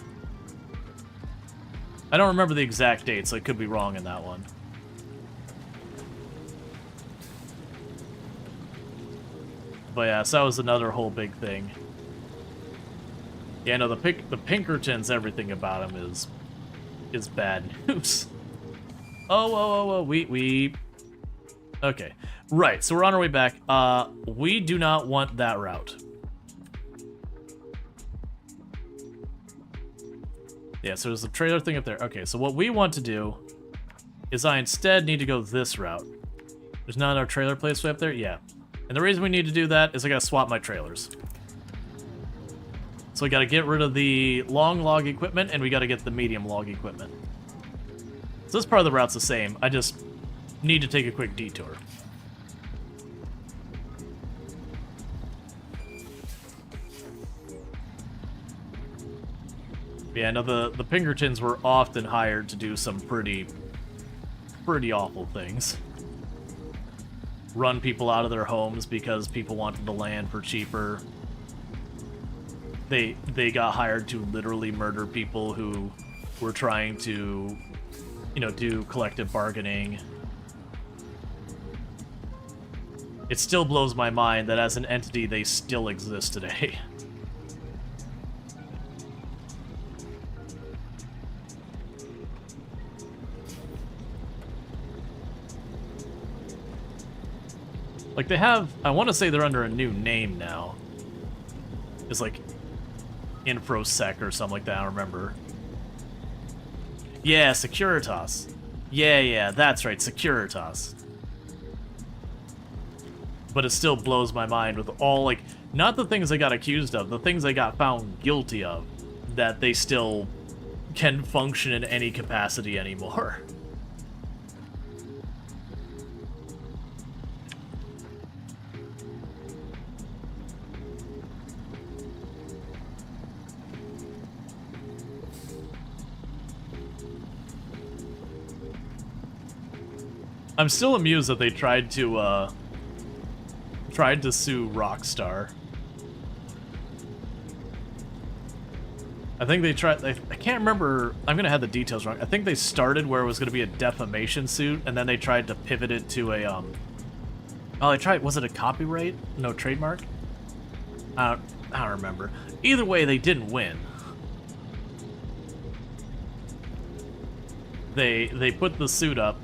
I don't remember the exact date, so I could be wrong in that one. But yeah, so that was another whole big thing. Yeah, no, the Pinkertons, everything about him is bad news. Oh, we... Okay. Right, so we're on our way back. We do not want that route. Yeah, so there's a trailer thing up there. Okay, so what we want to do is I instead need to go this route. There's not another trailer place way up there? Yeah. And the reason we need to do that is I gotta swap my trailers. So we gotta get rid of the long log equipment, and we gotta get the medium log equipment. So this part of the route's the same. I just need to take a quick detour. Yeah, no, the Pinkertons were often hired to do some pretty awful things. Run people out of their homes because people wanted the land for cheaper. They got hired to literally murder people who were trying to, you know, do collective bargaining. It still blows my mind that as an entity, they still exist today. Like, they have... I want to say they're under a new name now. It's like... InfoSec or something like that, I don't remember. Yeah, Securitas. Yeah, that's right, Securitas. But it still blows my mind with all, like... Not the things they got accused of, the things they got found guilty of. That they still can function in any capacity anymore. I'm still amused that they tried to sue Rockstar. I think they tried... I can't remember... I'm gonna have the details wrong. I think they started where it was gonna be a defamation suit, and then they tried to pivot it to a, Oh, they tried... Was it a copyright? No, trademark? I don't remember. Either way, they didn't win. They put the suit up,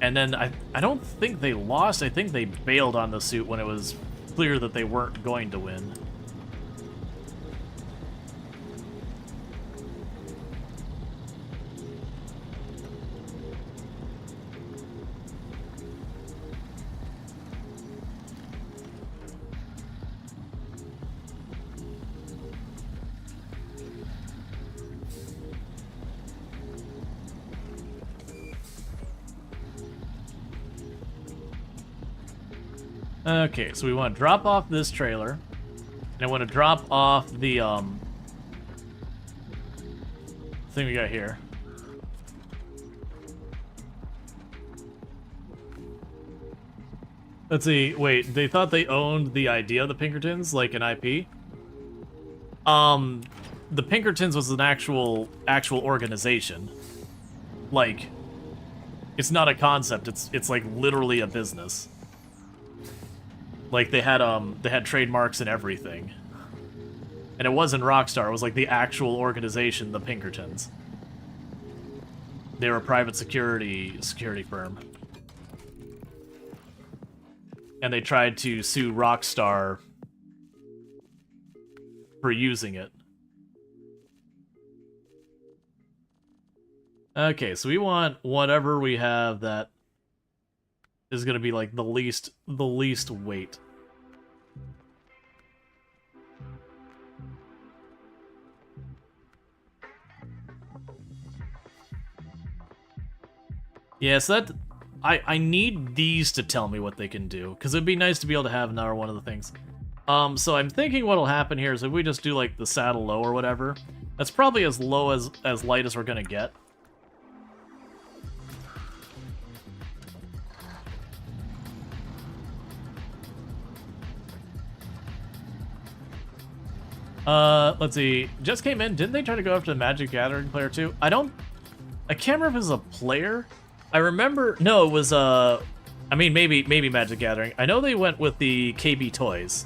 and then I don't think they lost. I think they bailed on the suit when it was clear that they weren't going to win. Okay, so we want to drop off this trailer, and I want to drop off the thing we got here. Let's see. Wait, they thought they owned the idea of the Pinkertons, like an IP. The Pinkertons was an actual organization. Like, it's not a concept. It's like literally a business. Like, they had trademarks and everything. And it wasn't Rockstar, it was like the actual organization, the Pinkertons. They were a private security firm. And they tried to sue Rockstar for using it. Okay, so we want whatever we have that is gonna be like the least weight. Yeah, so that I need these to tell me what they can do, because it'd be nice to be able to have another one of the things. So I'm thinking what'll happen here is if we just do like the saddle low or whatever, that's probably as low as light as we're gonna get. Let's see. Just came in. Didn't they try to go after the Magic Gathering player too? I can't remember if it was a player. I remember, no, it was, I mean, maybe Magic Gathering. I know they went with the KB Toys.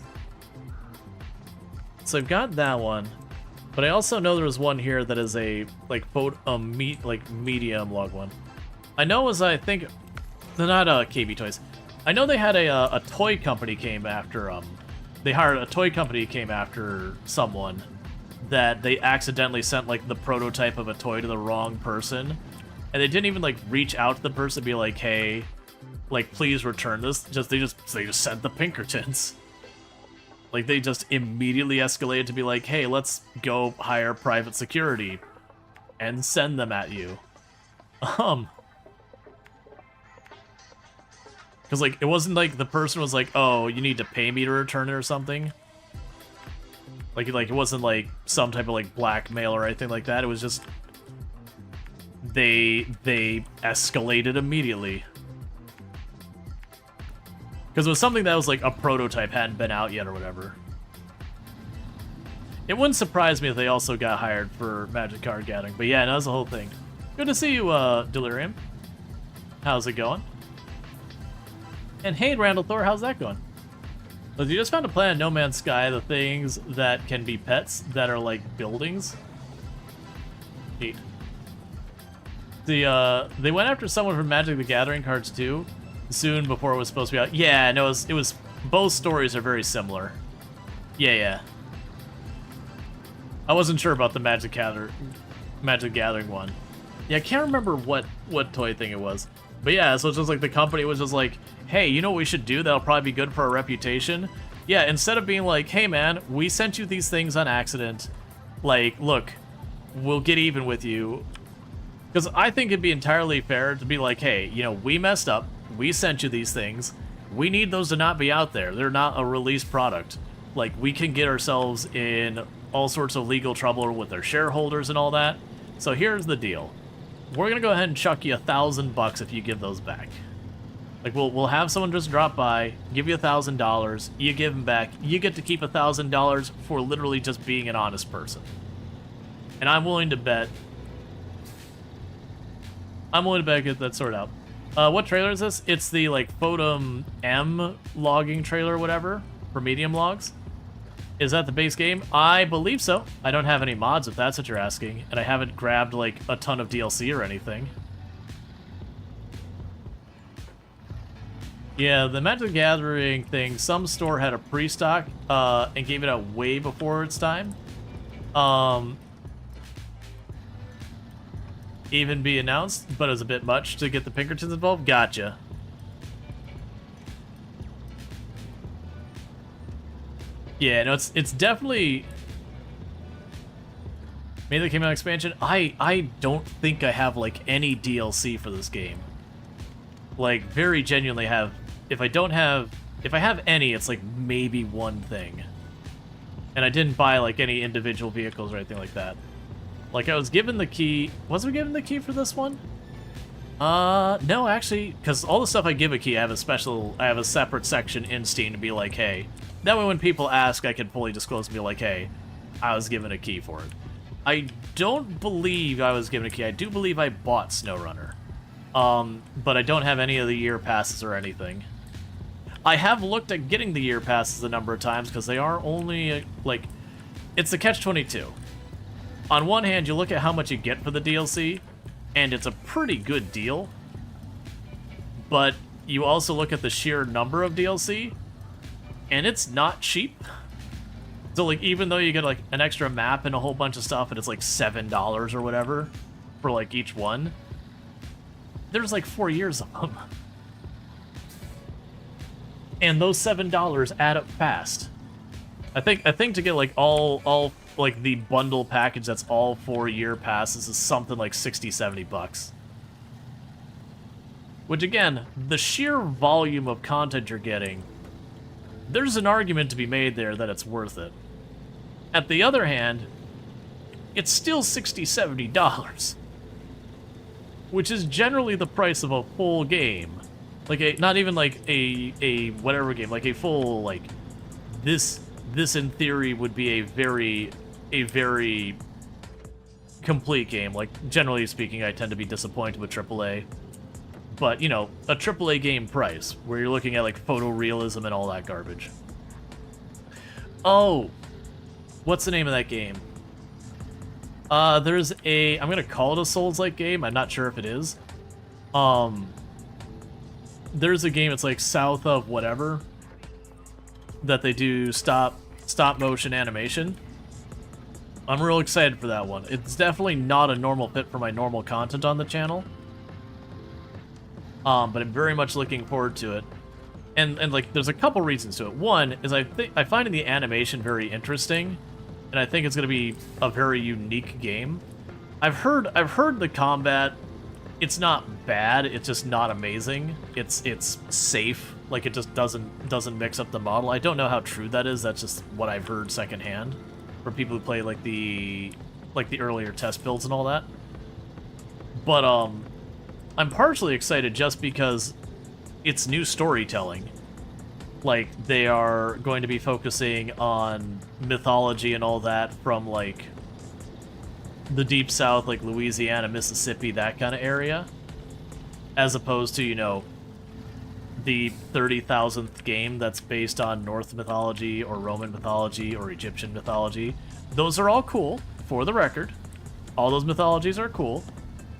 So I've got that one. But I also know there was one here that is a, like, medium log one. I know it was, I think, they're not, KB Toys. I know they had a toy company came after, they hired a toy company came after someone that they accidentally sent, like, the prototype of a toy to the wrong person. And they didn't even, like, reach out to the person and be like, hey, like, please return this. They just sent the Pinkertons. Like, they just immediately escalated to be like, hey, let's go hire private security and send them at you. Because, like, it wasn't like the person was like, oh, you need to pay me to return it or something. Like it wasn't, like, some type of, like, blackmail or anything like that. It was just... They escalated immediately. Because it was something that was like a prototype, hadn't been out yet or whatever. It wouldn't surprise me if they also got hired for Magic Card Gathering. But yeah, that was the whole thing. Good to see you, Delirium. How's it going? And hey, Randall Thor, how's that going? So you just found a planet No Man's Sky, the things that can be pets that are like buildings. Neat. They went after someone from Magic the Gathering cards too, soon before it was supposed to be out. Yeah, no, it was both stories are very similar. Yeah. I wasn't sure about the Magic Gathering one. Yeah, I can't remember what toy thing it was. But yeah, so it's just like the company was just like, hey, you know what we should do that'll probably be good for our reputation? Yeah, instead of being like, hey man, we sent you these things on accident, like, look, we'll get even with you. Because I think it'd be entirely fair to be like, hey, you know, we messed up, we sent you these things, we need those to not be out there, they're not a released product. Like, we can get ourselves in all sorts of legal trouble with our shareholders and all that. So here's the deal. We're gonna go ahead and chuck you $1,000 if you give those back. Like, we'll have someone just drop by, give you $1,000, you give them back, you get to keep $1,000 for literally just being an honest person. And I'm willing to bet get that sorted out. What trailer is this? It's the, like, Photom M logging trailer or whatever, for medium logs. Is that the base game? I believe so. I don't have any mods if that's what you're asking, and I haven't grabbed, like, a ton of DLC or anything. Yeah, the Magic the Gathering thing, some store had a pre-stock, and gave it out way before its time. Even be announced, but it was a bit much to get the Pinkertons involved. Gotcha. Yeah, no, it's definitely... Maybe they came out expansion. I don't think I have, like, any DLC for this game. Like, very genuinely have... If I have any, it's, like, maybe one thing. And I didn't buy, like, any individual vehicles or anything like that. Like, I was given the key... Was I given the key for this one? No, actually, because all the stuff I give a key, I have a separate section in Steam to be like, hey... That way when people ask, I can fully disclose and be like, hey, I was given a key for it. I don't believe I was given a key. I do believe I bought SnowRunner. But I don't have any of the year passes or anything. I have looked at getting the year passes a number of times because they are only, like... It's the catch-22. On one hand, you look at how much you get for the DLC, and it's a pretty good deal. But you also look at the sheer number of DLC, and it's not cheap. So, like, even though you get, like, an extra map and a whole bunch of stuff, and it's, like, $7 or whatever for, like, each one, there's, like, 4 years of them. And those $7 add up fast. I think to get, like, all like, the bundle package that's all 4-year passes is something like $60-70. Which, again, the sheer volume of content you're getting... There's an argument to be made there that it's worth it. At the other hand, it's still $60-70, which is generally the price of a full game. Like not even like a whatever game, like a full, like, this in theory would be a very complete game. Like, generally speaking, I tend to be disappointed with AAA. But, you know, a AAA game price, where you're looking at, like, photorealism and all that garbage. Oh! What's the name of that game? There's a... I'm gonna call it a Souls-like game. I'm not sure if it is. There's a game, it's, like, South of whatever, that they do stop-motion animation. I'm real excited for that one. It's definitely not a normal fit for my normal content on the channel. But I'm very much looking forward to it. And like, there's a couple reasons to it. One is I find the animation very interesting, and I think it's going to be a very unique game. I've heard the combat, it's not bad, it's just not amazing. It's safe, like it just doesn't mix up the model. I don't know how true that is. That's just what I've heard secondhand from people who play like the earlier test builds and all that. But I'm partially excited just because it's new storytelling. Like, they are going to be focusing on mythology and all that from, like, the Deep South, like Louisiana, Mississippi, that kind of area. As opposed to, you know, the 30,000th game that's based on Norse mythology or Roman mythology or Egyptian mythology. Those are all cool, for the record. All those mythologies are cool,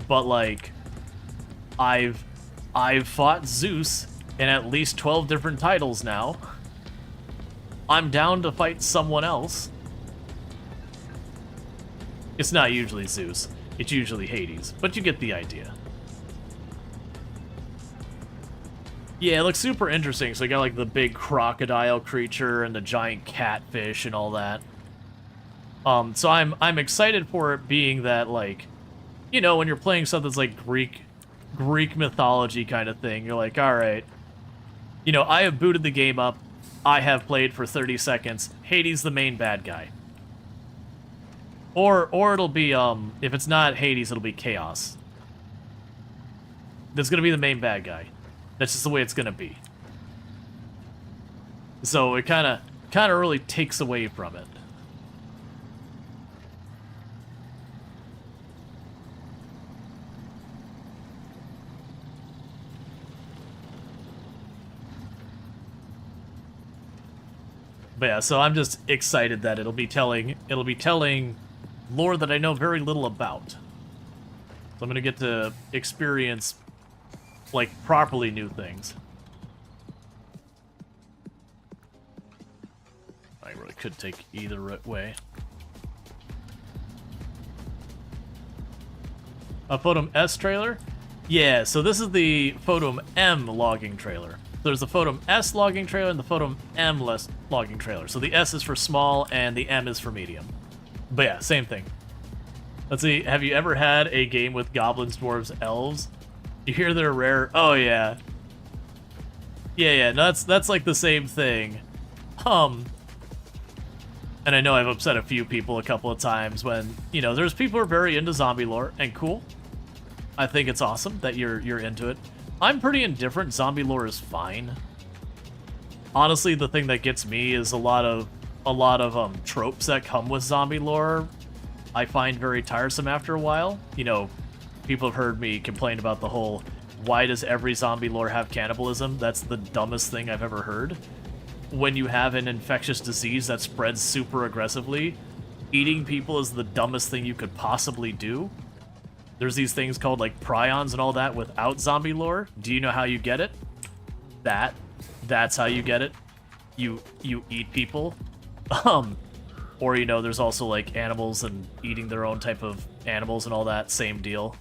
but like, I've fought Zeus in at least 12 different titles now. I'm down to fight someone else. It's not usually Zeus, it's usually Hades, but you get the idea. Yeah, it looks super interesting. So you got like the big crocodile creature and the giant catfish and all that. So I'm excited for it being that, like, you know, when you're playing something that's like Greek mythology kind of thing, you're like, all right, you know, I have booted the game up. I have played for 30 seconds. Hades the main bad guy. Or it'll be if it's not Hades, it'll be Chaos. That's gonna be the main bad guy. That's just the way it's gonna be. So it kind of really takes away from it. But yeah, so I'm just excited that it'll be telling lore that I know very little about. So I'm gonna get to experience, like, properly new things. I really could take either way. A Photom S trailer? Yeah, so this is the Photom M logging trailer. There's the Photom S logging trailer and the Photom M logging trailer. So the S is for small and the M is for medium. But yeah, same thing. Let's see, have you ever had a game with goblins, dwarves, elves? You hear they're rare? Oh yeah. Yeah, no, that's like the same thing. And I know I've upset a few people a couple of times when, you know, there's people who are very into zombie lore, and cool. I think it's awesome that you're into it. I'm pretty indifferent. Zombie lore is fine. Honestly, the thing that gets me is a lot of tropes that come with zombie lore. I find very tiresome after a while. You know, people have heard me complain about the whole, why does every zombie lore have cannibalism? That's the dumbest thing I've ever heard. When you have an infectious disease that spreads super aggressively, eating people is the dumbest thing you could possibly do. There's these things called like prions and all that without zombie lore. Do you know how you get it? That's how you get it. You eat people. Or, you know, there's also like animals and eating their own type of animals and all that, same deal.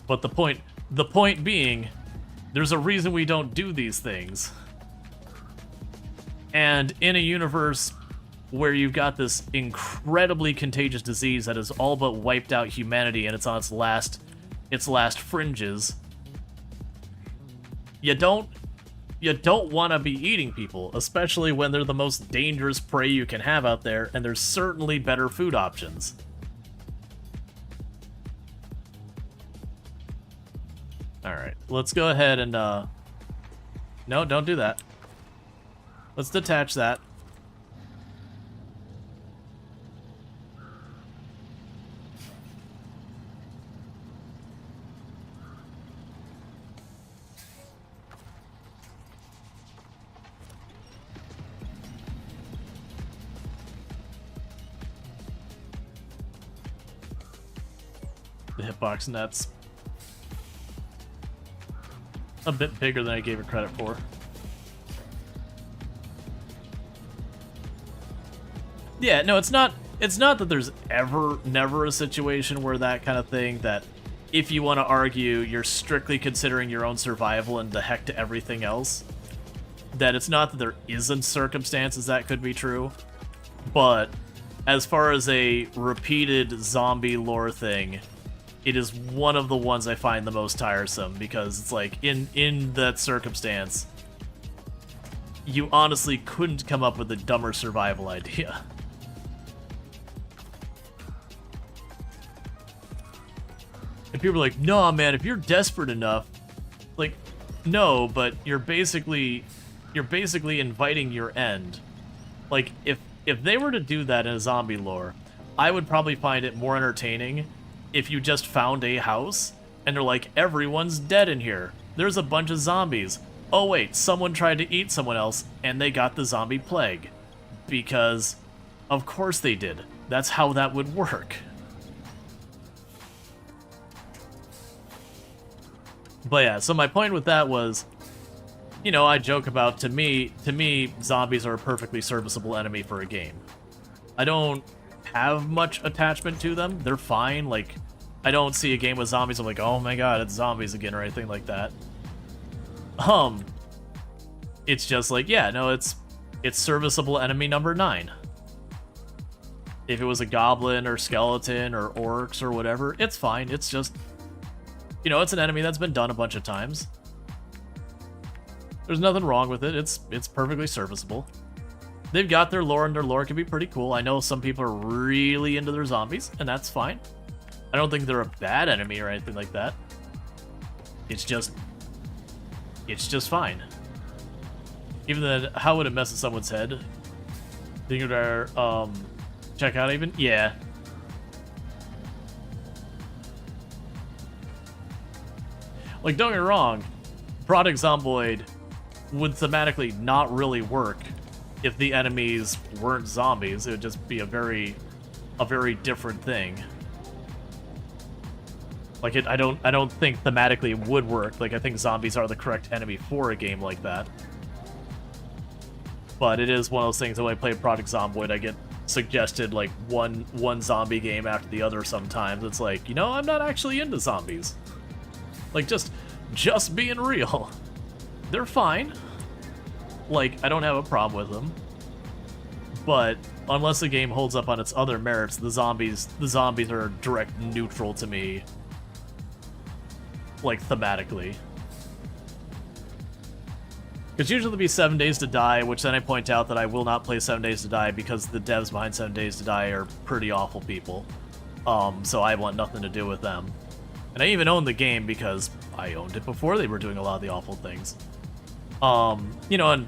But the point being, there's a reason we don't do these things. And in a universe where you've got this incredibly contagious disease that has all but wiped out humanity and it's on its last fringes, you don't want to be eating people, especially when they're the most dangerous prey you can have out there, and there's certainly better food options. Alright, let's go ahead and, no, don't do that. Let's detach that. The hitbox net's a bit bigger than I gave it credit for. Yeah, no, it's not that there's never a situation where that kind of thing, that if you want to argue you're strictly considering your own survival and the heck to everything else, that it's not that there isn't circumstances that could be true, but as far as a repeated zombie lore thing, it is one of the ones I find the most tiresome, because it's like, in that circumstance, you honestly couldn't come up with a dumber survival idea. And people are like, no, man, if you're desperate enough, like, no, but you're basically inviting your end. Like, if they were to do that in a zombie lore, I would probably find it more entertaining if you just found a house and they're like, everyone's dead in here. there's a bunch of zombies. Oh wait, someone tried to eat someone else and they got the zombie plague. Because, of course they did. That's how that would work. But yeah, so my point with that was, you know, I joke about, to me, zombies are a perfectly serviceable enemy for a game. I don't have much attachment to them. They're fine. Like, I don't see a game with zombies, I'm like, oh my god, it's zombies again, or anything like that. It's just like, yeah, no, it's serviceable enemy number 9. If it was a goblin or skeleton or orcs or whatever, it's fine. It's just, you know, it's an enemy that's been done a bunch of times. There's nothing wrong with it. It's perfectly serviceable. They've got their lore, and their lore can be pretty cool. I know some people are really into their zombies, and that's fine. I don't think they're a bad enemy or anything like that. It's just fine. Even then, how would it mess with someone's head? Think of our, check out even? Yeah. Like, don't get me wrong, Product Zomboid would thematically not really work if the enemies weren't zombies. It would just be a very different thing. Like, I don't think thematically it would work. Like, I think zombies are the correct enemy for a game like that. But it is one of those things that when I play Product Zomboid, I get suggested like one zombie game after the other sometimes. It's like, you know, I'm not actually into zombies. Like, just being real. They're fine. Like, I don't have a problem with them. But unless the game holds up on its other merits, the zombies are direct neutral to me. Like, thematically. Because usually it'll be 7 Days to Die, which then I point out that I will not play 7 Days to Die because the devs behind 7 Days to Die are pretty awful people. So I want nothing to do with them. And I even own the game because I owned it before they were doing a lot of the awful things. You know, and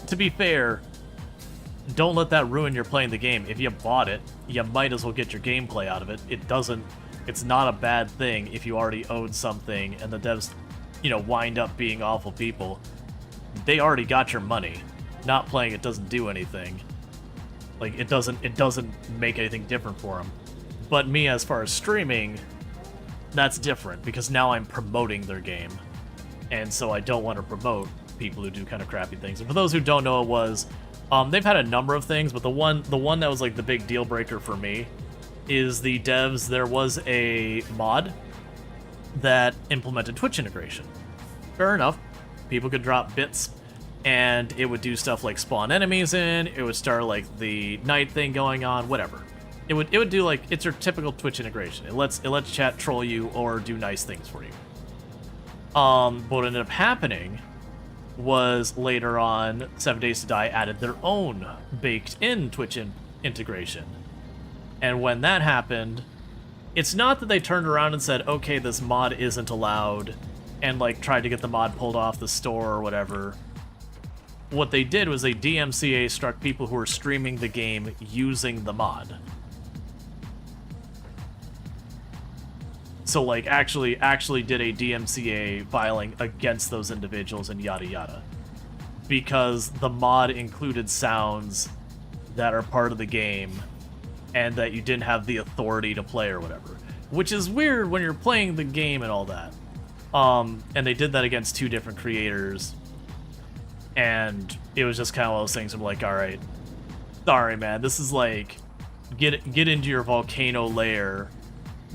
to be fair, don't let that ruin your playing the game. If you bought it, you might as well get your gameplay out of it. It's not a bad thing if you already own something and the devs, you know, wind up being awful people. They already got your money. Not playing it doesn't do anything. Like, it doesn't make anything different for them. But me, as far as streaming, that's different because now I'm promoting their game. And so I don't want to promote people who do kind of crappy things. And for those who don't know, it was, they've had a number of things, but the one that was like the big deal breaker for me is the devs. There was a mod that implemented Twitch integration. Fair enough. People could drop bits, and it would do stuff like spawn enemies in, it would start like the night thing going on, whatever. It would do like, it's your typical Twitch integration. It lets chat troll you or do nice things for you. What ended up happening was later on, 7 Days to Die added their own baked-in Twitch integration. And when that happened, it's not that they turned around and said, okay, this mod isn't allowed, and like tried to get the mod pulled off the store or whatever. What they did was they DMCA struck people who were streaming the game using the mod. So like actually did a DMCA filing against those individuals and yada yada. Because the mod included sounds that are part of the game and that you didn't have the authority to play or whatever. Which is weird when you're playing the game and all that. And they did that against 2 different creators, and it was just kind of one of those things. I'm like, all right, sorry, man, this is like get into your volcano lair,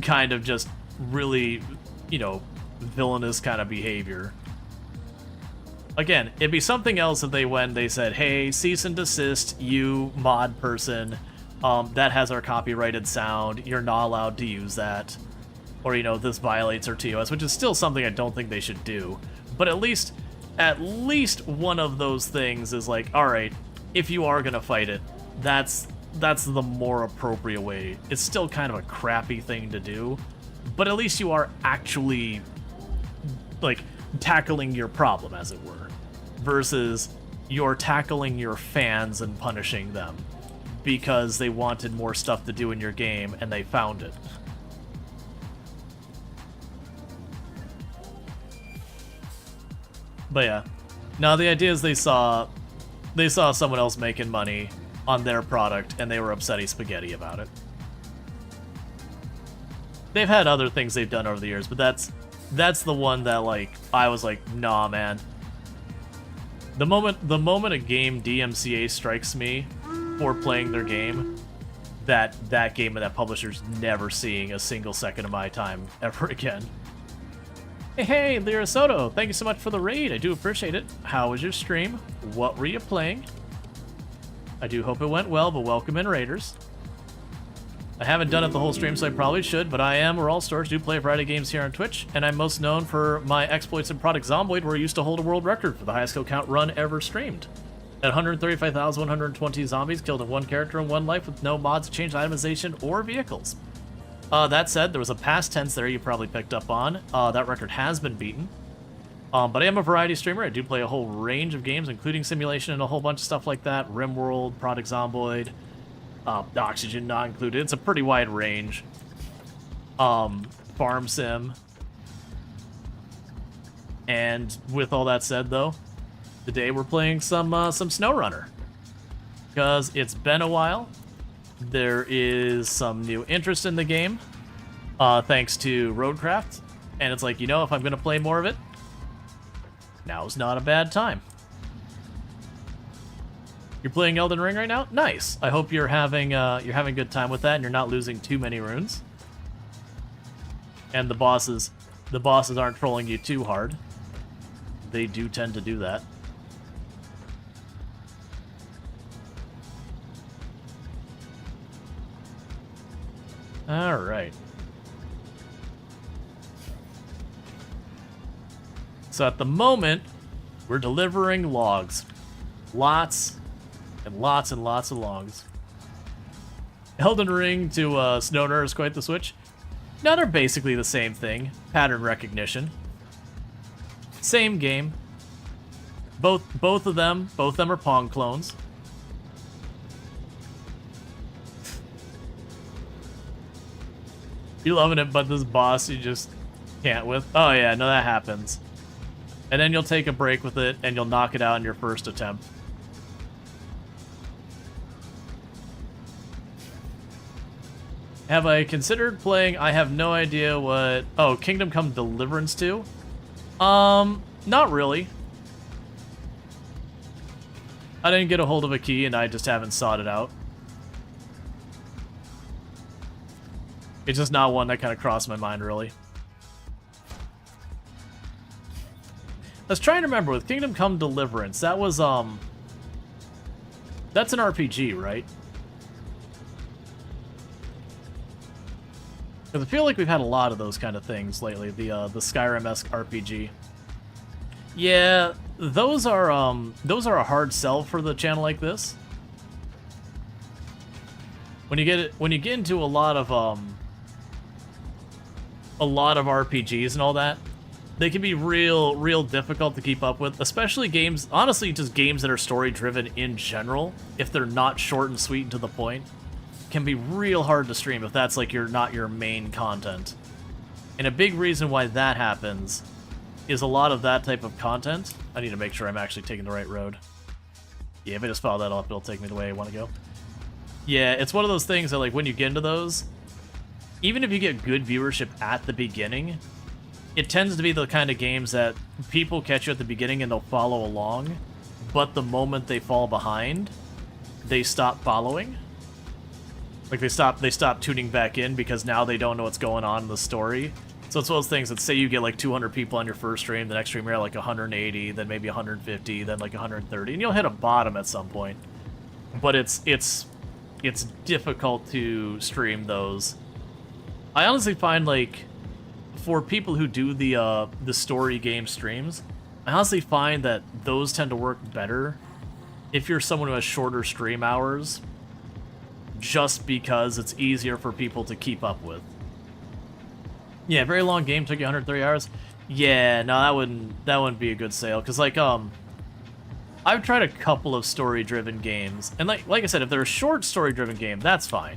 kind of just really, you know, villainous kind of behavior. Again, it'd be something else if they said, hey, cease and desist, you mod person, that has our copyrighted sound, you're not allowed to use that. Or, you know, this violates our TOS, which is still something I don't think they should do. But at least one of those things is like, all right, if you are gonna fight it, that's the more appropriate way. It's still kind of a crappy thing to do, but at least you are actually, like, tackling your problem, as it were, versus you're tackling your fans and punishing them because they wanted more stuff to do in your game and they found it. But yeah. No, the idea is they saw someone else making money on their product, and they were upsetty spaghetti about it. They've had other things they've done over the years, but that's the one that, like, I was like, nah, man. The moment a game DMCA strikes me for playing their game, that game and that publisher's never seeing a single second of my time ever again. Hey, Lyra Soto, thank you so much for the raid. I do appreciate it. How was your stream? What were you playing? I do hope it went well, but welcome in, Raiders. I haven't done it the whole stream, so I probably should, but I am Rual Storge, do play a variety of games here on Twitch, and I'm most known for my exploits in Product Zomboid, where I used to hold a world record for the highest kill count run ever streamed. At 135,120 zombies killed in one character in one life with no mods, change itemization, or vehicles. That said, there was a past tense there you probably picked up on. That record has been beaten. But I am a variety streamer. I do play a whole range of games, including simulation and a whole bunch of stuff like that. RimWorld, Product Zomboid, Oxygen not included. It's a pretty wide range. Farm Sim. And with all that said, though, today we're playing some SnowRunner. Because it's been a while. There is some new interest in the game, thanks to Roadcraft. And it's like, you know, if I'm going to play more of it, now's not a bad time. You're playing Elden Ring right now? Nice. I hope you're having a good time with that and you're not losing too many runes. And the bosses aren't trolling you too hard. They do tend to do that. All right. So at the moment, we're delivering logs. Lots and lots and lots of logs. Elden Ring to SnowRunner is quite the switch. Now they're basically the same thing. Pattern recognition. Same game. Both of them are Pong clones. You're loving it, but this boss you just can't with. Oh yeah, no, that happens. And then you'll take a break with it, and you'll knock it out in your first attempt. Have I considered playing? I have no idea what... Oh, Kingdom Come Deliverance 2? Not really. I didn't get a hold of a key, and I just haven't sought it out. It's just not one that kind of crossed my mind, really. I was trying to remember, with Kingdom Come Deliverance, that was, that's an RPG, right? Because I feel like we've had a lot of those kind of things lately, the Skyrim-esque RPG. Yeah, those are a hard sell for the channel like this. When you get into a lot of RPGs and all that, they can be real difficult to keep up with, especially games, honestly, just games that are story-driven in general. If they're not short and sweet and to the point, can be real hard to stream if that's like not your main content. And a big reason why that happens is a lot of that type of content. I need to make sure I'm actually taking the right road. Yeah, if I just follow that up, it'll take me the way I want to go. Yeah, it's one of those things that, like, when you get into those, even if you get good viewership at the beginning, it tends to be the kind of games that people catch you at the beginning and they'll follow along, but the moment they fall behind, they stop following. Like, they stop tuning back in because now they don't know what's going on in the story. So it's one of those things that, say you get like 200 people on your first stream, the next stream you're at like 180, then maybe 150, then like 130, and you'll hit a bottom at some point. But it's difficult to stream those. I honestly find, like, for people who do the story game streams, I honestly find that those tend to work better if you're someone who has shorter stream hours, just because it's easier for people to keep up with. Yeah, very long game, took you 130 hours. Yeah, no, that wouldn't be a good sale, because, like, I've tried a couple of story-driven games, and like I said, if they're a short story-driven game, that's fine,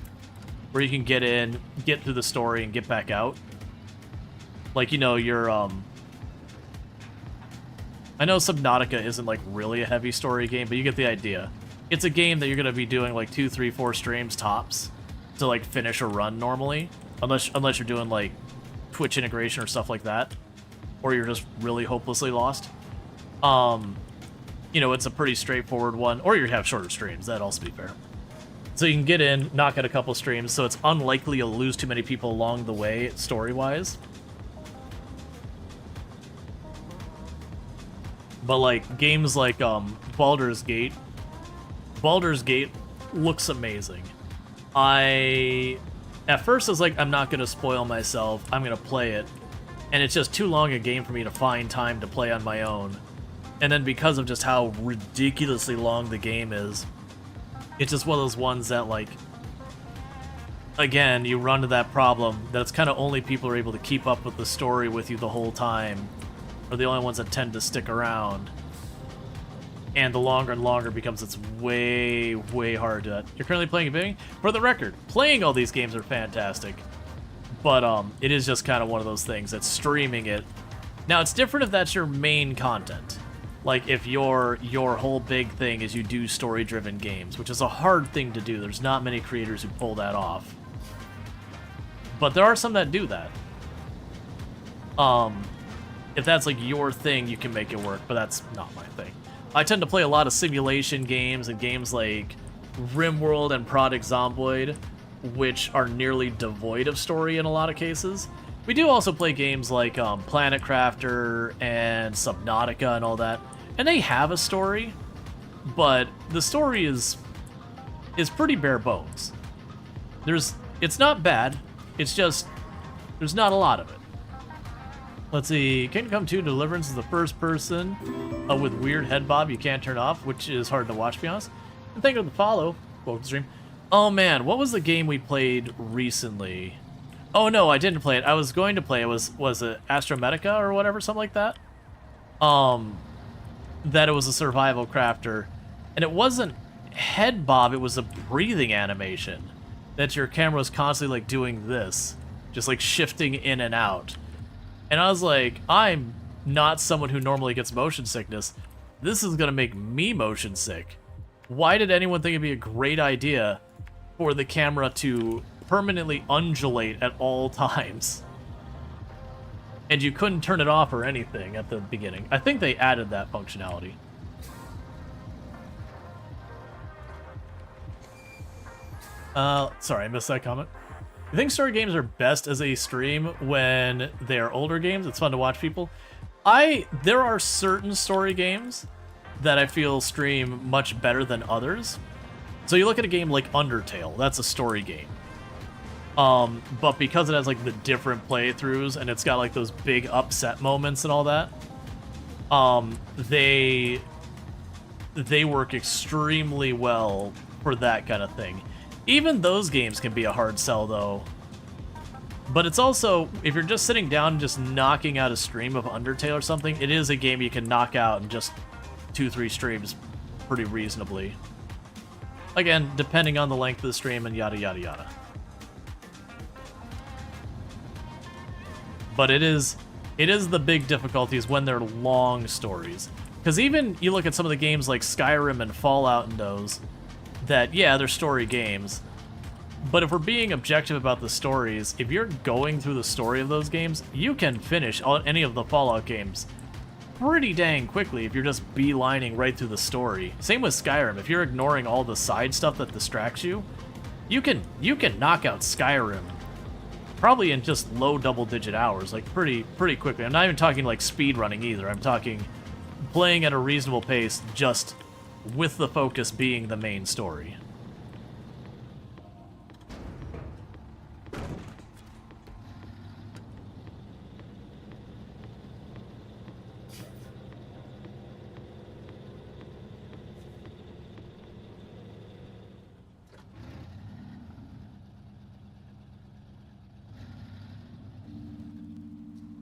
where you can get in, get through the story, and get back out. Like, you know, your I know Subnautica isn't like really a heavy story game, but you get the idea. It's a game that you're gonna be doing like 2, 3, 4 streams tops to like finish a run normally, unless you're doing like Twitch integration or stuff like that, or you're just really hopelessly lost. You know, it's a pretty straightforward one, or you have shorter streams. That'd also be fair. So you can get in, knock out a couple streams, so it's unlikely you'll lose too many people along the way, story-wise. But like games like Baldur's Gate looks amazing. At first I was like, I'm not gonna spoil myself, I'm gonna play it, and it's just too long a game for me to find time to play on my own. And then because of just how ridiculously long the game is, it's just one of those ones that, like, again, you run to that problem that it's kind of only people are able to keep up with the story with you the whole time, are the only ones that tend to stick around. And the longer and longer it becomes, it's way, way hard to... You're currently playing a game? For the record, playing all these games are fantastic. But it is just kind of one of those things that streaming it... Now, it's different if that's your main content. Like, if your whole big thing is you do story-driven games, which is a hard thing to do. There's not many creators who pull that off. But there are some that do that. If that's, like, your thing, you can make it work, but that's not my thing. I tend to play a lot of simulation games and games like RimWorld and Project Zomboid, which are nearly devoid of story in a lot of cases. We do also play games like Planet Crafter and Subnautica and all that, and they have a story, but the story is pretty bare bones. It's not bad, it's just there's not a lot of it. Let's see, Kingdom Come 2 Deliverance is the first person with weird head bob you can't turn off, which is hard to watch, to be honest. And thank you for the follow. Welcome to the stream. Oh man, what was the game we played recently? Oh no, I didn't play it. I was going to play it. Was it Astromedica or whatever, something like that? That it was a survival crafter. And it wasn't head bob, it was a breathing animation. That your camera was constantly like doing this. Just like shifting in and out. And I was like, I'm not someone who normally gets motion sickness. This is gonna make me motion sick. Why did anyone think it'd be a great idea for the camera to permanently undulate at all times? And you couldn't turn it off or anything at the beginning. I think they added that functionality. Sorry, I missed that comment. I think story games are best as a stream when they are older games. It's fun to watch people. There are certain story games that I feel stream much better than others. So you look at a game like Undertale, that's a story game. But because it has like the different playthroughs and it's got like those big upset moments and all that, they work extremely well for that kind of thing. Even those games can be a hard sell, though. But it's also, if you're just sitting down and just knocking out a stream of Undertale or something, it is a game you can knock out in just 2-3 streams pretty reasonably. Again, depending on the length of the stream and yada yada yada. But it is the big difficulties when they're long stories. Because even you look at some of the games like Skyrim and Fallout and those, that, yeah, they're story games, but if we're being objective about the stories, if you're going through the story of those games, you can finish any of the Fallout games pretty dang quickly if you're just beelining right through the story. Same with Skyrim. If you're ignoring all the side stuff that distracts you, you can knock out Skyrim probably in just low double-digit hours, like pretty quickly. I'm not even talking like speed running either. I'm talking playing at a reasonable pace, just with the focus being the main story.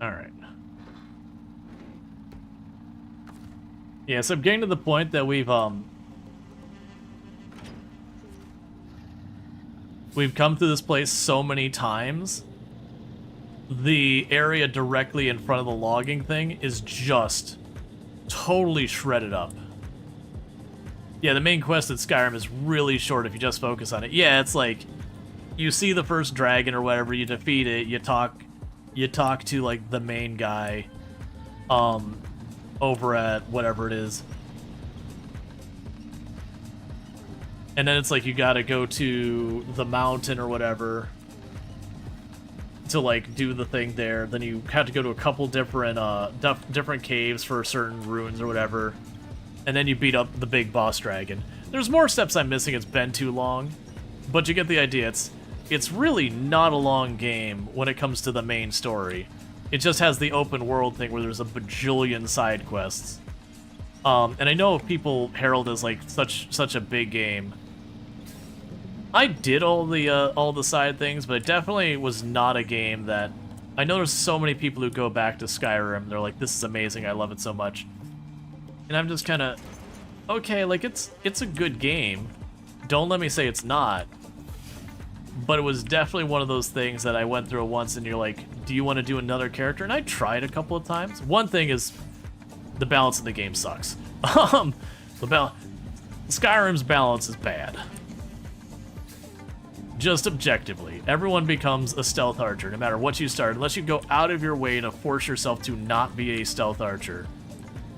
All right. Yeah, so I'm getting to the point that we've come through this place so many times. The area directly in front of the logging thing is just totally shredded up. Yeah, the main quest in Skyrim is really short if you just focus on it. Yeah, it's like you see the first dragon or whatever, you defeat it, you talk to like the main guy over at whatever it is. And then it's like you gotta go to the mountain or whatever to like do the thing there. Then you have to go to a couple different different caves for certain ruins or whatever. And then you beat up the big boss dragon. There's more steps I'm missing, it's been too long. But you get the idea, it's really not a long game when it comes to the main story. It just has the open world thing where there's a bajillion side quests. And I know people herald as like such a big game. I did all the side things, but it definitely was not a game that... I know there's so many people who go back to Skyrim, they're like, this is amazing, I love it so much. And I'm just kind of, okay, like it's a good game. Don't let me say it's not. But it was definitely one of those things that I went through it once and you're like, do you want to do another character? And I tried a couple of times. One thing is, the balance in the game sucks. Skyrim's balance is bad. Just objectively. Everyone becomes a stealth archer, no matter what you start. Unless you go out of your way to force yourself to not be a stealth archer,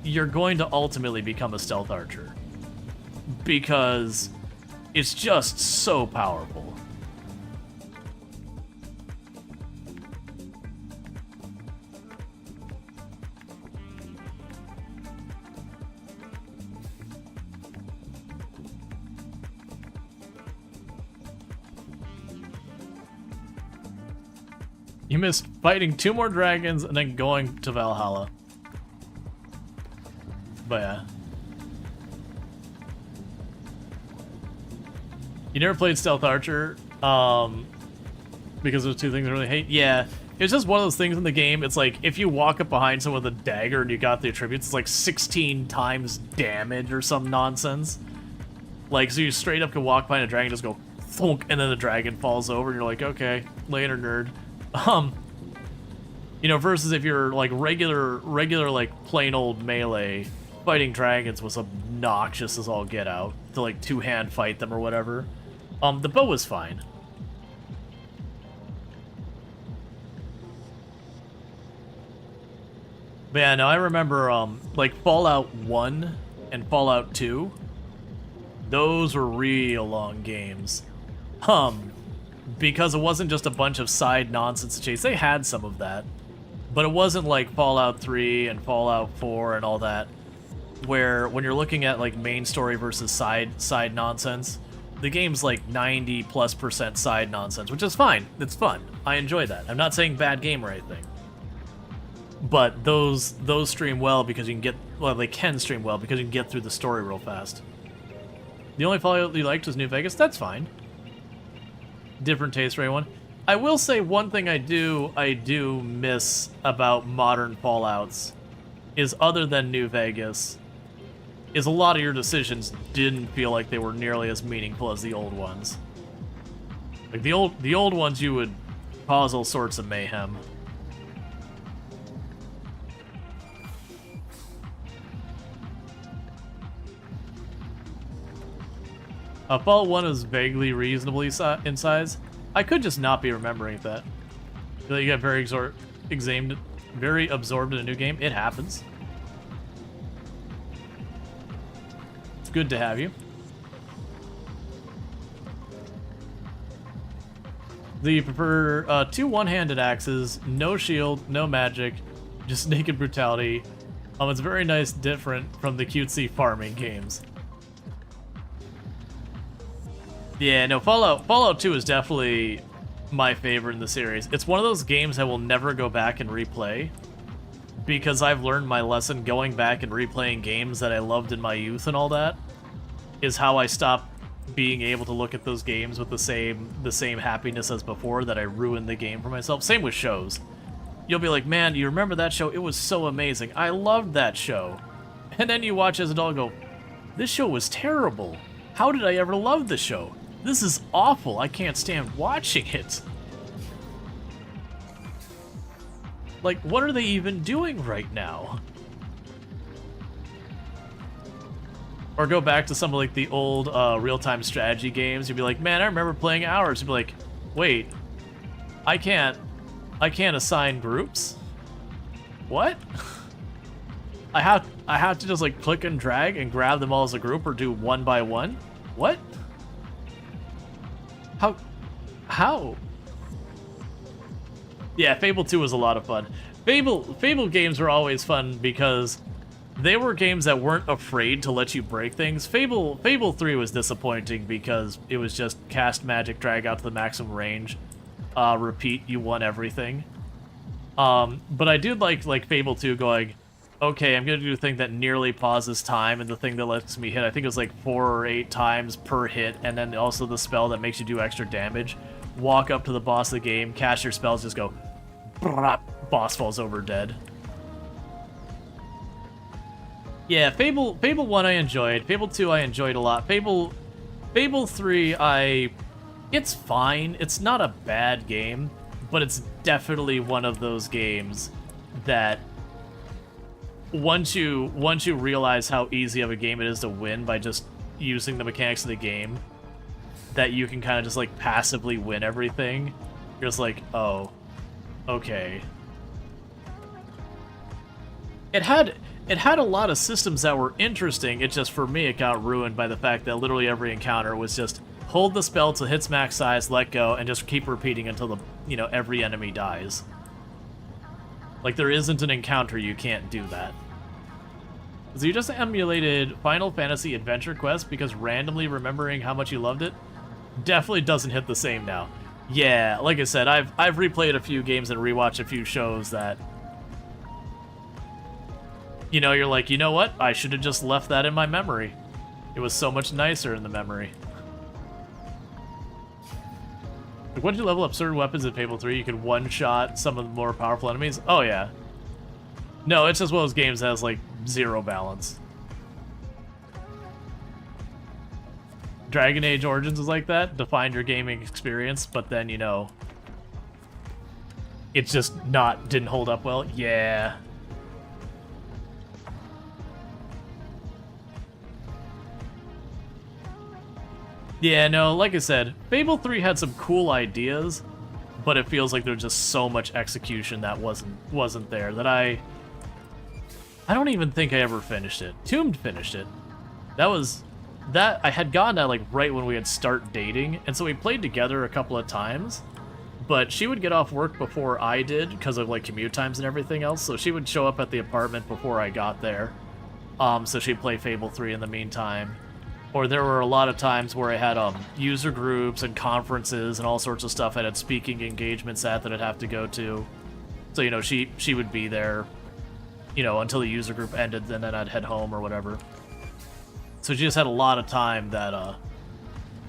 you're going to ultimately become a stealth archer. Because it's just so powerful. You missed fighting 2 more dragons and then going to Valhalla. But yeah. You never played Stealth Archer, because those 2 things I really hate? Yeah. It's just one of those things in the game, it's like, if you walk up behind someone with a dagger and you got the attributes, it's like 16 times damage or some nonsense. Like, so you straight up can walk behind a dragon, just go thunk, and then the dragon falls over, and you're like, okay, later, nerd. You know, versus if you're like regular like plain old melee, fighting dragons was obnoxious as all get out to like 2-hand fight them or whatever. The bow was fine. But yeah, no, I remember like Fallout 1 and Fallout 2. Those were real long games. Because it wasn't just a bunch of side nonsense to chase. They had some of that. But it wasn't like Fallout 3 and Fallout 4 and all that, where when you're looking at like main story versus side nonsense, the game's like 90+% side nonsense, which is fine. It's fun. I enjoy that. I'm not saying bad game or anything. But those stream well because you can get... Well, they can stream well because you can get through the story real fast. The only Fallout you liked was New Vegas? That's fine. Different taste for anyone. I will say one thing I do miss about modern Fallouts is, other than New Vegas, is a lot of your decisions didn't feel like they were nearly as meaningful as the old ones. Like the old ones, you would cause all sorts of mayhem. Fallout 1 is vaguely reasonably in size. I could just not be remembering that. You get very absorbed in a new game. It happens. It's good to have you. Do you prefer 2 one-handed axes, no shield, no magic, just naked brutality? It's very nice, different from the cutesy farming games. Yeah, no, Fallout 2 is definitely my favorite in the series. It's one of those games I will never go back and replay, because I've learned my lesson. Going back and replaying games that I loved in my youth and all that is how I stopped being able to look at those games with the same happiness as before, that I ruined the game for myself. Same with shows. You'll be like, man, you remember that show? It was so amazing. I loved that show. And then you watch as an adult and go, this show was terrible. How did I ever love the show? This is awful. I can't stand watching it. Like, what are they even doing right now? Or go back to some of like the old real-time strategy games. You'd be like, man, I remember playing hours. You'd be like, wait, I can't assign groups? What? I have to just like click and drag and grab them all as a group or do one by one? What? How? Yeah, Fable 2 was a lot of fun. Fable games were always fun because they were games that weren't afraid to let you break things. Fable 3 was disappointing because it was just cast magic, drag out to the maximum range, repeat, you won everything. But I did like Fable 2 going, okay, I'm gonna do a thing that nearly pauses time, and the thing that lets me hit, I think it was like 4 or 8 times per hit, and then also the spell that makes you do extra damage. Walk up to the boss of the game, cast your spells, just go, boss falls over dead. Yeah, Fable 1 I enjoyed. Fable 2 I enjoyed a lot. Fable 3 it's fine. It's not a bad game, but it's definitely one of those games that once you realize how easy of a game it is to win by just using the mechanics of the game, that you can kind of just like passively win everything. You're just like, oh, okay. It had a lot of systems that were interesting. It just, for me, it got ruined by the fact that literally every encounter was just hold the spell till it hits max size, let go, and just keep repeating until the every enemy dies. Like, there isn't an encounter you can't do that. So you just emulated Final Fantasy Adventure Quest because randomly remembering how much you loved it definitely doesn't hit the same now. Yeah, like I said, I've replayed a few games and rewatched a few shows that, you're like, you know what? I should have just left that in my memory. It was so much nicer in the memory. Like, once you level up certain weapons in Fable 3, you can one-shot some of the more powerful enemies. Oh, yeah. No, it's just one of those games that has, like, zero balance. Dragon Age Origins is like that. Defined your gaming experience, but then, it's just didn't hold up well. Yeah. Yeah, no, like I said, Fable 3 had some cool ideas, but it feels like there's just so much execution that wasn't there that I don't even think I ever finished it. Tombed finished it. That I had gotten that like right when we had started dating, and so we played together a couple of times, but she would get off work before I did because of like commute times and everything else, so she would show up at the apartment before I got there. So she'd play Fable 3 in the meantime. Or there were a lot of times where I had user groups and conferences and all sorts of stuff I had speaking engagements at that I'd have to go to. So, she would be there, until the user group ended, and then I'd head home or whatever. So she just had a lot of time that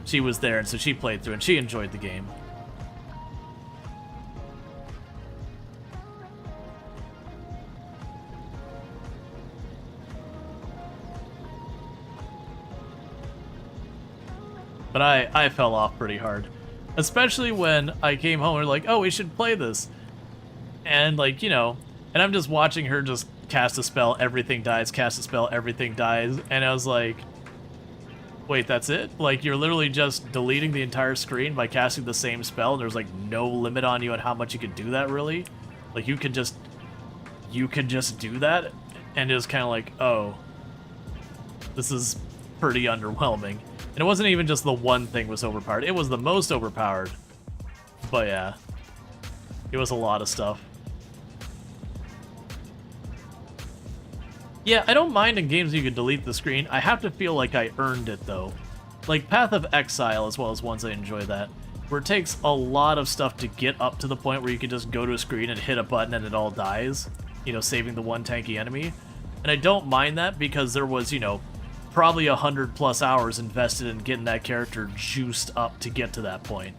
she was there, and so she played through, and she enjoyed the game. But I fell off pretty hard. Especially when I came home and like, oh, we should play this. And like, and I'm just watching her just cast a spell, everything dies, cast a spell, everything dies. And I was like, wait, that's it? Like, you're literally just deleting the entire screen by casting the same spell, and there's like no limit on you on how much you can do that, really? Like, you could just do that? And it was kind of like, oh, this is pretty underwhelming. And it wasn't even just the one thing was overpowered. It was the most overpowered. But yeah, it was a lot of stuff. Yeah, I don't mind in games you can delete the screen. I have to feel like I earned it, though. Like Path of Exile, as well as ones I enjoy that, where it takes a lot of stuff to get up to the point where you can just go to a screen and hit a button and it all dies, saving the one tanky enemy. And I don't mind that because there was, probably 100+ hours invested in getting that character juiced up to get to that point.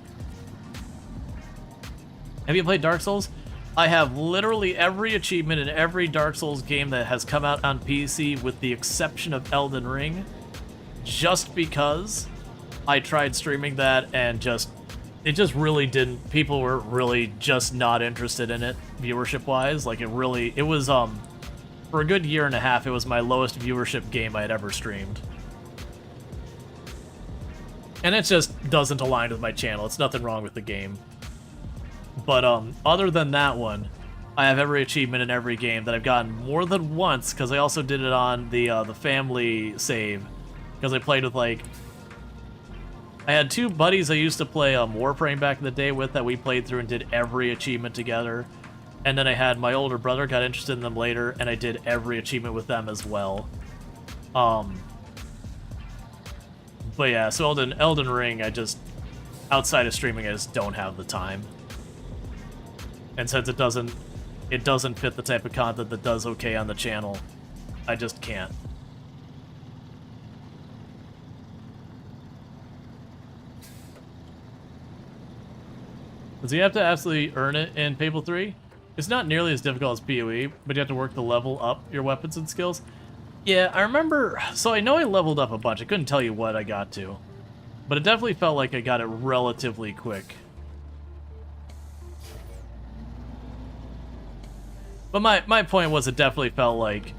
Have you played Dark Souls? I have literally every achievement in every Dark Souls game that has come out on PC with the exception of Elden Ring, just because I tried streaming that and it just really didn't, people were really just not interested in it viewership-wise. Like it was, for a good year and a half, it was my lowest viewership game I had ever streamed. And it just doesn't align with my channel. It's nothing wrong with the game. But other than that one, I have every achievement in every game that I've gotten more than once, because I also did it on the family save. Because I played with, like... I had two buddies I used to play Warframe back in the day with that we played through and did every achievement together. And then I had my older brother, got interested in them later, and I did every achievement with them as well. But yeah, so Elden Ring, I just... Outside of streaming, I just don't have the time. And since it doesn't fit the type of content that does okay on the channel, I just can't. Does he have to absolutely earn it in Fable 3? It's not nearly as difficult as PoE, but you have to work to level up your weapons and skills. Yeah, I remember... So I know I leveled up a bunch. I couldn't tell you what I got to. But it definitely felt like I got it relatively quick. But my point was it definitely felt like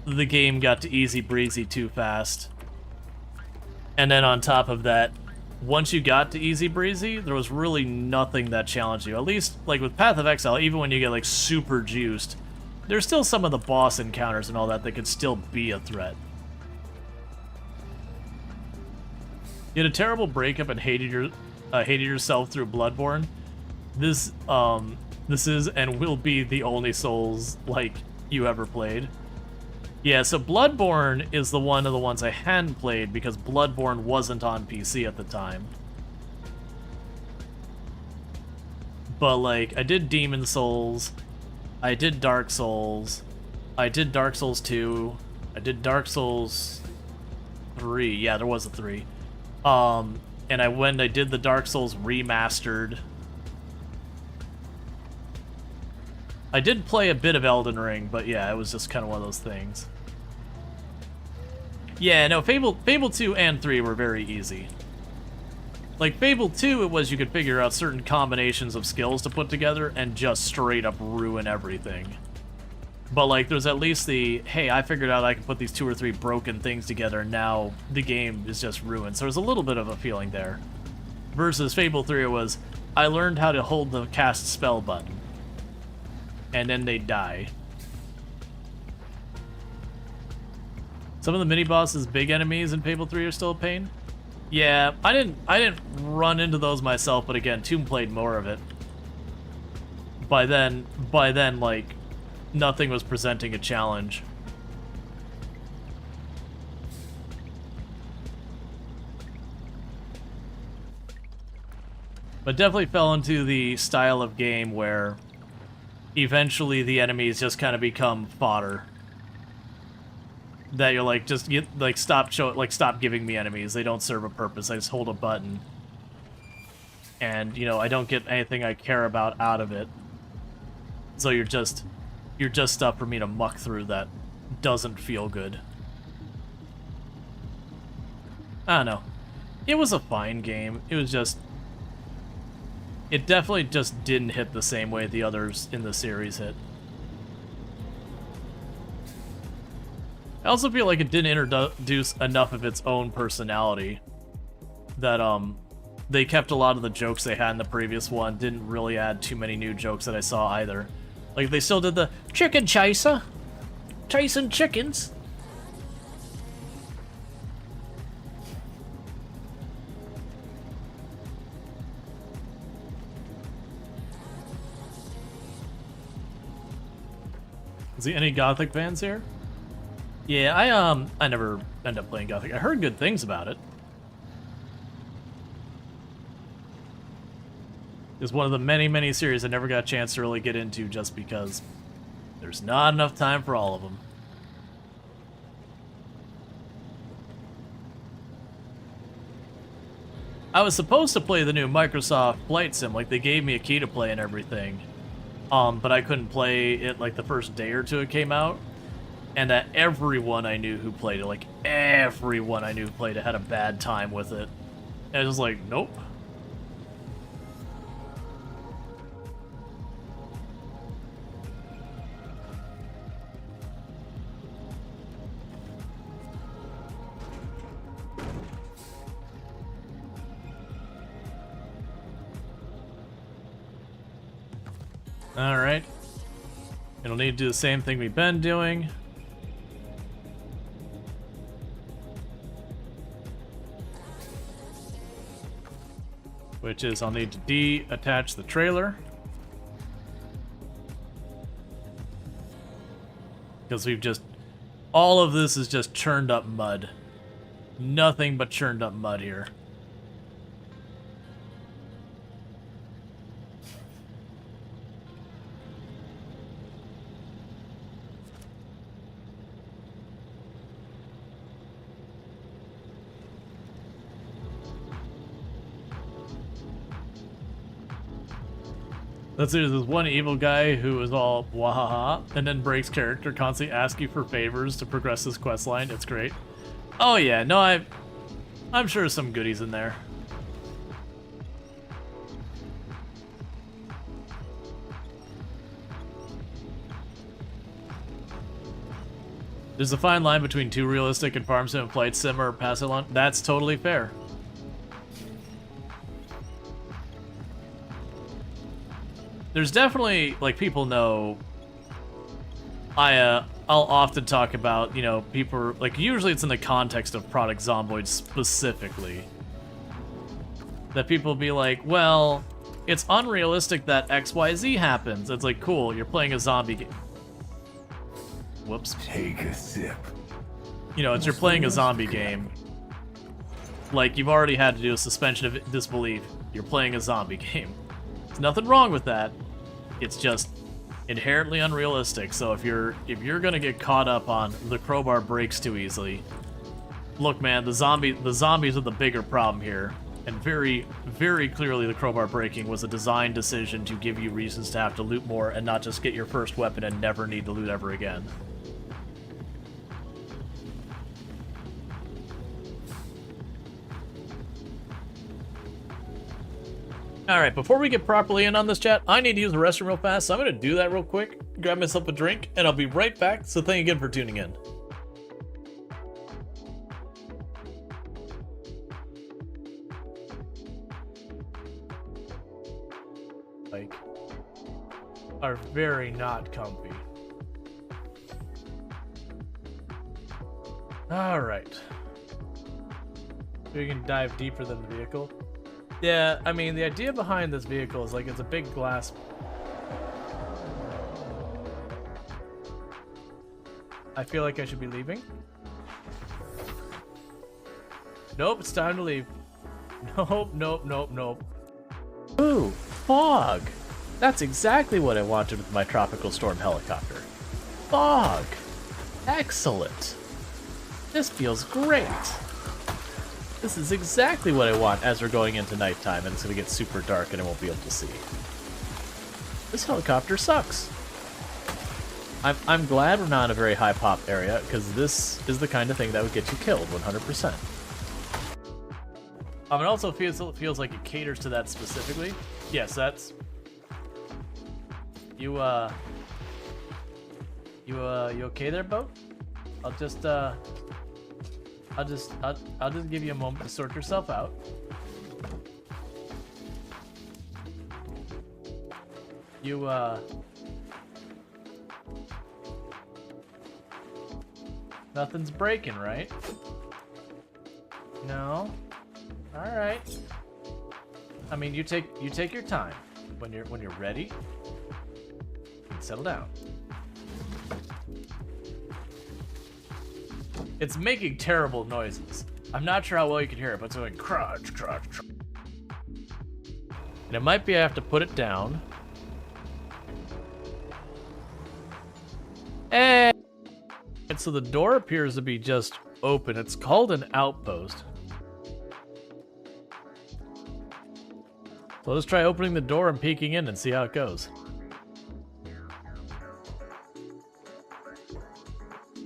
the game got to easy breezy too fast. And then on top of that, once you got to easy breezy, there was really nothing that challenged you. At least, like with Path of Exile, even when you get like super juiced, there's still some of the boss encounters and all that could still be a threat. You had a terrible breakup and hated yourself through Bloodborne. This is and will be the only Souls like you ever played. Yeah, so Bloodborne is one of the ones I hadn't played because Bloodborne wasn't on PC at the time. But like, I did Demon Souls, I did Dark Souls, I did Dark Souls 2, I did Dark Souls 3, yeah, there was a 3. And I did the Dark Souls remastered. I did play a bit of Elden Ring, but yeah, it was just kind of one of those things. Yeah, no, Fable 2 and 3 were very easy. Like, Fable 2, it was you could figure out certain combinations of skills to put together and just straight up ruin everything. But, like, there's at least the, hey, I figured out I can put these 2 or 3 broken things together, and now the game is just ruined. So there's a little bit of a feeling there. Versus Fable 3, it was, I learned how to hold the cast spell button. And then they die. Some of the mini-bosses, big enemies in Fable 3 are still a pain. Yeah, I didn't run into those myself, but again, Tomb played more of it. By then, like, nothing was presenting a challenge. But definitely fell into the style of game where eventually the enemies just kind of become fodder. That you're like, just get, like, stop giving me enemies. They don't serve a purpose. I just hold a button. And, you know, I don't get anything I care about out of it. So you're just stuff for me to muck through that doesn't feel good. I don't know. It was a fine game. It was just... It definitely just didn't hit the same way the others in the series hit. I also feel like it didn't introduce enough of its own personality. That, they kept a lot of the jokes they had in the previous one, didn't really add too many new jokes that I saw either. Like, they still did the chicken chaser, chasing chickens. Is there any Gothic fans here? Yeah, I never end up playing Gothic. I heard good things about it. It's one of the many, many series I never got a chance to really get into just because there's not enough time for all of them. I was supposed to play the new Microsoft Flight Sim, like they gave me a key to play and everything. But I couldn't play it like the first day or two it came out. And that everyone I knew who played it, like everyone I knew who played it had a bad time with it. And I was like, nope. Alright. It'll need to do the same thing we've been doing. Which is I'll need to de-attach the trailer. Because we've just... all of this is just churned up mud. Nothing but churned up mud here. Let's say there's this one evil guy who is all wahaha and then breaks character, constantly asks you for favors to progress this quest line. It's great. Oh yeah, no, I'm sure there's some goodies in there. There's a fine line between too realistic and farm sim and flight sim or pass it along. That's totally fair. There's definitely, like, people know, I'll often talk about, you know, people, like, usually it's in the context of Product Zomboid specifically, that people be like, well, it's unrealistic that XYZ happens. It's like, cool, you're playing a zombie game. Whoops. Take a sip. You know, you're playing a zombie game. Like, you've already had to do a suspension of disbelief. You're playing a zombie game. There's nothing wrong with that. It's just inherently unrealistic. So if you're gonna get caught up on the crowbar breaks too easily, look, man, the zombies are the bigger problem here, and very, very clearly the crowbar breaking was a design decision to give you reasons to have to loot more and not just get your first weapon and never need to loot ever again. Alright, before we get properly in on this chat, I need to use the restroom real fast, so I'm going to do that real quick, grab myself a drink, and I'll be right back, so thank you again for tuning in. Like, are very not comfy. Alright. So we can dive deeper than the vehicle. Yeah, I mean, the idea behind this vehicle is like it's a big glass. I feel like I should be leaving. Nope, it's time to leave. Nope, nope, nope, nope. Ooh, fog! That's exactly what I wanted with my tropical storm helicopter. Fog! Excellent! This feels great! This is exactly what I want as we're going into nighttime and it's going to get super dark and I won't be able to see. This helicopter sucks. I'm glad we're not in a very high pop area because this is the kind of thing that would get you killed 100%. It also feels like it caters to that specifically. Yes, that's... You okay there, Bo? I'll just give you a moment to sort yourself out. Nothing's breaking, right? No. All right. I mean, you take your time. When you're ready, you can settle down. It's making terrible noises. I'm not sure how well you can hear it, but it's going crunch, crunch, crunch. And it might be I have to put it down. And so the door appears to be just open. It's called an outpost. So let's try opening the door and peeking in and see how it goes.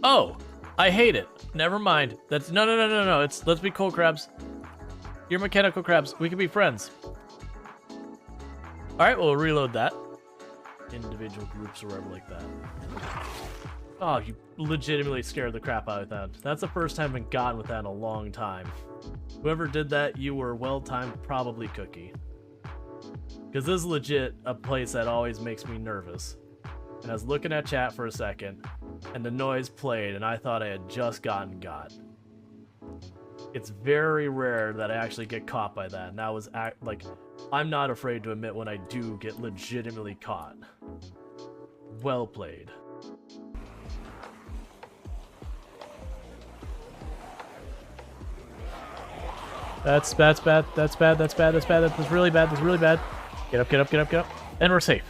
Oh, I hate it. Never mind. That's no. Let's be cold crabs. You're mechanical crabs. We can be friends. All right, we'll reload that. Individual groups or whatever like that. Oh, you legitimately scared the crap out of that. That's the first time I've been gotten with that in a long time. Whoever did that, you were well-timed, probably cookie. Because this is legit a place that always makes me nervous. And I was looking at chat for a second, and the noise played, and I thought I had just gotten got. It's very rare that I actually get caught by that, and that was like, I'm not afraid to admit when I do get legitimately caught. Well played. That's bad, that's bad, that's bad, that's bad, that's really bad, that's really bad. Get up, get up, get up, get up. And we're safe.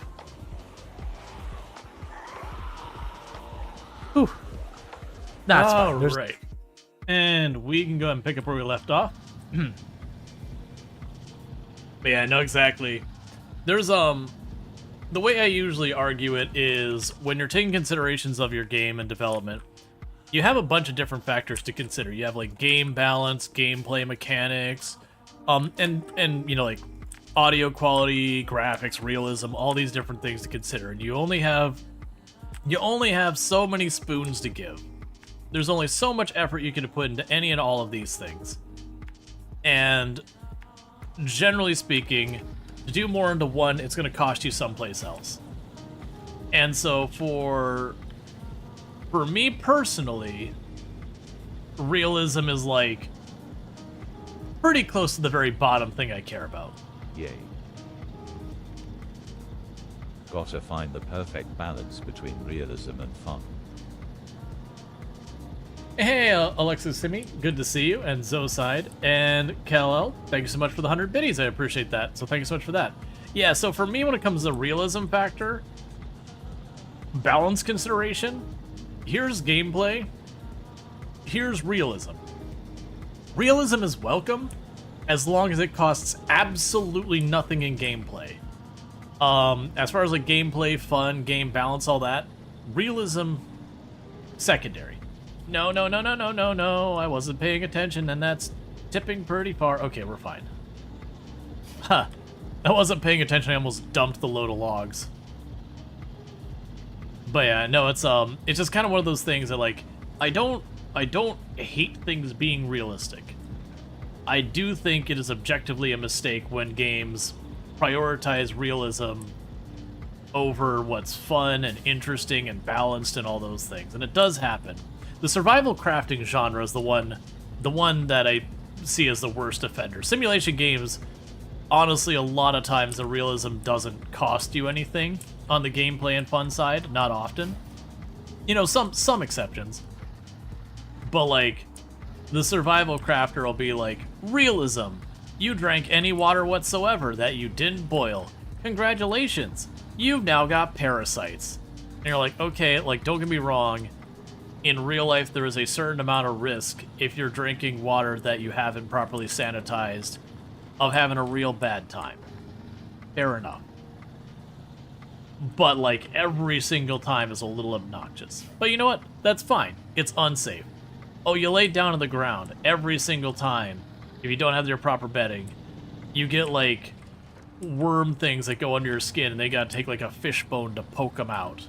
Whew. That's fine. Right. And we can go ahead and pick up where we left off. But yeah, I know exactly. There's, the way I usually argue it is when you're taking considerations of your game and development, you have a bunch of different factors to consider. You have like game balance, gameplay mechanics, and you know, like audio quality, graphics, realism, all these different things to consider. And you only have so many spoons to give. There's only so much effort you can put into any and all of these things. And generally speaking, to do more into one, it's going to cost you someplace else. And so for me personally, realism is like pretty close to the very bottom thing I care about. Yay. Gotta find the perfect balance between realism and fun. Hey, Alexis Simi, good to see you, and Zoside, and Kal-El, thank you so much for the 100 biddies, I appreciate that, so thank you so much for that. Yeah, so for me, when it comes to realism factor, balance consideration, here's gameplay, here's realism. Realism is welcome, as long as it costs absolutely nothing in gameplay. As far as like gameplay, fun, game balance, all that, realism, secondary. No, I wasn't paying attention, and that's tipping pretty far. Okay, we're fine. Huh. I wasn't paying attention, I almost dumped the load of logs. But yeah, no, it's just kind of one of those things that, like, I don't hate things being realistic. I do think it is objectively a mistake when games prioritize realism over what's fun and interesting and balanced and all those things, and it does happen. The survival crafting genre is the one that I see as the worst offender. Simulation games, honestly, a lot of times the realism doesn't cost you anything on the gameplay and fun side, not often. You know, some exceptions. But like, the survival crafter will be like, realism, you drank any water whatsoever that you didn't boil. Congratulations, you've now got parasites. And you're like, okay, like, don't get me wrong, in real life, there is a certain amount of risk if you're drinking water that you haven't properly sanitized of having a real bad time. Fair enough. But, like, every single time is a little obnoxious. But you know what? That's fine. It's unsafe. Oh, you lay down on the ground every single time if you don't have your proper bedding. You get, like, worm things that go under your skin, and they gotta take, like, a fish bone to poke them out.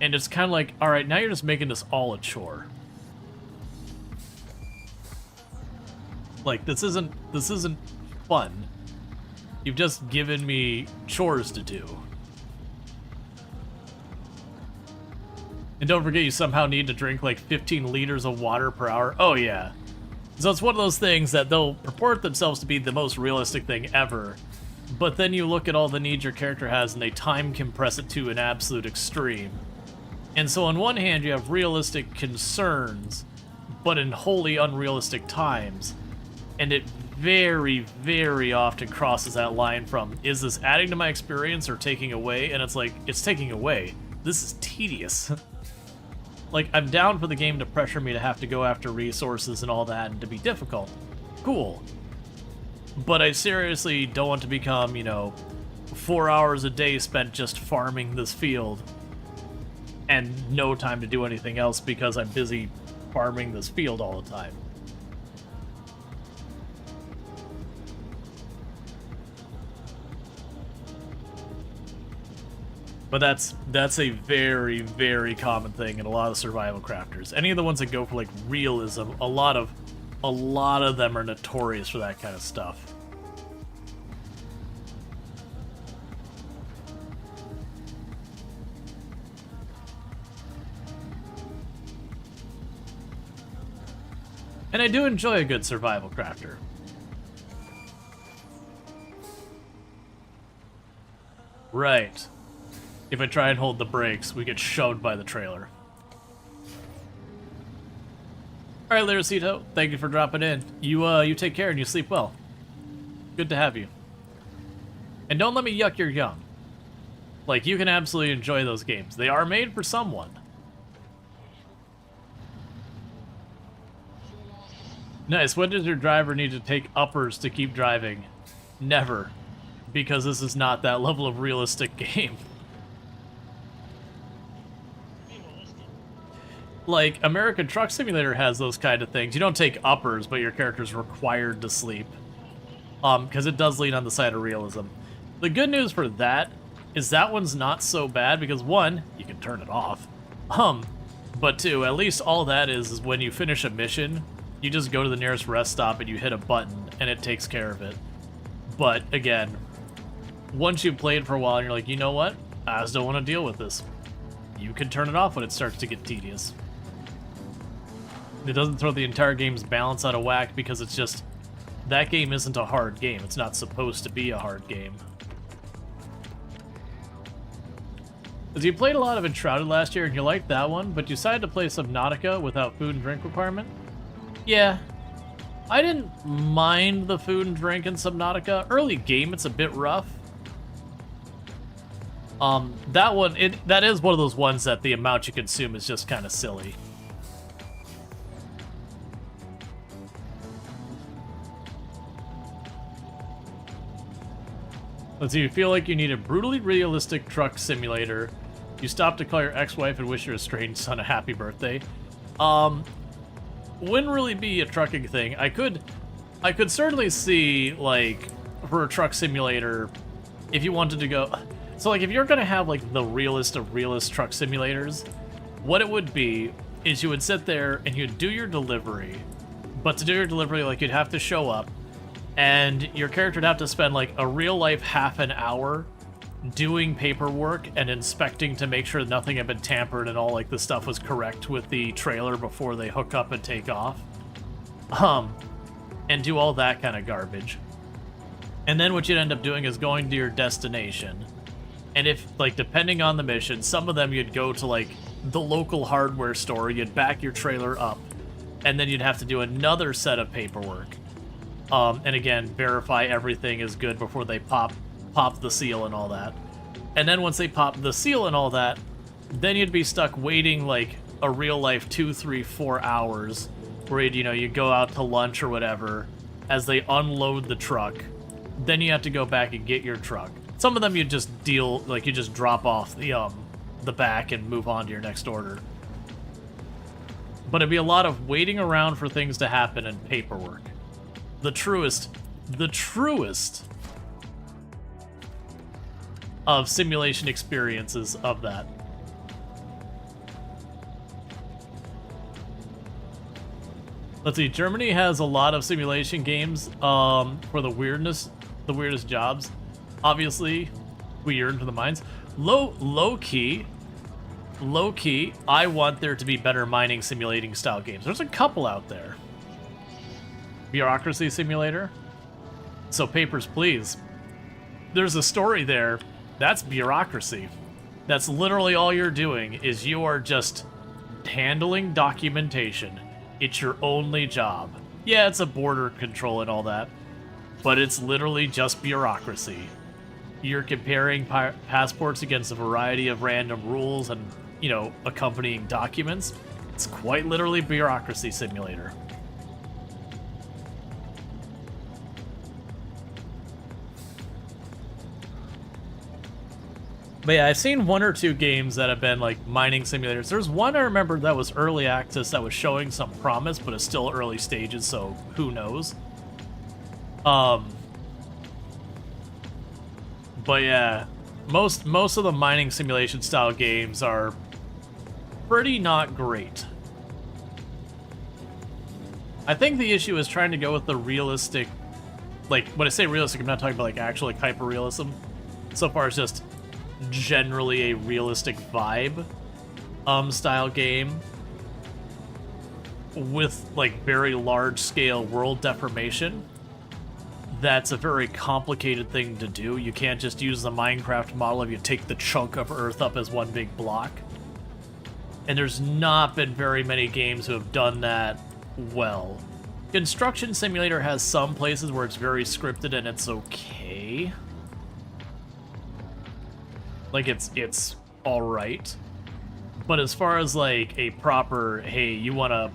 And it's kind of like, all right, now you're just making this all a chore. Like, this isn't fun. You've just given me chores to do. And don't forget, you somehow need to drink like 15 liters of water per hour. Oh yeah. So it's one of those things that they'll purport themselves to be the most realistic thing ever, but then you look at all the needs your character has and they time compress it to an absolute extreme. And so on one hand, you have realistic concerns, but in wholly unrealistic times. And it very, very often crosses that line from, is this adding to my experience or taking away? And it's like, it's taking away. This is tedious. Like, I'm down for the game to pressure me to have to go after resources and all that and to be difficult. Cool. But I seriously don't want to become, you know, 4 hours a day spent just farming this field and no time to do anything else because I'm busy farming this field all the time. But that's a very, very common thing in a lot of survival crafters. Any of the ones that go for like realism, a lot of them are notorious for that kind of stuff. And I do enjoy a good survival crafter. Right. If I try and hold the brakes, we get shoved by the trailer. Alright, Lyricito, thank you for dropping in. You take care and you sleep well. Good to have you. And don't let me yuck your yum. Like, you can absolutely enjoy those games. They are made for someone. Nice. When does your driver need to take uppers to keep driving? Never. Because this is not that level of realistic game. Like, American Truck Simulator has those kind of things. You don't take uppers, but your character's required to sleep. Because it does lean on the side of realism. The good news for that is that one's not so bad, because one, you can turn it off. But two, at least all that is when you finish a mission, you just go to the nearest rest stop and you hit a button, and it takes care of it. But, again, once you've played for a while and you're like, you know what? I just don't want to deal with this. You can turn it off when it starts to get tedious. It doesn't throw the entire game's balance out of whack because it's just, that game isn't a hard game. It's not supposed to be a hard game. Because you played a lot of Enshrouded last year and you liked that one, but you decided to play Subnautica without food and drink requirement? Yeah. I didn't mind the food and drink in Subnautica. Early game, it's a bit rough. That one, that is one of those ones that the amount you consume is just kind of silly. Let's see, you feel like you need a brutally realistic truck simulator. You stop to call your ex-wife and wish your estranged son a happy birthday. Wouldn't really be a trucking thing. I could certainly see, like, for a truck simulator, if you wanted to go... So, like, if you're gonna have, like, the realest of realist truck simulators, what it would be is you would sit there and you'd do your delivery. But to do your delivery, like, you'd have to show up, and your character would have to spend, like, a real-life half an hour doing paperwork and inspecting to make sure nothing had been tampered and all, like, the stuff was correct with the trailer before they hook up and take off. And do all that kind of garbage. And then what you'd end up doing is going to your destination. And if, like, depending on the mission, some of them you'd go to, like, the local hardware store, you'd back your trailer up, and then you'd have to do another set of paperwork. And again, verify everything is good before they pop the seal and all that. And then once they pop the seal and all that, then you'd be stuck waiting, like, a real-life 2, 3, 4 hours, where you'd, you know, you go out to lunch or whatever, as they unload the truck. Then you have to go back and get your truck. Some of them you just you just drop off the back and move on to your next order. But it'd be a lot of waiting around for things to happen and paperwork. The truest of simulation experiences of that. Let's see, Germany has a lot of simulation games for the weirdest jobs. Obviously, we yearn for the mines. Low key, I want there to be better mining simulating style games. There's a couple out there. Bureaucracy Simulator. So Papers, Please. There's a story there. That's bureaucracy. That's literally all you're doing is you are just handling documentation. It's your only job. Yeah, it's a border control and all that, but it's literally just bureaucracy. You're comparing passports against a variety of random rules and, you know, accompanying documents. It's quite literally Bureaucracy Simulator. But yeah, I've seen 1 or 2 games that have been like mining simulators. There's one I remember that was early access that was showing some promise, but it's still early stages, so who knows. But yeah, most of the mining simulation style games are pretty not great. I think the issue is trying to go with the realistic, like, when I say realistic, I'm not talking about like actual like hyper-realism. So far it's just generally a realistic vibe style game. with like very large scale world deformation, that's a very complicated thing to do. You can't just use the Minecraft model of you take the chunk of Earth up as one big block. And there's not been very many games who have done that well. Construction Simulator has some places where it's very scripted and it's okay. Like, it's alright. But as far as, like, a proper, hey, you wanna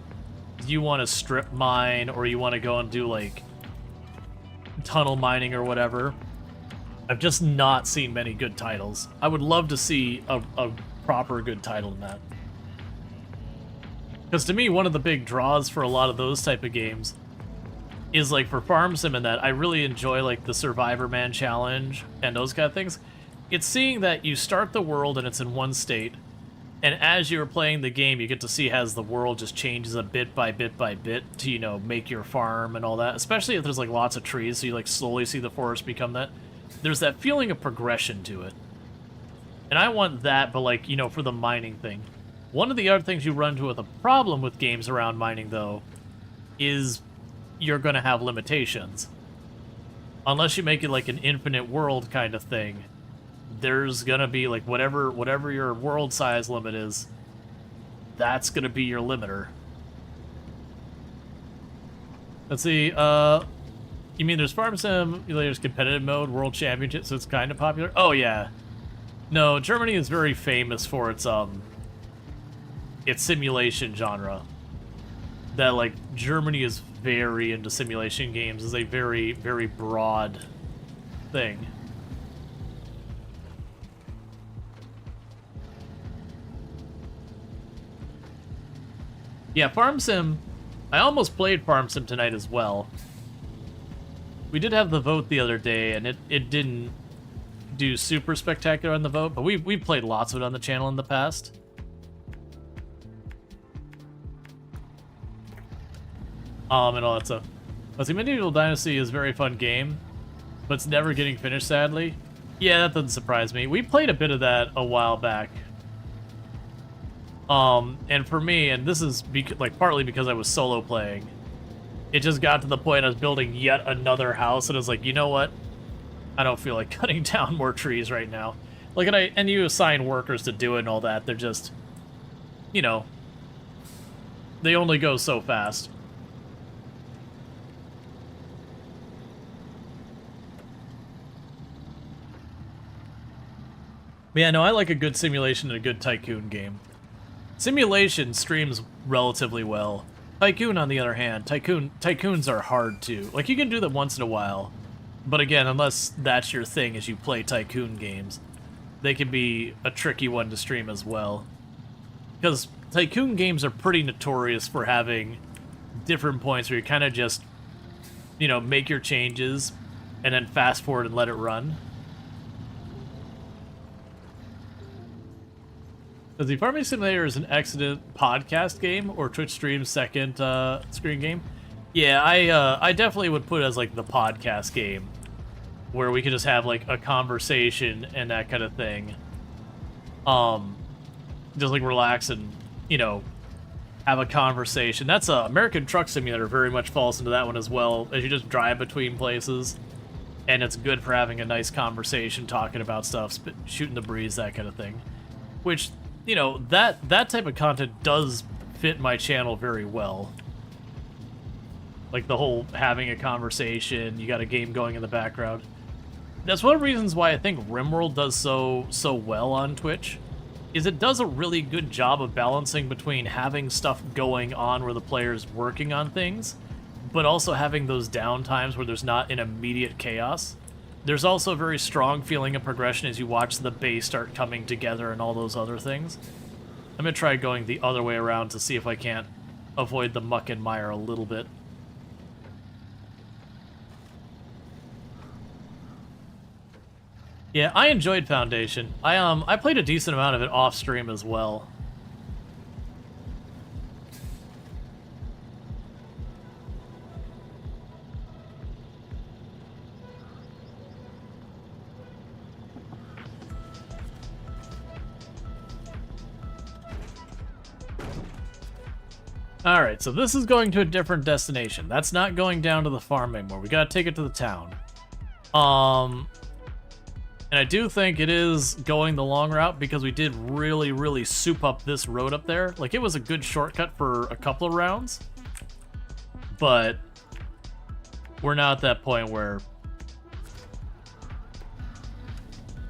strip mine, or you wanna go and do, like, tunnel mining or whatever, I've just not seen many good titles. I would love to see a proper good title in that. Because to me, one of the big draws for a lot of those type of games is, like, for Farm Sim and that, I really enjoy, like, the Survivor Man Challenge and those kind of things. It's seeing that you start the world and it's in one state, and as you're playing the game, you get to see as the world just changes a bit by bit by bit to, you know, make your farm and all that. Especially if there's, like, lots of trees, so you, like, slowly see the forest become that. There's that feeling of progression to it. And I want that, but, like, you know, for the mining thing. One of the other things you run into with a problem with games around mining, though, is you're going to have limitations. Unless you make it like an infinite world kind of thing, there's going to be, like, whatever your world size limit is, that's going to be your limiter. Let's see, you mean there's Farm Sim, there's competitive mode, World Championship, so it's kind of popular? Oh, yeah. No, Germany is very famous for its simulation genre. That, like, Germany is very into simulation games, is a very, very broad thing. Yeah, Farm Sim, I almost played Farm Sim tonight as well. We did have the vote the other day, and it didn't do super spectacular on the vote, but we've played lots of it on the channel in the past. And all that stuff. Let's see, Medieval Dynasty is a very fun game, but it's never getting finished, sadly. Yeah, that doesn't surprise me. We played a bit of that a while back. And for me, and this is like partly because I was solo playing, it just got to the point I was building yet another house, and I was like, you know what? I don't feel like cutting down more trees right now. Like, and you assign workers to do it and all that. They're just, you know, they only go so fast. But yeah, no, I like a good simulation and a good tycoon game. Simulation streams relatively well. Tycoon, on the other hand, tycoons are hard to... Like, you can do them once in a while, but again, unless that's your thing as you play tycoon games, they can be a tricky one to stream as well. Because tycoon games are pretty notorious for having different points where you kind of just, you know, make your changes and then fast forward and let it run. Because the Farming Simulator is an excellent podcast game or Twitch stream second screen game. Yeah, I definitely would put it as like the podcast game, where we could just have like a conversation and that kind of thing. Just like relax and, you know, have a conversation. That's American Truck Simulator very much falls into that one as well, as you just drive between places, and it's good for having a nice conversation, talking about stuff, shooting the breeze, that kind of thing. Which, you know, that type of content does fit my channel very well. Like the whole having a conversation, you got a game going in the background. That's one of the reasons why I think RimWorld does so well on Twitch, is it does a really good job of balancing between having stuff going on where the player's working on things, but also having those downtimes where there's not an immediate chaos. There's also a very strong feeling of progression as you watch the base start coming together and all those other things. I'm going to try going the other way around to see if I can't avoid the muck and mire a little bit. Yeah, I enjoyed Foundation. I played a decent amount of it off stream as well. Alright, so this is going to a different destination. That's not going down to the farm anymore. We gotta take it to the town. And I do think it is going the long route because we did really, really soup up this road up there. Like, it was a good shortcut for a couple of rounds. But we're now at that point where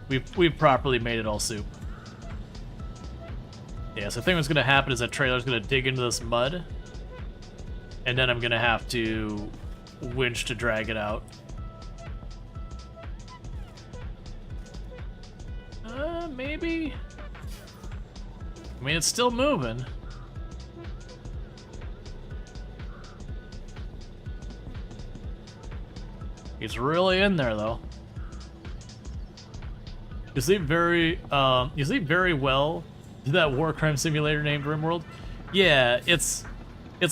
we've properly made it all soup. Yeah, so I think what's going to happen is that trailer's going to dig into this mud. And then I'm going to have to winch to drag it out. Maybe? I mean, it's still moving. He's really in there, though. You sleep very well to that war crime simulator named RimWorld. Yeah, it's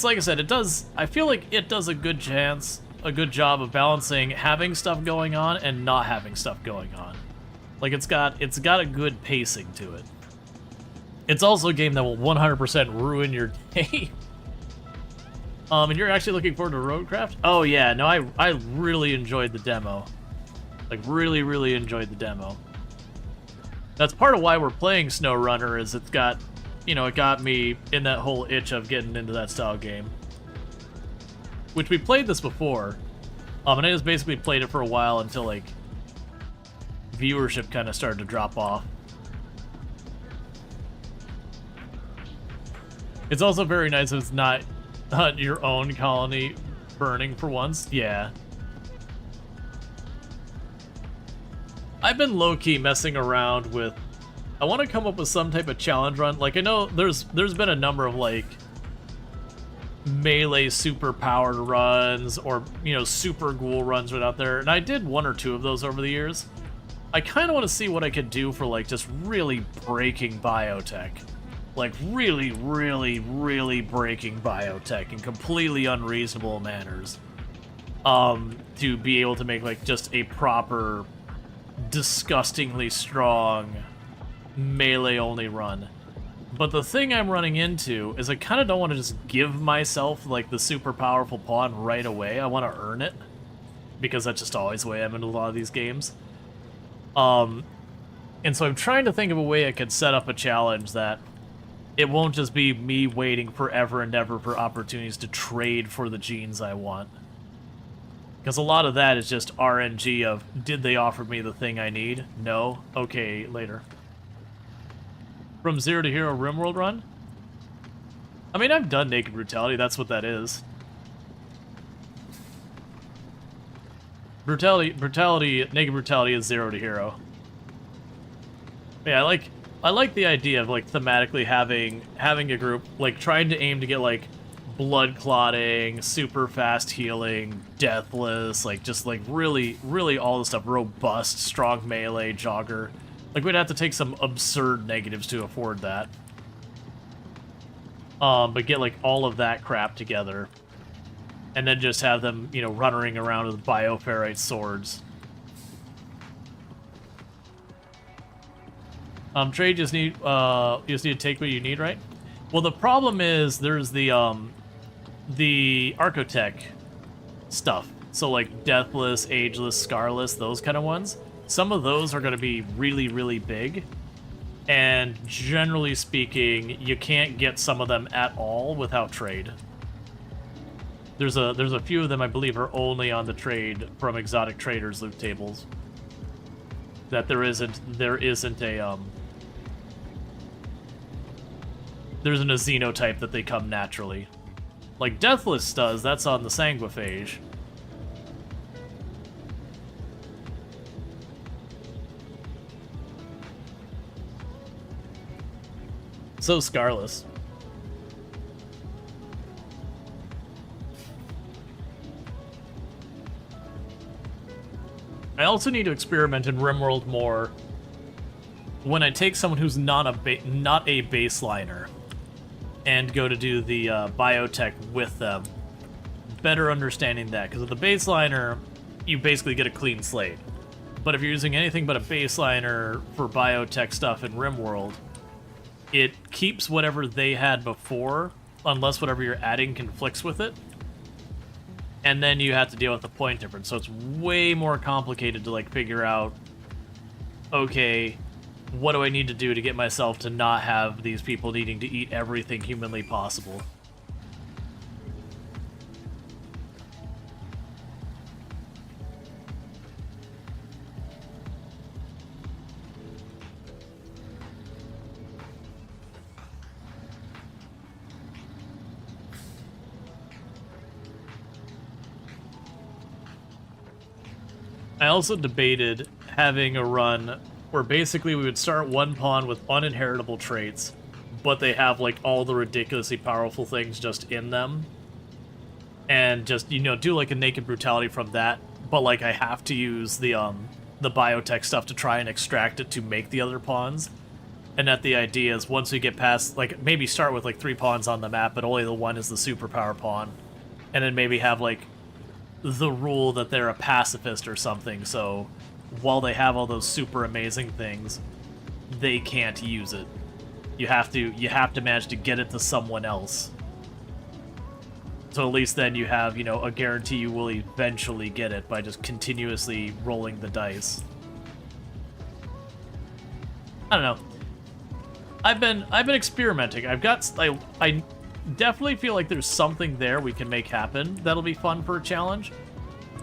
like I said, it does. I feel like it does a good job of balancing having stuff going on and not having stuff going on. Like, it's got a good pacing to it. It's also a game that will 100% ruin your day. And you're actually looking forward to Roadcraft? Oh yeah, no, I really enjoyed the demo. Like, really, really enjoyed the demo. That's part of why we're playing SnowRunner, is it's got, you know, it got me in that whole itch of getting into that style game. Which we played this before. And I just basically played it for a while until, like, viewership kind of started to drop off. It's also very nice if it's not your own colony burning for once. Yeah. I've been low-key messing around with... I want to come up with some type of challenge run. Like, I know there's been a number of, like, melee super-powered runs or, you know, super ghoul runs right out there. And I did one or two of those over the years. I kind of want to see what I could do for, like, just really breaking biotech. Like, really, really, really breaking biotech in completely unreasonable manners. To be able to make, like, just a proper, disgustingly strong melee-only run. But the thing I'm running into is I kind of don't want to just give myself, like, the super powerful pawn right away. I want to earn it. Because that's just always the way I'm in a lot of these games. And so I'm trying to think of a way I could set up a challenge that it won't just be me waiting forever and ever for opportunities to trade for the genes I want. Because a lot of that is just RNG of, did they offer me the thing I need? No? Okay, later. From Zero to Hero RimWorld run? I mean, I've done Naked Brutality, that's what that is. Naked Brutality is Zero to Hero. Yeah, I like the idea of, like, thematically having a group, like, trying to aim to get, like, blood clotting, super fast healing, deathless, like, just, like, really, really all the stuff, robust, strong melee, jogger. Like, we'd have to take some absurd negatives to afford that. But get, like, all of that crap together. And then just have them, you know, running around with bioferrite swords. Trade you just need to take what you need, right? Well, the problem is there's the Archotech stuff. So, like, Deathless, Ageless, Scarless, those kind of ones. Some of those are going to be really, really big. And generally speaking, you can't get some of them at all without trade. There's a few of them I believe are only on the trade from exotic traders loot tables. That there isn't a xenotype that they come naturally. Like Deathless does, that's on the Sanguiphage. So Scarless. I also need to experiment in RimWorld more when I take someone who's not a baseliner and go to do the biotech with them. Better understanding that, because with the baseliner, you basically get a clean slate. But if you're using anything but a baseliner for biotech stuff in RimWorld, it keeps whatever they had before unless whatever you're adding conflicts with it. And then you have to deal with the point difference. So it's way more complicated to like figure out, okay, what do I need to do to get myself to not have these people needing to eat everything humanly possible? I also debated having a run where basically we would start one pawn with uninheritable traits, but they have like all the ridiculously powerful things just in them. And just, you know, do like a naked brutality from that, but like I have to use the biotech stuff to try and extract it to make the other pawns. And that the idea is once we get past, like, maybe start with like 3 pawns on the map, but only the one is the superpower pawn. And then maybe have like the rule that they're a pacifist or something, so while they have all those super amazing things, they can't use it. You have to manage to get it to someone else. So at least then you have, you know, a guarantee you will eventually get it by just continuously rolling the dice. I don't know. I've been experimenting. I definitely feel like there's something there we can make happen that'll be fun for a challenge,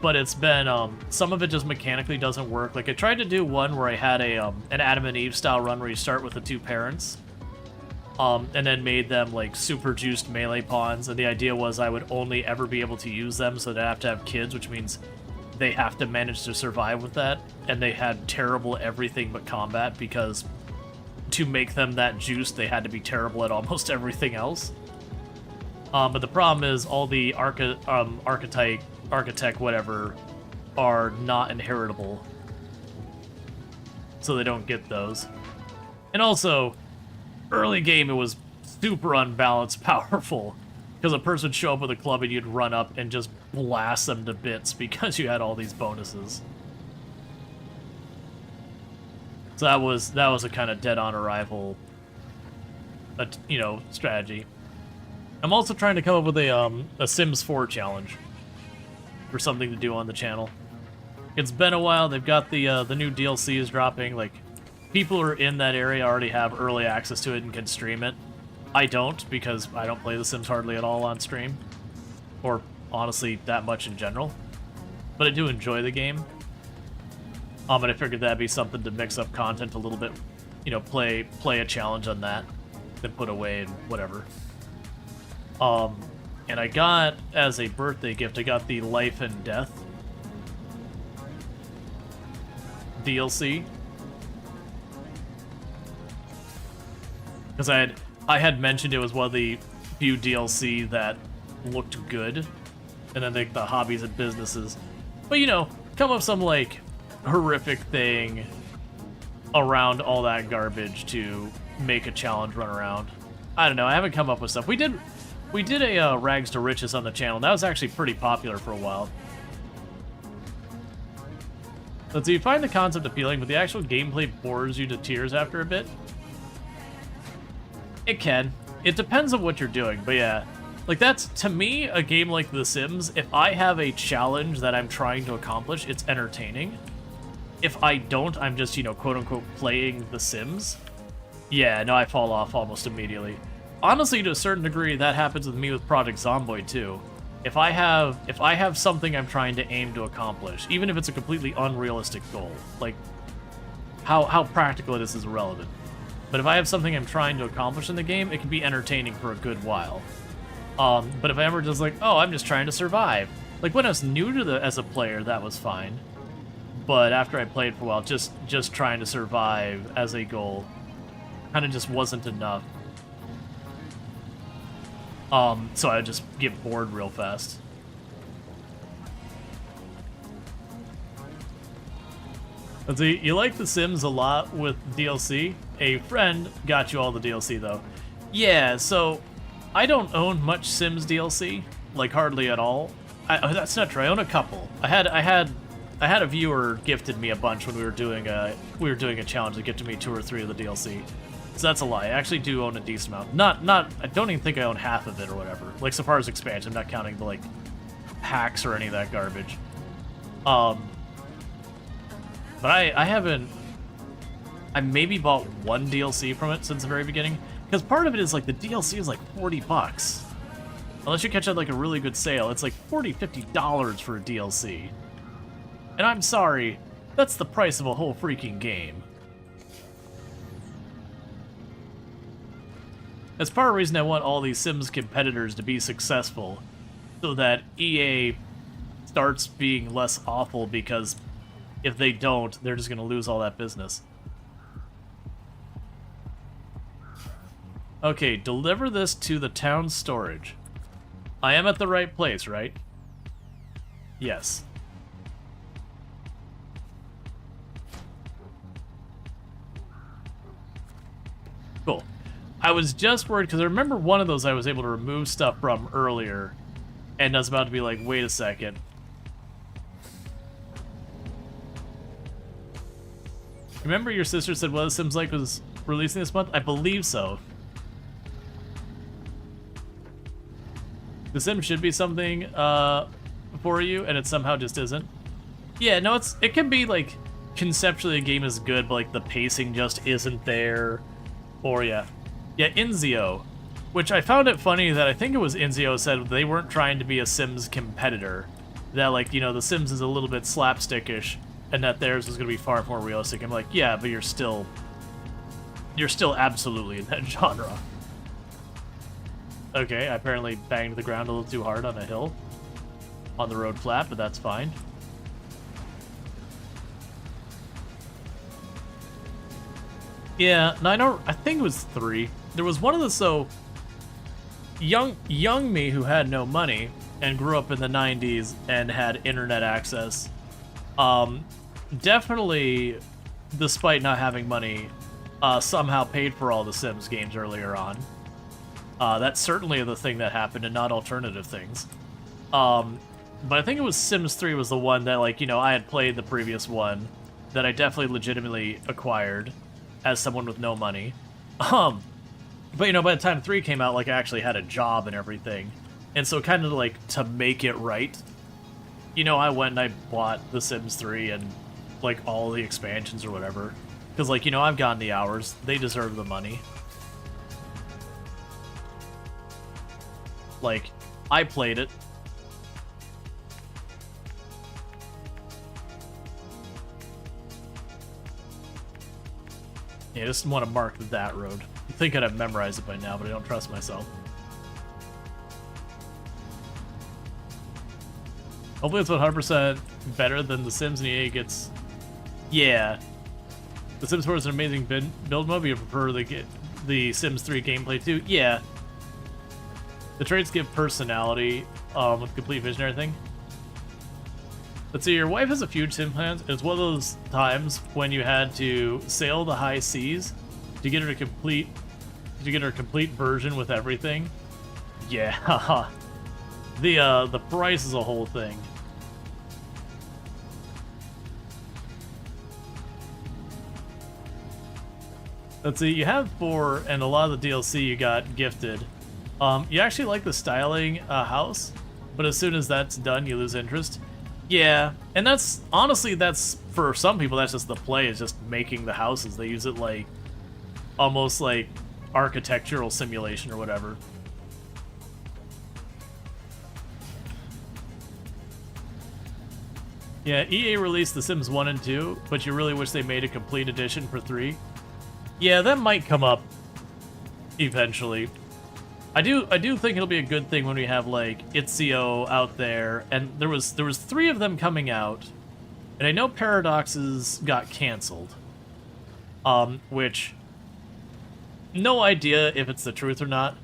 but it's been some of it just mechanically doesn't work. Like I tried to do one where I had an Adam and Eve style run where you start with the 2 parents, and then made them like super juiced melee pawns, and the idea was I would only ever be able to use them, so they have to have kids, which means they have to manage to survive with that, and they had terrible everything but combat, because to make them that juiced they had to be terrible at almost everything else. But the problem is all the architect, whatever, are not inheritable. So they don't get those. And also, early game it was super unbalanced powerful. Because a person would show up with a club and you'd run up and just blast them to bits because you had all these bonuses. So that was a kind of dead-on arrival, you know, strategy. I'm also trying to come up with a Sims 4 challenge for something to do on the channel. It's been a while. They've got the new DLCs dropping. Like, people who are in that area already have early access to it and can stream it. I don't, because I don't play The Sims hardly at all on stream, or honestly that much in general. But I do enjoy the game. And I figured that'd be something to mix up content a little bit. You know, play a challenge on that, then put away and whatever. And I got, as a birthday gift, I got the Life and Death DLC. Because I had mentioned it was one of the few DLC that looked good. And then the hobbies and businesses. But, you know, come up with some, like, horrific thing around all that garbage to make a challenge run around. I don't know, I haven't come up with stuff. We did a Rags to Riches on the channel. That was actually pretty popular for a while. So you find the concept appealing, but the actual gameplay bores you to tears after a bit? It can. It depends on what you're doing, but yeah. Like, that's, to me, a game like The Sims, if I have a challenge that I'm trying to accomplish, it's entertaining. If I don't, I'm just, you know, quote-unquote playing The Sims. Yeah, no, I fall off almost immediately. Honestly, to a certain degree, that happens with me with Project Zomboid, too. If I have something I'm trying to aim to accomplish, even if it's a completely unrealistic goal, like, how practical it is irrelevant. But if I have something I'm trying to accomplish in the game, it can be entertaining for a good while. But if I'm ever just like, oh, I'm just trying to survive. Like, when I was new to as a player, that was fine. But after I played for a while, just trying to survive as a goal kind of just wasn't enough. So I just get bored real fast. Let's see, you like The Sims a lot with DLC? A friend got you all the DLC, though. Yeah, so I don't own much Sims DLC, like hardly at all. That's not true. I own a couple. I had a viewer gifted me a bunch when we were doing a challenge that gifted me 2 or 3 of the DLC. So that's a lie. I actually do own a decent amount. Not. I don't even think I own half of it or whatever. Like, so far as expansion, I'm not counting the, like, packs or any of that garbage. But I haven't... I maybe bought one DLC from it since the very beginning. Because part of it is, like, the DLC is, like, $40. Unless you catch out, like, a really good sale, it's, like, $40, $50 for a DLC. And I'm sorry, that's the price of a whole freaking game. That's part of the reason I want all these Sims competitors to be successful, so that EA starts being less awful, because if they don't, they're just going to lose all that business. Okay, deliver this to the town storage. I am at the right place, right? Yes. Cool. I was just worried, because I remember one of those I was able to remove stuff from earlier, and I was about to be like, wait a second. Remember your sister said What the Sims Like was releasing this month? I believe so. The Sims should be something for you, and it somehow just isn't. Yeah, no, it can be, like, conceptually a game is good, but, like, the pacing just isn't there. Or, yeah, Inzio, which I found it funny that I think it was Inzio said they weren't trying to be a Sims competitor. That, like, you know, The Sims is a little bit slapstickish, and that theirs is going to be far more realistic. I'm like, yeah, but you're still absolutely in that genre. Okay, I apparently banged the ground a little too hard on a hill. On the road flat, but that's fine. Yeah, no, I think it was 3. There was one of the, so... Young me, who had no money, and grew up in the 90s, and had internet access, definitely, despite not having money, somehow paid for all the Sims games earlier on. That's certainly the thing that happened, and not alternative things. But I think it was Sims 3 was the one that, like, you know, I had played the previous one, that I definitely legitimately acquired as someone with no money. But, you know, by the time 3 came out, like, I actually had a job and everything. And so kind of, like, to make it right, you know, I went and I bought The Sims 3 and, like, all the expansions or whatever. Because, like, you know, I've gotten the hours. They deserve the money. Like, I played it. Yeah, I just want to mark that road. I think I'd have memorized it by now, but I don't trust myself. Hopefully it's 100% better than The Sims and EA gets... Yeah. The Sims 4 is an amazing build mode, but you prefer the Sims 3 gameplay too? Yeah. The traits give personality with complete vision and everything. Let's see, your wife has a few Sim plans. It's one of those times when you had to sail the high seas to get her a complete version with everything. Yeah. The price is a whole thing. Let's see, you have 4, and a lot of the DLC you got gifted. You actually like the styling house, but as soon as that's done, you lose interest. Yeah, and that's, honestly, that's, for some people, that's just the play, is just making the houses. They use it like, almost like architectural simulation or whatever. Yeah, EA released The Sims 1 and 2, but you really wish they made a complete edition for 3. Yeah, that might come up eventually. I do think it'll be a good thing when we have, like, Itzio out there, and there was 3 of them coming out, and I know Paradoxes got canceled, which, no idea if it's the truth or not.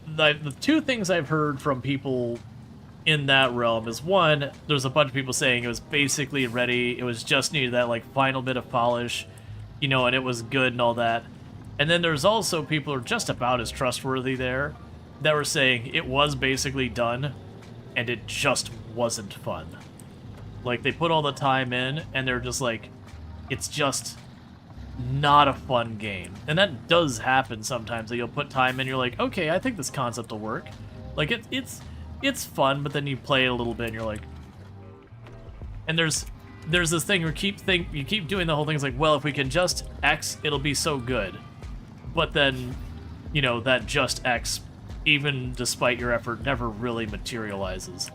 The 2 things I've heard from people in that realm is, 1, there's a bunch of people saying it was basically ready, it was just needed that, like, final bit of polish, you know, and it was good and all that. And then there's also people who are just about as trustworthy there that were saying it was basically done and it just wasn't fun. Like, they put all the time in and they're just like, it's just not a fun game. And that does happen sometimes, that you'll put time in, you're like, okay, I think this concept will work. Like, it's fun, but then you play it a little bit and you're like... And there's this thing where you keep doing the whole thing, it's like, well, if we can just X, it'll be so good. But then, you know, that just X, even despite your effort, never really materializes.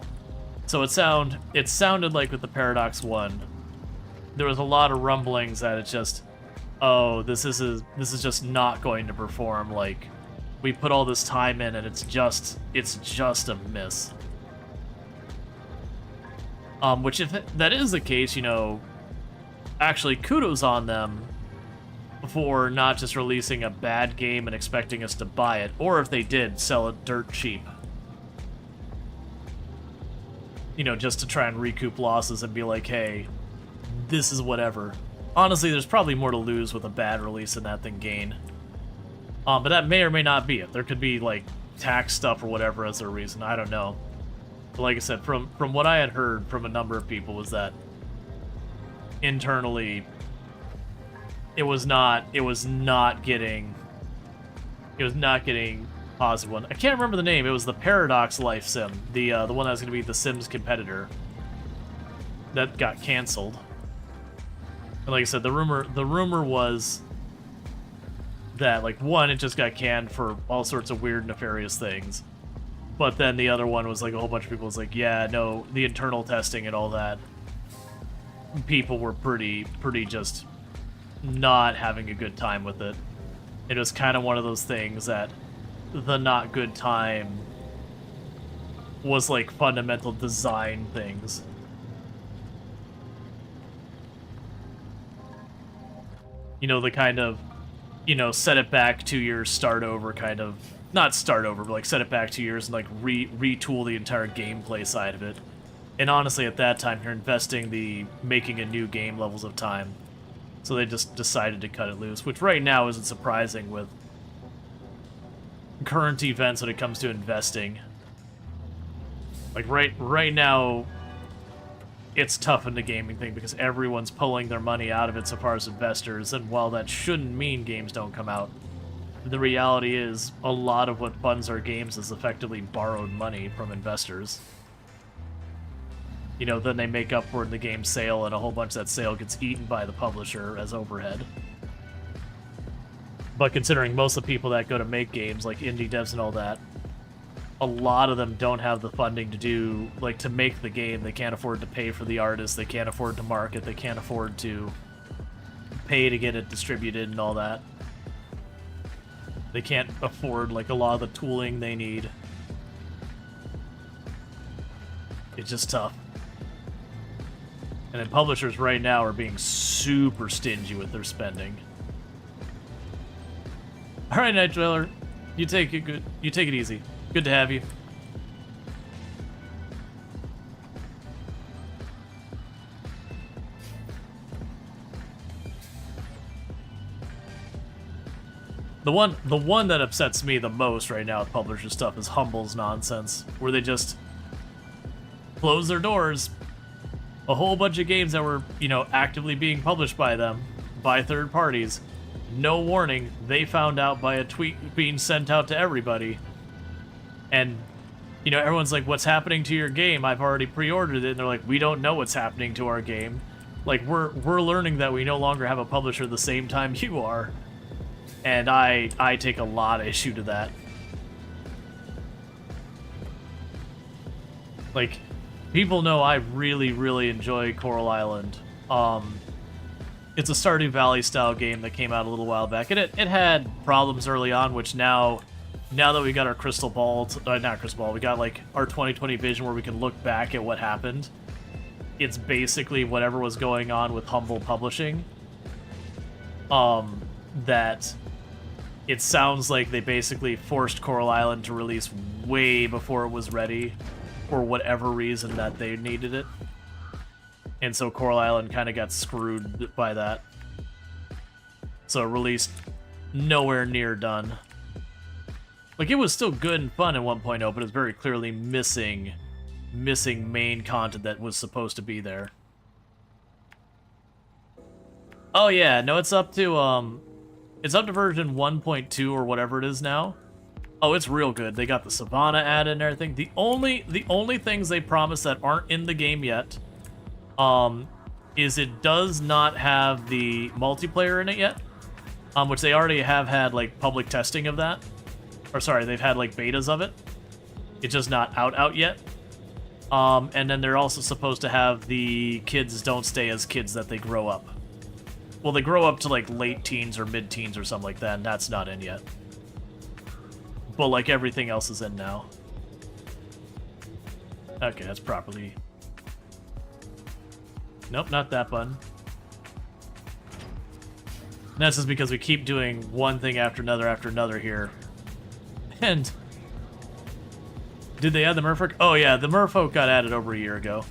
So it sounded like with the Paradox one, there was a lot of rumblings that it's just, oh, this is just not going to perform. Like, we put all this time in and it's just a miss. Which if that is the case, you know, actually kudos on them for not just releasing a bad game and expecting us to buy it, or if they did, sell it dirt cheap. You know, just to try and recoup losses and be like, hey, this is whatever. Honestly, there's probably more to lose with a bad release than that than gain. But that may or may not be it. There could be, like, tax stuff or whatever as their reason. I don't know. But like I said, from what I had heard from a number of people was that internally it was not getting positive one. I can't remember the name. It was the Paradox Life Sim, the one that was going to be the Sims competitor. That got canceled. And like I said, the rumor was that, like, one, it just got canned for all sorts of weird, nefarious things. But then the other one was like a whole bunch of people was like, yeah, no, the internal testing and all that. People were pretty just not having a good time with it. It was kind of one of those things that the not good time was like fundamental design things. You know, the kind of, you know, set it back 2 years, start over kind of, not start over, but like set it back 2 years and like retool the entire gameplay side of it. And honestly, at that time, you're investing the making a new game levels of time. So they just decided to cut it loose, which right now isn't surprising with current events when it comes to investing. Like right now, it's tough in the gaming thing because everyone's pulling their money out of it so far as investors, and while that shouldn't mean games don't come out, the reality is a lot of what funds our games is effectively borrowed money from investors. You know, then they make up for it in the game sale, and a whole bunch of that sale gets eaten by the publisher as overhead. But considering most of the people that go to make games, like indie devs and all that, a lot of them don't have the funding to do, like, to make the game. They can't afford to pay for the artists, they can't afford to market, they can't afford to pay to get it distributed and all that. They can't afford, like, a lot of the tooling they need. It's just tough. And then publishers right now are being super stingy with their spending. Alright, Night Dweller. You take it easy. Good to have you. The one that upsets me the most right now with publisher stuff is Humble's nonsense, where they just close their doors. A whole bunch of games that were, you know, actively being published by them, by third parties. No warning, they found out by a tweet being sent out to everybody. And, you know, everyone's like, what's happening to your game? I've already pre-ordered it. And they're like, we don't know what's happening to our game. Like, we're learning that we no longer have a publisher the same time you are. And I take a lot of issue to that. Like, people know I really, really enjoy Coral Island. It's a Stardew Valley style game that came out a little while back, and it had problems early on, which now that we got our crystal ball, not crystal ball, we got like our 2020 vision where we can look back at what happened. It's basically whatever was going on with Humble Publishing. That it sounds like they basically forced Coral Island to release way before it was ready, for whatever reason that they needed it. And so Coral Island kind of got screwed by that. So it released nowhere near done. Like, it was still good and fun in 1.0, but it's very clearly missing main content that was supposed to be there. Oh yeah, no, it's up to version 1.2 or whatever it is now. Oh, it's real good. They got the Savannah added and everything. The only things they promise that aren't in the game yet, is it does not have the multiplayer in it yet, which they already have had like public testing of that, or sorry, they've had like betas of it. It's just not out yet. And then they're also supposed to have the kids don't stay as kids, that they grow up. Well, they grow up to like late teens or mid-teens or something like that, and that's not in yet. But like everything else is in now. Okay, that's properly... Nope, not that button. And that's just because we keep doing one thing after another here. And... Did they add the merfolk? Oh yeah, the merfolk got added over a year ago.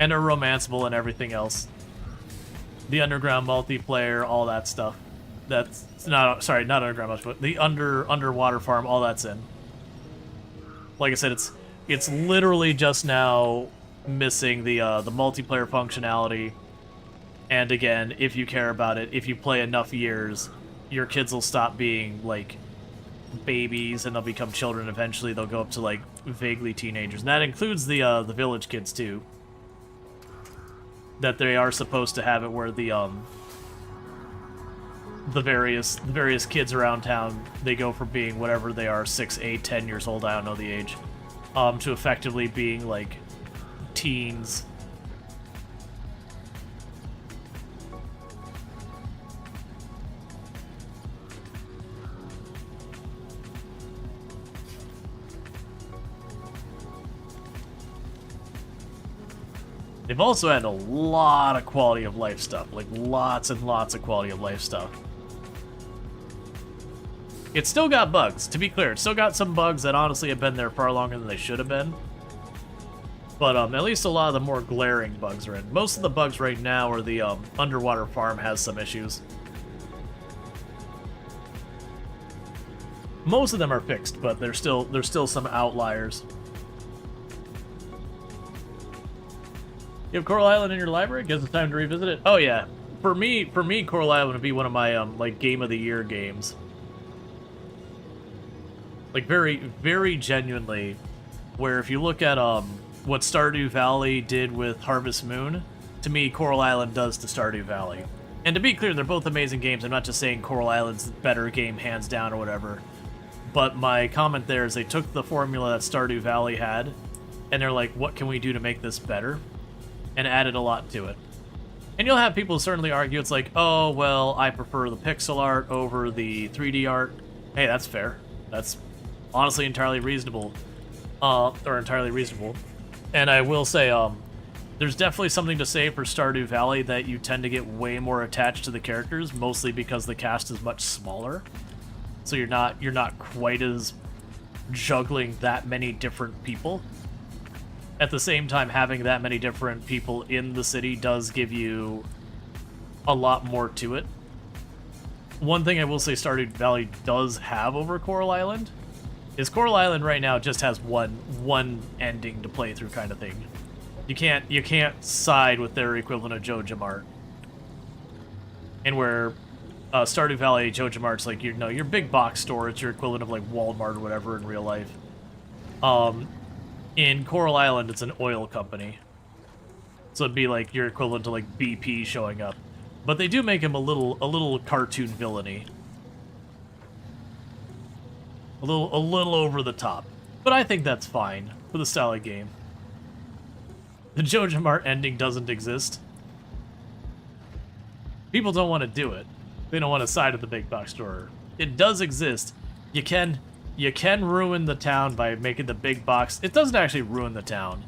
And are romanceable and everything else. The underground multiplayer, all that stuff. That's not, sorry, not underground multiplayer, the underwater farm, all that's in. Like I said, it's literally just now missing the multiplayer functionality. And again, if you care about it, if you play enough years, your kids will stop being like babies and they'll become children. Eventually they'll go up to like vaguely teenagers, and that includes the village kids too. That they are supposed to have it where the various kids around town, they go from being whatever they are, 6, 8, 10 years old, I don't know the age, to effectively being like teens. They've also had a lot of quality of life stuff, like lots and lots of quality of life stuff. It's still got bugs, to be clear. It's still got some bugs that honestly have been there far longer than they should have been. But at least a lot of the more glaring bugs are in. Most of the bugs right now are the underwater farm has some issues. Most of them are fixed, but there's still some outliers. You have Coral Island in your library? Guess it's time to revisit it. Oh yeah, for me, Coral Island would be one of my like game of the year games. Like very, very genuinely, where if you look at what Stardew Valley did with Harvest Moon, to me Coral Island does to Stardew Valley. And to be clear, they're both amazing games. I'm not just saying Coral Island's the better game hands down or whatever. But my comment there is they took the formula that Stardew Valley had, and they're like, what can we do to make this better? And added a lot to it. And you'll have people certainly argue, it's like, oh, well, I prefer the pixel art over the 3D art. Hey, that's fair. That's honestly entirely reasonable. And I will say, there's definitely something to say for Stardew Valley that you tend to get way more attached to the characters, mostly because the cast is much smaller. So you're not quite as juggling that many different people. At the same time, having that many different people in the city does give you a lot more to it. One thing I will say Stardew Valley does have over Coral Island is Coral Island right now just has one ending to play through kind of thing. You can't side with their equivalent of Joja Mart. And where Stardew Valley, Joja Mart's like your big box store, it's your equivalent of like Walmart or whatever in real life. In Coral Island, it's an oil company. So it'd be like your equivalent to like BP showing up. But they do make him a little cartoon villainy. A little over the top. But I think that's fine for the style of game. The Joja Mart ending doesn't exist. People don't want to do it. They don't want to side with the big box store. It does exist. You can ruin the town by making the big box. It doesn't actually ruin the town.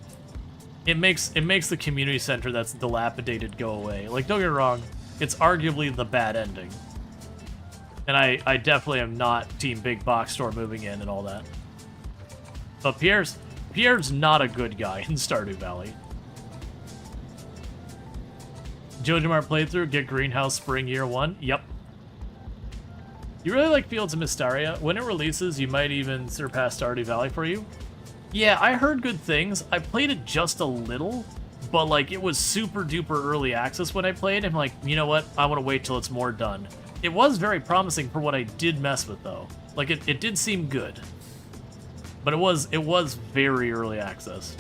It makes the community center that's dilapidated go away. Like, don't get me wrong, it's arguably the bad ending. And I definitely am not team big box store moving in and all that. But Pierre's not a good guy in Stardew Valley. Joja Mart playthrough, get Greenhouse Spring Year 1. Yep. You really like Fields of Mysteria? When it releases, you might even surpass Stardew Valley for you. Yeah, I heard good things. I played it just a little, but like it was super duper early access when I played. I'm like, you know what? I want to wait till it's more done. It was very promising for what I did mess with though. Like it did seem good, but it was very early access.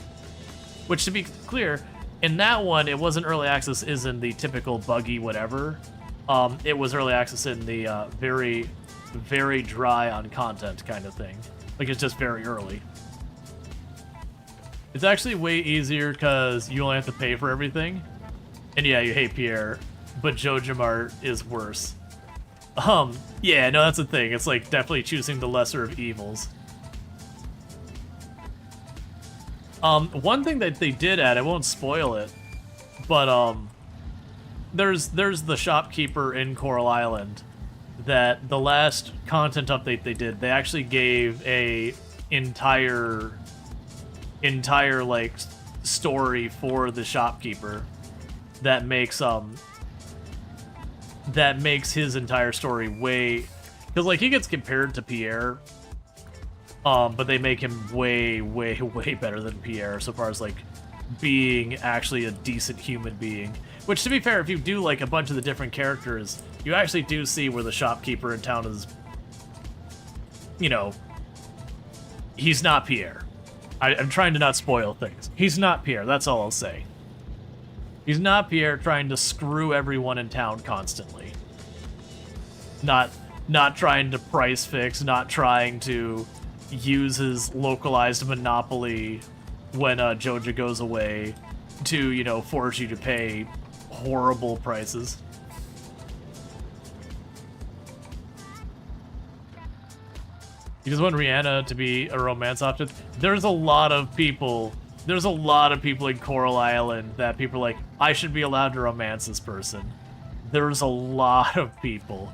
Which, to be clear, in that one, it wasn't early access isn't the typical buggy whatever. It was early access in the very, very dry on content kind of thing. Like, it's just very early. It's actually way easier because you only have to pay for everything. And yeah, you hate Pierre, but JojaMart is worse. Yeah, no, that's the thing. It's like definitely choosing the lesser of evils. One thing that they did add, I won't spoil it, but there's the shopkeeper in Coral Island that the last content update they did, they actually gave a entire like story for the shopkeeper that makes his entire story way, because like he gets compared to Pierre, but they make him way better than Pierre so far as like being actually a decent human being. Which, to be fair, if you do like a bunch of the different characters, you actually do see where the shopkeeper in town is, you know, he's not Pierre. I'm trying to not spoil things. He's not Pierre, that's all I'll say. He's not Pierre trying to screw everyone in town constantly. Not trying to price fix, not trying to use his localized monopoly when Joja goes away to, you know, force you to pay horrible prices. You just want Rihanna to be a romance object? There's a lot of people in Coral Island that people are like, I should be allowed to romance this person. There's a lot of people.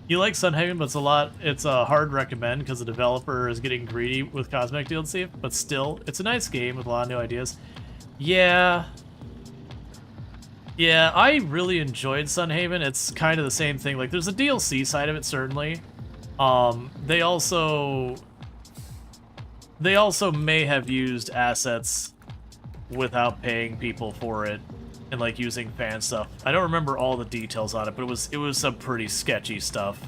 You like Sunhaven, but it's a hard recommend because the developer is getting greedy with cosmetic DLC, but still, it's a nice game with a lot of new ideas. Yeah, I really enjoyed Sunhaven. It's kind of the same thing. Like, there's a DLC side of it, certainly. They also may have used assets without paying people for it and like using fan stuff. I don't remember all the details on it, but it was some pretty sketchy stuff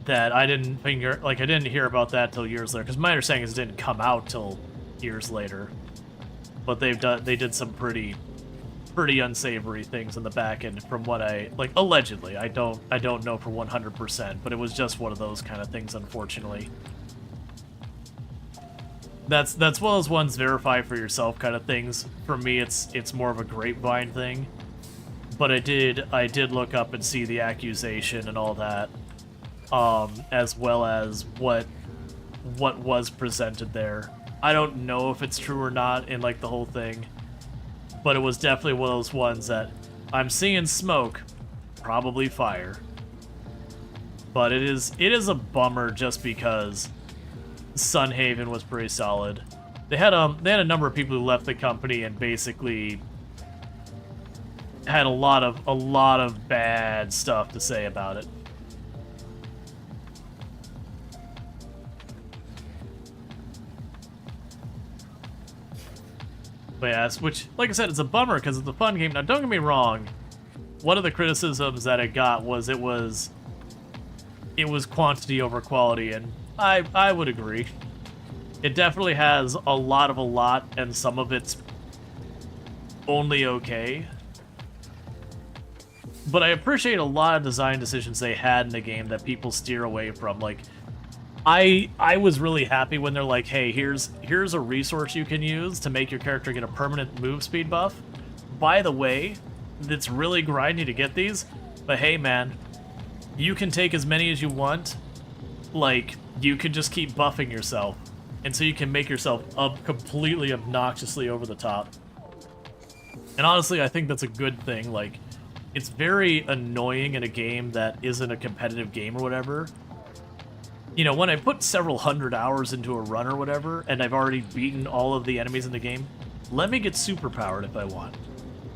that I didn't hear about that till years later, because my understanding is it didn't come out till years later. But they did some pretty unsavory things in the back end from what allegedly. I don't know for 100%, but it was just one of those kind of things, unfortunately. That's one of those ones verify for yourself kind of things. For me, it's more of a grapevine thing. But I did look up and see the accusation and all that, as well as what was presented there. I don't know if it's true or not in like the whole thing, but it was definitely one of those ones that I'm seeing smoke, probably fire. But it is a bummer just because Sunhaven was pretty solid. They had a number of people who left the company and basically had a lot of bad stuff to say about it. But yeah, which, like I said, it's a bummer because it's a fun game. Now, don't get me wrong. One of the criticisms that it got was it was quantity over quality, and I would agree. It definitely has a lot, and some of it's only okay. But I appreciate a lot of design decisions they had in the game that people steer away from. Like, I was really happy when they're like, hey, here's a resource you can use to make your character get a permanent move speed buff. By the way, it's really grindy to get these, but hey, man, you can take as many as you want. Like, you can just keep buffing yourself, and so you can make yourself completely obnoxiously over the top. And honestly, I think that's a good thing. Like, it's very annoying in a game that isn't a competitive game or whatever. You know, when I put several hundred hours into a run or whatever, and I've already beaten all of the enemies in the game, let me get superpowered if I want.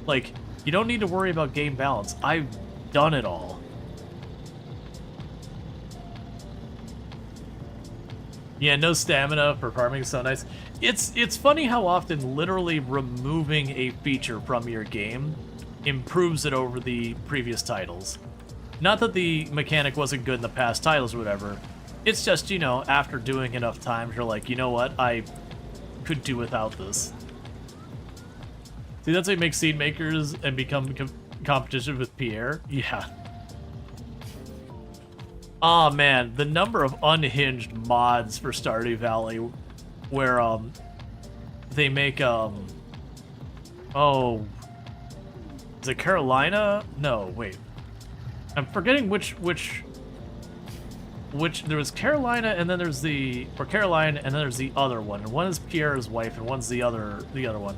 Like, you don't need to worry about game balance. I've done it all. Yeah, no stamina for farming is so nice. It's funny how often literally removing a feature from your game improves it over the previous titles. Not that the mechanic wasn't good in the past titles or whatever. It's just, you know, after doing enough times, you're like, you know what? I could do without this. See, that's how you make seed makers and become competition with Pierre? Yeah. Oh man, the number of unhinged mods for Stardew Valley where they make oh, is it Carolina? No, wait. I'm forgetting which there was Carolina and then there's Caroline and then there's the other one. And one is Pierre's wife and one's the other one.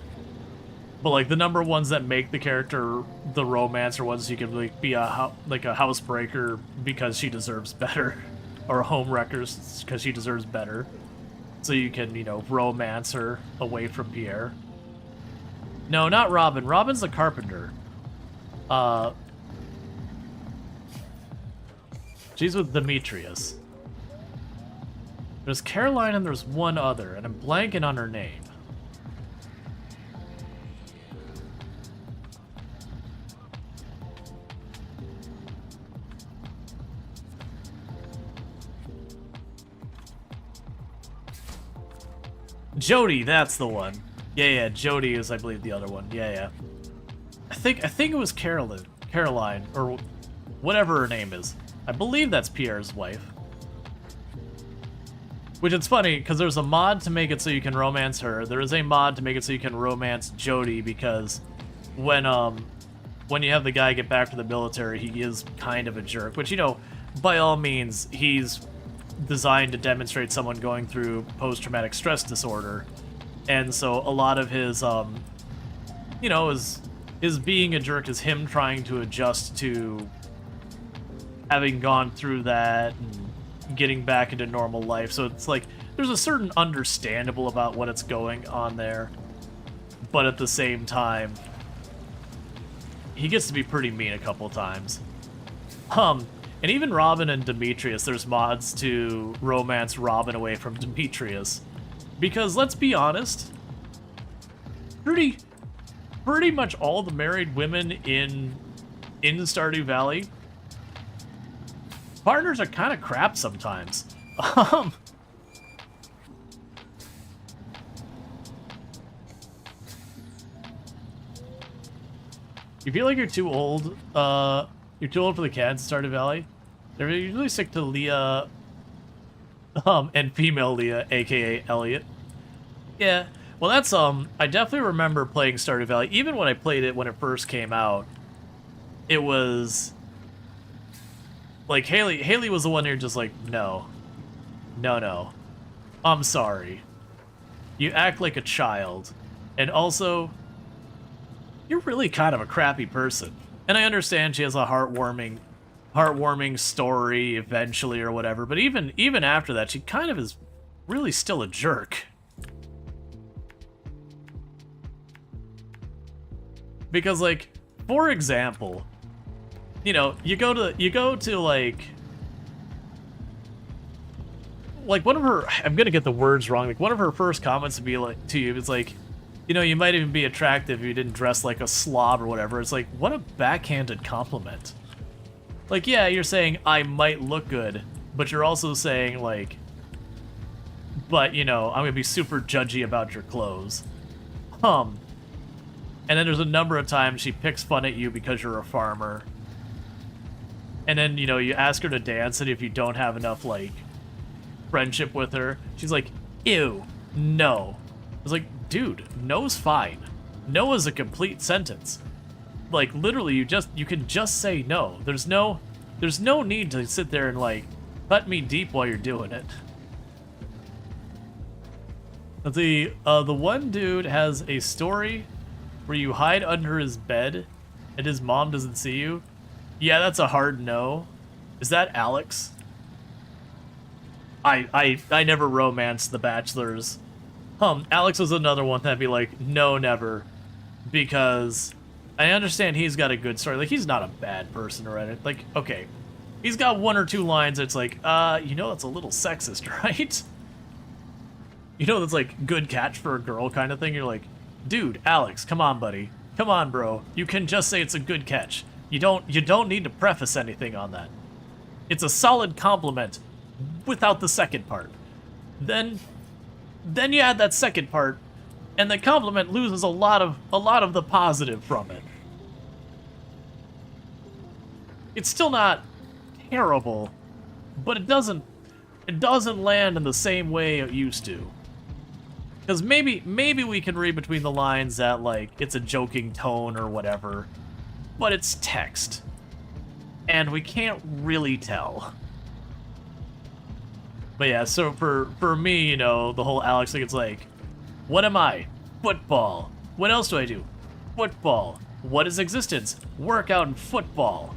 But like the number of ones that make the character the romancer ones, you can like be a housebreaker because she deserves better, or a home wrecker because she deserves better. So you can, you know, romance her away from Pierre. No, not Robin. Robin's the carpenter. She's with Demetrius. There's Caroline and there's one other, and I'm blanking on her name. Jody, that's the one. Yeah, Jody is, I believe, the other one. Yeah. I think it was Caroline, or whatever her name is. I believe that's Pierre's wife. Which it's funny, because there's a mod to make it so you can romance her. There is a mod to make it so you can romance Jody, because when you have the guy get back to the military, he is kind of a jerk. Which, you know, by all means, he's designed to demonstrate someone going through post-traumatic stress disorder, and so a lot of his you know, his being a jerk is him trying to adjust to having gone through that and getting back into normal life. So it's like there's a certain understandable about what it's going on there, but at the same time he gets to be pretty mean a couple times. And even Robin and Demetrius, there's mods to romance Robin away from Demetrius. Because, let's be honest, pretty much all the married women in Stardew Valley, partners are kind of crap sometimes. You feel like you're too old, you're too old for the cats in Stardew Valley? They're usually stick to Leah, and female Leah, aka Elliot. Yeah, well that's, I definitely remember playing Stardew Valley. Even when I played it when it first came out, it was, like, Haley was the one who just like, no, I'm sorry. You act like a child, and also, you're really kind of a crappy person. And I understand she has a heartwarming story eventually or whatever, but even after that, she kind of is really still a jerk. Because, like, for example, you know, you go to like one of her, I'm gonna get the words wrong, like one of her first comments would be like to you, it's like, you know, you might even be attractive if you didn't dress like a slob or whatever. It's like, what a backhanded compliment. Like, yeah, you're saying, I might look good, but you're also saying, like, but, you know, I'm gonna be super judgy about your clothes. And then there's a number of times she picks fun at you because you're a farmer. And then, you know, you ask her to dance, and if you don't have enough, like, friendship with her, she's like, ew, no. I was like, dude, no's fine. No is a complete sentence. Like, literally, you can just say no. There's no need to sit there and, like, cut me deep while you're doing it. The one dude has a story where you hide under his bed and his mom doesn't see you. Yeah, that's a hard no. Is that Alex? I never romanced the bachelors. Alex was another one that'd be like, no, never. Because I understand he's got a good story. Like, he's not a bad person or anything. Like, okay. He's got one or two lines that's like, you know, that's a little sexist, right? that's like good catch for a girl kind of thing. You're like, dude, Alex, come on, buddy. Come on, bro. You can just say it's a good catch. You don't need to preface anything on that. It's a solid compliment without the second part. Then you add that second part, and the compliment loses a lot of the positive from it. It's still not terrible, but it doesn't land in the same way it used to. Because maybe we can read between the lines that, like, it's a joking tone or whatever, but it's text. And we can't really tell. But yeah, so for me, you know, the whole Alex thing, it's like, what am I? Football. What else do I do? Football. What is existence? Workout and football.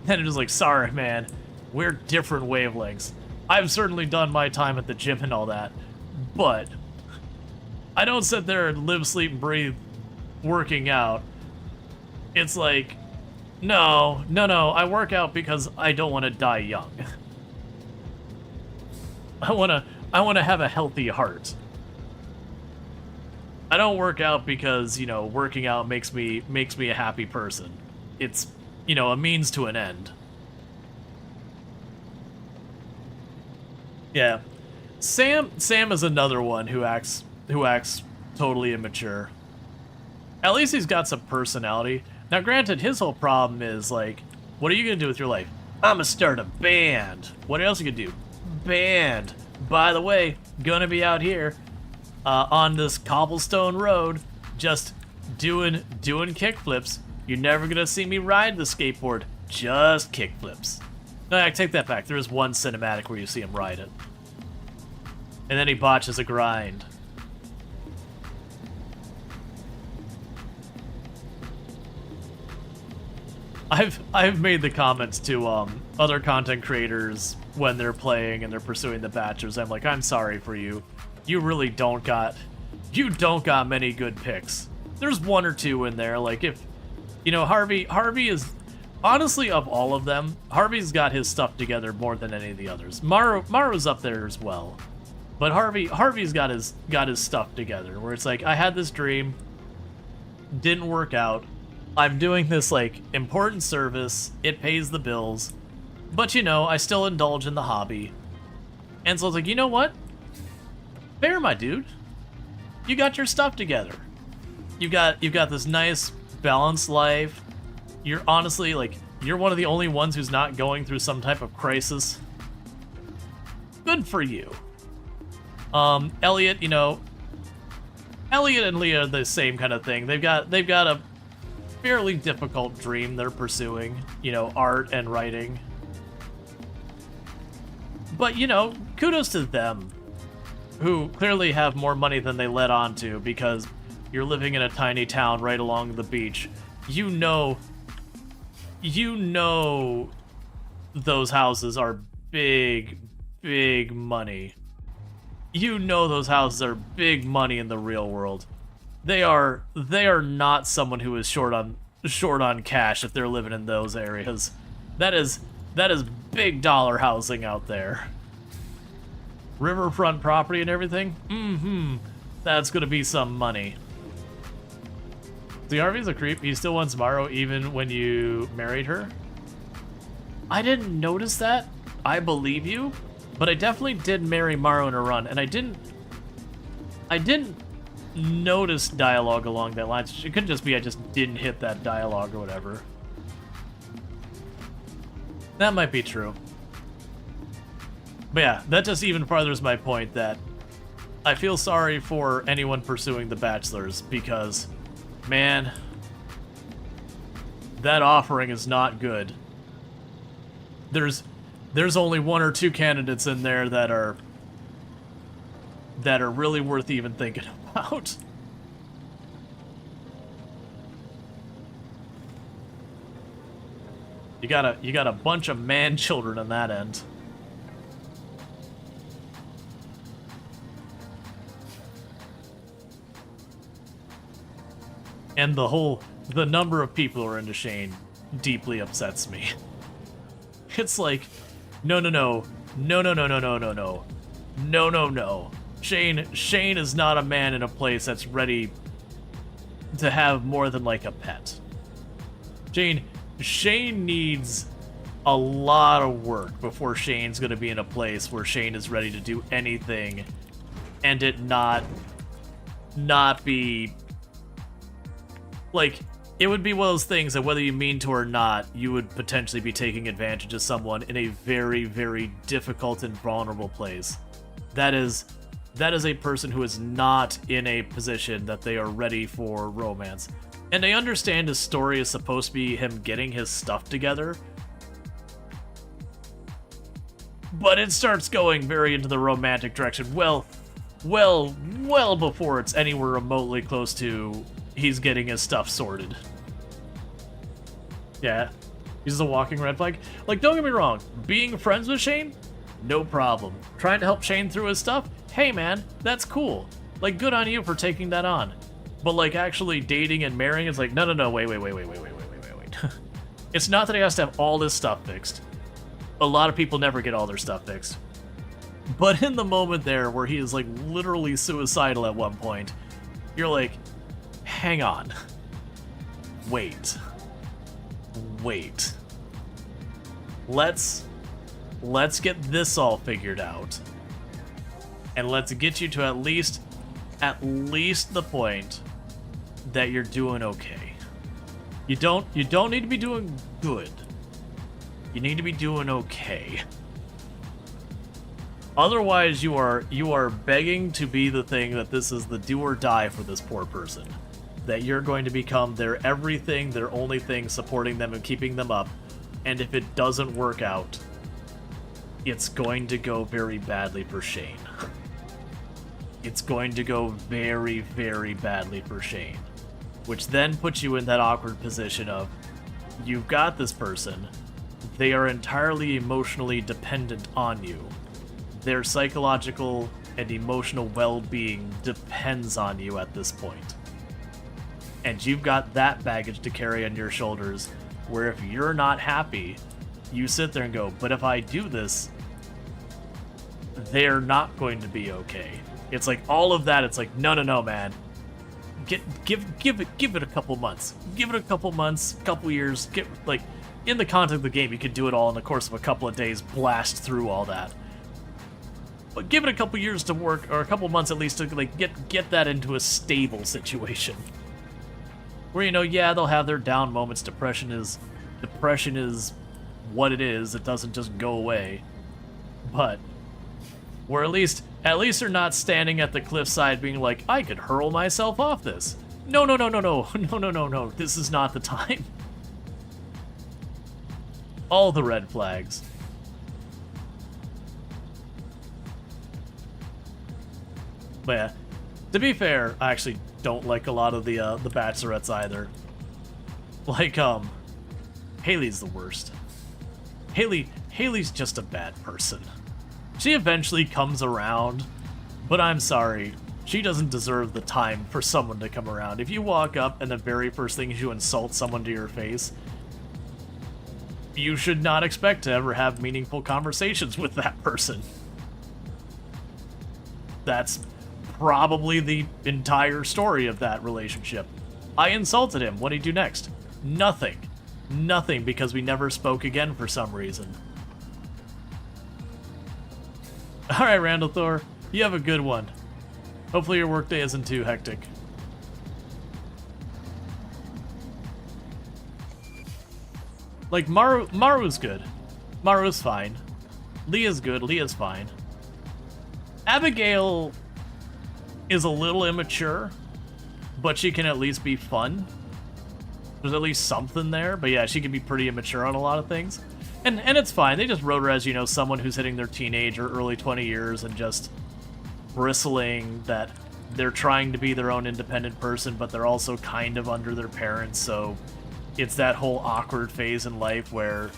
And it was like, sorry, man, we're different wavelengths. I've certainly done my time at the gym and all that, but I don't sit there and live, sleep, and breathe working out. It's like, no, I work out because I don't want to die young. I want to have a healthy heart. I don't work out because, you know, working out makes me a happy person. It's, you know, a means to an end. Yeah. Sam is another one who acts totally immature. At least he's got some personality. Now, granted, his whole problem is, like, what are you gonna do with your life? I'm gonna start a band. What else are you gonna do? Band. By the way, gonna be out here on this cobblestone road, just doing kickflips. You're never gonna see me ride the skateboard, just kickflips. No, I take that back. There is one cinematic where you see him ride it. And then he botches a grind. I've made the comments to other content creators when they're playing and they're pursuing the bachelors. I'm like, I'm sorry for you. You really don't got many good picks. There's one or two in there. Like, if you know, Harvey is honestly, of all of them, Harvey's got his stuff together more than any of the others. Maru's up there as well, but Harvey's got his stuff together. Where it's like, I had this dream, didn't work out. I'm doing this, like, important service, it pays the bills, but, you know, I still indulge in the hobby. And so I was like, you know what? Fair, my dude. You got your stuff together. You've got this nice, balanced life. You're honestly, like, you're one of the only ones who's not going through some type of crisis. Good for you. Elliot, you know, Elliot and Leah are the same kind of thing. They've got a fairly difficult dream they're pursuing, you know, art and writing. But, you know, kudos to them, who clearly have more money than they let on to, because you're living in a tiny town right along the beach. You know those houses are big money. You know those houses are big money in the real world. They are not someone who is short on cash if they're living in those areas. That is big dollar housing out there. Riverfront property and everything? That's gonna be some money. The Harvey's a creep. He still wants Maru even when you married her? I didn't notice that. I believe you. But I definitely did marry Maru in a run, and I didn't notice dialogue along that line. It could just be I just didn't hit that dialogue or whatever. That might be true. But yeah, that just even furthers my point that I feel sorry for anyone pursuing the bachelors, because, man, that offering is not good. There's only one or two candidates in there that are really worth even thinking about. You got a bunch of man children on that end. And the number of people who are into Shane deeply upsets me. It's like, no. Shane is not a man in a place that's ready to have more than like a pet. Shane needs a lot of work before Shane's gonna be in a place where Shane is ready to do anything and it not be like, it would be one of those things that whether you mean to or not, you would potentially be taking advantage of someone in a very, very difficult and vulnerable place. That is a person who is not in a position that they are ready for romance. And I understand his story is supposed to be him getting his stuff together, but it starts going very into the romantic direction. Well before it's anywhere remotely close to he's getting his stuff sorted. Yeah, he's a walking red flag. Like, don't get me wrong, being friends with Shane, no problem. Trying to help Shane through his stuff, hey man, that's cool. Like, good on you for taking that on. But like, actually dating and marrying is like, no, wait. It's not that he has to have all this stuff fixed. A lot of people never get all their stuff fixed. But in the moment there where he is like literally suicidal at one point, you're like, hang on. Wait. Let's get this all figured out. And let's get you to at least the point that you're doing okay. You don't need to be doing good. You need to be doing okay. Otherwise, you are begging to be the thing that this is the do or die for this poor person. That you're going to become their everything, their only thing, supporting them and keeping them up. And if it doesn't work out, it's going to go very badly for Shane. It's going to go very, very badly for Shane. Which then puts you in that awkward position of, you've got this person, they are entirely emotionally dependent on you. Their psychological and emotional well-being depends on you at this point. And you've got that baggage to carry on your shoulders, where if you're not happy, you sit there and go, but if I do this, they're not going to be okay. It's like all of that, it's like, no, man. Give it a couple months. Give it a couple months, couple years. Like, in the context of the game, you could do it all in the course of a couple of days, blast through all that. But give it a couple years to work, or a couple months at least, to like get that into a stable situation. Where, you know, yeah, they'll have their down moments. Depression is what it is. It doesn't just go away. But where at least they're not standing at the cliffside being like, I could hurl myself off this. No. This is not the time. All the red flags. But yeah, to be fair, I actually don't like a lot of the bachelorettes either. Like, Haley's the worst. Haley's just a bad person. She eventually comes around, but I'm sorry, she doesn't deserve the time for someone to come around. If you walk up and the very first thing is you insult someone to your face, you should not expect to ever have meaningful conversations with that person. That's probably the entire story of that relationship. I insulted him. What did he do next? Nothing. Nothing, because we never spoke again for some reason. Alright, Randall Thor, you have a good one. Hopefully your workday isn't too hectic. Like, Maru's good. Maru's fine. Leah's good. Leah's fine. Abigail is a little immature, but she can at least be fun. There's at least something there, but yeah, she can be pretty immature on a lot of things. And it's fine. They just wrote her as, you know, someone who's hitting their teenage or early 20 years and just bristling that they're trying to be their own independent person, but they're also kind of under their parents, so it's that whole awkward phase in life where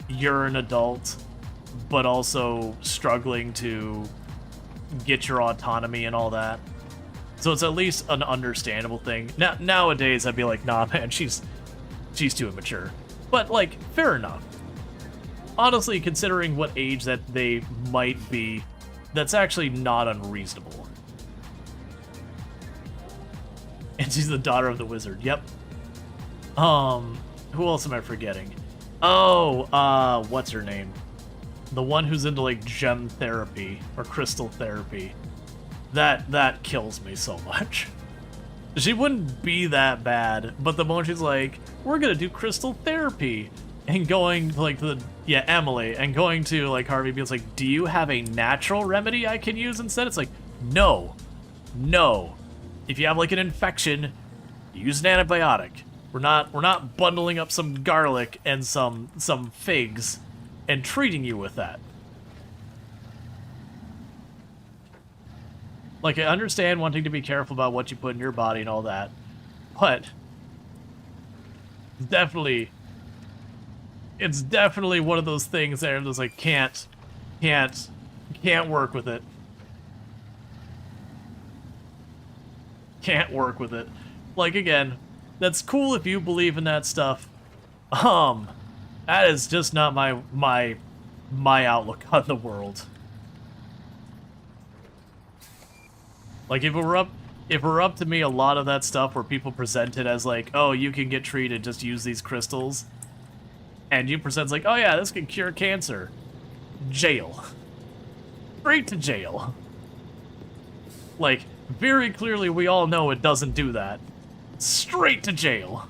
you're an adult, but also struggling to get your autonomy and all that. So it's at least an understandable thing. Nowadays, I'd be like, nah, man, she's too immature. But, like, fair enough. Honestly, considering what age that they might be, that's actually not unreasonable. And she's the daughter of the wizard. Yep. Who else am I forgetting? Oh, what's her name? The one who's into like gem therapy or crystal therapy. That kills me so much. She wouldn't be that bad, but the moment she's like, we're gonna do crystal therapy, and going to like Emily, and going to like Harvey being like, do you have a natural remedy I can use instead? It's like, no. If you have like an infection, use an antibiotic. We're not bundling up some garlic and some figs and treating you with that. Like, I understand wanting to be careful about what you put in your body and all that, but it's definitely one of those things that I'm just like, can't work with it. Can't work with it. Like, again, that's cool if you believe in that stuff. That is just not my outlook on the world. Like, if it were up to me, a lot of that stuff where people present it as like, oh, you can get treated, just use these crystals, and you present like, oh yeah, this can cure cancer. Jail. Straight to jail. Like, very clearly we all know it doesn't do that. Straight to jail.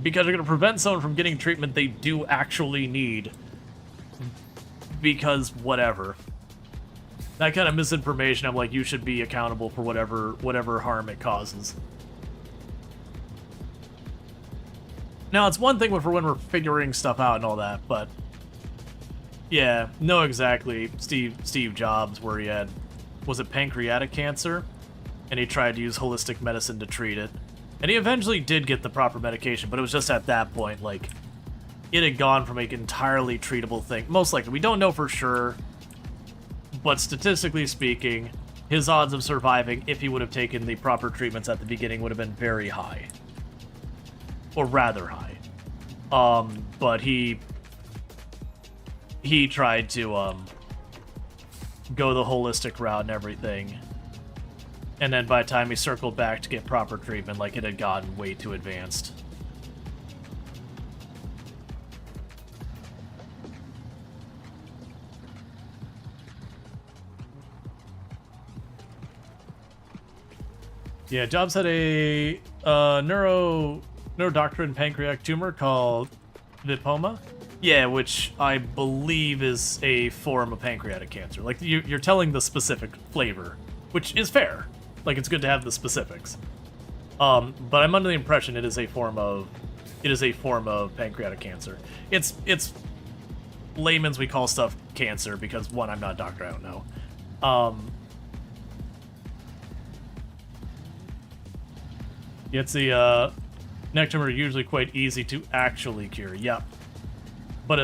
Because you're going to prevent someone from getting treatment they do actually need. Because whatever. That kind of misinformation, I'm like, you should be accountable for whatever harm it causes. Now, it's one thing when we're figuring stuff out and all that, but yeah, no, exactly. Steve Jobs, where he had, was it pancreatic cancer? And he tried to use holistic medicine to treat it. And he eventually did get the proper medication, but it was just at that point, like, it had gone from an entirely treatable thing. Most likely, we don't know for sure, but statistically speaking, his odds of surviving, if he would have taken the proper treatments at the beginning, would have been very high. Or rather high. But he tried to, go the holistic route and everything. And then by the time he circled back to get proper treatment, like, it had gotten way too advanced. Yeah, Jobs had a neurodoctrine pancreatic tumor called lipoma. Yeah, which I believe is a form of pancreatic cancer. Like, you're telling the specific flavor, which is fair. Like, it's good to have the specifics. But I'm under the impression it is a form of pancreatic cancer. It's layman's, we call stuff cancer because, one, I'm not a doctor, I don't know. It's the neck tumor are usually quite easy to actually cure. Yep. But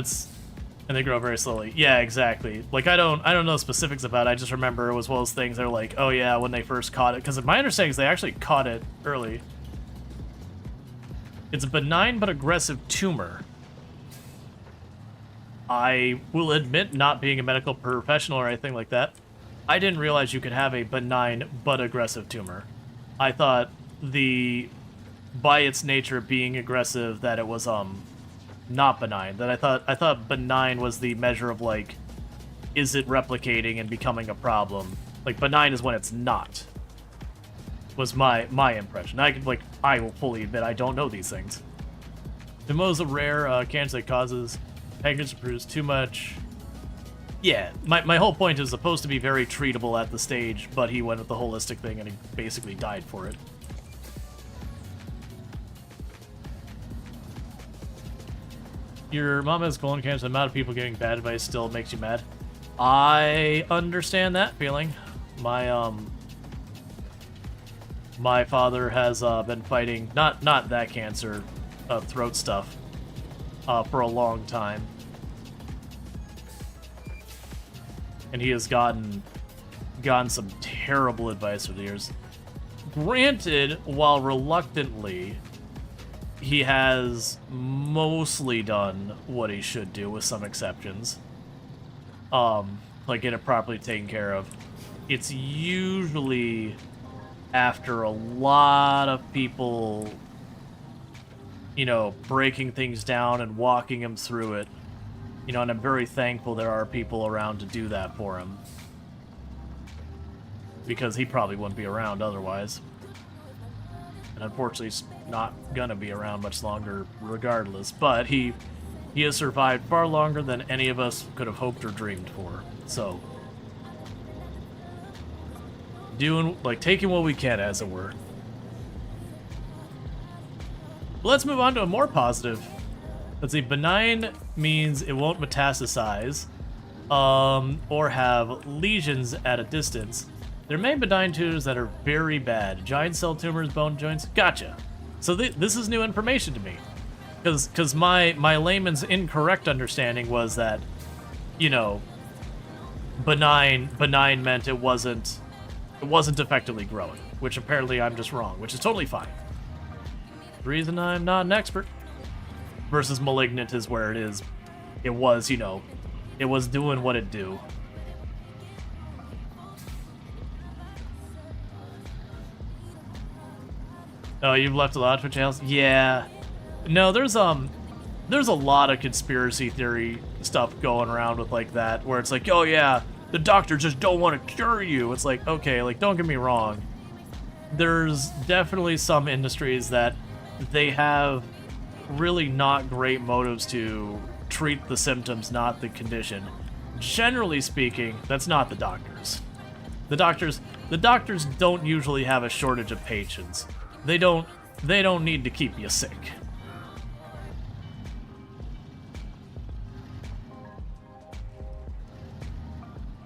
and they grow very slowly. Yeah, exactly. Like, I don't know specifics about it. I just remember it was one of those things that are like, oh yeah, when they first caught it, because my understanding is they actually caught it early. It's a benign but aggressive tumor. I will admit, not being a medical professional or anything like that, I didn't realize you could have a benign but aggressive tumor. I thought by its nature being aggressive, that it was not benign. That I thought benign was the measure of, like, is it replicating and becoming a problem? Like, benign is when it's not. Was my impression. I will fully admit I don't know these things. Lymphoma is a rare cancer that causes pancreas to produce too much. Yeah, my whole point is supposed to be very treatable at the stage, but he went with the holistic thing and he basically died for it. Your mom has colon cancer, the amount of people getting bad advice still makes you mad. I understand that feeling. My father has been fighting, not that cancer, throat stuff, for a long time. And he has gotten some terrible advice over the years. Granted, while reluctantly, he has mostly done what he should do, with some exceptions. Like, like get it properly taken care of, it's usually after a lot of people, you know, breaking things down and walking him through it. You know, and I'm very thankful there are people around to do that for him. Because he probably wouldn't be around otherwise. And unfortunately, he's not gonna be around much longer regardless. But he has survived far longer than any of us could have hoped or dreamed for. So, taking what we can, as it were. Let's move on to a more positive. Let's see, benign means it won't metastasize, or have lesions at a distance. There may be benign tumors that are very bad. Giant cell tumors, bone joints, gotcha. So this is new information to me. Because my layman's incorrect understanding was that, you know, benign meant it wasn't effectively growing, which apparently I'm just wrong, which is totally fine. The reason I'm not an expert. Versus malignant is where it was, you know, it was doing what it do. Oh, you've left a lot of Twitch channels? Yeah. No, there's a lot of conspiracy theory stuff going around with like that, where it's like, oh yeah, the doctors just don't want to cure you. It's like, okay, like don't get me wrong. There's definitely some industries that they have really not great motives to treat the symptoms, not the condition. Generally speaking, that's not the doctors. The doctors don't usually have a shortage of patients. They don't need to keep you sick.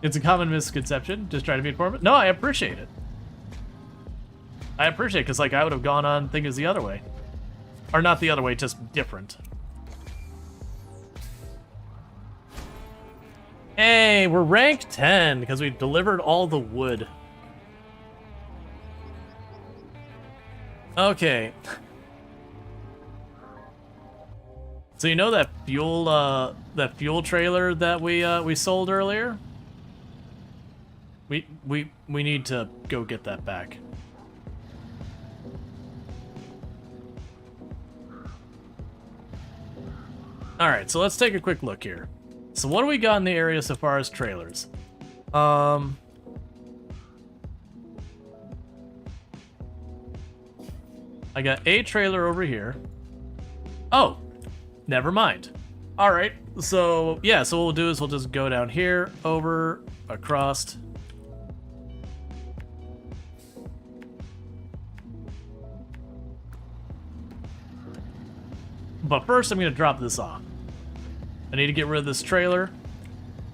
It's a common misconception, just trying to be informative. No, I appreciate it. I appreciate it, because like I would have gone on thinking it's the other way. Or not the other way, just different. Hey, we're rank 10 because we delivered all the wood. Okay. So you know that fuel trailer that we sold earlier? We need to go get that back. Alright, so let's take a quick look here. So what do we got in the area so far as trailers? I got a trailer over here. Oh, never mind. Alright, so yeah, so what we'll do is we'll just go down here, over, across. But first I'm going to drop this off. I need to get rid of this trailer.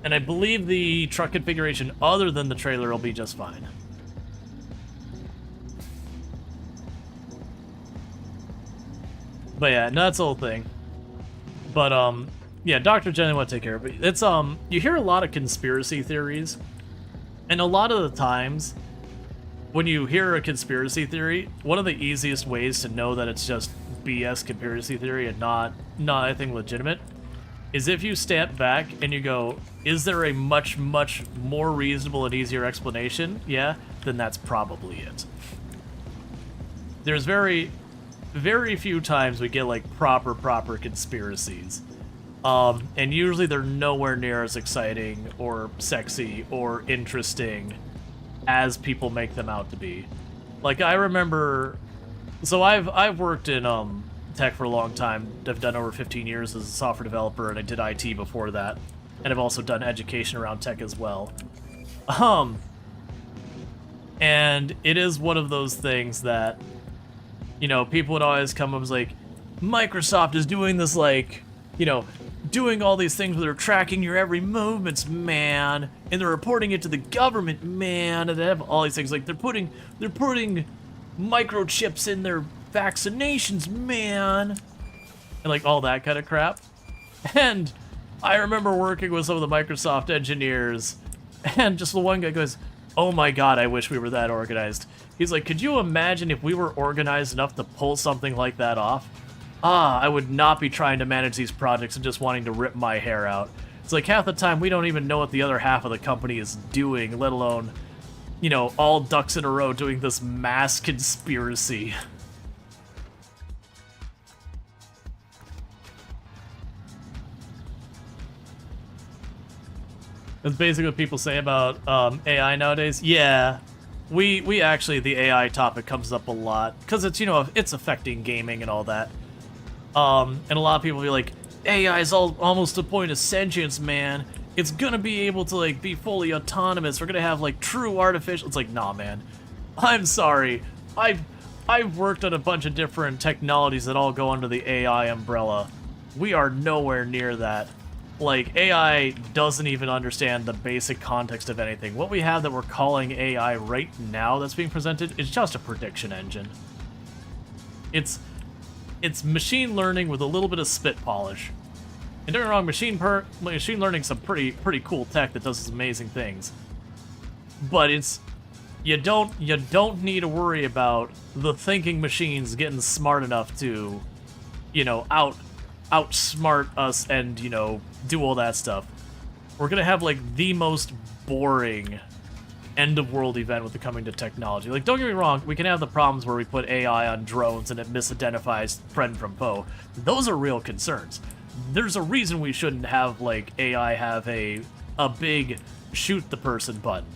And I believe the truck configuration other than the trailer will be just fine. But yeah, no, that's the whole thing. But yeah, Dr. Jenny want to take care of it. It's you hear a lot of conspiracy theories. And a lot of the times when you hear a conspiracy theory, one of the easiest ways to know that it's just BS conspiracy theory and not anything legitimate is if you step back and you go, is there a much more reasonable and easier explanation? Yeah, then that's probably it. There's very few times we get like proper conspiracies, and usually they're nowhere near as exciting or sexy or interesting as people make them out to be. Like I remember, so I've worked in tech for a long time. I've done over 15 years as a software developer, and I did IT before that, and I've also done education around tech as well. And it is one of those things that, you know, people would always come up as like, Microsoft is doing this, like, you know, doing all these things where they're tracking your every movements, man, and they're reporting it to the government, man, and they have all these things, like they're putting microchips in their vaccinations, man, and like all that kind of crap. And I remember working with some of the Microsoft engineers, and just the one guy goes, oh my god, I wish we were that organized. He's like, could you imagine if we were organized enough to pull something like that off? I would not be trying to manage these projects and just wanting to rip my hair out. It's like half the time we don't even know what the other half of the company is doing, let alone, you know, all ducks in a row doing this mass conspiracy. That's basically what people say about AI nowadays. Yeah, we actually, the AI topic comes up a lot because it's, you know, it's affecting gaming and all that. And a lot of people be like, AI is almost to the point of sentience, man. It's gonna be able to like be fully autonomous. We're gonna have like true artificial. It's like, nah, man. I'm sorry. I've worked on a bunch of different technologies that all go under the AI umbrella. We are nowhere near that. Like, AI doesn't even understand the basic context of anything. What we have that we're calling AI right now that's being presented is just a prediction engine. It's machine learning with a little bit of spit polish. And don't get me wrong, machine learning's some pretty cool tech that does some amazing things. But it's you don't need to worry about the thinking machines getting smart enough to, you know, outsmart us and, you know, do all that stuff. We're gonna have like the most boring end of world event with the coming to technology. Like, don't get me wrong, we can have the problems where we put AI on drones and it misidentifies friend from foe. Those are real concerns. There's a reason we shouldn't have like AI have a big shoot the person button,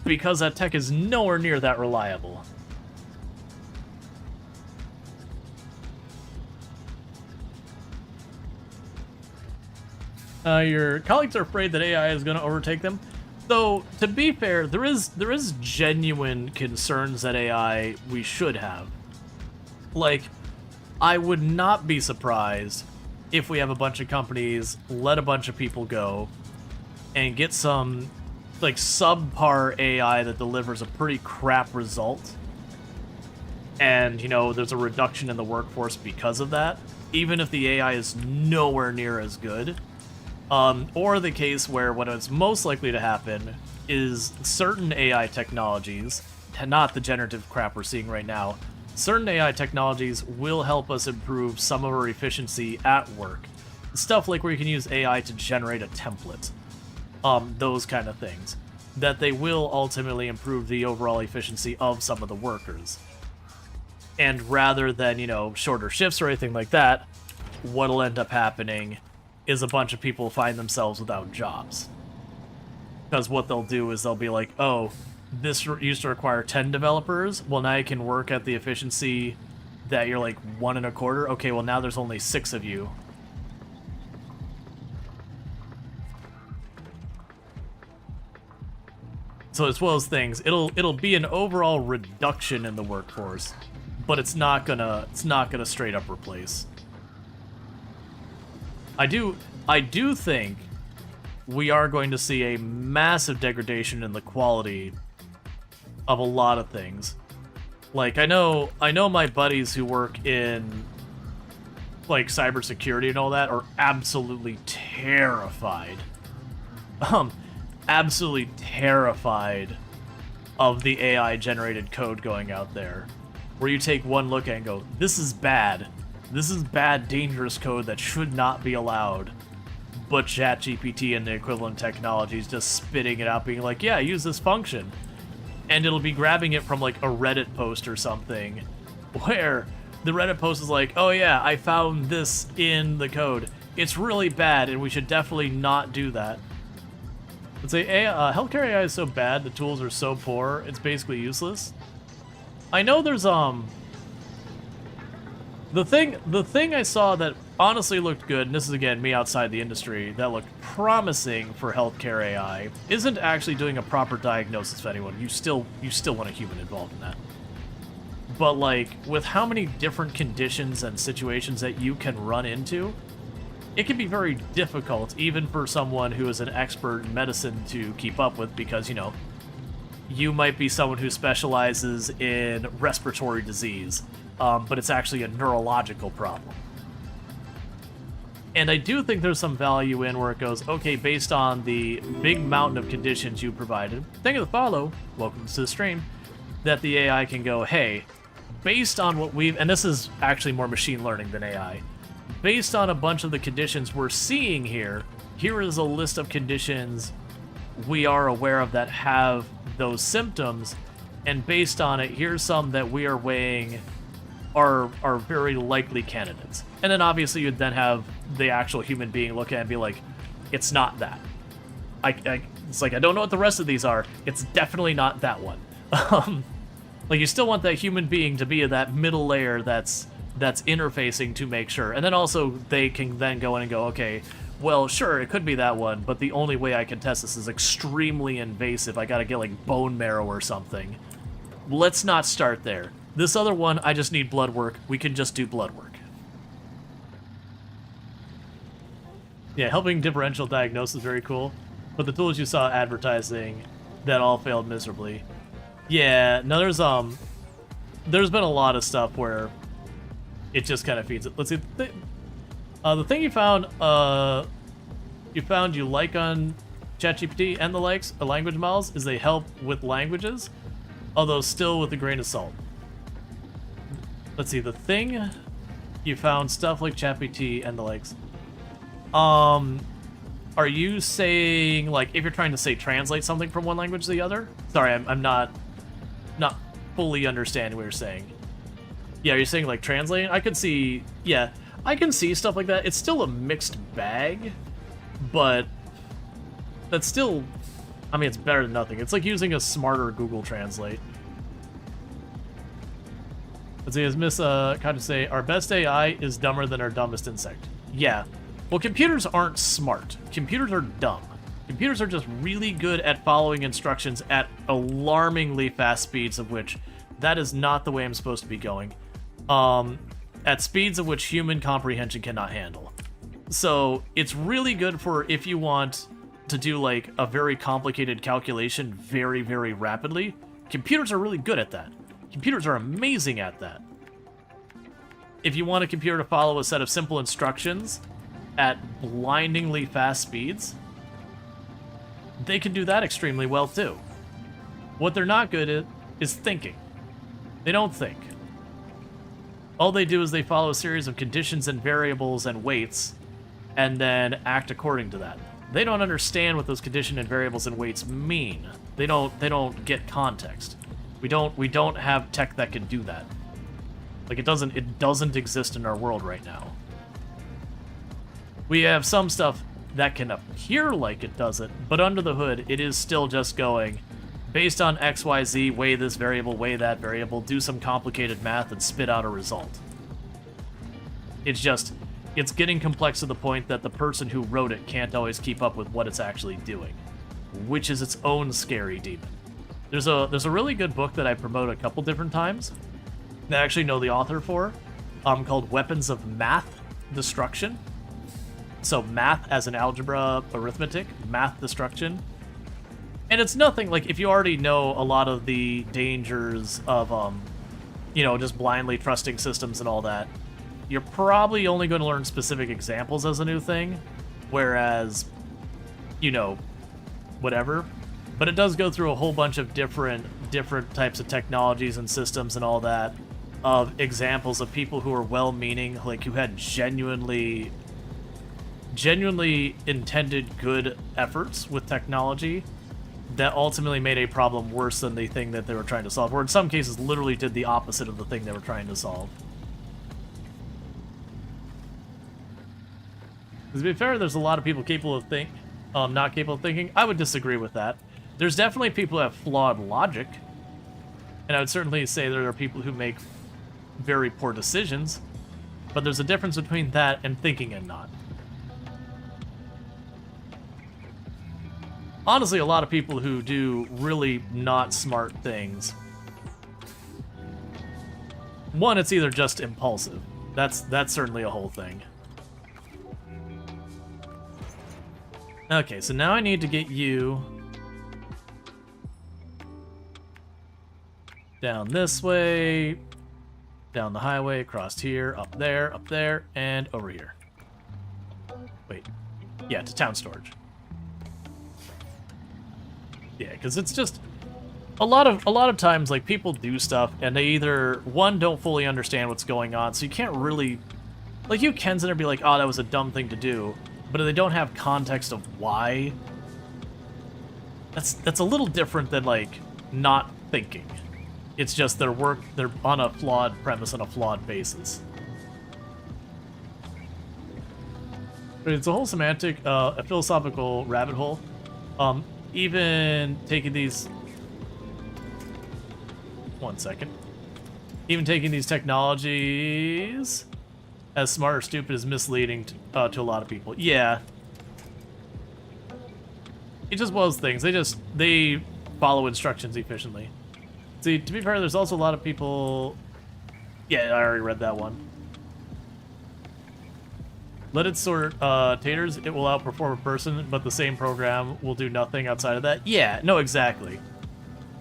because that tech is nowhere near that reliable. Your colleagues are afraid that AI is going to overtake them. Though, to be fair, there is genuine concerns that AI we should have. Like, I would not be surprised if we have a bunch of companies let a bunch of people go and get some, like, subpar AI that delivers a pretty crap result. And, you know, there's a reduction in the workforce because of that, even if the AI is nowhere near as good. Or the case where what is most likely to happen is certain AI technologies, not the generative crap we're seeing right now, certain AI technologies will help us improve some of our efficiency at work. Stuff like where you can use AI to generate a template. Those kind of things. That they will ultimately improve the overall efficiency of some of the workers. And rather than, you know, shorter shifts or anything like that, what'll end up happening is a bunch of people find themselves without jobs. Because what they'll do is they'll be like, oh, this used to require 10 developers, well now you can work at the efficiency that you're like 1 1/4. Okay, well now there's only 6 of you. So it's one of those things. It'll be an overall reduction in the workforce, but it's not gonna straight up replace. I do think we are going to see a massive degradation in the quality of a lot of things. Like, I know my buddies who work in like cybersecurity and all that are absolutely terrified. Absolutely terrified of the AI generated code going out there. Where you take one look at it and go, this is bad. This is bad, dangerous code that should not be allowed. But ChatGPT and the equivalent technologies just spitting it out, being like, yeah, use this function. And it'll be grabbing it from like a Reddit post or something, where the Reddit post is like, oh yeah, I found this in the code. It's really bad, and we should definitely not do that. Let's say healthcare AI is so bad, the tools are so poor, it's basically useless. I know there's the thing I saw that honestly looked good, and this is again me outside the industry, that looked promising for healthcare AI, isn't actually doing a proper diagnosis of anyone. You still want a human involved in that. But like, with how many different conditions and situations that you can run into, it can be very difficult, even for someone who is an expert in medicine, to keep up with, because, you know, you might be someone who specializes in respiratory disease, but it's actually a neurological problem. And I do think there's some value in where it goes, okay, based on the big mountain of conditions you provided, thank you to follow, welcome to the stream, that the AI can go, hey, based on what we've, and this is actually more machine learning than AI, based on a bunch of the conditions we're seeing here, here is a list of conditions we are aware of that have those symptoms, and based on it, here's some that we are weighing are very likely candidates. And then obviously you'd then have the actual human being look at it and be like, it's not that. It's like, I don't know what the rest of these are. It's definitely not that one. Like, you still want that human being to be that middle layer that's interfacing to make sure. And then also they can then go in and go, okay, well, sure, it could be that one, but the only way I can test this is extremely invasive. I gotta get, like, bone marrow or something. Let's not start there. This other one, I just need blood work. We can just do blood work. Yeah, helping differential diagnosis is very cool. But the tools you saw advertising, that all failed miserably. Yeah, no, there's been a lot of stuff where it just kind of feeds it. Let's see. The thing you found you like on ChatGPT and the likes, language models, is they help with languages, although still with a grain of salt. Let's see, the thing you found stuff like ChatGPT and the likes. Are you saying, like, if you're trying to say translate something from one language to the other? Sorry, I'm not fully understanding what you're saying. Yeah, you're saying like translating? I could see, yeah, I can see stuff like that. It's still a mixed bag, but that's still, I mean, it's better than nothing. It's like using a smarter Google Translate. Let's see, as Miss Kaja say, our best AI is dumber than our dumbest insect. Yeah. Well, computers aren't smart. Computers are dumb. Computers are just really good at following instructions at alarmingly fast speeds, of which that is not the way I'm supposed to be going. At speeds of which human comprehension cannot handle. So it's really good for if you want to do like a very complicated calculation very, very rapidly. Computers are really good at that. Computers are amazing at that. If you want a computer to follow a set of simple instructions at blindingly fast speeds, they can do that extremely well too. What they're not good at is thinking. They don't think. All they do is they follow a series of conditions and variables and weights and then act according to that. They don't understand what those condition and variables and weights mean. They don't get context. We don't have tech that can do that. Like, it doesn't exist in our world right now. We have some stuff that can appear like it does it, but under the hood, it is still just going, based on XYZ, weigh this variable, weigh that variable, do some complicated math, and spit out a result. It's getting complex to the point that the person who wrote it can't always keep up with what it's actually doing, which is its own scary demon. There's a really good book that I promote a couple different times that I actually know the author for, called Weapons of Math Destruction. So math as in algebra, arithmetic, math destruction. And it's nothing, like, if you already know a lot of the dangers of, you know, just blindly trusting systems and all that, you're probably only going to learn specific examples as a new thing, whereas, you know, whatever. But it does go through a whole bunch of different types of technologies and systems and all that, of examples of people who are well-meaning, like, who had genuinely intended good efforts with technology that ultimately made a problem worse than the thing that they were trying to solve, or in some cases literally did the opposite of the thing they were trying to solve. To be fair, there's a lot of people capable of not capable of thinking. I would disagree with that. There's definitely people who have flawed logic, and I would certainly say there are people who make very poor decisions, but there's a difference between that and thinking and not. Honestly, a lot of people who do really not smart things, one, it's either just impulsive. That's certainly a whole thing. Okay, so now I need to get you down this way, down the highway, across here, up there, and over here. Wait. Yeah, to Town Storge. Yeah, because it's just a lot of times, like, people do stuff and they either, one, don't fully understand what's going on, so you can't really Like, you can sit there and be like, oh, that was a dumb thing to do, but if they don't have context of why, that's a little different than, like, not thinking. It's just they're on a flawed premise on a flawed basis. It's a whole semantic, a philosophical rabbit hole. Even taking these... One second. Even taking these technologies as smart or stupid is misleading to a lot of people. Yeah. It just boils things. They follow instructions efficiently. See, to be fair, there's also a lot of people... Yeah, I already read that one. Let it sort taters, it will outperform a person, but the same program will do nothing outside of that. Yeah, no, exactly.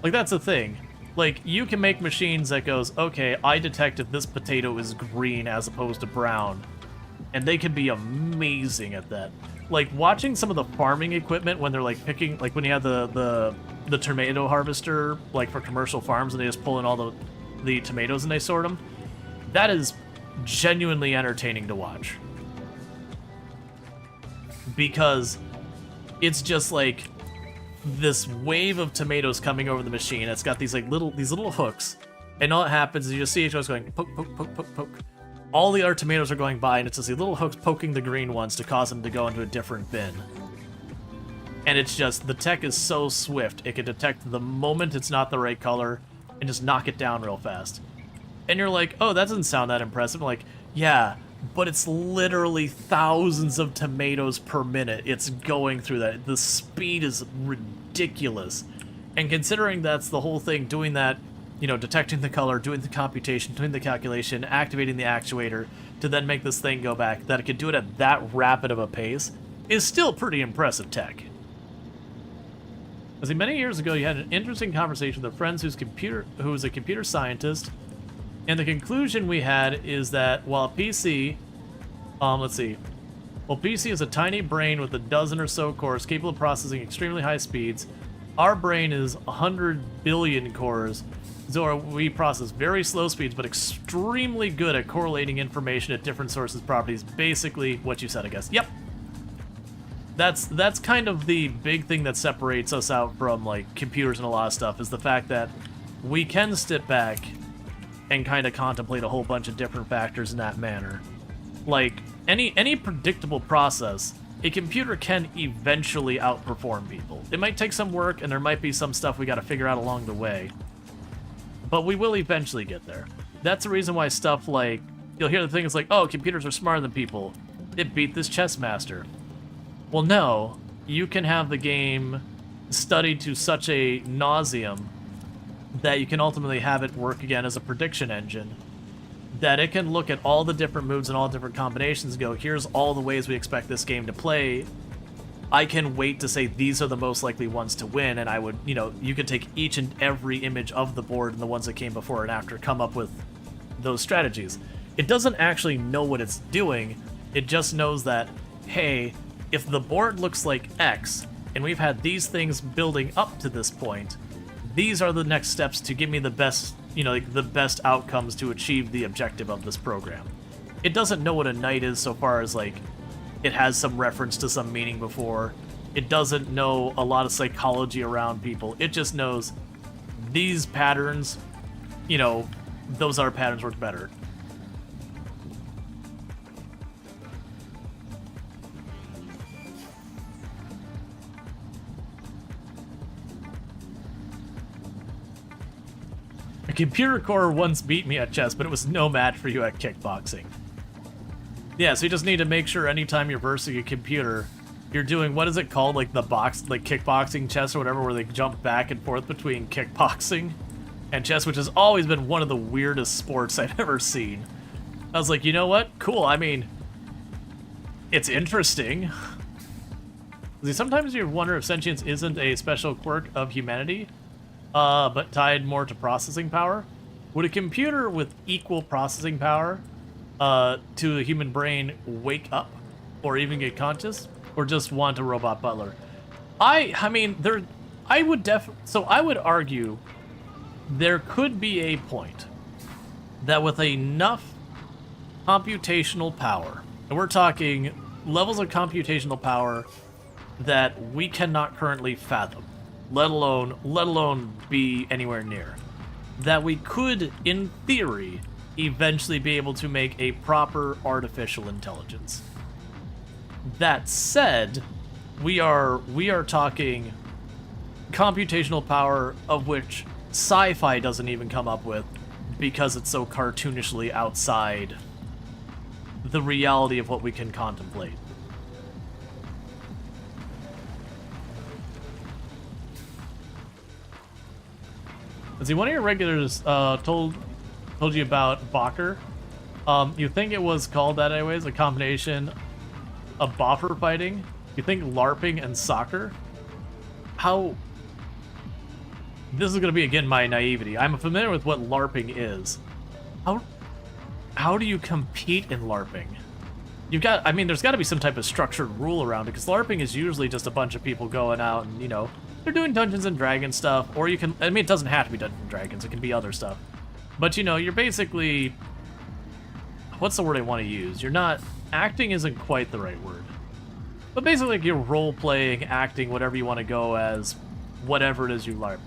Like, that's the thing. Like, you can make machines that goes, okay, I detect if this potato is green as opposed to brown. And they can be amazing at that. Like, watching some of the farming equipment when they're, like, picking... Like, when you have the tomato harvester, like, for commercial farms, and they just pull in all the tomatoes and they sort them. That is genuinely entertaining to watch. Because it's just like this wave of tomatoes coming over the machine. It's got these like little hooks, and all that happens is you just see it just going poke, poke, poke, poke, poke. All the other tomatoes are going by, and it's just these little hooks poking the green ones to cause them to go into a different bin. And it's just, the tech is so swift, it can detect the moment it's not the right color and just knock it down real fast. And you're like, oh, that doesn't sound that impressive. I'm like, yeah, but it's literally thousands of tomatoes per minute. It's going through that. The speed is ridiculous. And considering that's the whole thing, doing that, you know, detecting the color, doing the computation, doing the calculation, activating the actuator to then make this thing go back, that it could do it at that rapid of a pace, is still pretty impressive tech. I see, many years ago, you had an interesting conversation with a friend who was a computer scientist, and the conclusion we had is that while PC, while PC is a tiny brain with a dozen or so cores capable of processing extremely high speeds, our brain is 100 billion cores, so we process very slow speeds, but extremely good at correlating information at different sources' properties. Basically, what you said, I guess. Yep. That's kind of the big thing that separates us out from, like, computers and a lot of stuff, is the fact that we can step back and kind of contemplate a whole bunch of different factors in that manner. Like, any predictable process, a computer can eventually outperform people. It might take some work, and there might be some stuff we gotta figure out along the way, but we will eventually get there. That's the reason why stuff like, you'll hear the things like, oh, computers are smarter than people. It beat this chess master. Well, no, you can have the game studied to such a nauseum that you can ultimately have it work again as a prediction engine, that it can look at all the different moves and all different combinations and go, here's all the ways we expect this game to play. I can wait to say these are the most likely ones to win, and I would, you know, you could take each and every image of the board and the ones that came before and after, come up with those strategies. It doesn't actually know what it's doing, it just knows that, hey, if the board looks like X, and we've had these things building up to this point, these are the next steps to give me the best, you know, like the best outcomes to achieve the objective of this program. It doesn't know what a knight is so far as, like, it has some reference to some meaning before. It doesn't know a lot of psychology around people. It just knows these patterns, you know, those other patterns work better. A computer core once beat me at chess, but it was no match for you at kickboxing. Yeah, so you just need to make sure anytime you're versing a computer, you're doing, what is it called, like the box, like kickboxing chess or whatever, where they jump back and forth between kickboxing and chess, which has always been one of the weirdest sports I've ever seen. I was like, you know what? Cool, I mean, it's interesting. See, sometimes you wonder if sentience isn't a special quirk of humanity, but tied more to processing power. Would a computer with equal processing power to the human brain wake up, or even get conscious, or just want a robot butler? I mean, I would argue there could be a point that with enough computational power. And we're talking levels of computational power that we cannot currently fathom, let alone be anywhere near. That we could, in theory, eventually be able to make a proper artificial intelligence. That said, we are talking computational power of which sci-fi doesn't even come up with because it's so cartoonishly outside the reality of what we can contemplate. See, one of your regulars told you about Bocker. You think it was called that anyways, a combination of boffer fighting? You think LARPing and soccer? How... This is going to be, again, my naivety. I'm familiar with what LARPing is. How do you compete in LARPing? You've got... I mean, there's got to be some type of structured rule around it, because LARPing is usually just a bunch of people going out and, you know, they're doing Dungeons and Dragons stuff, or you can... I mean, it doesn't have to be Dungeons and Dragons. It can be other stuff. But, you know, you're basically... What's the word I want to use? You're not... Acting isn't quite the right word. But basically, like, you're role-playing, acting, whatever you want to go as, whatever it is you LARP.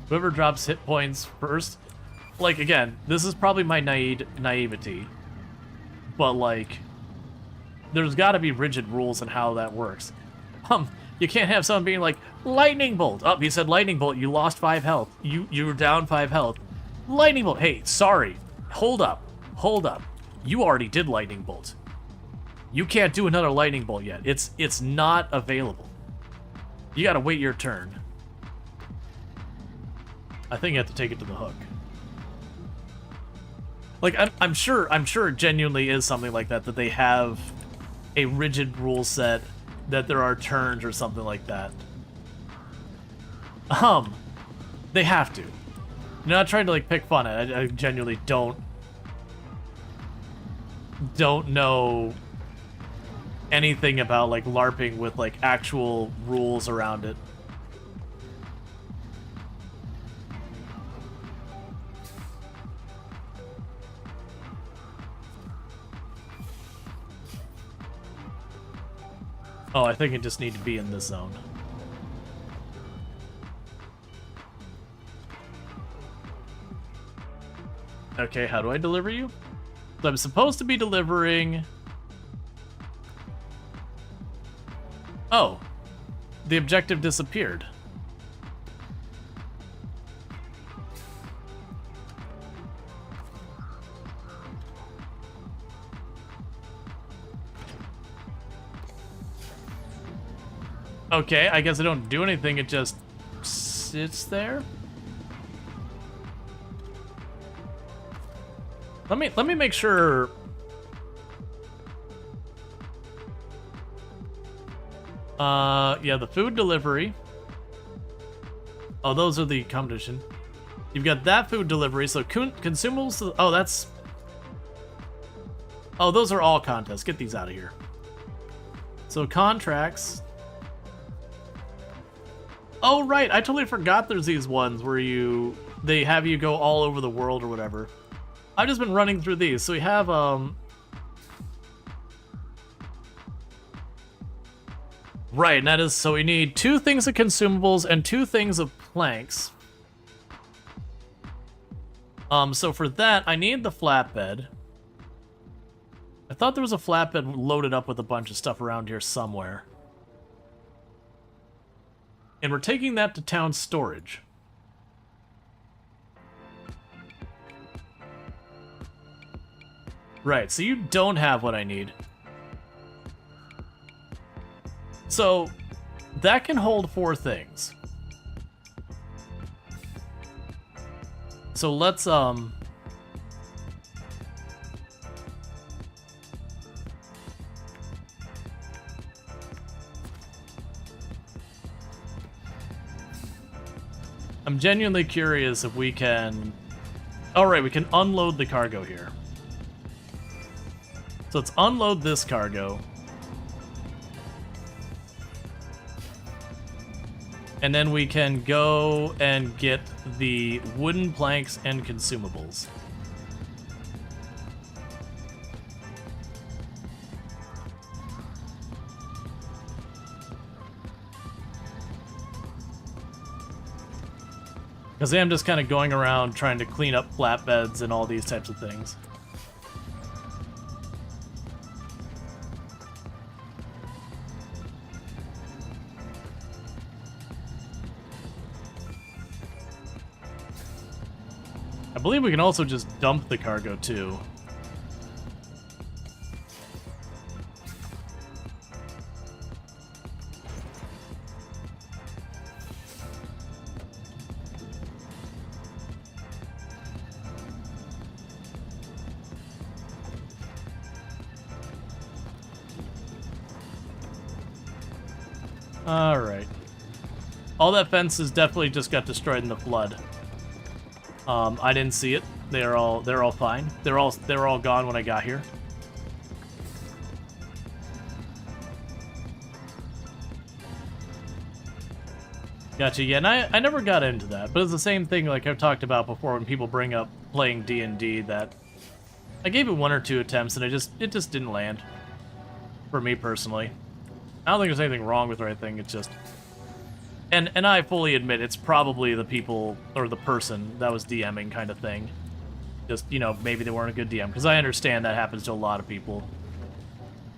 Whoever drops hit points first... Like, again, this is probably my naivety. But, like... There's got to be rigid rules in how that works. You can't have someone being like, lightning bolt. Oh, he said lightning bolt. You lost 5 health. You were down 5 health. Lightning bolt. Hey, sorry. Hold up. Hold up. You already did lightning bolt. You can't do another lightning bolt yet. It's not available. You gotta wait your turn. I think you have to take it to the hook. Like, I'm sure it genuinely is something like that they have a rigid rule set, that there are turns or something like that. They have to. I'm not trying to, like, pick fun at it. I genuinely don't know anything about, like, LARPing with, like, actual rules around it. Oh, I think I just need to be in this zone. Okay, how do I deliver you? So I'm supposed to be delivering... Oh, the objective disappeared. Okay, I guess I don't do anything, it just sits there. Let me make sure. Yeah, the food delivery. Oh, those are the competition. You've got that food delivery, so consumables. Oh, that's. Oh, those are all contests. Get these out of here. So contracts. Oh, right. I totally forgot there's these ones where they have you go all over the world or whatever. I've just been running through these. So we have, right, and that is, so we need 2 things of consumables and 2 things of planks. So for that, I need the flatbed. I thought there was a flatbed loaded up with a bunch of stuff around here somewhere. And we're taking that to town storage. Right, so you don't have what I need. So, that can hold 4 things. So let's, I'm genuinely curious if we can... Oh, right, we can unload the cargo here. So let's unload this cargo. And then we can go and get the wooden planks and consumables. Because I am just kind of going around trying to clean up flatbeds and all these types of things. I believe we can also just dump the cargo too. Alright. All that fences definitely just got destroyed in the flood. I didn't see it. They're all fine. They're all gone when I got here. Gotcha. Yeah, and I never got into that, but it's the same thing like I've talked about before when people bring up playing D&D, that I gave it 1 or 2 attempts and it just didn't land for me personally. I don't think there's anything wrong with it or anything. It's just, and I fully admit it's probably the people or the person that was DMing kind of thing. Just, you know, maybe they weren't a good DM, because I understand that happens to a lot of people.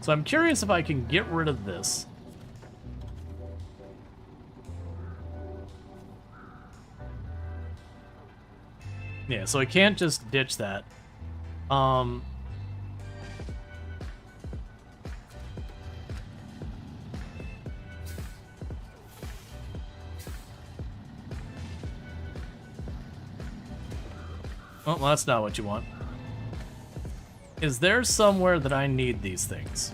So I'm curious if I can get rid of this. Yeah, so I can't just ditch that. Well, that's not what you want. Is there somewhere that I need these things?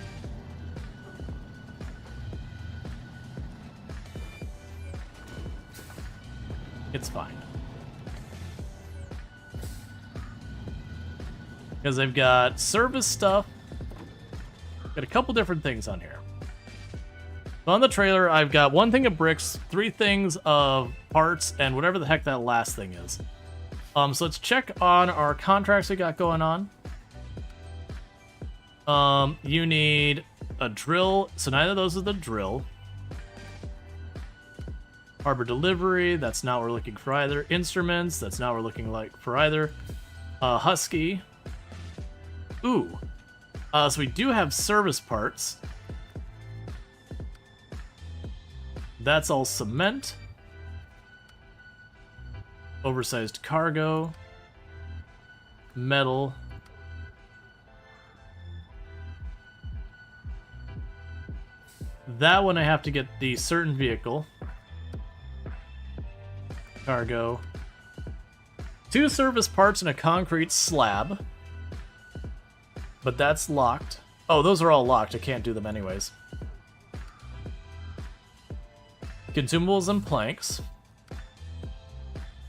It's fine. Because I've got service stuff. Got a couple different things on here. So on the trailer, I've got 1 thing of bricks, 3 things of parts, and whatever the heck that last thing is. So let's check on our contracts we got going on. You need a drill, so neither of those are the drill. Harbor delivery, that's not what we're looking for either. Instruments, that's not what we're looking like for either. Husky. Ooh. So we do have service parts. That's all cement. Oversized cargo. Metal. That one I have to get the certain vehicle. Cargo. 2 service parts and a concrete slab. But that's locked. Oh, those are all locked. I can't do them anyways. Consumables and planks.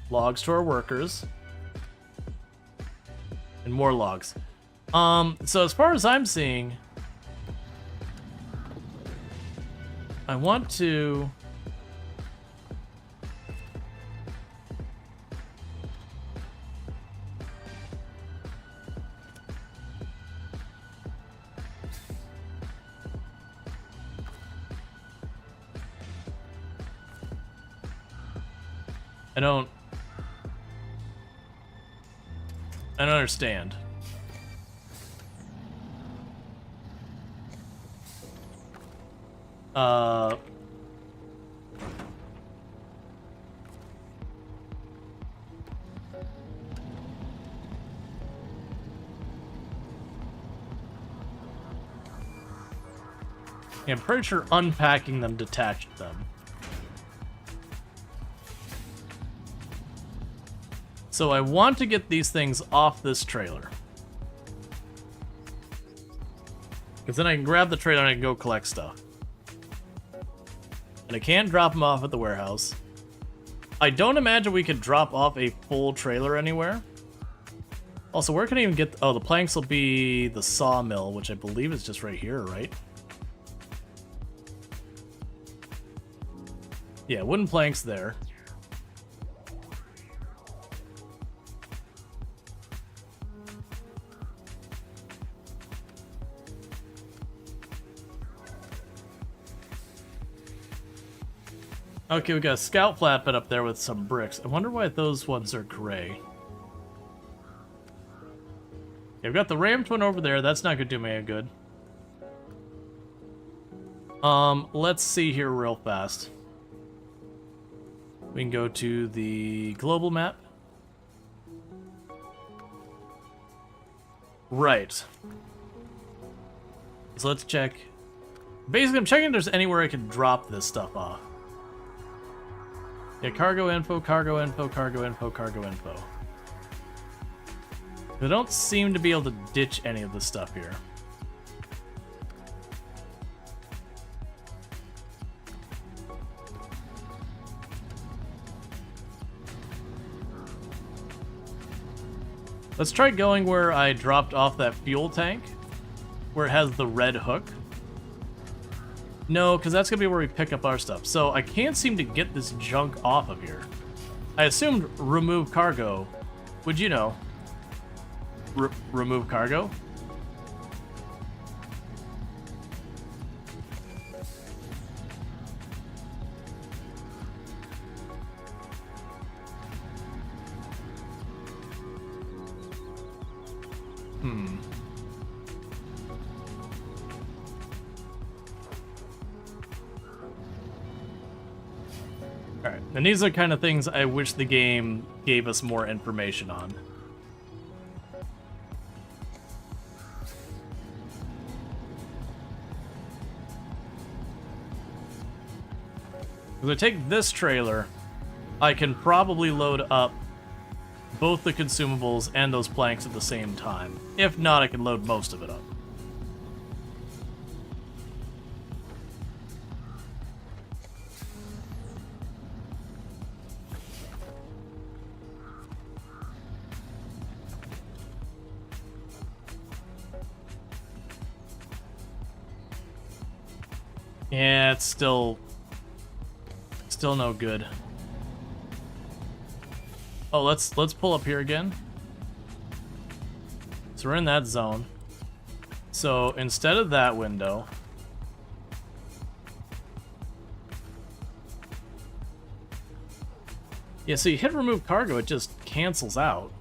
Logs to our workers. And more logs. So as far as I'm seeing, I want to... I don't understand. Yeah, I'm pretty sure unpacking them detached them. So I want to get these things off this trailer. Because then I can grab the trailer and I can go collect stuff. And I can't drop them off at the warehouse. I don't imagine we could drop off a full trailer anywhere. Also, where can I even get... Oh, the planks will be the sawmill, which I believe is just right here, right? Yeah, wooden planks there. Okay, we got a scout flatbed up there with some bricks. I wonder why those ones are gray. Yeah, we've got the ram twin over there. That's not gonna do me any good. Let's see here real fast. We can go to the global map. Right. So let's check. Basically, I'm checking if there's anywhere I can drop this stuff off. Yeah, cargo info, cargo info, cargo info, cargo info. I don't seem to be able to ditch any of this stuff here. Let's try going where I dropped off that fuel tank, where it has the red hook. No, because that's going to be where we pick up our stuff. So I can't seem to get this junk off of here. I assumed remove cargo. Would you know? Remove cargo? Alright, and these are kind of things I wish the game gave us more information on. If I take this trailer, I can probably load up both the consumables and those planks at the same time. If not, I can load most of it up. Yeah, it's still no good. Oh, let's pull up here again. So we're in that zone. So instead of that window, yeah, so you hit remove cargo, it just cancels out.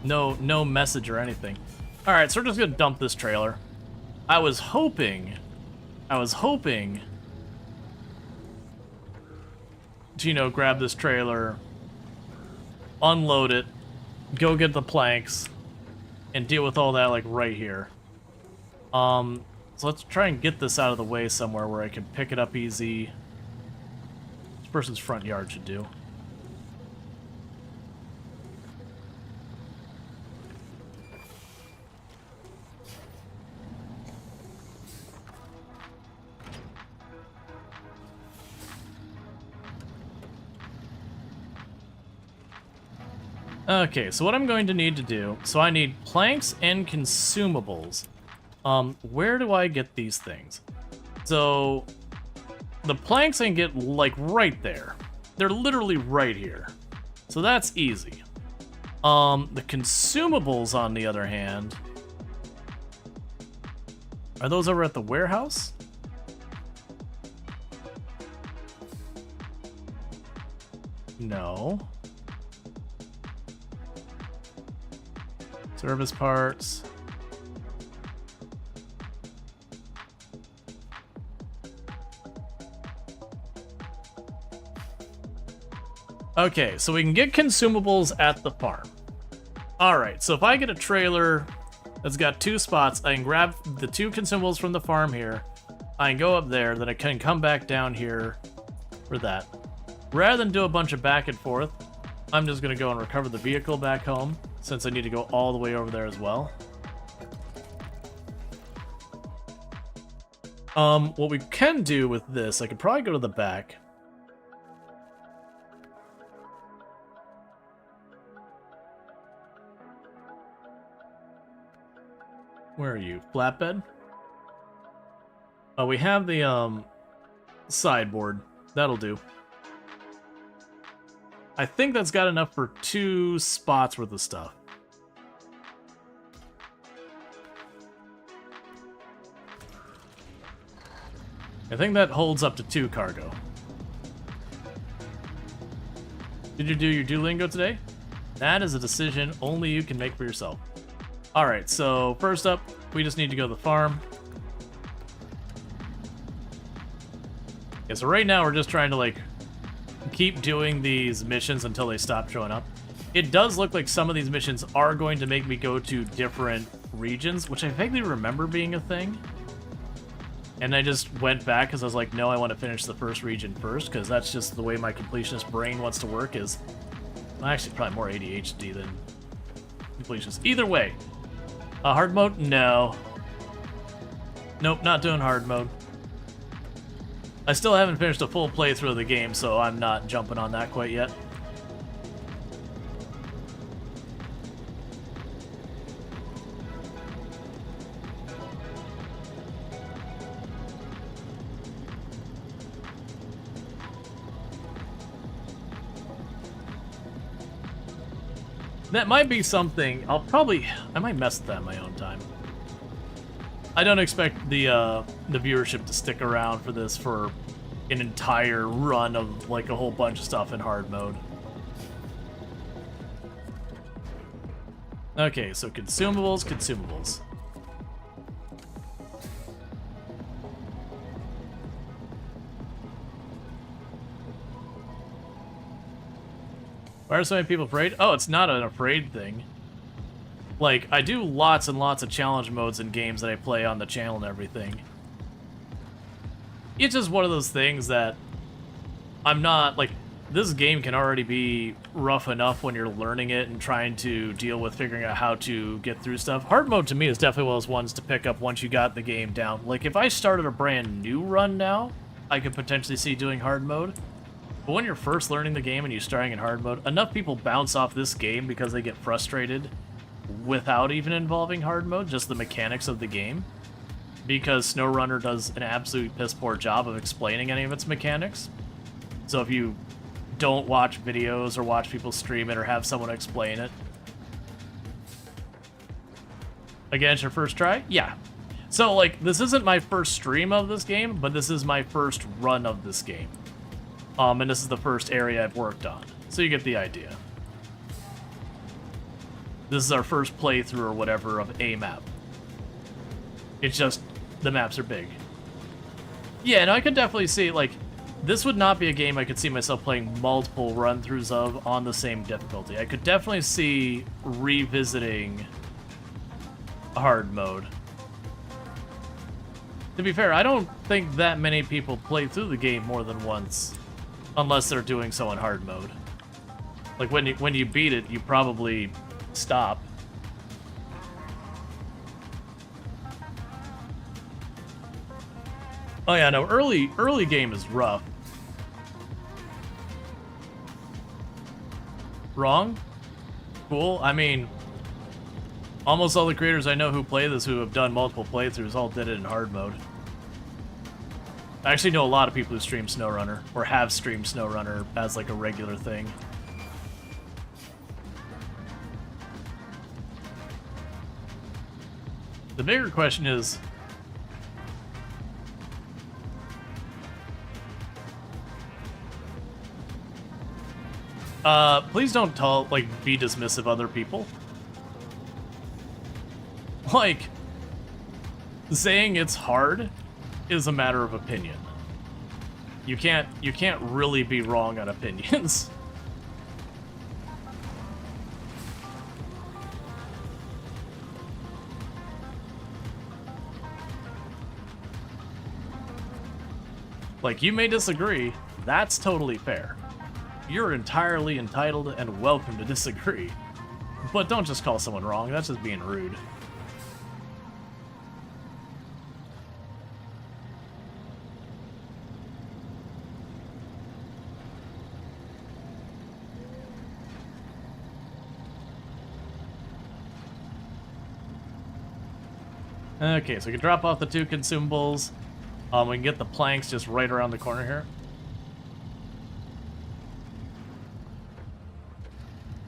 No message or anything. All right, so we're just gonna dump this trailer. I was hoping to, you know, grab this trailer, unload it, go get the planks, and deal with all that, like, right here. So let's try and get this out of the way somewhere where I can pick it up easy. This person's front yard should do. Okay, so what I'm going to need to do, so I need planks and consumables. Where do I get these things? So, the planks I can get, like, right there. They're literally right here. So that's easy. The consumables, on the other hand, are those over at the warehouse? No. Service parts. Okay, so we can get consumables at the farm. Alright, so if I get a trailer that's got 2 spots, I can grab the 2 consumables from the farm here. I can go up there, then I can come back down here for that. Rather than do a bunch of back and forth, I'm just going to go and recover the vehicle back home, since I need to go all the way over there as well. What we can do with this, I could probably go to the back. Where are you? Flatbed? Oh, we have the, sideboard. That'll do. I think that's got enough for 2 spots worth of stuff. I think that holds up to 2 cargo. Did you do your Duolingo today? That is a decision only you can make for yourself. Alright, so first up, we just need to go to the farm. Yeah, so right now we're just trying to, like, keep doing these missions until they stop showing up. It does look like some of these missions are going to make me go to different regions, which I vaguely remember being a thing. And I just went back because I was like, no, I want to finish the first region first, because that's just the way my completionist brain wants to work. Is actually probably more ADHD than completionist. Either way, hard mode? No. Nope, not doing hard mode. I still haven't finished a full playthrough of the game, so I'm not jumping on that quite yet. That might be something I might mess with that in my own time. I don't expect the viewership to stick around for this for an entire run of like a whole bunch of stuff in hard mode. Okay, so consumables. Why are so many people afraid? Oh, it's not an afraid thing. Like, I do lots and lots of challenge modes in games that I play on the channel and everything. It's just one of those things that I'm not, like, this game can already be rough enough when you're learning it and trying to deal with figuring out how to get through stuff. Hard mode to me is definitely one of those ones to pick up once you got the game down. Like, if I started a brand new run now, I could potentially see doing hard mode. But when you're first learning the game and you're starting in hard mode, enough people bounce off this game because they get frustrated without even involving hard mode, just the mechanics of the game. Because SnowRunner does an absolute piss poor job of explaining any of its mechanics. So if you don't watch videos or watch people stream it or have someone explain it. Again, it's your first try? Yeah. So, like, this isn't my first stream of this game, but this is my first run of this game. And this is the first area I've worked on. So you get the idea. This is our first playthrough or whatever of a map. It's just, the maps are big. Yeah, no, I could definitely see, like, this would not be a game I could see myself playing multiple run-throughs of on the same difficulty. I could definitely see revisiting hard mode. To be fair, I don't think that many people play through the game more than once, unless they're doing so in hard mode. Like, when you beat it, you probably stop. Oh yeah, no, early game is rough. Wrong? Cool. I mean, almost all the creators I know who play this who have done multiple playthroughs all did it in hard mode. I actually know a lot of people who stream SnowRunner, or have streamed SnowRunner as like a regular thing. The bigger question is, please don't be dismissive of other people. Like, saying it's hard is a matter of opinion. You can't really be wrong on opinions. Like, you may disagree, that's totally fair. You're entirely entitled and welcome to disagree. But don't just call someone wrong, that's just being rude. Okay, so we can drop off the 2 consumables. We can get the planks just right around the corner here.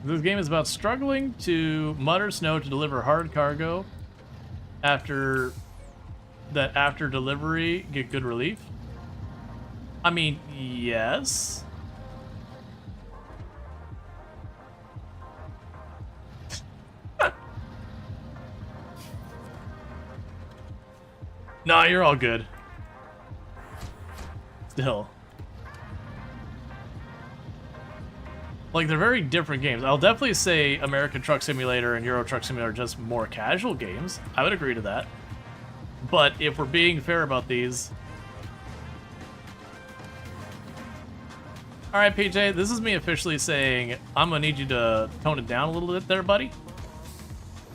This game is about struggling to mud or snow to deliver hard cargo. After delivery, get good relief. I mean, yes. Nah, you're all good. Still. Like, they're very different games. I'll definitely say American Truck Simulator and Euro Truck Simulator are just more casual games. I would agree to that. But if we're being fair about these... Alright, PJ, this is me officially saying I'm gonna need you to tone it down a little bit there, buddy.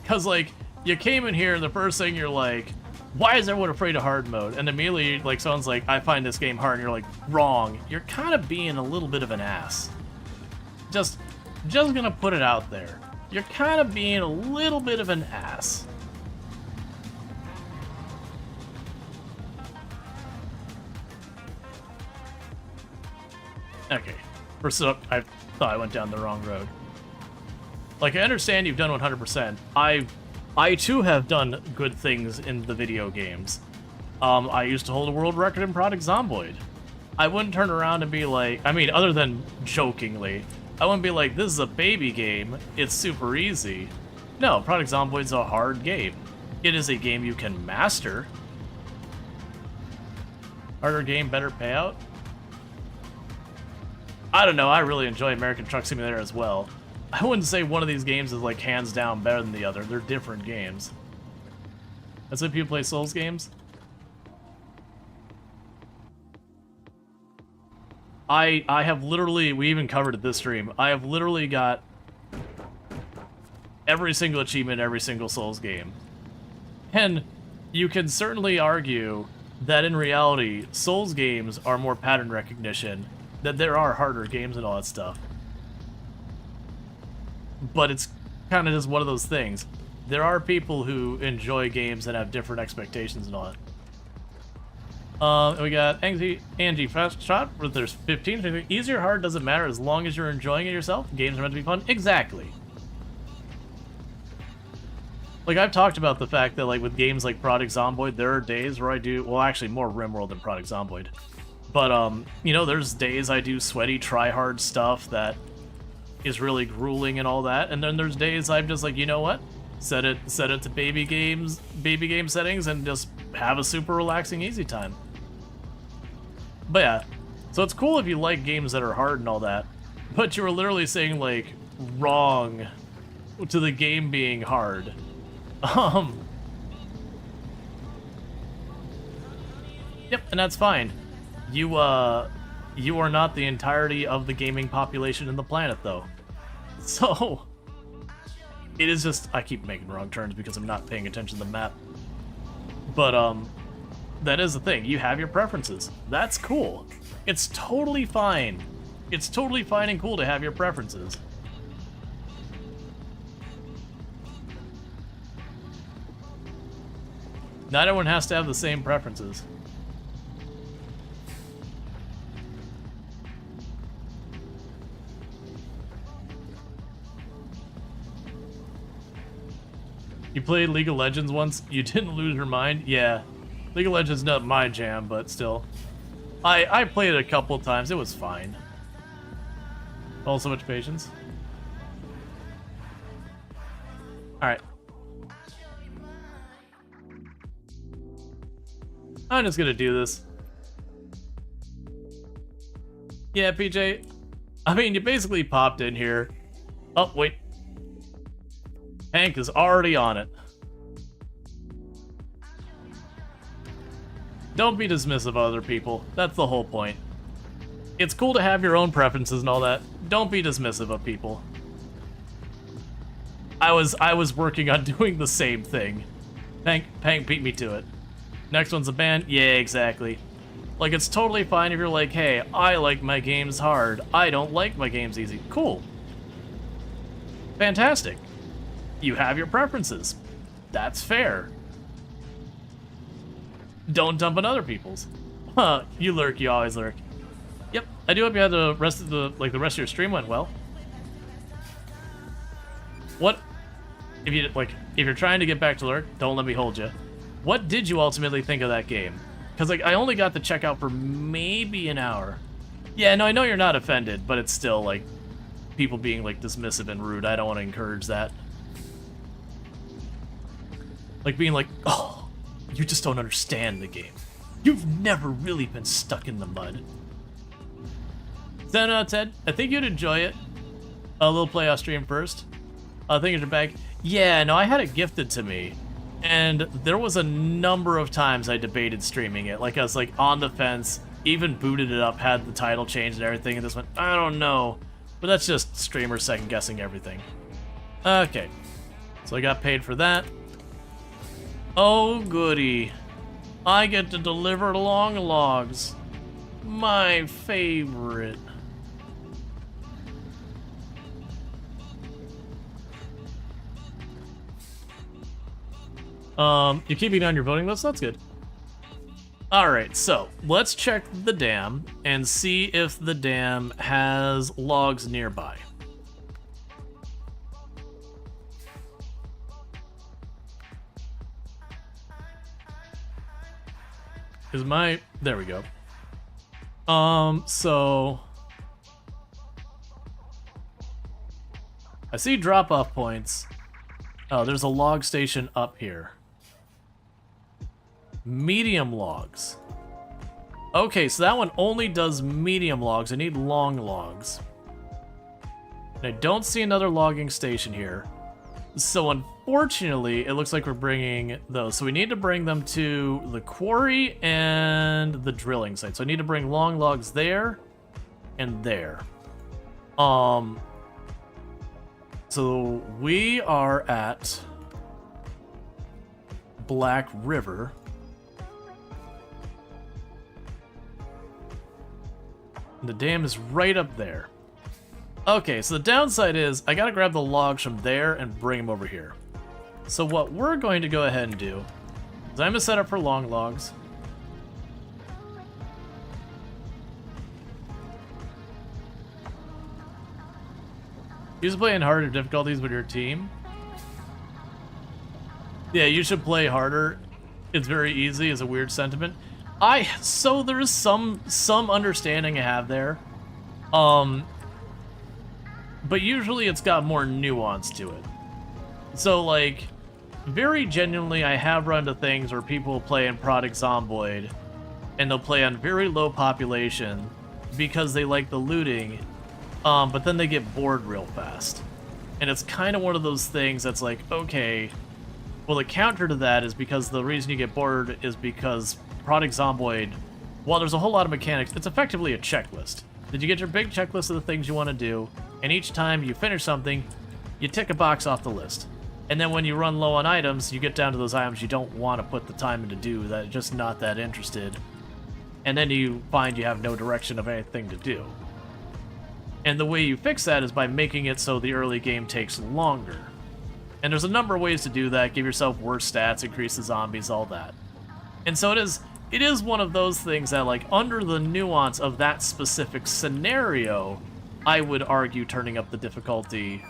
Because, like, you came in here and the first thing you're like, why is everyone afraid of hard mode? And immediately, like, someone's like, I find this game hard, and you're like, wrong. You're kind of being a little bit of an ass. Just gonna put it out there. You're kind of being a little bit of an ass. Okay. First up, I thought I went down the wrong road. Like, I understand you've done 100%. I too have done good things in the video games. I used to hold a world record in Project Zomboid. I wouldn't turn around and be like, I mean, other than jokingly, I wouldn't be like, this is a baby game, it's super easy. No, Project Zomboid's a hard game. It is a game you can master. Harder game, better payout? I don't know, I really enjoy American Truck Simulator as well. I wouldn't say one of these games is like hands down better than the other. They're different games. That's why people play Souls games. I have literally, we even covered it this stream, I have literally got every single achievement in every single Souls game. And you can certainly argue that in reality, Souls games are more pattern recognition, that there are harder games and all that stuff. But it's kind of just one of those things. There are people who enjoy games and have different expectations and all that. We got Angie Fast Shot, where there's 15. Easy or hard doesn't matter as long as you're enjoying it yourself. Games are meant to be fun. Exactly. Like, I've talked about the fact that, like, with games like Project Zomboid, there are days where I do, well, actually more RimWorld than Project Zomboid. But, you know, there's days I do sweaty, try-hard stuff that is really grueling and all that, and then there's days I'm just like, you know what? Set it to baby game settings and just have a super relaxing, easy time. But yeah, so it's cool if you like games that are hard and all that, but you were literally saying, like, wrong to the game being hard. Yep, and that's fine. You are not the entirety of the gaming population in the planet, though. So, it is just, I keep making wrong turns because I'm not paying attention to the map. But, that is the thing. You have your preferences. That's cool. It's totally fine. It's totally fine and cool to have your preferences. Not everyone has to have the same preferences. You played League of Legends once? You didn't lose your mind? Yeah. League of Legends is not my jam, but still. I played it a couple times. It was fine. Oh, so much patience. Alright. I'm just gonna do this. Yeah, PJ. I mean, you basically popped in here. Oh, wait. Hank is already on it. Don't be dismissive of other people. That's the whole point. It's cool to have your own preferences and all that. Don't be dismissive of people. I was working on doing the same thing. Hank beat me to it. Next one's a ban? Yeah, exactly. Like, it's totally fine if you're like, hey, I like my games hard. I don't like my games easy. Cool. Fantastic. You have your preferences. That's fair. Don't dump on other people's. Huh, you lurk, you always lurk. Yep, I do hope you had the rest of your stream went well. What if you're trying to get back to lurk, don't let me hold you. What did you ultimately think of that game? Because, like, I only got the checkout for maybe an hour. Yeah, no, I know you're not offended, but it's still, like, people being, like, dismissive and rude. I don't want to encourage that. Like, being like, oh, you just don't understand the game. You've never really been stuck in the mud. 10 out of 10. I think you'd enjoy it. A little playoff stream first. Thank you, back. Yeah, no, I had it gifted to me. And there was a number of times I debated streaming it. Like, I was, like, on the fence. Even booted it up, had the title changed and everything, and just went, I don't know. But that's just streamers second-guessing everything. Okay. So I got paid for that. Oh, goody. I get to deliver long logs. My favorite. You're keeping on your voting list? That's good. Alright, so let's check the dam and see if the dam has logs nearby. Is my... There we go. So... I see drop-off points. Oh, there's a log station up here. Medium logs. Okay, so that one only does medium logs. I need long logs. And I don't see another logging station here. So unfortunately, it looks like we're bringing those. So we need to bring them to the quarry and the drilling site. So I need to bring long logs there and there. So we are at Black River. The dam is right up there. Okay, so the downside is I gotta grab the logs from there and bring them over here. So what we're going to go ahead and do is I'm gonna set up for long logs. You should play in harder difficulties with your team. Yeah, you should play harder. It's very easy is a weird sentiment. So there's some understanding I have there. But usually it's got more nuance to it. So, like, very genuinely, I have run into things where people play in Product Zomboid, and they'll play on very low population because they like the looting, but then they get bored real fast. And it's kind of one of those things that's like, okay, well, the counter to that is because the reason you get bored is because Product Zomboid, while there's a whole lot of mechanics, it's effectively a checklist. Did you get your big checklist of the things you want to do? And each time you finish something, you tick a box off the list. And then when you run low on items, you get down to those items you don't want to put the time in to do, that just not that interested. And then you find you have no direction of anything to do. And the way you fix that is by making it so the early game takes longer. And there's a number of ways to do that. Give yourself worse stats, increase the zombies, all that. And so it is one of those things that, like, under the nuance of that specific scenario, I would argue turning up the difficulty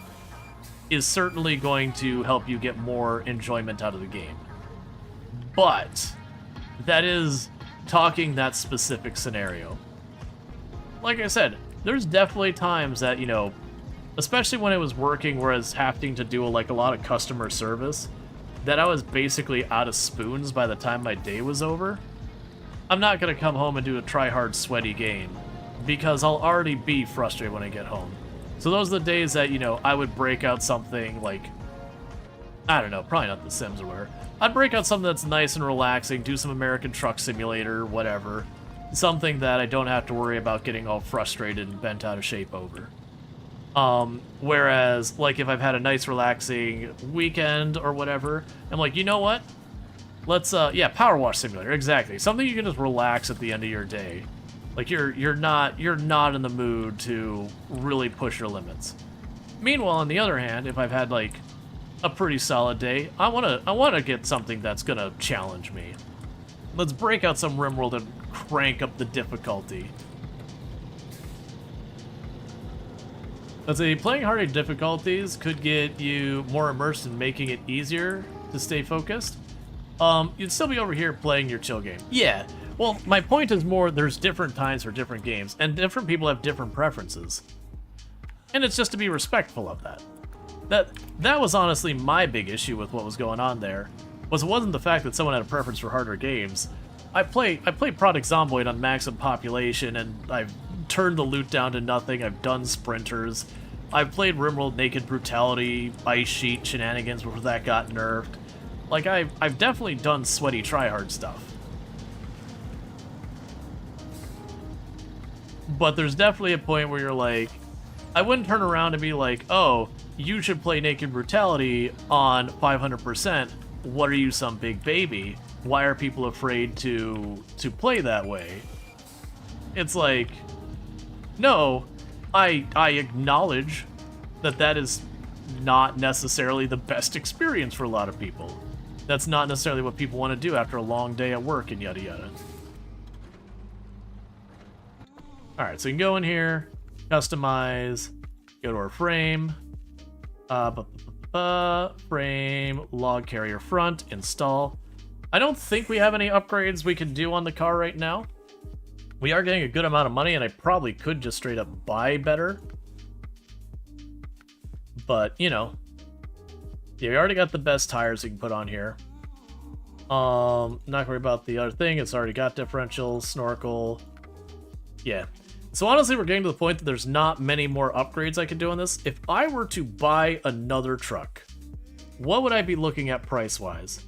is certainly going to help you get more enjoyment out of the game. But that is talking that specific scenario. Like I said, there's definitely times that, you know, especially when it was working where I was having to do like a lot of customer service, that I was basically out of spoons by the time my day was over. I'm not going to come home and do a try-hard, sweaty game, because I'll already be frustrated when I get home. So those are the days that, you know, I would break out something like, I don't know, probably not The Sims or whatever. I'd break out something that's nice and relaxing, do some American Truck Simulator, whatever. Something that I don't have to worry about getting all frustrated and bent out of shape over. Whereas, like, if I've had a nice relaxing weekend or whatever, I'm like, you know what? Let's, yeah, Power Wash Simulator, exactly. Something you can just relax at the end of your day. Like, you're not in the mood to really push your limits. Meanwhile, on the other hand, if I've had, like, a pretty solid day, I wanna get something that's gonna challenge me. Let's break out some RimWorld and crank up the difficulty. Let's say playing harder difficulties could get you more immersed in making it easier to stay focused. You'd still be over here playing your chill game. Yeah, Well, my point is more there's different times for different games, and different people have different preferences. And it's just to be respectful of that. That was honestly my big issue with what was going on there. It wasn't the fact that someone had a preference for harder games. I play Product Zomboid on maximum population, and I've turned the loot down to nothing. I've done sprinters. I've played RimWorld Naked Brutality, Ice Sheet shenanigans before that got nerfed. Like, I've definitely done sweaty tryhard stuff. But there's definitely a point where you're like, I wouldn't turn around and be like, oh, you should play Naked Brutality on 500%. What are you, some big baby? Why are people afraid to play that way? It's like, no, I acknowledge that is not necessarily the best experience for a lot of people. That's not necessarily what people want to do after a long day at work and yada yada. Alright, so you can go in here, customize, go to our frame, frame, log carrier front, install. I don't think we have any upgrades we can do on the car right now. We are getting a good amount of money, and I probably could just straight up buy better. But, you know. Yeah, we already got the best tires we can put on here. Not gonna worry about the other thing. It's already got differential, snorkel. Yeah. So honestly, we're getting to the point that there's not many more upgrades I can do on this. If I were to buy another truck, what would I be looking at price-wise?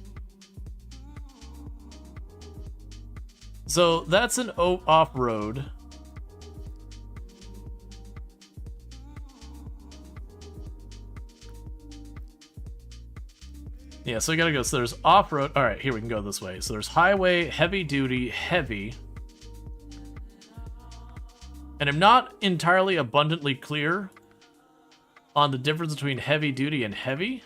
So that's an off-road. Yeah, so we gotta go. So there's off-road. All right, here we can go this way. So there's highway, heavy-duty, heavy. And I'm not entirely abundantly clear on the difference between heavy-duty and heavy.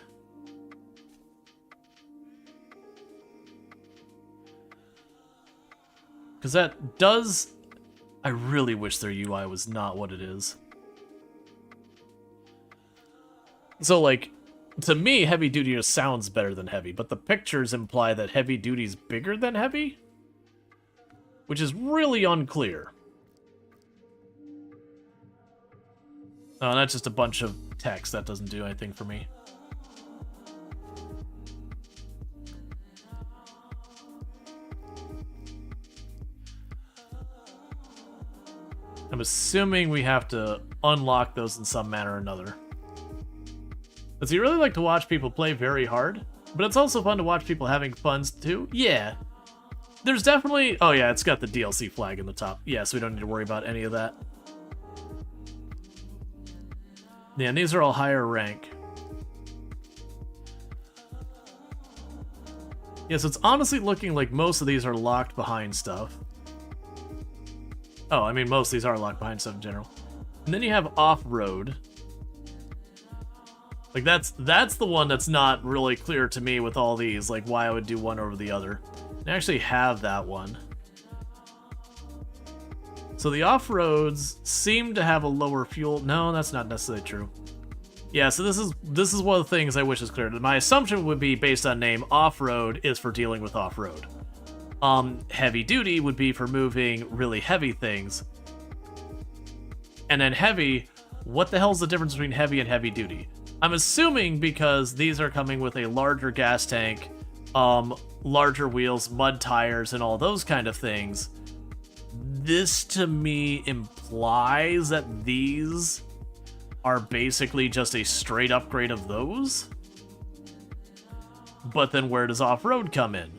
Because that does... I really wish their UI was not what it is. So, like, to me, heavy-duty just sounds better than heavy, but the pictures imply that heavy-duty's bigger than heavy? Which is really unclear. Oh, that's just a bunch of text. That doesn't do anything for me. I'm assuming we have to unlock those in some manner or another. Does he really like to watch people play very hard? But it's also fun to watch people having fun too. Yeah. There's definitely... Oh yeah, it's got the DLC flag in the top. Yeah, so we don't need to worry about any of that. Yeah, and these are all higher rank. Yeah, so it's honestly looking like most of these are locked behind stuff. Oh, I mean, most of these are locked behind stuff in general. And then you have off-road. Like, that's the one that's not really clear to me with all these, like, why I would do one over the other. I actually have that one. So the off-roads seem to have a lower fuel... No, that's not necessarily true. Yeah, so this is one of the things I wish is clear. My assumption would be, based on name, off-road is for dealing with off-road. Heavy-duty would be for moving really heavy things. And then heavy, what the hell is the difference between heavy and heavy-duty? I'm assuming because these are coming with a larger gas tank, larger wheels, mud tires, and all those kind of things. This, to me, implies that these are basically just a straight upgrade of those. But then where does off-road come in?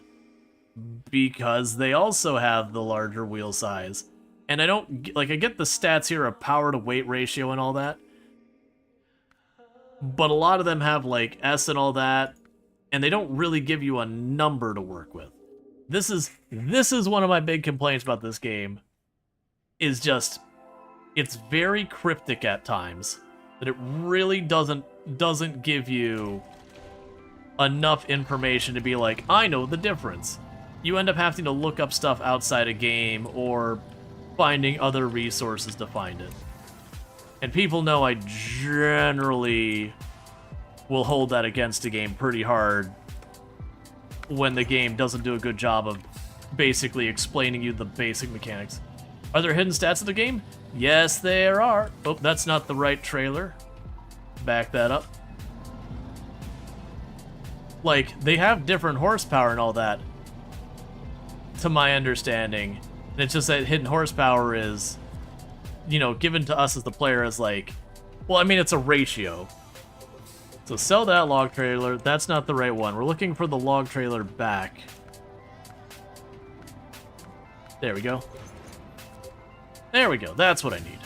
Because they also have the larger wheel size. And I don't... Like, I get the stats here of power to weight ratio and all that. But a lot of them have, like, S and all that. And they don't really give you a number to work with. This is one of my big complaints about this game. Is just... It's very cryptic at times. That it really doesn't give you enough information to be like, I know the difference. You end up having to look up stuff outside a game or finding other resources to find it. And people know I generally will hold that against a game pretty hard when the game doesn't do a good job of basically explaining you the basic mechanics. Are there hidden stats in the game? Yes, there are. Oh, that's not the right trailer. Back that up. Like, they have different horsepower and all that, to my understanding. And it's just that hidden horsepower is, you know, given to us as the player as like, well, I mean, it's a ratio. So sell that log trailer. That's not the right one. We're looking for the log trailer back. There we go. There we go. That's what I need.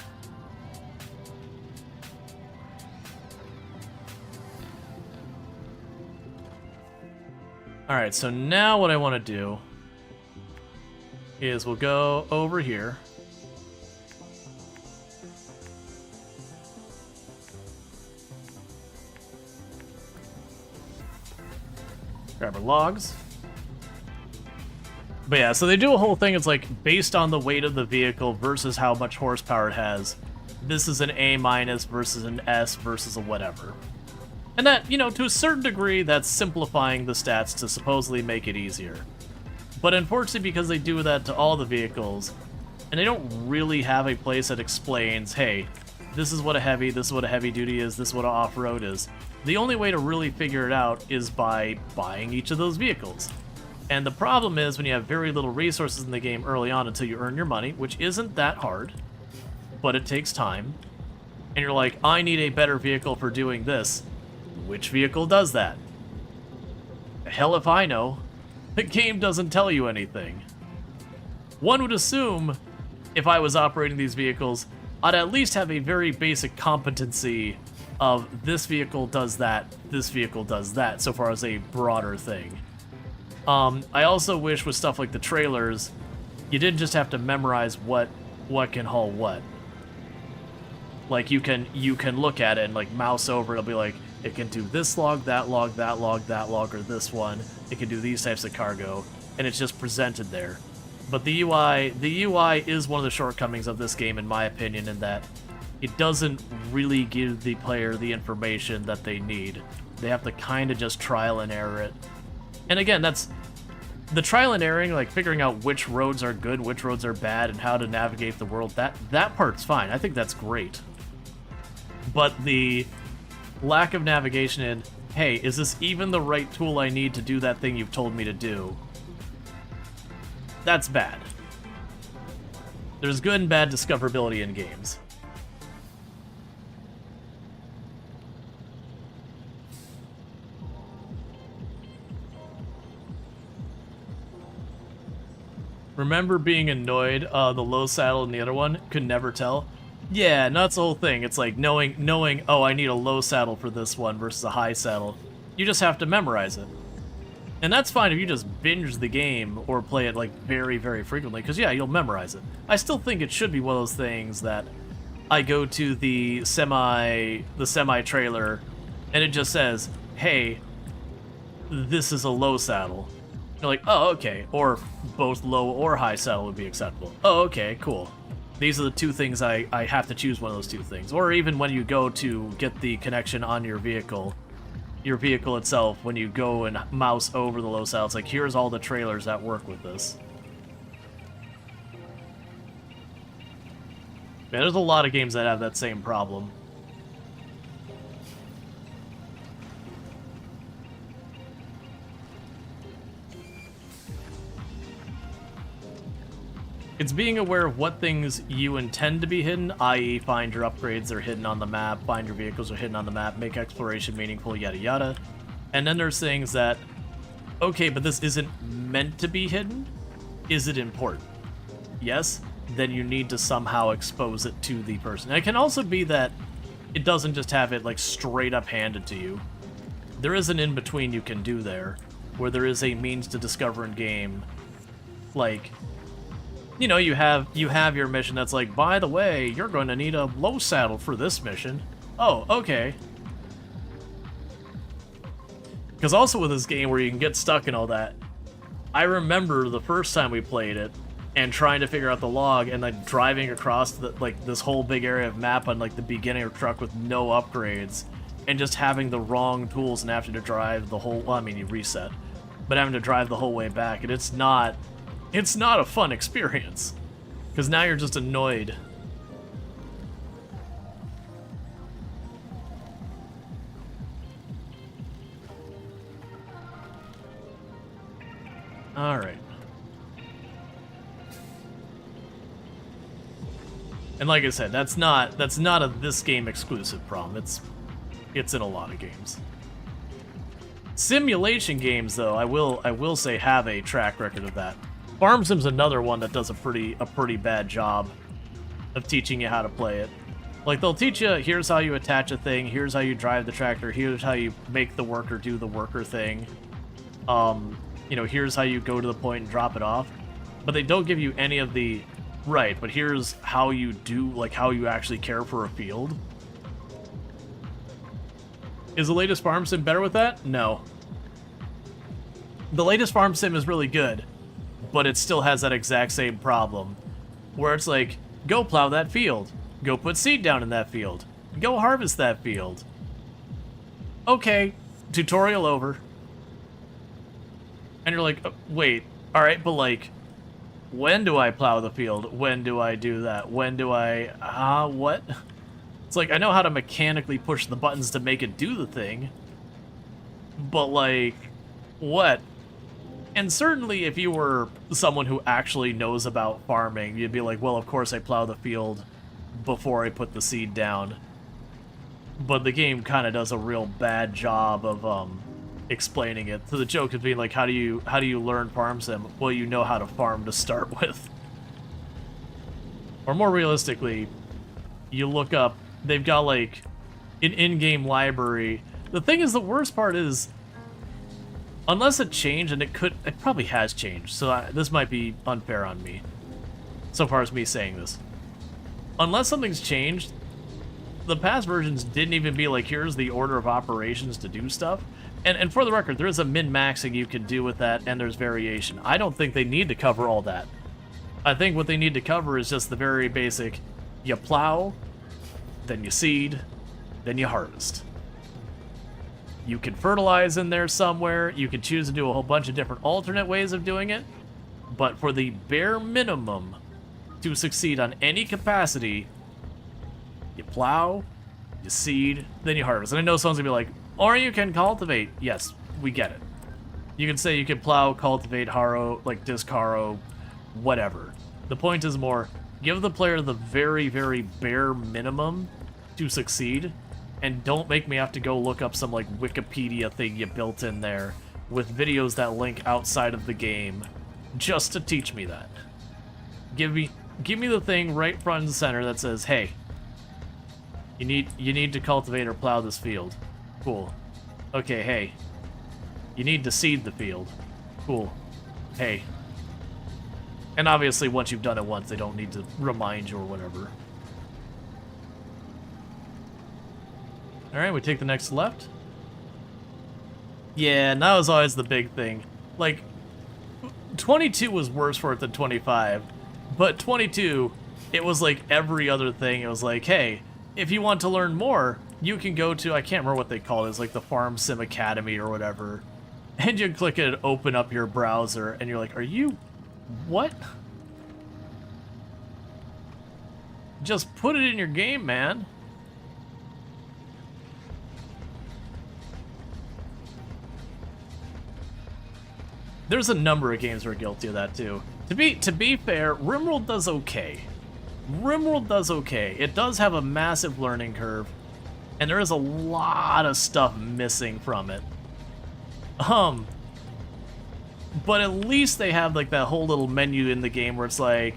Alright, so now what I want to do is we'll go over here. Grab our logs. But yeah, so they do a whole thing. It's like based on the weight of the vehicle versus how much horsepower it has. This is an A- versus an S versus a whatever. And that, you know, to a certain degree, that's simplifying the stats to supposedly make it easier. But unfortunately, because they do that to all the vehicles, and they don't really have a place that explains, hey, this is what a heavy, this is what a heavy duty is, this is what an off-road is. The only way to really figure it out is by buying each of those vehicles. And the problem is when you have very little resources in the game early on until you earn your money, which isn't that hard, but it takes time, and you're like, I need a better vehicle for doing this. Which vehicle does that? Hell if I know. The game doesn't tell you anything. One would assume, if I was operating these vehicles, I'd at least have a very basic competency of this vehicle does that, this vehicle does that, so far as a broader thing. I also wish with stuff like the trailers, you didn't just have to memorize what can haul what. Like you can look at it and like mouse over, it'll be like, it can do this log, that log, that log, that log, or this one. It can do these types of cargo, and it's just presented there. But the UI is one of the shortcomings of this game, in my opinion, in that it doesn't really give the player the information that they need. They have to kind of just trial and error it. And again, that's the trial and erroring, like figuring out which roads are good, which roads are bad, and how to navigate the world. That part's fine. I think that's great. But the lack of navigation in, hey, is this even the right tool I need to do that thing you've told me to do? That's bad. There's good and bad discoverability in games. Remember being annoyed, the low saddle in the other one? Could never tell. Yeah, and that's the whole thing. It's like knowing, oh, I need a low saddle for this one versus a high saddle. You just have to memorize it. And that's fine if you just binge the game or play it like very, very frequently, because yeah, you'll memorize it. I still think it should be one of those things that I go to the semi trailer and it just says, hey, this is a low saddle. You're like, oh, okay. Or both low or high saddle would be acceptable. Oh, okay, cool. These are the two things I have to choose one of those two things. Or even when you go to get the connection on your vehicle itself, when you go and mouse over the low saddle, it's like, here's all the trailers that work with this. Man, there's a lot of games that have that same problem. It's being aware of what things you intend to be hidden, i.e. find your upgrades are hidden on the map, find your vehicles are hidden on the map, make exploration meaningful, yada yada. And then there's things that, okay, but this isn't meant to be hidden. Is it important? Yes, then you need to somehow expose it to the person. And it can also be that it doesn't just have it like straight up handed to you. There is an in-between you can do there, where there is a means to discover in game, like, you know, you have your mission that's like, by the way, you're going to need a low saddle for this mission. Oh, okay. Because also with this game where you can get stuck and all that, I remember the first time we played it and trying to figure out the log and like driving across the, like this whole big area of map on like the beginner truck with no upgrades and just having the wrong tools and having to drive the whole, well, I mean, you reset, but having to drive the whole way back, and it's not It's not a fun experience. Because now you're just annoyed. Alright. And like I said, that's not a this game exclusive problem. It's in a lot of games. Simulation games, though, I will say have a track record of that. Farm Sim's another one that does a pretty bad job of teaching you how to play it. Like, they'll teach you, here's how you attach a thing, here's how you drive the tractor, here's how you make the worker do the worker thing. You know, here's how you go to the point and drop it off. But they don't give you any of the, right, but here's how you do, like, how you actually care for a field. Is the latest Farm Sim better with that? No. The latest Farm Sim is really good, but it still has that exact same problem. Where it's like, go plow that field. Go put seed down in that field. Go harvest that field. Okay, tutorial over. And you're like, wait, alright, but like, when do I plow the field? When do I do that? When do I, what? It's like, I know how to mechanically push the buttons to make it do the thing, but like, what? And certainly if you were someone who actually knows about farming, you'd be like, well, of course I plow the field before I put the seed down. But the game kind of does a real bad job of explaining it. So the joke of being like, how do you learn Farm Sim? Well, you know how to farm to start with. Or more realistically, you look up, they've got like an in-game library. The thing is, the worst part is, unless it changed, and it probably has changed, so this might be unfair on me, so far as me saying this. Unless something's changed, the past versions didn't even be like, here's the order of operations to do stuff. And for the record, there is a min-maxing you can do with that, and there's variation. I don't think they need to cover all that. I think what they need to cover is just the very basic, you plow, then you seed, then you harvest. You can fertilize in there somewhere, you can choose to do a whole bunch of different alternate ways of doing it, but for the bare minimum to succeed on any capacity, you plow, you seed, then you harvest. And I know someone's gonna be like, or you can cultivate. Yes, we get it. You can say you can plow, cultivate, harrow, like disc harrow, whatever. The point is more, give the player the very, very bare minimum to succeed, and don't make me have to go look up some like Wikipedia thing you built in there with videos that link outside of the game just to teach me that. Give me the thing right front and center that says, hey, you need to cultivate or plow this field. Cool. Okay, hey. You need to seed the field. Cool. Hey. And obviously once you've done it once, they don't need to remind you or whatever. Alright, we take the next left. Yeah, and that was always the big thing. Like, 22 was worse for it than 25, but 22, it was like every other thing. It was like, hey, if you want to learn more, you can go to, I can't remember what they call it, it's like the Farm Sim Academy or whatever, and you click it, open up your browser, and you're like, are you, what? Just put it in your game, man. There's a number of games that are guilty of that too. To be fair, RimWorld does okay. RimWorld does okay. It does have a massive learning curve, and there is a lot of stuff missing from it. But at least they have like that whole little menu in the game where it's like,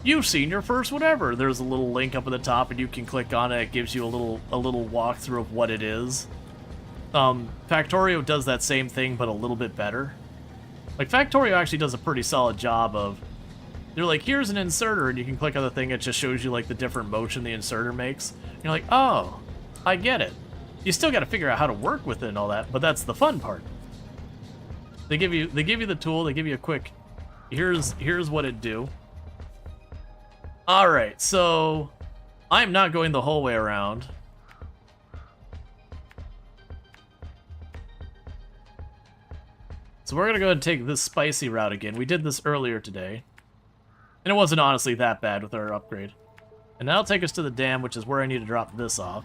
you've seen your first whatever. There's a little link up at the top, and you can click on it. It gives you a little walkthrough of what it is. Factorio does that same thing, but a little bit better. Like, Factorio actually does a pretty solid job of, they're like, here's an inserter, and you can click on the thing, it just shows you, like, the different motion the inserter makes. And you're like, oh, I get it. You still gotta figure out how to work with it and all that, but that's the fun part. They give you the tool, they give you a quick, here's what it do. Alright, so, I'm not going the whole way around. So we're gonna go ahead and take this spicy route again. We did this earlier today. And it wasn't honestly that bad with our upgrade. And that'll take us to the dam, which is where I need to drop this off.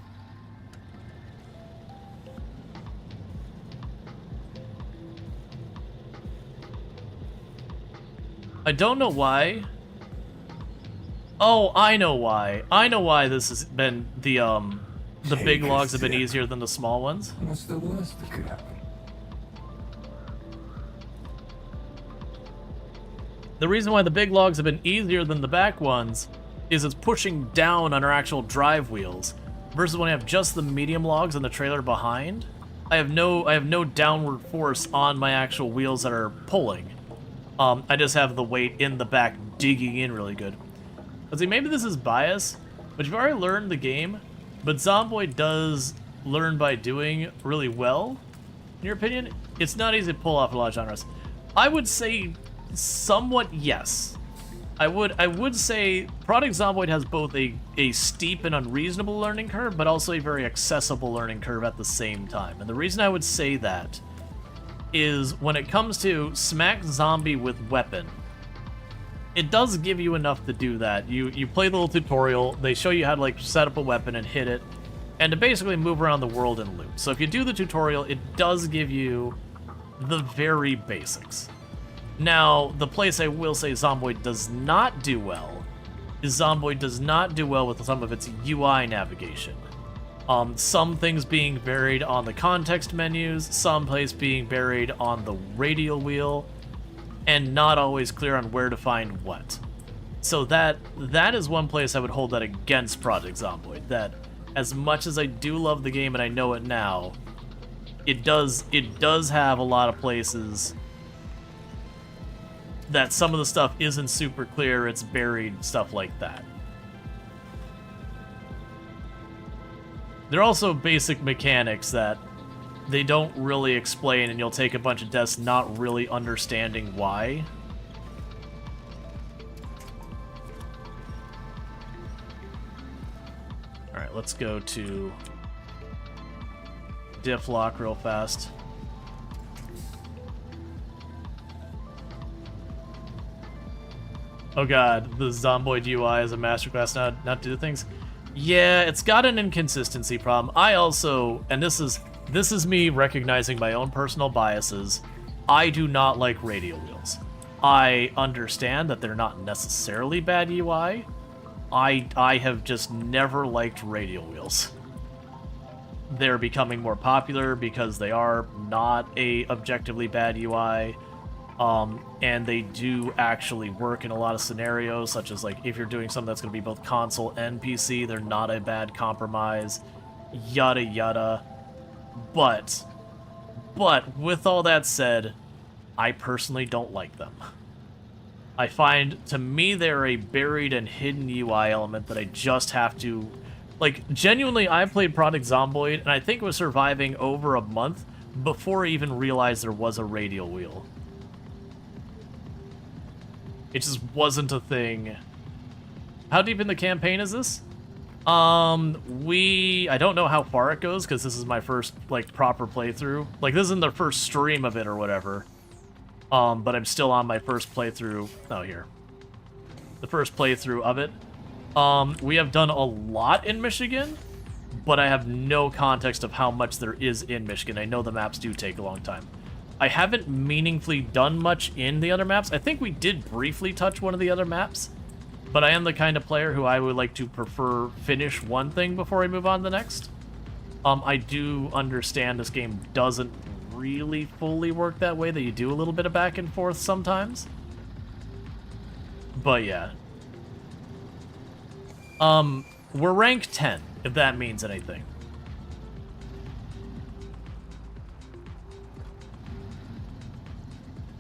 I don't know why. Oh, I know why. I know why this has been the big logs have been easier than the small ones. What's the worst that could happen? The reason why the big logs have been easier than the back ones is it's pushing down on our actual drive wheels. Versus when I have just the medium logs and the trailer behind, I have no downward force on my actual wheels that are pulling. I just have the weight in the back digging in really good. Let's see, maybe this is bias, but you've already learned the game, but Zomboid does learn by doing really well. In your opinion, it's not easy to pull off a lot of genres. I would say somewhat yes. I would say Product Zomboid has both a steep and unreasonable learning curve, but also a very accessible learning curve at the same time. And the reason I would say that is when it comes to smack zombie with weapon, it does give you enough to do that. You play the little tutorial, they show you how to like set up a weapon and hit it, and to basically move around the world and loot. So if you do the tutorial, it does give you the very basics. Now, the place I will say Zomboid does not do well is Zomboid does not do well with some of its UI navigation. Some things being buried on the context menus, some place being buried on the radial wheel, and not always clear on where to find what. So that is one place I would hold that against Project Zomboid, that as much as I do love the game and I know it now, it does have a lot of places that some of the stuff isn't super clear, it's buried, stuff like that. There are also basic mechanics that they don't really explain, and you'll take a bunch of deaths not really understanding why. Alright, let's go to diff lock real fast. Oh god, the Zomboid UI is a masterclass now not to do things. Yeah, it's got an inconsistency problem. I also, and this is me recognizing my own personal biases, I do not like radial wheels. I understand that they're not necessarily bad UI. I have just never liked radial wheels. They're becoming more popular because they are not a objectively bad UI. And they do actually work in a lot of scenarios, such as like if you're doing something that's going to be both console and PC, they're not a bad compromise, yada yada. But with all that said, I personally don't like them. I find, to me, they're a buried and hidden UI element that I just have to... Like, genuinely, I played Product Zomboid, and I think it was surviving over a month before I even realized there was a radial wheel. It just wasn't a thing. How deep in the campaign is this? I don't know how far it goes, because this is my first, like, proper playthrough. Like, this isn't the first stream of it or whatever. But I'm still on my first playthrough. Oh, here. The first playthrough of it. We have done a lot in Michigan, but I have no context of how much there is in Michigan. I know the maps do take a long time. I haven't meaningfully done much in the other maps. I think we did briefly touch one of the other maps, but I am the kind of player who I would like to prefer finish one thing before I move on to the next. I do understand this game doesn't really fully work that way, that you do a little bit of back and forth sometimes. But yeah. We're rank 10, if that means anything.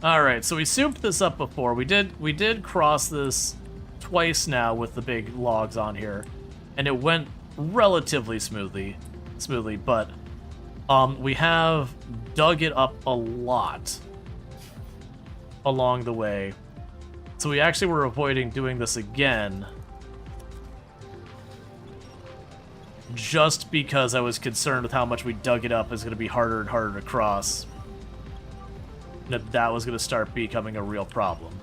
Alright, so we souped this up before. We did cross this twice now with the big logs on here, and it went relatively smoothly, but we have dug it up a lot along the way. So we actually were avoiding doing this again just because I was concerned with how much we dug it up is going to be harder and harder to cross. that was going to start becoming a real problem.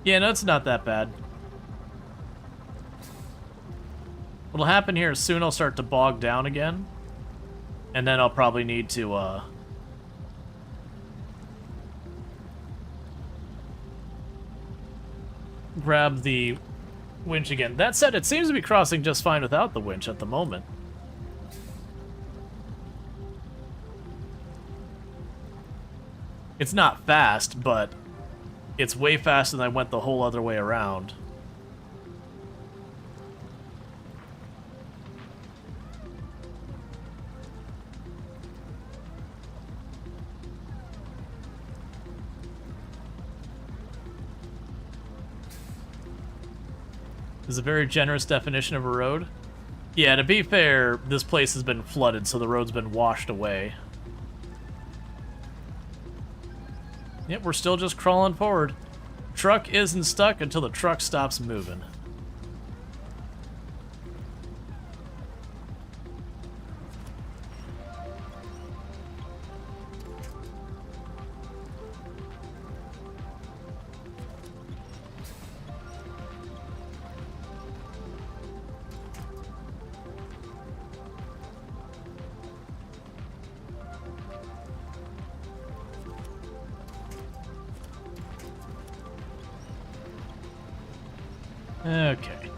Yeah, no, it's not that bad. What'll happen here is soon I'll start to bog down again. And then I'll probably need to, grab the winch again. That said, it seems to be crossing just fine without the winch at the moment. It's not fast, but it's way faster than I went the whole other way around. This is a very generous definition of a road. Yeah, to be fair, this place has been flooded, so the road's been washed away. Yep, we're still just crawling forward. Truck isn't stuck until the truck stops moving. Okay.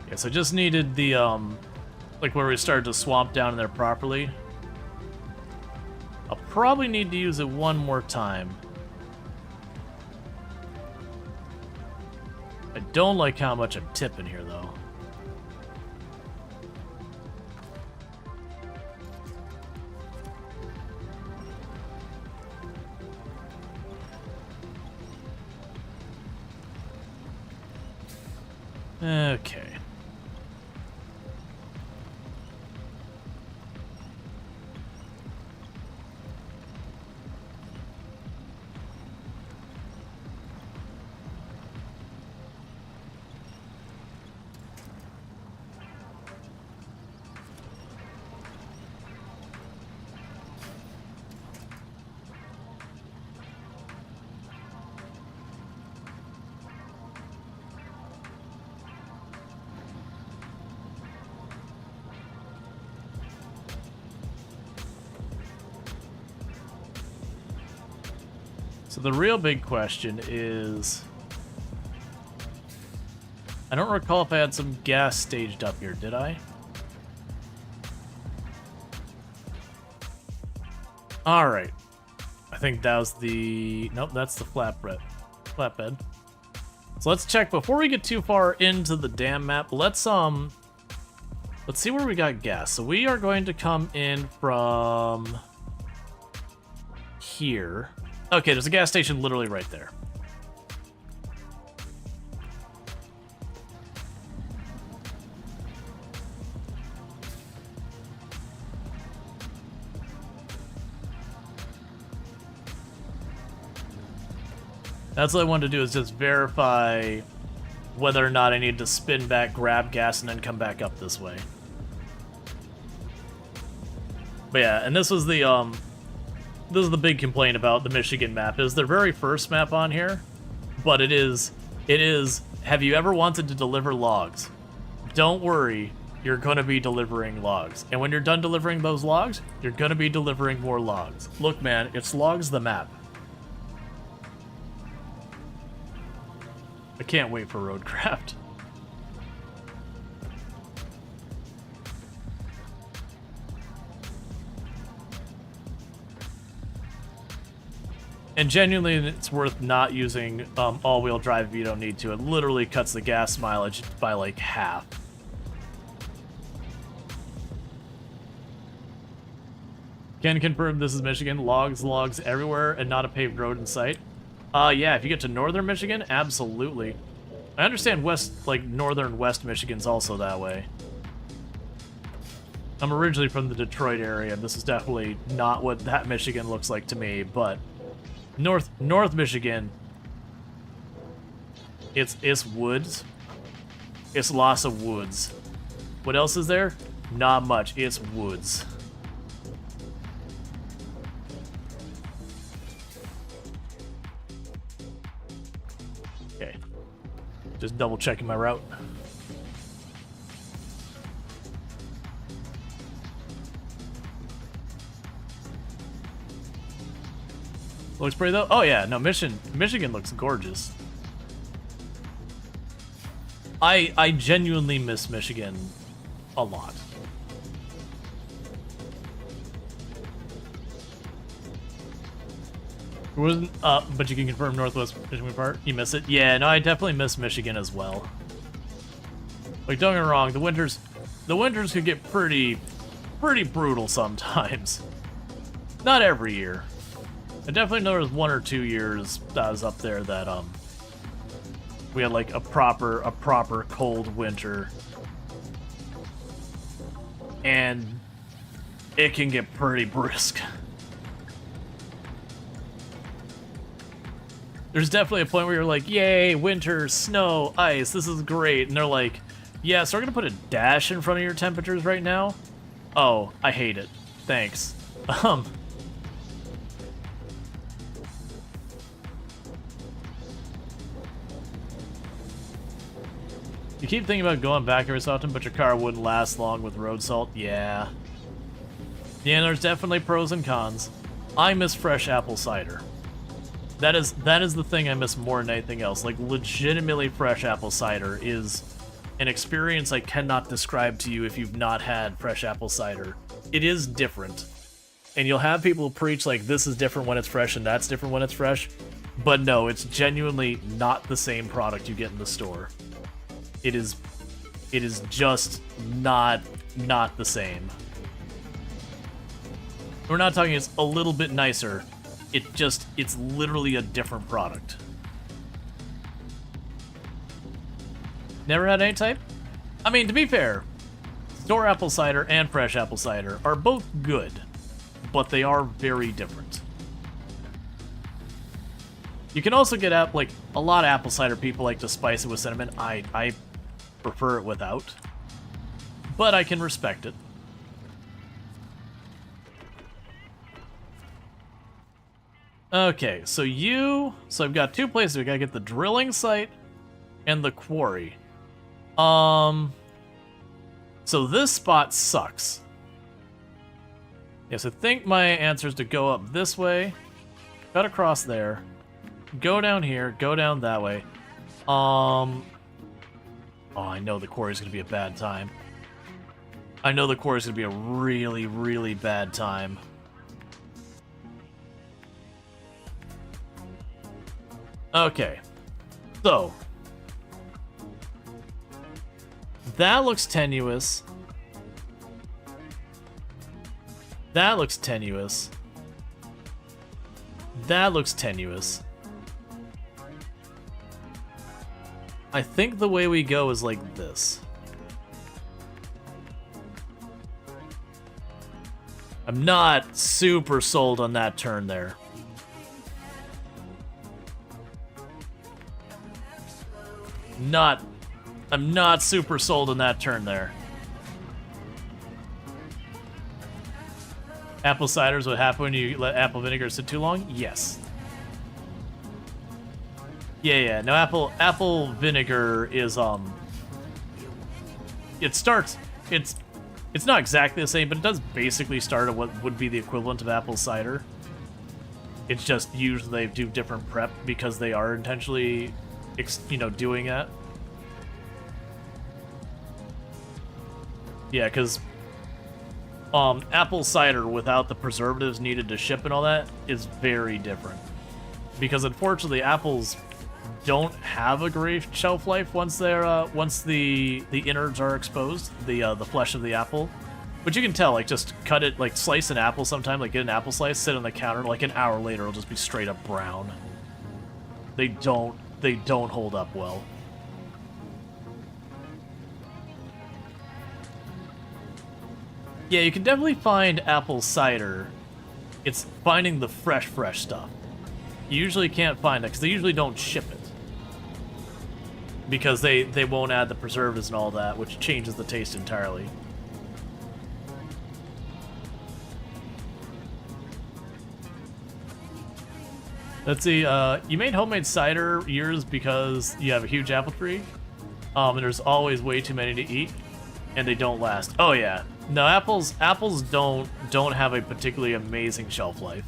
Yes, I just needed the, like where we started to swamp down in there properly. I'll probably need to use it one more time. I don't like how much I'm tipping here, though. Okay. So the real big question is, I don't recall if I had some gas staged up here, did I? Alright. I think that was the... Nope, that's the flatbed. So let's check, before we get too far into the damn map, let's see where we got gas. So we are going to come in from here. Okay, there's a gas station literally right there. That's what I wanted to do, is just verify whether or not I need to spin back, grab gas, and then come back up this way. But yeah, and this was the big complaint about the Michigan map, is their very first map on here, but it is, have you ever wanted to deliver logs? Don't worry, you're gonna be delivering logs. And when you're done delivering those logs, you're gonna be delivering more logs. Look, man, it's logs the map. I can't wait for Roadcraft. And genuinely, it's worth not using all-wheel drive if you don't need to. It literally cuts the gas mileage by like half. Can confirm this is Michigan. Logs everywhere and not a paved road in sight. Yeah, if you get to northern Michigan, absolutely. I understand northern West Michigan's also that way. I'm originally from the Detroit area, and this is definitely not what that Michigan looks like to me, but North Michigan, it's woods. It's lots of woods. What else is there? Not much. It's woods. Okay. Just double checking my route. Looks pretty though. Oh yeah, no, Michigan looks gorgeous. I genuinely miss Michigan a lot. It wasn't but you can confirm Northwest Michigan part. You miss it? Yeah, no, I definitely miss Michigan as well. Like, don't get me wrong, the winters could get pretty brutal sometimes. Not every year. I definitely know there was 1 or 2 years that I was up there that we had like a proper cold winter. And it can get pretty brisk. There's definitely a point where you're like, yay, winter, snow, ice, this is great. And they're like, yeah, so we're gonna put a dash in front of your temperatures right now? Oh, I hate it. Thanks. You keep thinking about going back every so often, but your car wouldn't last long with road salt. Yeah. Yeah, there's definitely pros and cons. I miss fresh apple cider. That is the thing I miss more than anything else. Like, legitimately fresh apple cider is an experience I cannot describe to you if you've not had fresh apple cider. It is different. And you'll have people preach like this is different when it's fresh and that's different when it's fresh. But no, it's genuinely not the same product you get in the store. It is just not the same. We're not talking it's a little bit nicer. It's literally a different product. Never had any type? I mean, to be fair, store apple cider and fresh apple cider are both good, but they are very different. You can also get like a lot of apple cider people like to spice it with cinnamon. I prefer it without, but I can respect it. Okay, so I've got 2 places. We gotta get the drilling site and the quarry. So this spot sucks. Yes, I think my answer is to go up this way, cut across there, go down here, go down that way. Oh, I know the quarry's gonna be a bad time. I know the quarry's gonna be a really, really bad time. Okay, so that looks tenuous. That looks tenuous. That looks tenuous. I think the way we go is like this. I'm not super sold on that turn there. I'm not super sold on that turn there. Apple cider is what happens when you let apple vinegar sit too long? Yes. Yeah. No, apple vinegar is it's not exactly the same, but it does basically start at what would be the equivalent of apple cider. It's just usually they do different prep because they are intentionally doing that. Yeah, because apple cider without the preservatives needed to ship and all that is very different. Because unfortunately, apples don't have a great shelf life once the innards are exposed, the flesh of the apple. But you can tell, like, just cut it, like, slice an apple sometime, like, get an apple slice, sit on the counter, like, an hour later, it'll just be straight up brown. They don't hold up well. Yeah, you can definitely find apple cider. It's finding the fresh stuff. You usually can't find it, because they usually don't ship it. Because they won't add the preservatives and all that, which changes the taste entirely. Let's see, you made homemade cider years because you have a huge apple tree, and there's always way too many to eat, and they don't last. Oh yeah, no, apples don't have a particularly amazing shelf life.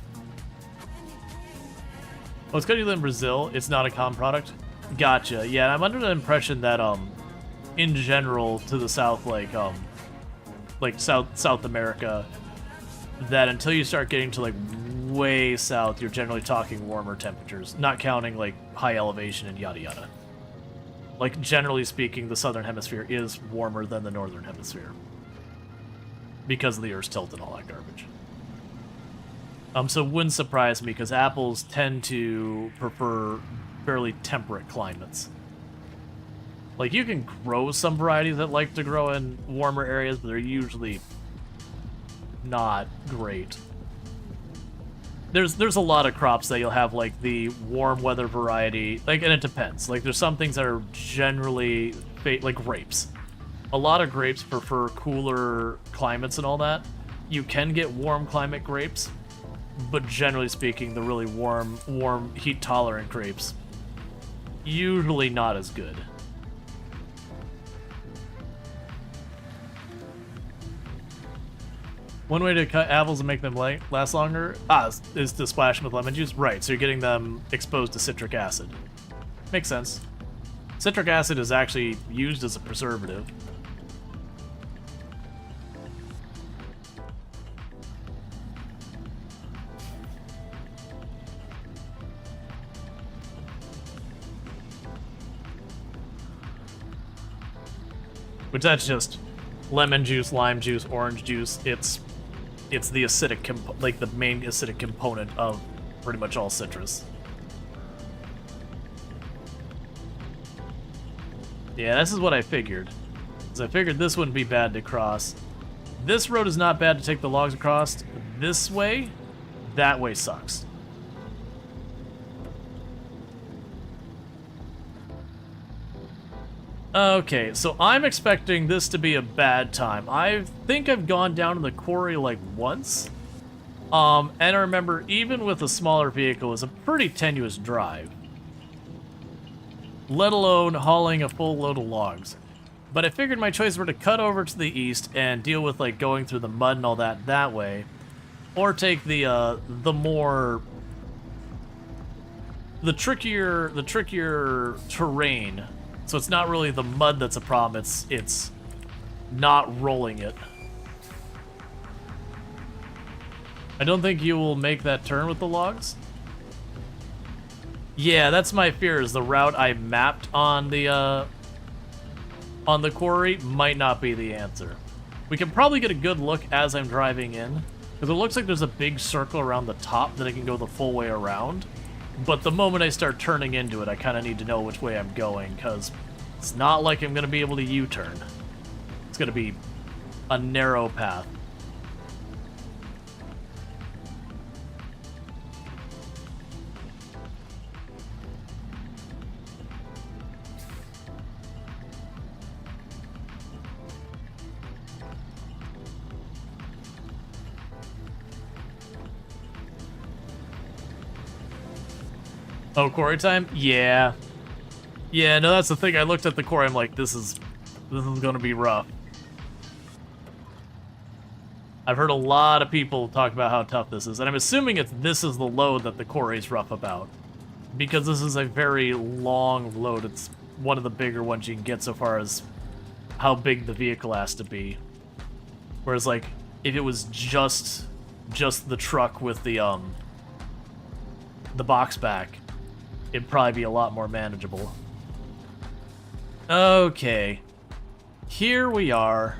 Oh, it's because you live in Brazil, it's not a common product? Gotcha, yeah, I'm under the impression that, in general, to the south, like South America, that until you start getting to, like, way south, you're generally talking warmer temperatures, not counting, like, high elevation and yada yada. Like, generally speaking, the southern hemisphere is warmer than the northern hemisphere. Because of the Earth's tilt and all that garbage. So it wouldn't surprise me, because apples tend to prefer fairly temperate climates. Like, you can grow some varieties that like to grow in warmer areas, but they're usually not great. There's a lot of crops that you'll have, like, the warm weather variety, like, and it depends. Like, there's some things that are generally, like grapes. A lot of grapes prefer cooler climates and all that. You can get warm climate grapes, but generally speaking, the really warm, heat-tolerant grapes, usually not as good. One way to cut apples and make them last longer is to splash them with lemon juice. Right, so you're getting them exposed to citric acid. Makes sense. Citric acid is actually used as a preservative. Which that's just lemon juice, lime juice, orange juice. It's the acidic, like the main acidic component of pretty much all citrus. Yeah, this is what I figured. Because I figured this wouldn't be bad to cross. This road is not bad to take the logs across. This way, that way sucks. Okay, so I'm expecting this to be a bad time. I think I've gone down to the quarry like once. And I remember even with a smaller vehicle, it was a pretty tenuous drive. Let alone hauling a full load of logs. But I figured my choice were to cut over to the east and deal with like going through the mud and all that way. Or take the trickier terrain. So it's not really the mud that's a problem, it's not rolling it. I don't think you will make that turn with the logs. Yeah, that's my fear, is the route I mapped on the quarry might not be the answer. We can probably get a good look as I'm driving in, because it looks like there's a big circle around the top that I can go the full way around. But the moment I start turning into it, I kind of need to know which way I'm going, because it's not like I'm going to be able to U-turn. It's going to be a narrow path. Oh, quarry time? Yeah. Yeah, no, that's the thing. I looked at the quarry, I'm like, this is gonna be rough. I've heard a lot of people talk about how tough this is, and I'm assuming this is the load that the quarry's rough about. Because this is a very long load. It's one of the bigger ones you can get so far as how big the vehicle has to be. Whereas, like, if it was just the truck with the box back, it'd probably be a lot more manageable. Okay. Here we are.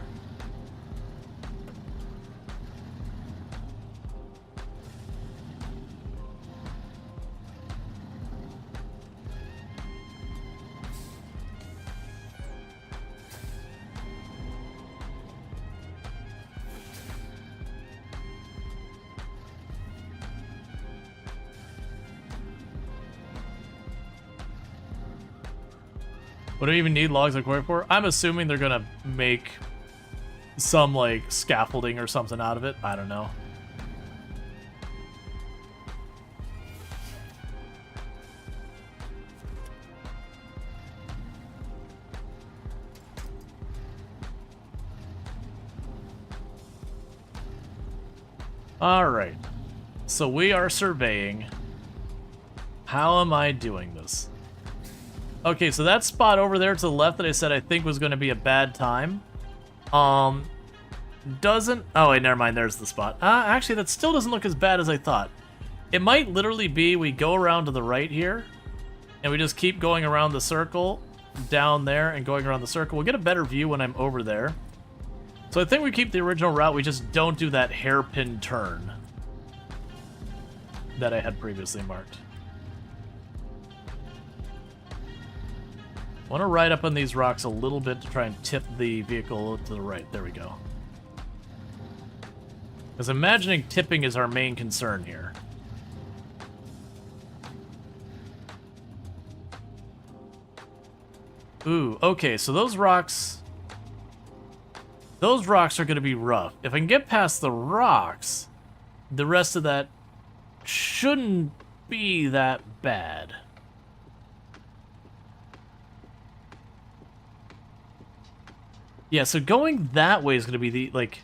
What do I even need logs like quarry for? I'm assuming they're gonna make some like scaffolding or something out of it. I don't know. All right. So we are surveying. How am I doing this? Okay, so that spot over there to the left that I said I think was going to be a bad time, doesn't... Oh, wait, never mind. There's the spot. Actually, that still doesn't look as bad as I thought. It might literally be we go around to the right here, and we just keep going around the circle down there and going around the circle. We'll get a better view when I'm over there. So I think we keep the original route. We just don't do that hairpin turn that I had previously marked. I want to ride up on these rocks a little bit to try and tip the vehicle to the right. There we go. Because imagining tipping is our main concern here. Ooh, okay, so those rocks are going to be rough. If I can get past the rocks, the rest of that shouldn't be that bad. Yeah, so going that way is going to be the, like,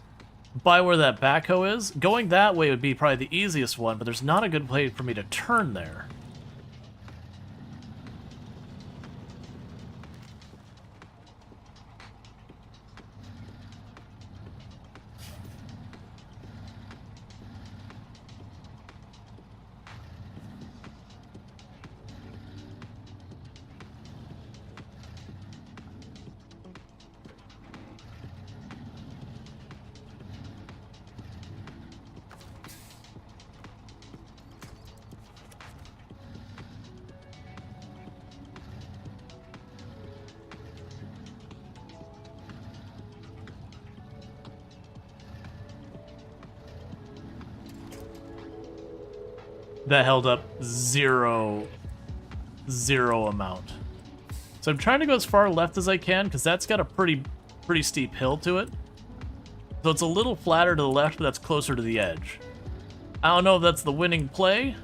by where that backhoe is. Going that way would be probably the easiest one, but there's not a good place for me to turn there. That held up zero amount. So I'm trying to go as far left as I can, because that's got a pretty steep hill to it. So it's a little flatter to the left, but that's closer to the edge. I don't know if that's the winning play.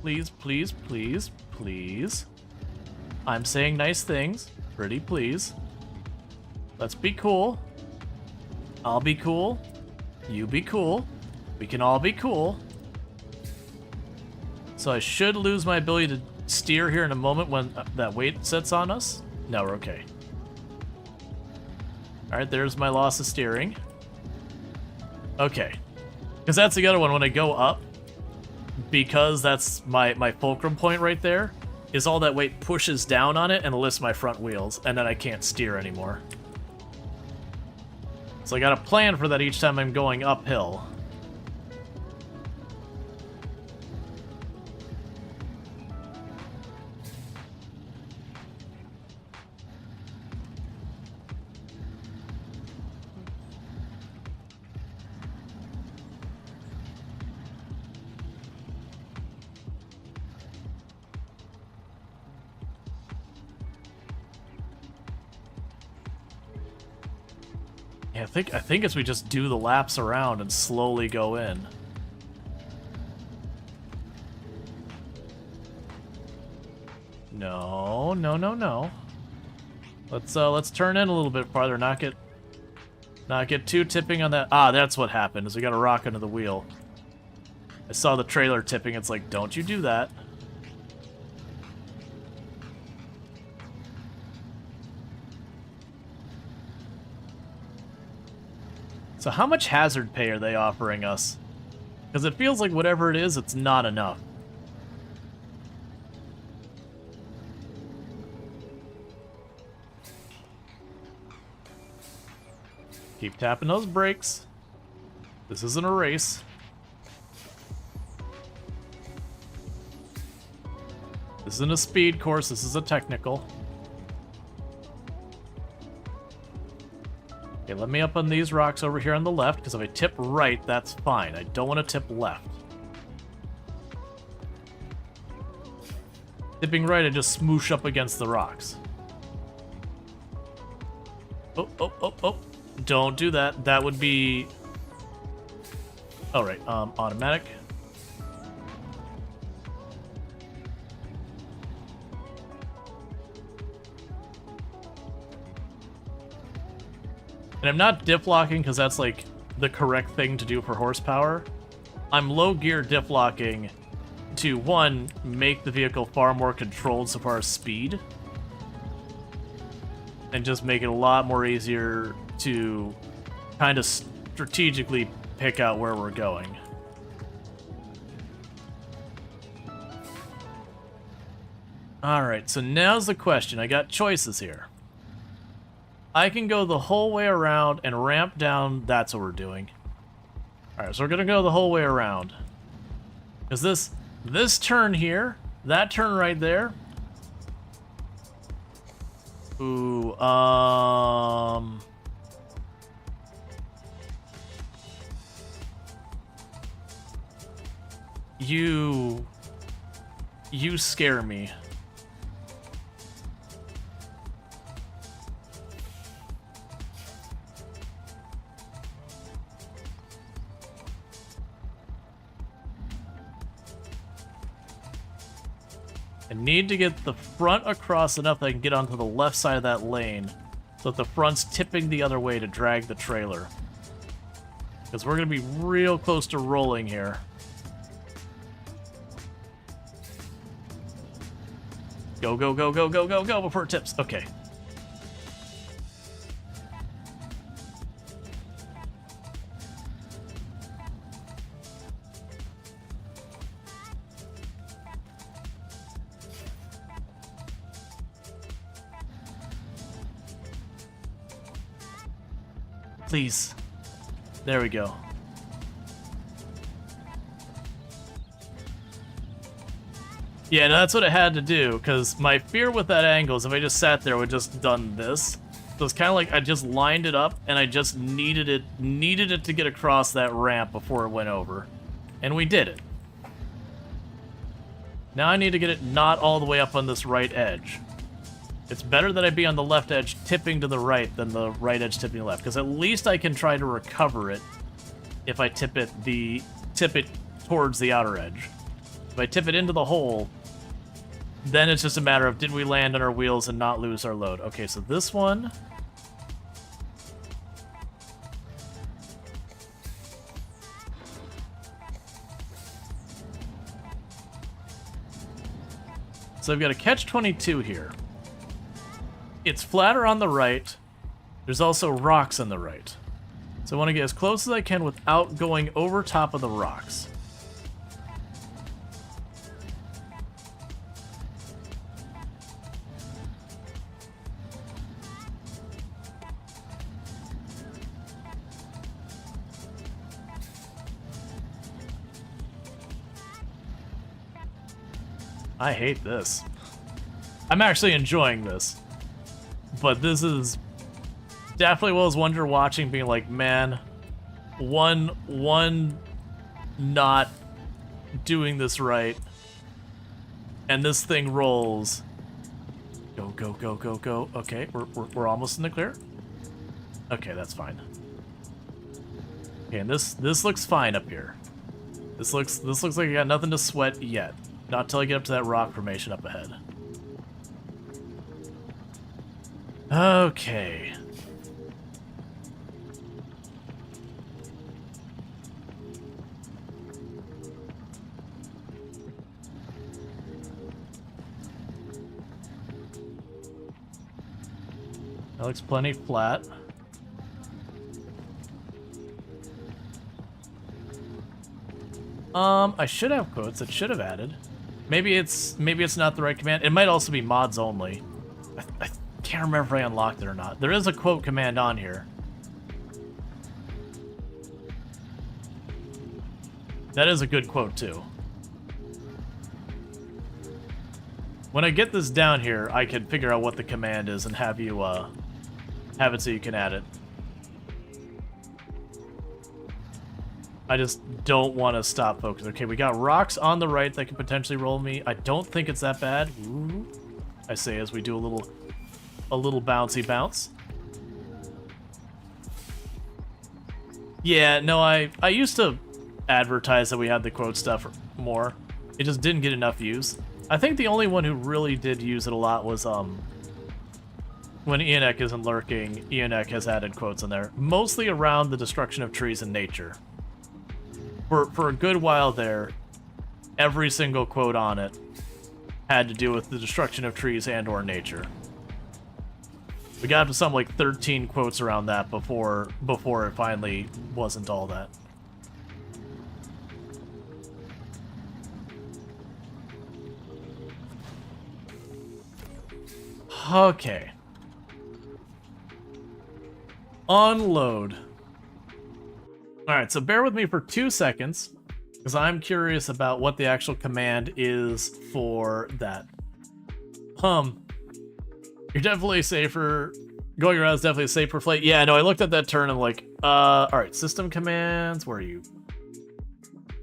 Please, please, please, please. I'm saying nice things. Pretty please. Let's be cool. I'll be cool. You be cool. We can all be cool. So I should lose my ability to steer here in a moment when that weight sets on us. No, we're okay. Alright, there's my loss of steering. Okay. Because that's the other one. When I go up, because that's my fulcrum point right there, is all that weight pushes down on it and lifts my front wheels, and then I can't steer anymore. So I gotta plan for that each time I'm going uphill. Yeah, I think as we just do the laps around and slowly go in. No, no, no, no. Let's turn in a little bit farther, not get too tipping on that. Ah, that's what happened, is we got a rock under the wheel. I saw the trailer tipping, it's like, don't you do that. So how much hazard pay are they offering us? Because it feels like whatever it is, it's not enough. Keep tapping those brakes. This isn't a race. This isn't a speed course, this is a technical. Okay, let me up on these rocks over here on the left, because if I tip right, that's fine. I don't want to tip left. Tipping right, I just smoosh up against the rocks. Oh, oh, oh, oh. Don't do that. That would be... Alright, automatic. And I'm not diff locking because that's like the correct thing to do for horsepower. I'm low gear diff locking to, one, make the vehicle far more controlled so far as speed, and just make it a lot more easier to kind of strategically pick out where we're going. Alright, so now's the question. I got choices here. I can go the whole way around and ramp down. That's what we're doing. Alright, so we're gonna go the whole way around. Because this turn here, that turn right there. Ooh, You scare me. I need to get the front across enough that I can get onto the left side of that lane so that the front's tipping the other way to drag the trailer. Because we're going to be real close to rolling here. Go, go, go, go, go, go, go before it tips. Okay. Please. There we go. Yeah, no, that's what it had to do, because my fear with that angle is if I just sat there, I would just done this. So it's kind of like I just lined it up, and I just needed it to get across that ramp before it went over. And we did it. Now I need to get it not all the way up on this right edge. It's better that I be on the left edge tipping to the right than the right edge tipping left, because at least I can try to recover it if I tip it towards the outer edge. If I tip it into the hole, then it's just a matter of did we land on our wheels and not lose our load. Okay, so this one... So I've got a catch-22 here. It's flatter on the right. There's also rocks on the right. So I want to get as close as I can without going over top of the rocks. I hate this. I'm actually enjoying this. But this is definitely what I was wondering watching, being like, man, one not doing this right, and this thing rolls. Go, go, go, go, go. Okay, we're almost in the clear. Okay, that's fine. Okay, and this looks fine up here. This looks like I got nothing to sweat yet. Not till I get up to that rock formation up ahead. Okay. That looks plenty flat. I should have quotes. It should have added. Maybe it's not the right command. It might also be mods only. I can't remember if I unlocked it or not. There is a quote command on here. That is a good quote too. When I get this down here, I can figure out what the command is and have you have it so you can add it. I just don't want to stop focus. Okay, we got rocks on the right that could potentially roll me. I don't think it's that bad. Ooh. I say as we do a little bouncy bounce. Yeah, no, I used to advertise that we had the quote stuff more. It just didn't get enough use. I think the only one who really did use it a lot was when Ionek isn't lurking, Ionek has added quotes in there, mostly around the destruction of trees and nature. For a good while there, every single quote on it had to do with the destruction of trees and or nature. We got up to something like 13 quotes around that before it finally wasn't all that. Okay. Unload. Alright, so bear with me for 2 seconds, because I'm curious about what the actual command is for that. You're definitely safer. Going around is definitely a safer flight. Yeah, no, I looked at that turn and I'm like, alright, system commands, where are you?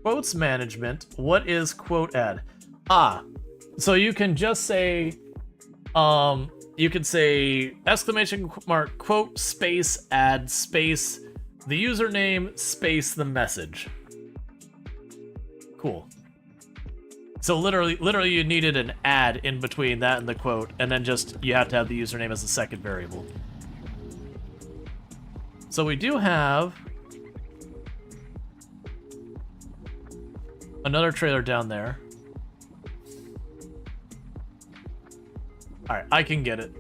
Quotes management, what is quote add? So you can just say, you can say exclamation mark quote space add space the username space the message. Cool. So literally you needed an add in between that and the quote, and then just you have to have the username as a second variable. So we do have another trailer down there. Alright, I can get it.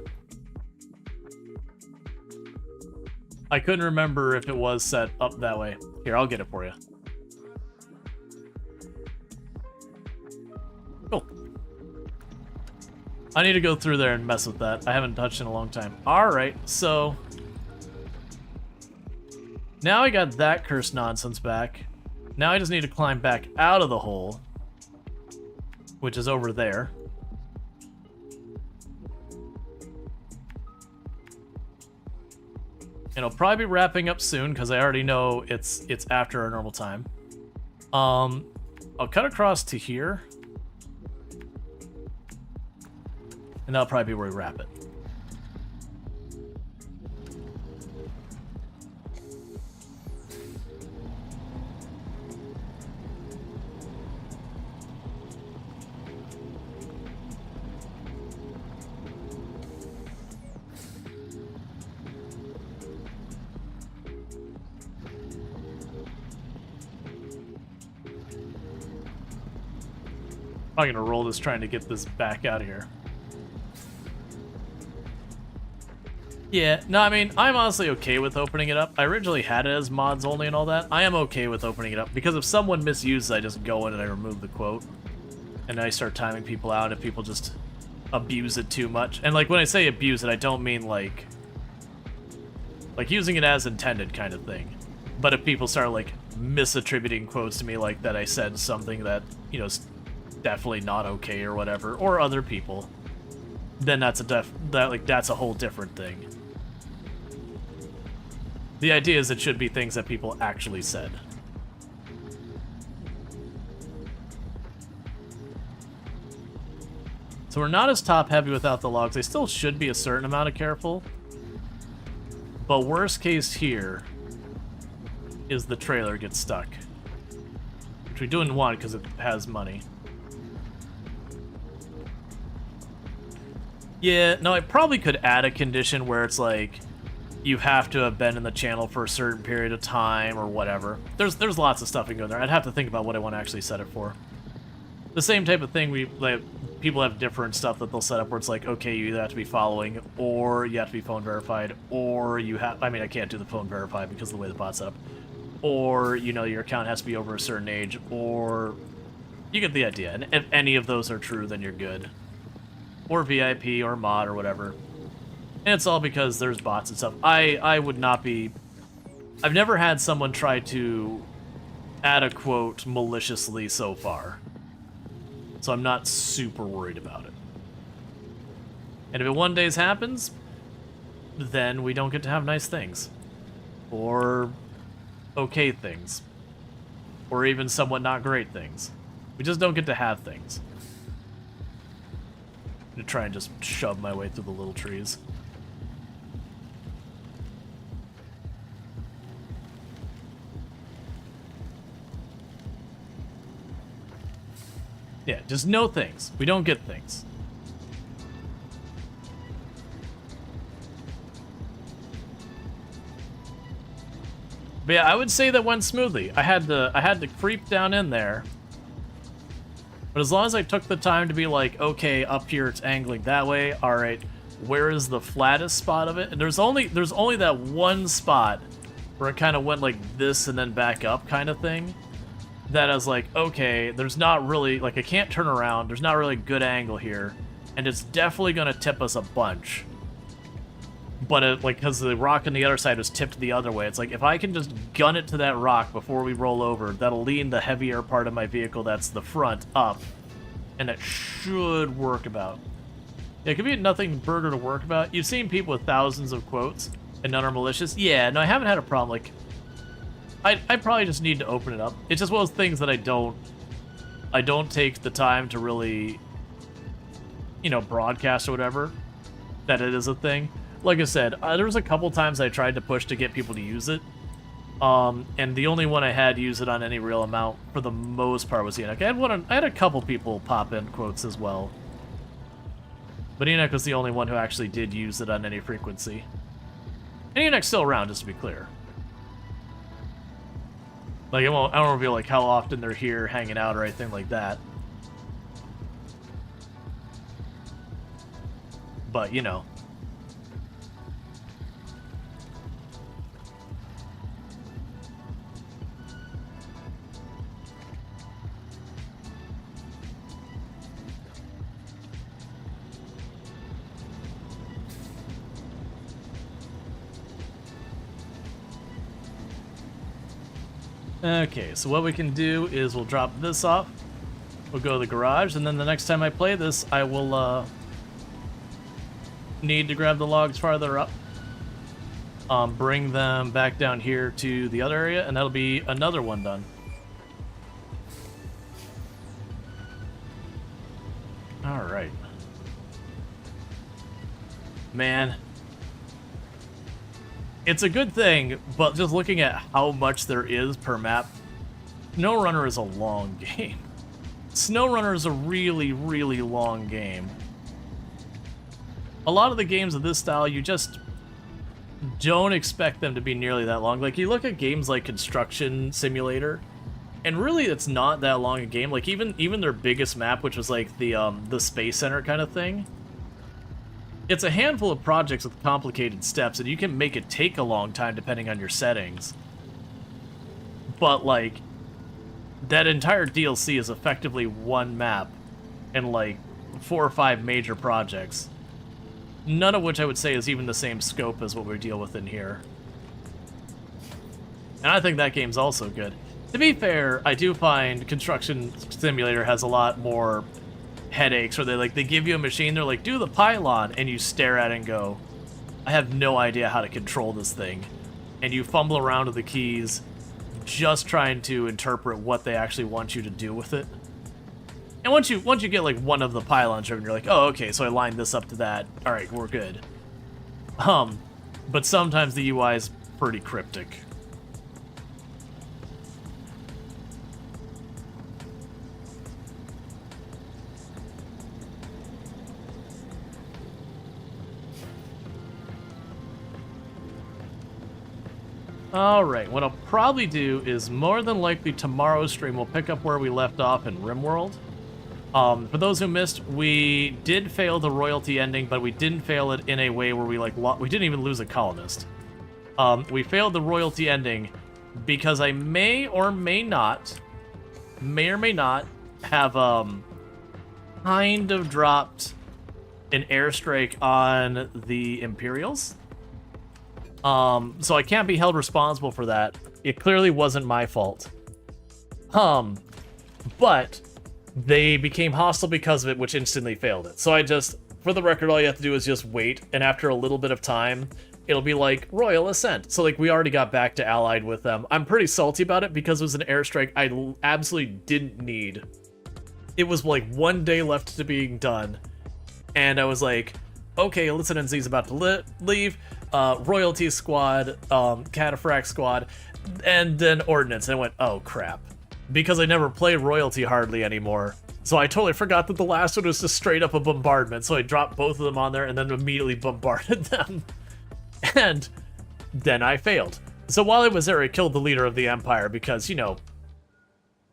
I couldn't remember if it was set up that way. Here, I'll get it for you. Cool. I need to go through there and mess with that. I haven't touched in a long time. Alright, so... now I got that cursed nonsense back. Now I just need to climb back out of the hole, which is over there. It'll probably be wrapping up soon because I already know it's after our normal time. I'll cut across to here, and that'll probably be where we wrap it. I'm gonna roll this trying to get this back out of here. Yeah, no, I mean, I'm honestly okay with opening it up. I originally had it as mods only and all that. I am okay with opening it up, because if someone misuses, I just go in and I remove the quote. And I start timing people out if people just abuse it too much. And like, when I say abuse it, I don't mean like using it as intended kind of thing. But if people start like misattributing quotes to me, like that I said something that, you know, definitely not okay or whatever, or other people, then that's that's a whole different thing. The idea is it should be things that people actually said. So we're not as top heavy without the logs. They still should be a certain amount of careful, but worst case here is the trailer gets stuck, which we didn't want because it has money. Yeah, no, I probably could add a condition where it's like, you have to have been in the channel for a certain period of time or whatever. There's lots of stuff in there. I'd have to think about what I want to actually set it for. The same type of thing, people have different stuff that they'll set up where it's like, okay, you either have to be following, or you have to be phone verified, or you have, I mean, I can't do the phone verified because of the way the bot's set up, or, you know, your account has to be over a certain age, or, you get the idea. And if any of those are true, then you're good. Or VIP, or mod, or whatever. And it's all because there's bots and stuff. I would not be... I've never had someone try to add a quote maliciously so far. So I'm not super worried about it. And if it one days happens, then we don't get to have nice things. Or okay things. or even somewhat not great things. We just don't get to have things. I'm gonna try and just shove my way through the little trees. Yeah, just no things. We don't get things. But yeah, I would say that went smoothly. I had to creep down in there. But as long as I took the time to be like, okay, up here it's angling that way. All right, where is the flattest spot of it? And there's only that one spot where it kind of went like this and then back up kind of thing. That I was like, okay, there's not really, like, I can't turn around. There's not really a good angle here. And it's definitely going to tip us a bunch. But, like, because the rock on the other side was tipped the other way, it's like, if I can just gun it to that rock before we roll over, that'll lean the heavier part of my vehicle, that's the front, up. And that should work about. Yeah, it could be nothing burger to work about. You've seen people with thousands of quotes, and none are malicious. Yeah, no, I haven't had a problem, like... I probably just need to open it up. It's just one of those things that I don't take the time to really, you know, broadcast or whatever, that it is a thing. Like I said, there was a couple times I tried to push to get people to use it, and the only one I had use it on any real amount, for the most part, was Enoch. I had a couple people pop in quotes as well, but Enoch was the only one who actually did use it on any frequency. And Enoch's still around, just to be clear. Like, I don't reveal, like, how often they're here hanging out or anything like that. But, you know. Okay, so what we can do is we'll drop this off. We'll go to the garage, and then the next time I play this, I will need to grab the logs farther up. Bring them back down here to the other area, and that'll be another one done. Alright. Man. It's a good thing, but just looking at how much there is per map, SnowRunner is a long game. SnowRunner is a really, really long game. A lot of the games of this style, you just don't expect them to be nearly that long. Like, you look at games like Construction Simulator, and really it's not that long a game. Like, even their biggest map, which was like the Space Center kind of thing, it's a handful of projects with complicated steps, and you can make it take a long time depending on your settings. But, like, that entire DLC is effectively one map and, like, 4 or 5 major projects. None of which I would say is even the same scope as what we deal with in here. And I think that game's also good. To be fair, I do find Construction Simulator has a lot more headaches, where they give you a machine, they're like, do the pylon, and you stare at it and go, I have no idea how to control this thing. And you fumble around with the keys, just trying to interpret what they actually want you to do with it. And once you get like one of the pylons driven, you're like, oh, okay, so I lined this up to that. All right, we're good. But sometimes the UI is pretty cryptic. Alright, what I'll probably do is more than likely tomorrow's stream we'll pick up where we left off in RimWorld. For those who missed, we did fail the royalty ending, but we didn't fail it in a way where we didn't even lose a colonist. We failed the royalty ending because I may or may not have kind of dropped an airstrike on the Imperials. So I can't be held responsible for that. It clearly wasn't my fault. But they became hostile because of it, which instantly failed it. So for the record, all you have to do is just wait, and after a little bit of time, it'll be like Royal Ascent. So like we already got back to allied with them. I'm pretty salty about it because it was an airstrike I absolutely didn't need. It was like 1 day left to being done, and I was like, okay, Illicit NZ's about to leave, Royalty Squad, Cataphract Squad, and then Ordnance, and I went, oh crap. Because I never played Royalty hardly anymore. So I totally forgot that the last one was just straight up a bombardment, so I dropped both of them on there and then immediately bombarded them. And then I failed. So while I was there, I killed the leader of the Empire because, you know,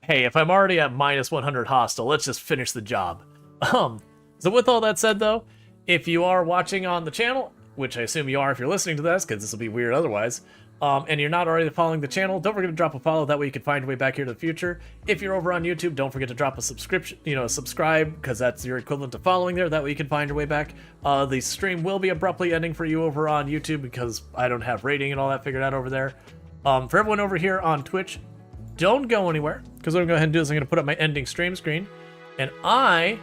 hey, if I'm already at minus 100 hostile, let's just finish the job. So with all that said, though, if you are watching on the channel, which I assume you are if you're listening to this, because this will be weird otherwise, and you're not already following the channel, don't forget to drop a follow. That way you can find your way back here to the future. If you're over on YouTube, don't forget to drop a subscription, subscribe, because that's your equivalent to following there. That way you can find your way back. The stream will be abruptly ending for you over on YouTube because I don't have rating and all that figured out over there. For everyone over here on Twitch, don't go anywhere, because what I'm going to go ahead and do is I'm going to put up my ending stream screen, and I